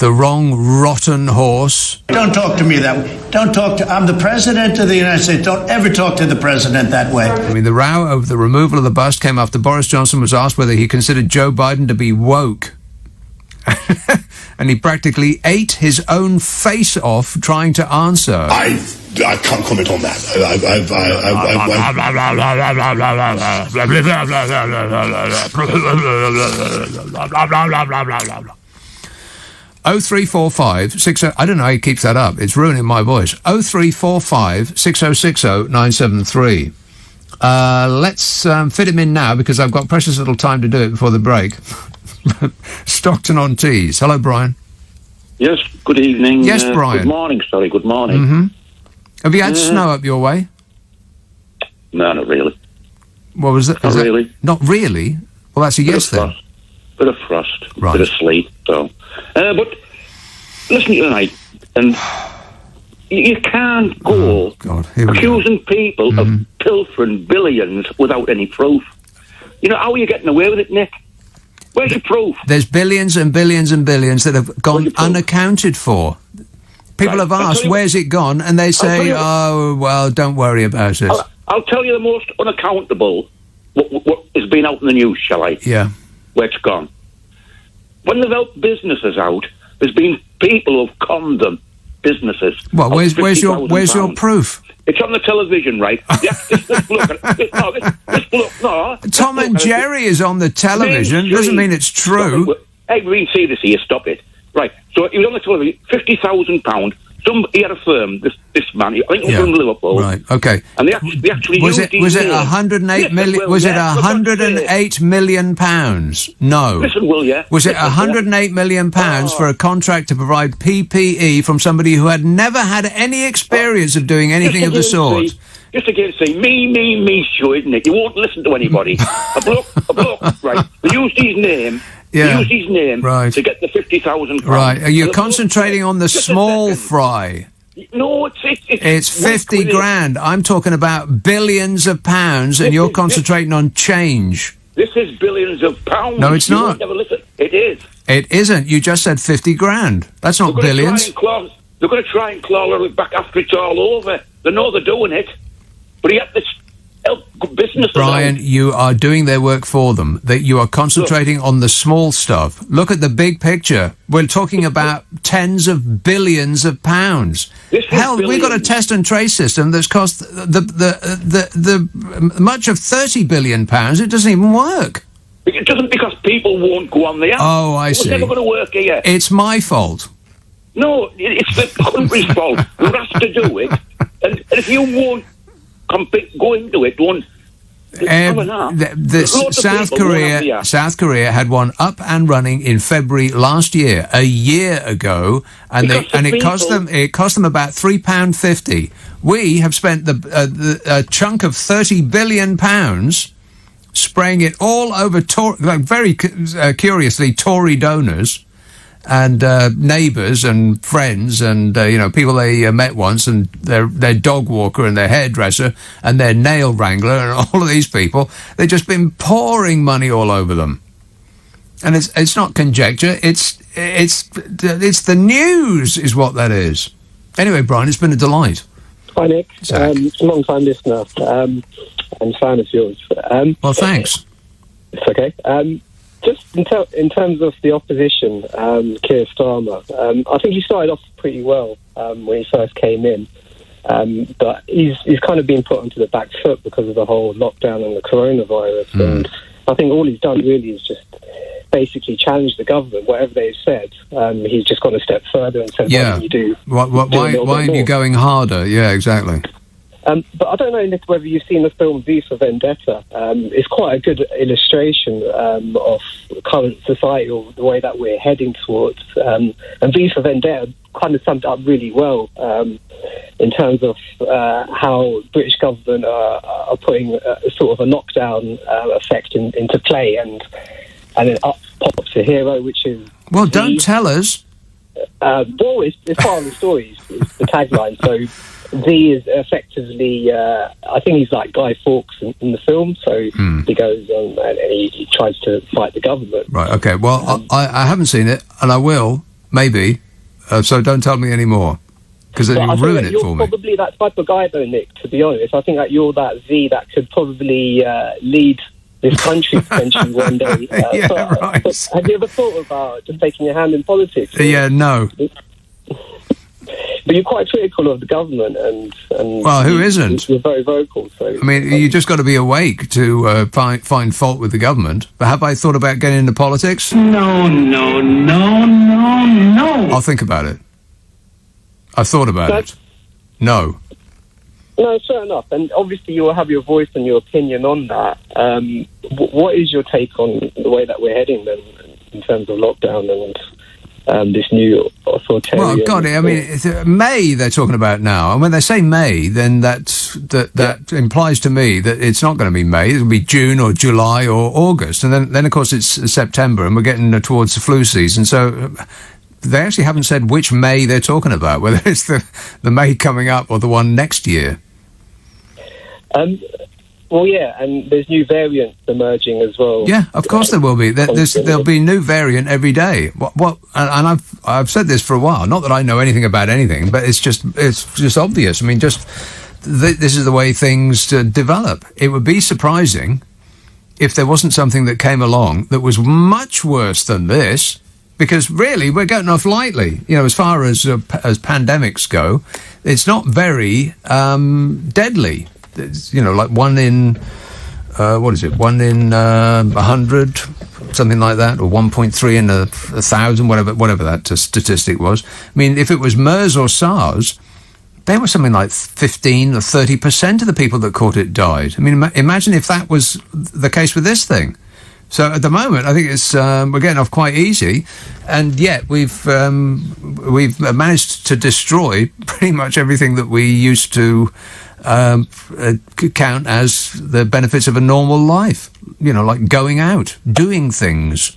the wrong rotten horse. Don't talk to me that way. I'm the President of the United States. Don't ever talk to the President that way. I mean, the row over the removal of the bust came after Boris Johnson was asked whether he considered Joe Biden to be woke. And he practically ate his own face off trying to answer. I can't comment on that. 0345 60. I don't know how he keeps that up. It's ruining my voice. 0345 6060 973. Let's fit him in now because I've got precious little time to do it before the break. Stockton-on-Tees. Hello, Brian. Yes, good evening. Yes, Brian. Good morning, sorry, good morning. Mm-hmm. Have you had snow up your way? No, not really. What was it? Not really. Not really? Well, that's a yes then. Bit of frost, right. Bit of sleet. So, but listen tonight, and you can't go accusing people of pilfering billions without any proof. You know, how are you getting away with it, Nick? Where's your proof? There's billions and billions and billions that have gone unaccounted for. People have asked, where's it gone? And they say, oh, well, don't worry about it. I'll tell you the most unaccountable, what has been out in the news, shall I? Yeah. Where it's gone. When they've helped businesses out, there's been people who've conned them, businesses. Well, where's your proof? It's on the television, right? This bloke, Tom and Jerry is on the television. Doesn't mean it's true. Hey, we can see this here. Stop it. Right. So he was on the television. £50,000. He had a firm. This man. I think he was from Liverpool. Right. Okay. And they actually was it 108 million? Was it 108 million pounds? No. Listen, will you? Was it 108 million pounds for a contract to provide PPE from somebody who had never had any experience of doing anything of the sort? Just again, say me, sure, isn't it? You won't listen to anybody. a bloke, right? They used his name. Yeah. Use his name to get the £50,000. Right. Are you concentrating on the small fry? No, it's 50 grand. I'm talking about billions of pounds, and you're concentrating on change. This is billions of pounds. No, it's not. Never listen. It is. It isn't. You just said 50 grand. That's not billions. They're going to try and claw it back after it's all over. They know they're doing it, but he had this. Business Brian, you are doing their work for them. That you are concentrating on the small stuff. Look at the big picture. We're talking about tens of billions of pounds. Hell, we've got a test and trace system that's cost the much of £30 billion. It doesn't even work. It doesn't, because people won't go on the app. Oh, I see. It's never going to work here. It's my fault. No, it's the country's fault. You have to do it, and if you won't go into it, South Korea had one up and running in February last year, a year ago, and it cost them about £3.50. We have spent a chunk of £30 billion spraying it all over very curiously Tory donors and neighbours and friends and people they met once, and their dog walker and their hairdresser and their nail wrangler and all of these people. They've just been pouring money all over them, and it's not conjecture. It's the news is what that is. Anyway, Brian, it's been a delight. Hi, Nick. Long time listener and fan of yours. Well, thanks. It's okay. Just in terms of the opposition, Keir Starmer, I think he started off pretty well when he first came in, but he's kind of been put onto the back foot because of the whole lockdown and the coronavirus. And I think all he's done really is just basically challenge the government. Whatever they've said, he's just gone a step further and said, "Why don't you do? Why aren't you going harder?" Yeah, exactly. But I don't know, Nick, whether you've seen the film V for Vendetta. It's quite a good illustration of current society, or the way that we're heading towards. And V for Vendetta kind of summed it up really well in terms of how British government are putting sort of a lockdown effect into play, and then up pops a hero, which is... Well, don't tell us. Well, it's part of the story. It's the tagline, so... V is effectively, I think he's like Guy Fawkes in the film, so he goes and he tries to fight the government. Right, okay. Well, I haven't seen it, and I will, maybe. So don't tell me any more, because then you'll ruin it for me. You're probably that type of guy, though, Nick, to be honest. I think that you're that Z that could probably lead this country potentially one day. Right. Have you ever thought about just taking a hand in politics? Yeah, no. But you're quite critical of the government, and well, who isn't? You're very vocal. So I mean, you just got to be awake to find fault with the government. But have I thought about getting into politics? No. I'll think about it. I've thought about it. No. No, fair enough. And obviously, you will have your voice and your opinion on that. What is your take on the way that we're heading then, in terms of lockdown and this new authoritarian... Well, God, I mean, it's May they're talking about now. And when they say May, then that implies to me that it's not going to be May. It'll be June or July or August. And then of course, it's September, and we're getting towards the flu season. So they actually haven't said which May they're talking about, whether it's the May coming up or the one next year. Well, yeah, and there's new variants emerging as well. Yeah, of course there will be. There'll be a new variant every day. What? And I've said this for a while. Not that I know anything about anything, but it's just obvious. I mean, this is the way things develop. It would be surprising if there wasn't something that came along that was much worse than this. Because really, we're getting off lightly. You know, as far as pandemics go, it's not very deadly. It's, like 1 in 100, something like that, or 1.3 in 1,000, whatever that statistic was. I mean, if it was MERS or SARS, there was something like 15 or 30% of the people that caught it died. I mean, imagine if that was the case with this thing. So at the moment, I think it's we're getting off quite easy, and yet we've managed to destroy pretty much everything that we used to count as the benefits of a normal life. Like going out, doing things.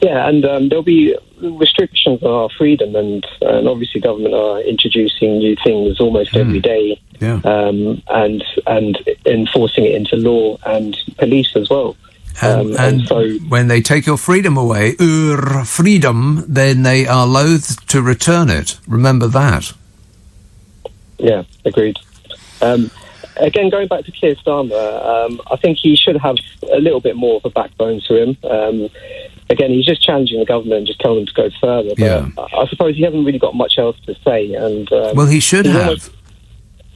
Yeah, and there'll be restrictions on our freedom, and obviously government are introducing new things almost every day. Yeah. And enforcing it into law, and police as well. And so when they take your freedom away, freedom, then they are loath to return it. Remember that. Yeah, agreed. Again, going back to Keir Starmer, I think he should have a little bit more of a backbone to him. Again, he's just challenging the government and just telling them to go further. But I suppose he hasn't really got much else to say. And well, he should have.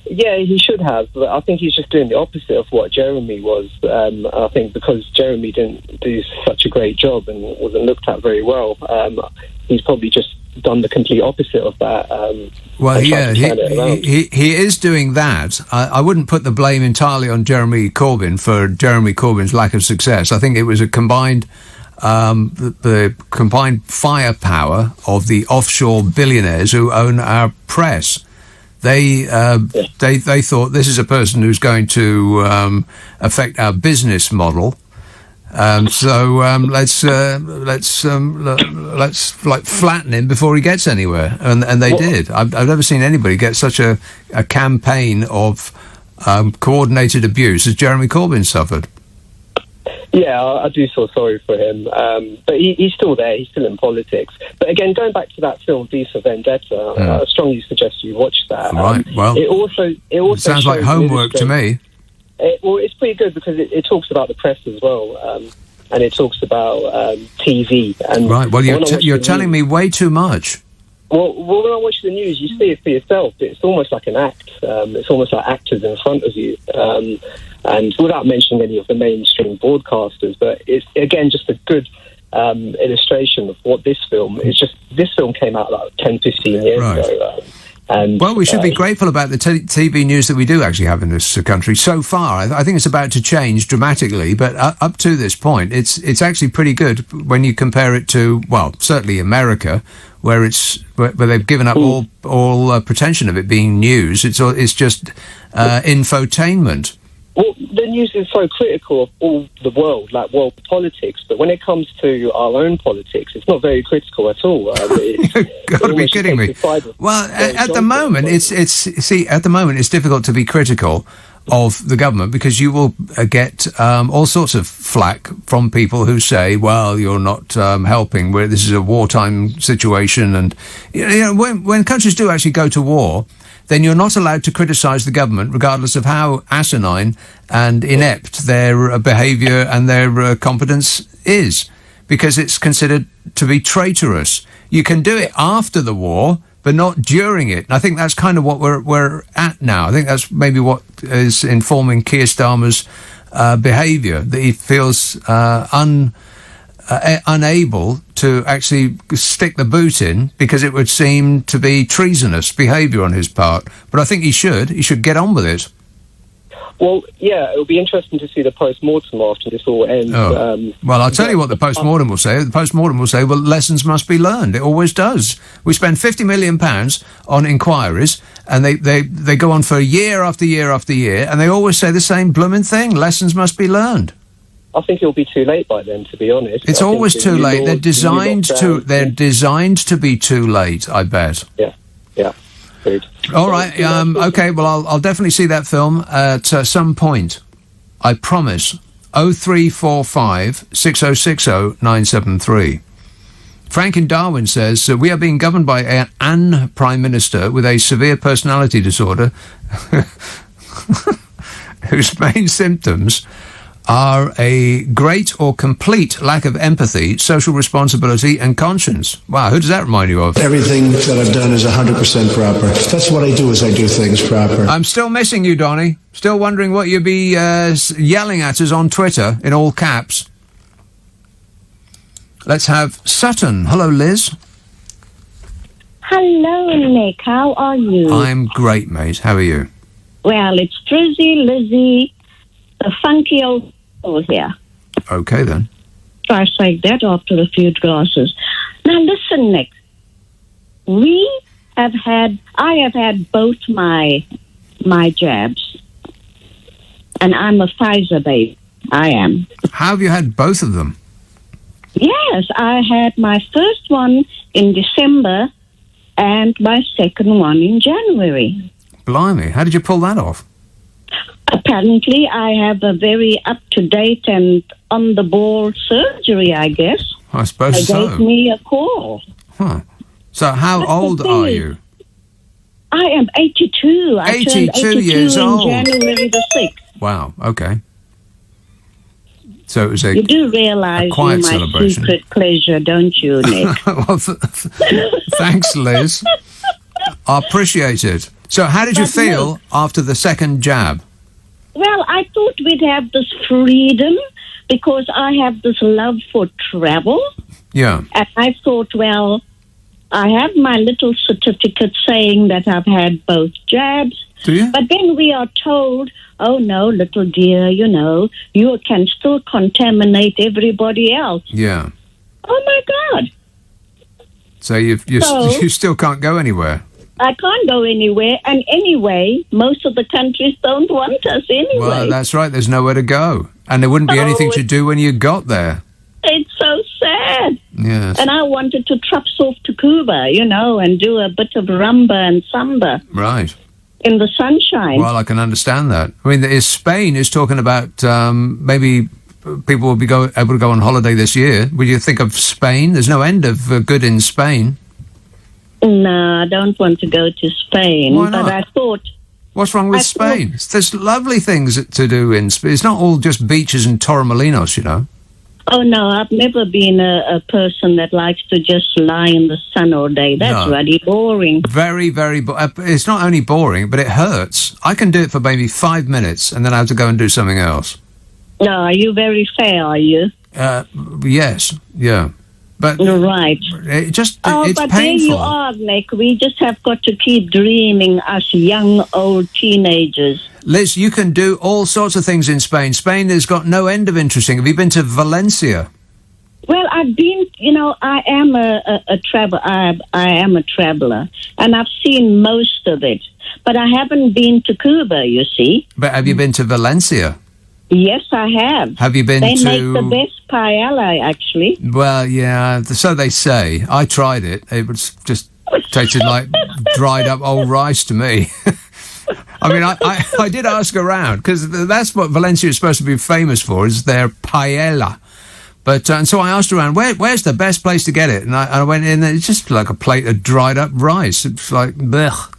Yeah, he should have, but I think he's just doing the opposite of what Jeremy was. I think because Jeremy didn't do such a great job and wasn't looked at very well, he's probably just done the complete opposite of that. Well, yeah, he is doing that. I wouldn't put the blame entirely on Jeremy Corbyn for Jeremy Corbyn's lack of success. I think it was a combined... the combined firepower of the offshore billionaires who own our press. They thought this is a person who's going to affect our business model. So let's like flatten him before he gets anywhere, and they did. I've never seen anybody get such a campaign of coordinated abuse as Jeremy Corbyn suffered. Yeah, I do feel sorry for him, but he's still there. He's still in politics. But again, going back to that film V for Vendetta, I strongly suggest you watch that. Right. Well, it also sounds like homework to me. It's pretty good because it talks about the press as well, and it talks about TV. And right. Well, you're telling me way too much. Well, when I watch the news, you see it for yourself. It's almost like an act. It's almost like actors in front of you. And without mentioning any of the mainstream broadcasters, but it's, again, just a good illustration of what this film is. This film came out like 10, 15 years ago. Well, we should be grateful about the TV news that we do actually have in this country so far. I think it's about to change dramatically, but up to this point, it's actually pretty good when you compare it to, well, certainly America, where they've given up all pretension of it being news. It's just infotainment. Well, the news is so critical of all the world, like world politics, but when it comes to our own politics, it's not very critical at all. You've got to be kidding me. Well, at the moment, it's difficult to be critical of the government, because you will get all sorts of flack from people who say, well, you're not helping, this is a wartime situation. And when countries do actually go to war, then you're not allowed to criticise the government, regardless of how asinine and inept their behaviour and their competence is, because it's considered to be traitorous. You can do it after the war, but not during it. And I think that's kind of what we're at now. I think that's maybe what is informing Keir Starmer's behaviour, that he feels unable to actually stick the boot in, because it would seem to be treasonous behaviour on his part. But I think he should get on with it. Well, yeah, it'll be interesting to see the post-mortem after this all ends. Well, I'll tell you what the post-mortem will say. The post-mortem will say, well, lessons must be learned. It always does. We spend £50 million on inquiries, and they go on for year after year after year, and they always say the same blooming thing. Lessons must be learned. I think it'll be too late by then, to be honest. It's always too late. They're designed to be too late, I bet. Yeah. Good. All right. Okay. Well, I'll definitely see that film at some point. I promise. 0345 6060 973. Frank in Darwin says, we are being governed by an Prime Minister with a severe personality disorder whose main symptoms are a great or complete lack of empathy, social responsibility and conscience. Wow, who does that remind you of? Everything that I've done is 100% proper. That's what I do, is I do things proper. I'm still missing you, Donny. Still wondering what you'd be yelling at us on Twitter in all caps. Let's have Sutton. Hello, Liz. Hello, Nick. How are you? I'm great, mate. How are you? Well, it's Drizzy, Lizzie, the funky old soul here. Okay, then. Try to say that after a few glasses. Now, listen, Nick. I have had both my jabs, and I'm a Pfizer baby. I am. How have you had both of them? Yes, I had my first one in December and my second one in January. Blimey, how did you pull that off? Apparently, I have a very up-to-date and on-the-ball surgery, I guess. I suppose so. They gave me a call. Huh. So how old are you? I am 82. I turned 82 years old. January the 6th. Wow, okay. So it was you do realise you're my secret pleasure, don't you, Nick? Well, thanks, Liz. I appreciate it. So how did you feel after the second jab? Well, I thought we'd have this freedom because I have this love for travel. Yeah. And I thought, well, I have my little certificate saying that I've had both jabs. Do you? But then we are told, oh, no, little dear, you can still contaminate everybody else. Yeah. Oh, my God. So you still can't go anywhere? I can't go anywhere. And anyway, most of the countries don't want us anyway. Well, that's right. There's nowhere to go. And there wouldn't be anything to do when you got there. It's so sad. Yes. And I wanted to traps off to Cuba, and do a bit of rumba and samba. Right. In the sunshine. Well, I can understand that. I mean, Spain is talking about maybe people will be able to go on holiday this year. Would you think of Spain? There's no end of good in Spain. No, I don't want to go to Spain. Why not? But I thought... What's wrong with Spain? There's lovely things to do in Spain. It's not all just beaches and Torremolinos, Oh, no, I've never been a person that likes to just lie in the sun all day. That's really boring. Very, very boring. It's not only boring, but it hurts. I can do it for maybe 5 minutes, and then I have to go and do something else. No, are you very fair, are you? Yes, yeah. But right. It's but painful. There you are, Nick. We just have got to keep dreaming, us young, old teenagers. Liz, you can do all sorts of things in Spain. Spain has got no end of interesting. Have you been to Valencia? Well, I've been, I am a traveler. I am a traveler, and I've seen most of it. But I haven't been to Cuba, you see. But have you been to Valencia? Yes, I have. Have you been They make the best paella, actually. Well, yeah, so they say. I tried it. It was just tasted like dried up old rice to me. I mean, I did ask around, because that's what Valencia is supposed to be famous for, is their paella. But and so I asked around, where's the best place to get it? And I went in, and it's just like a plate of dried up rice. It's like, blech.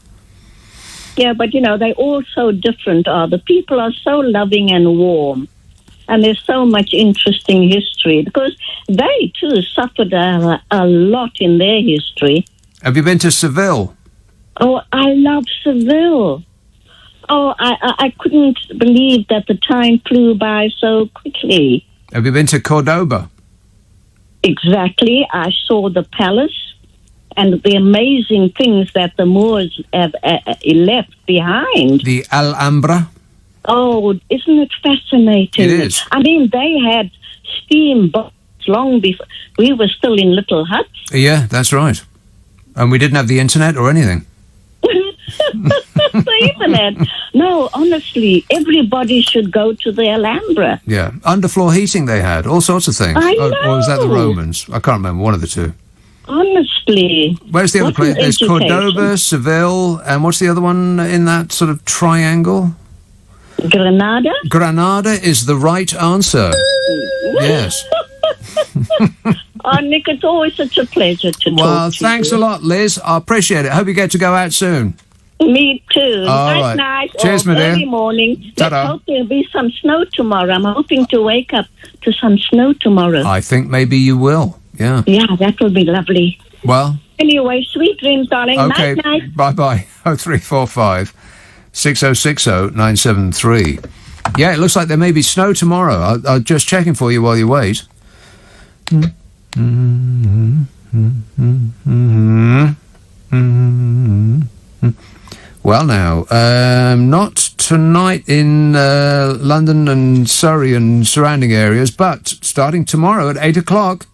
Yeah, but they're all so different. The people are so loving and warm, and there's so much interesting history, because they too suffered a lot in their history. Have you been to Seville? Oh, I love Seville. Oh, I couldn't believe that the time flew by so quickly. Have you been to Cordoba? Exactly. I saw the palace and the amazing things that the Moors have left behind. The Alhambra? Oh, isn't it fascinating? It is. I mean, they had steamboats long before. We were still in little huts. Yeah, that's right. And we didn't have the internet or anything. The internet. No, honestly, everybody should go to the Alhambra. Yeah, underfloor heating they had, all sorts of things. I know. Or was that the Romans? I can't remember, one of the two. Honestly. Where's the other What place? an There's Cordoba, education. Seville, and what's the other one in that sort of triangle? Granada? Granada is the right answer. Yes. Oh, Nick, it's always such a pleasure to Well, talk to thanks you. a lot, Liz. I appreciate it. Hope you get to go out soon. Me too. All Night, right. night. Cheers, or my dear. early morning. Ta-da. Let's hope there'll be some snow tomorrow. I'm hoping to wake up to some snow tomorrow. I think maybe you will. Yeah. Yeah, that will be lovely. Well, Anyway, sweet dreams, darling. okay. Night, night. Bye-bye. 0345 6060 973. Yeah, it looks like there may be snow tomorrow. I'll just checking for you while you wait. Well, now, not tonight in London and Surrey and surrounding areas, but starting tomorrow at 8 o'clock,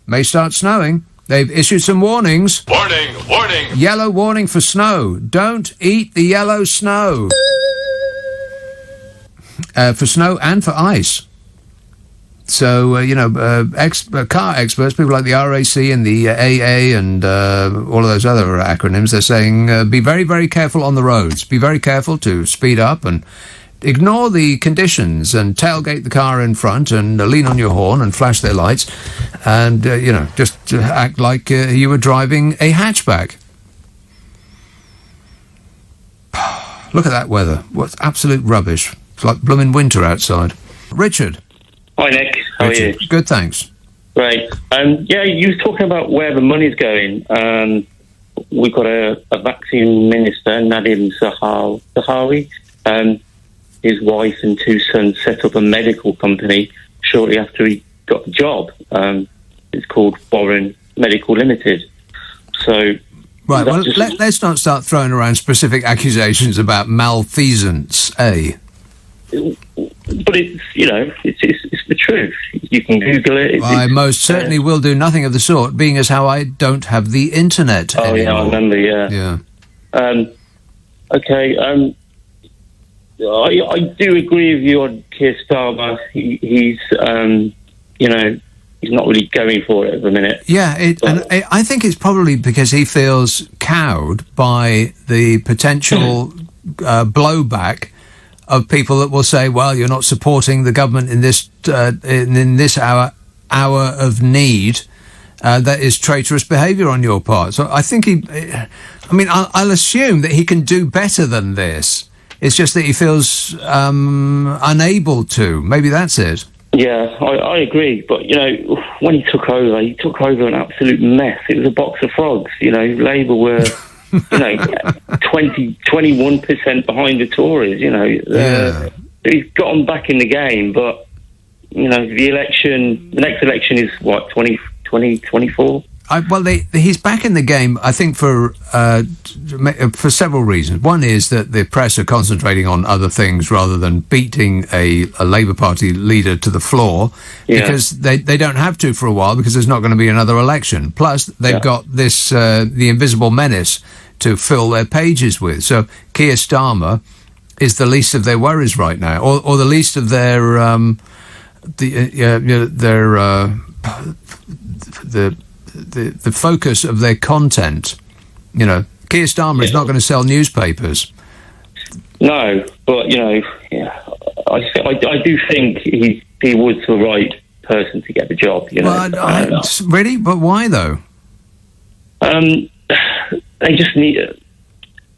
may start snowing. They've issued some warnings. Warning, warning. Yellow warning for snow. Don't eat the yellow snow. For snow and for ice. So, car experts, people like the RAC and the AA and all of those other acronyms, they're saying be very, very careful on the roads. Be very careful to speed up and ignore the conditions and tailgate the car in front and lean on your horn and flash their lights and, just act like you were driving a hatchback. Look at that weather. What absolute rubbish. It's like blooming winter outside. Richard. Hi, Nick. How are you? Good, thanks. Great. Yeah, you were talking about where the money's going. We've got a vaccine minister, Nadim Zahawi. His wife and two sons set up a medical company shortly after he got the job. It's called Warren Medical Limited. So... Right, well, let's not start throwing around specific accusations about malfeasance, eh? But it's the truth. You can Google it. I most certainly will do nothing of the sort, being as how I don't have the internet anymore. Yeah, I remember, yeah. Okay, I do agree with you on Keir Starmer. He's not really going for it at the minute. Yeah, and I think it's probably because he feels cowed by the potential blowback of people that will say, well, you're not supporting the government in this hour of need. That is traitorous behaviour on your part. So I think I'll assume that he can do better than this. It's just that he feels unable to. Maybe that's it. Yeah, I agree. But, when he took over an absolute mess. It was a box of frogs. Labour were... 21% behind the Tories, he's got them back in the game, but the next election is what, 2024? He's back in the game, I think, for several reasons. One is that the press are concentrating on other things rather than beating a Labour Party leader to the floor, because they don't have to for a while, because there's not going to be another election. Plus, they've got this the invisible menace to fill their pages with. So Keir Starmer is the least of their worries right now, or the least of their the focus of their content. Keir Starmer is not going to sell newspapers. No, but I do think he was the right person to get the job. Really, but why though? They just need.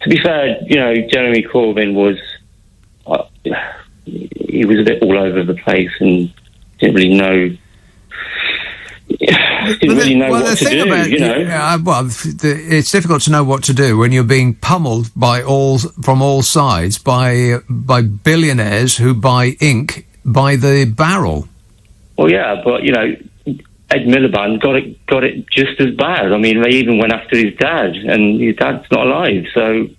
To be fair, Jeremy Corbyn was. He was a bit all over the place and didn't really know. What to do. It's difficult to know what to do when you're being pummeled from all sides by billionaires who buy ink by the barrel. Well, yeah, but Ed Miliband got it just as bad. I mean, they even went after his dad, and his dad's not alive. So,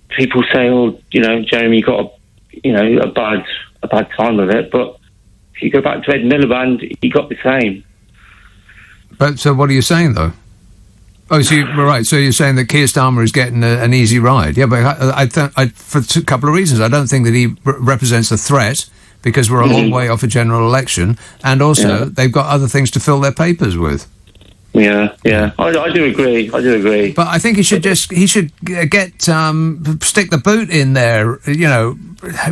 people say, Jeremy got a bad time with it, but if you go back to Ed Miliband, he got the same. But so, what are you saying though? Oh, so right. So you're saying that Keir Starmer is getting an easy ride? Yeah, but I for a couple of reasons. I don't think that he represents a threat because we're a long way off a general election, and also they've got other things to fill their papers with. Yeah, I do agree. But I think he should get stick the boot in there,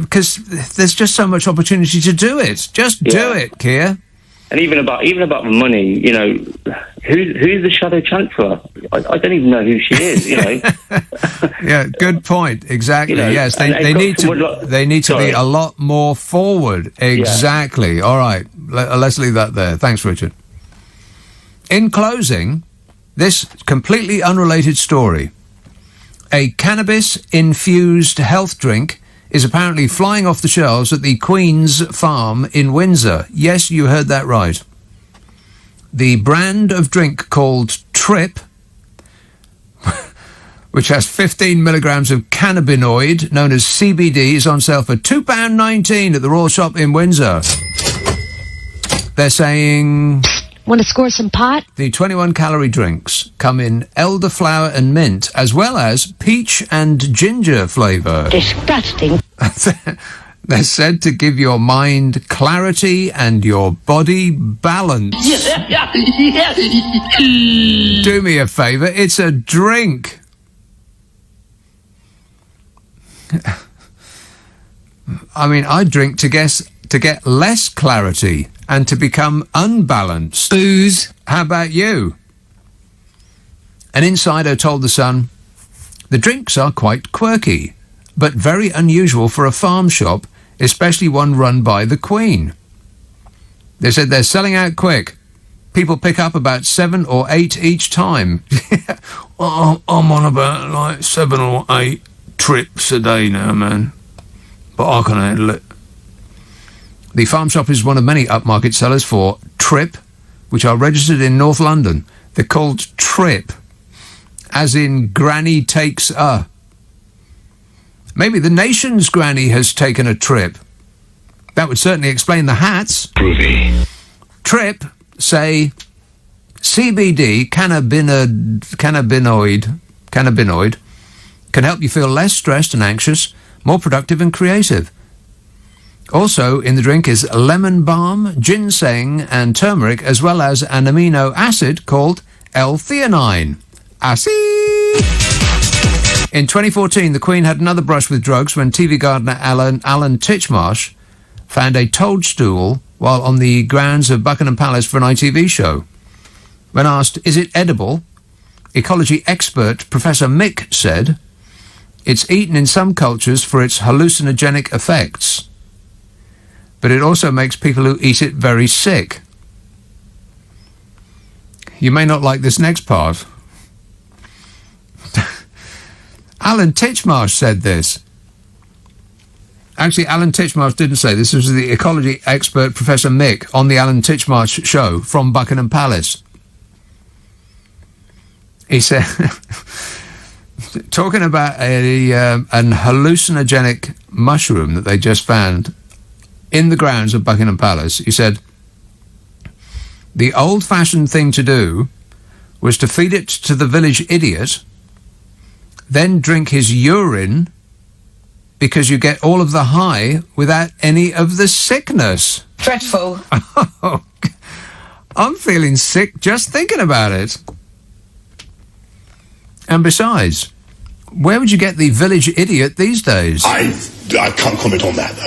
because there's just so much opportunity to do it. Just do it, Keir. And even about the money, who's the Shadow Chancellor? I don't even know who she is. Yeah, good point. Exactly. Yes, they need to be a lot more forward. Exactly. Yeah. All right, let's leave that there. Thanks, Richard. In closing, this completely unrelated story. A cannabis-infused health drink is apparently flying off the shelves at the Queen's Farm in Windsor. Yes, you heard that right. The brand of drink called Trip, which has 15 milligrams of cannabinoid, known as CBD, is on sale for £2.19 at the Royal Shop in Windsor. They're saying... Want to score some pot? The 21-calorie drinks come in elderflower and mint, as well as peach and ginger flavour. Disgusting. They're said to give your mind clarity and your body balance. Do me a favour, it's a drink. I mean, I drink to get less clarity and to become unbalanced. Booze. How about you? An insider told The Sun, the drinks are quite quirky, but very unusual for a farm shop, especially one run by the Queen. They said they're selling out quick. People pick up about 7 or 8 each time. I'm on about like 7 or 8 trips a day now, man. But I can handle it. The farm shop is one of many upmarket sellers for Trip, which are registered in North London. They're called Trip, as in Granny takes a. Maybe the nation's granny has taken a trip. That would certainly explain the hats. Groovy. Trip, say, CBD, cannabinoid, can help you feel less stressed and anxious, more productive and creative. Also in the drink is lemon balm, ginseng and turmeric, as well as an amino acid called L-theanine. In 2014, the Queen had another brush with drugs when TV gardener Alan Titchmarsh found a toadstool while on the grounds of Buckingham Palace for an ITV show. When asked, is it edible, ecology expert Professor Mick said, it's eaten in some cultures for its hallucinogenic effects, but it also makes people who eat it very sick. You may not like this next part. Alan Titchmarsh said this. Actually, Alan Titchmarsh didn't say this. This was the ecology expert Professor Mick on the Alan Titchmarsh show from Buckingham Palace. He said, talking about an hallucinogenic mushroom that they just found in the grounds of Buckingham Palace, he said, the old-fashioned thing to do was to feed it to the village idiot, then drink his urine, because you get all of the high without any of the sickness. Dreadful. Oh, I'm feeling sick just thinking about it. And besides, Where would you get the village idiot these days? I can't comment on that.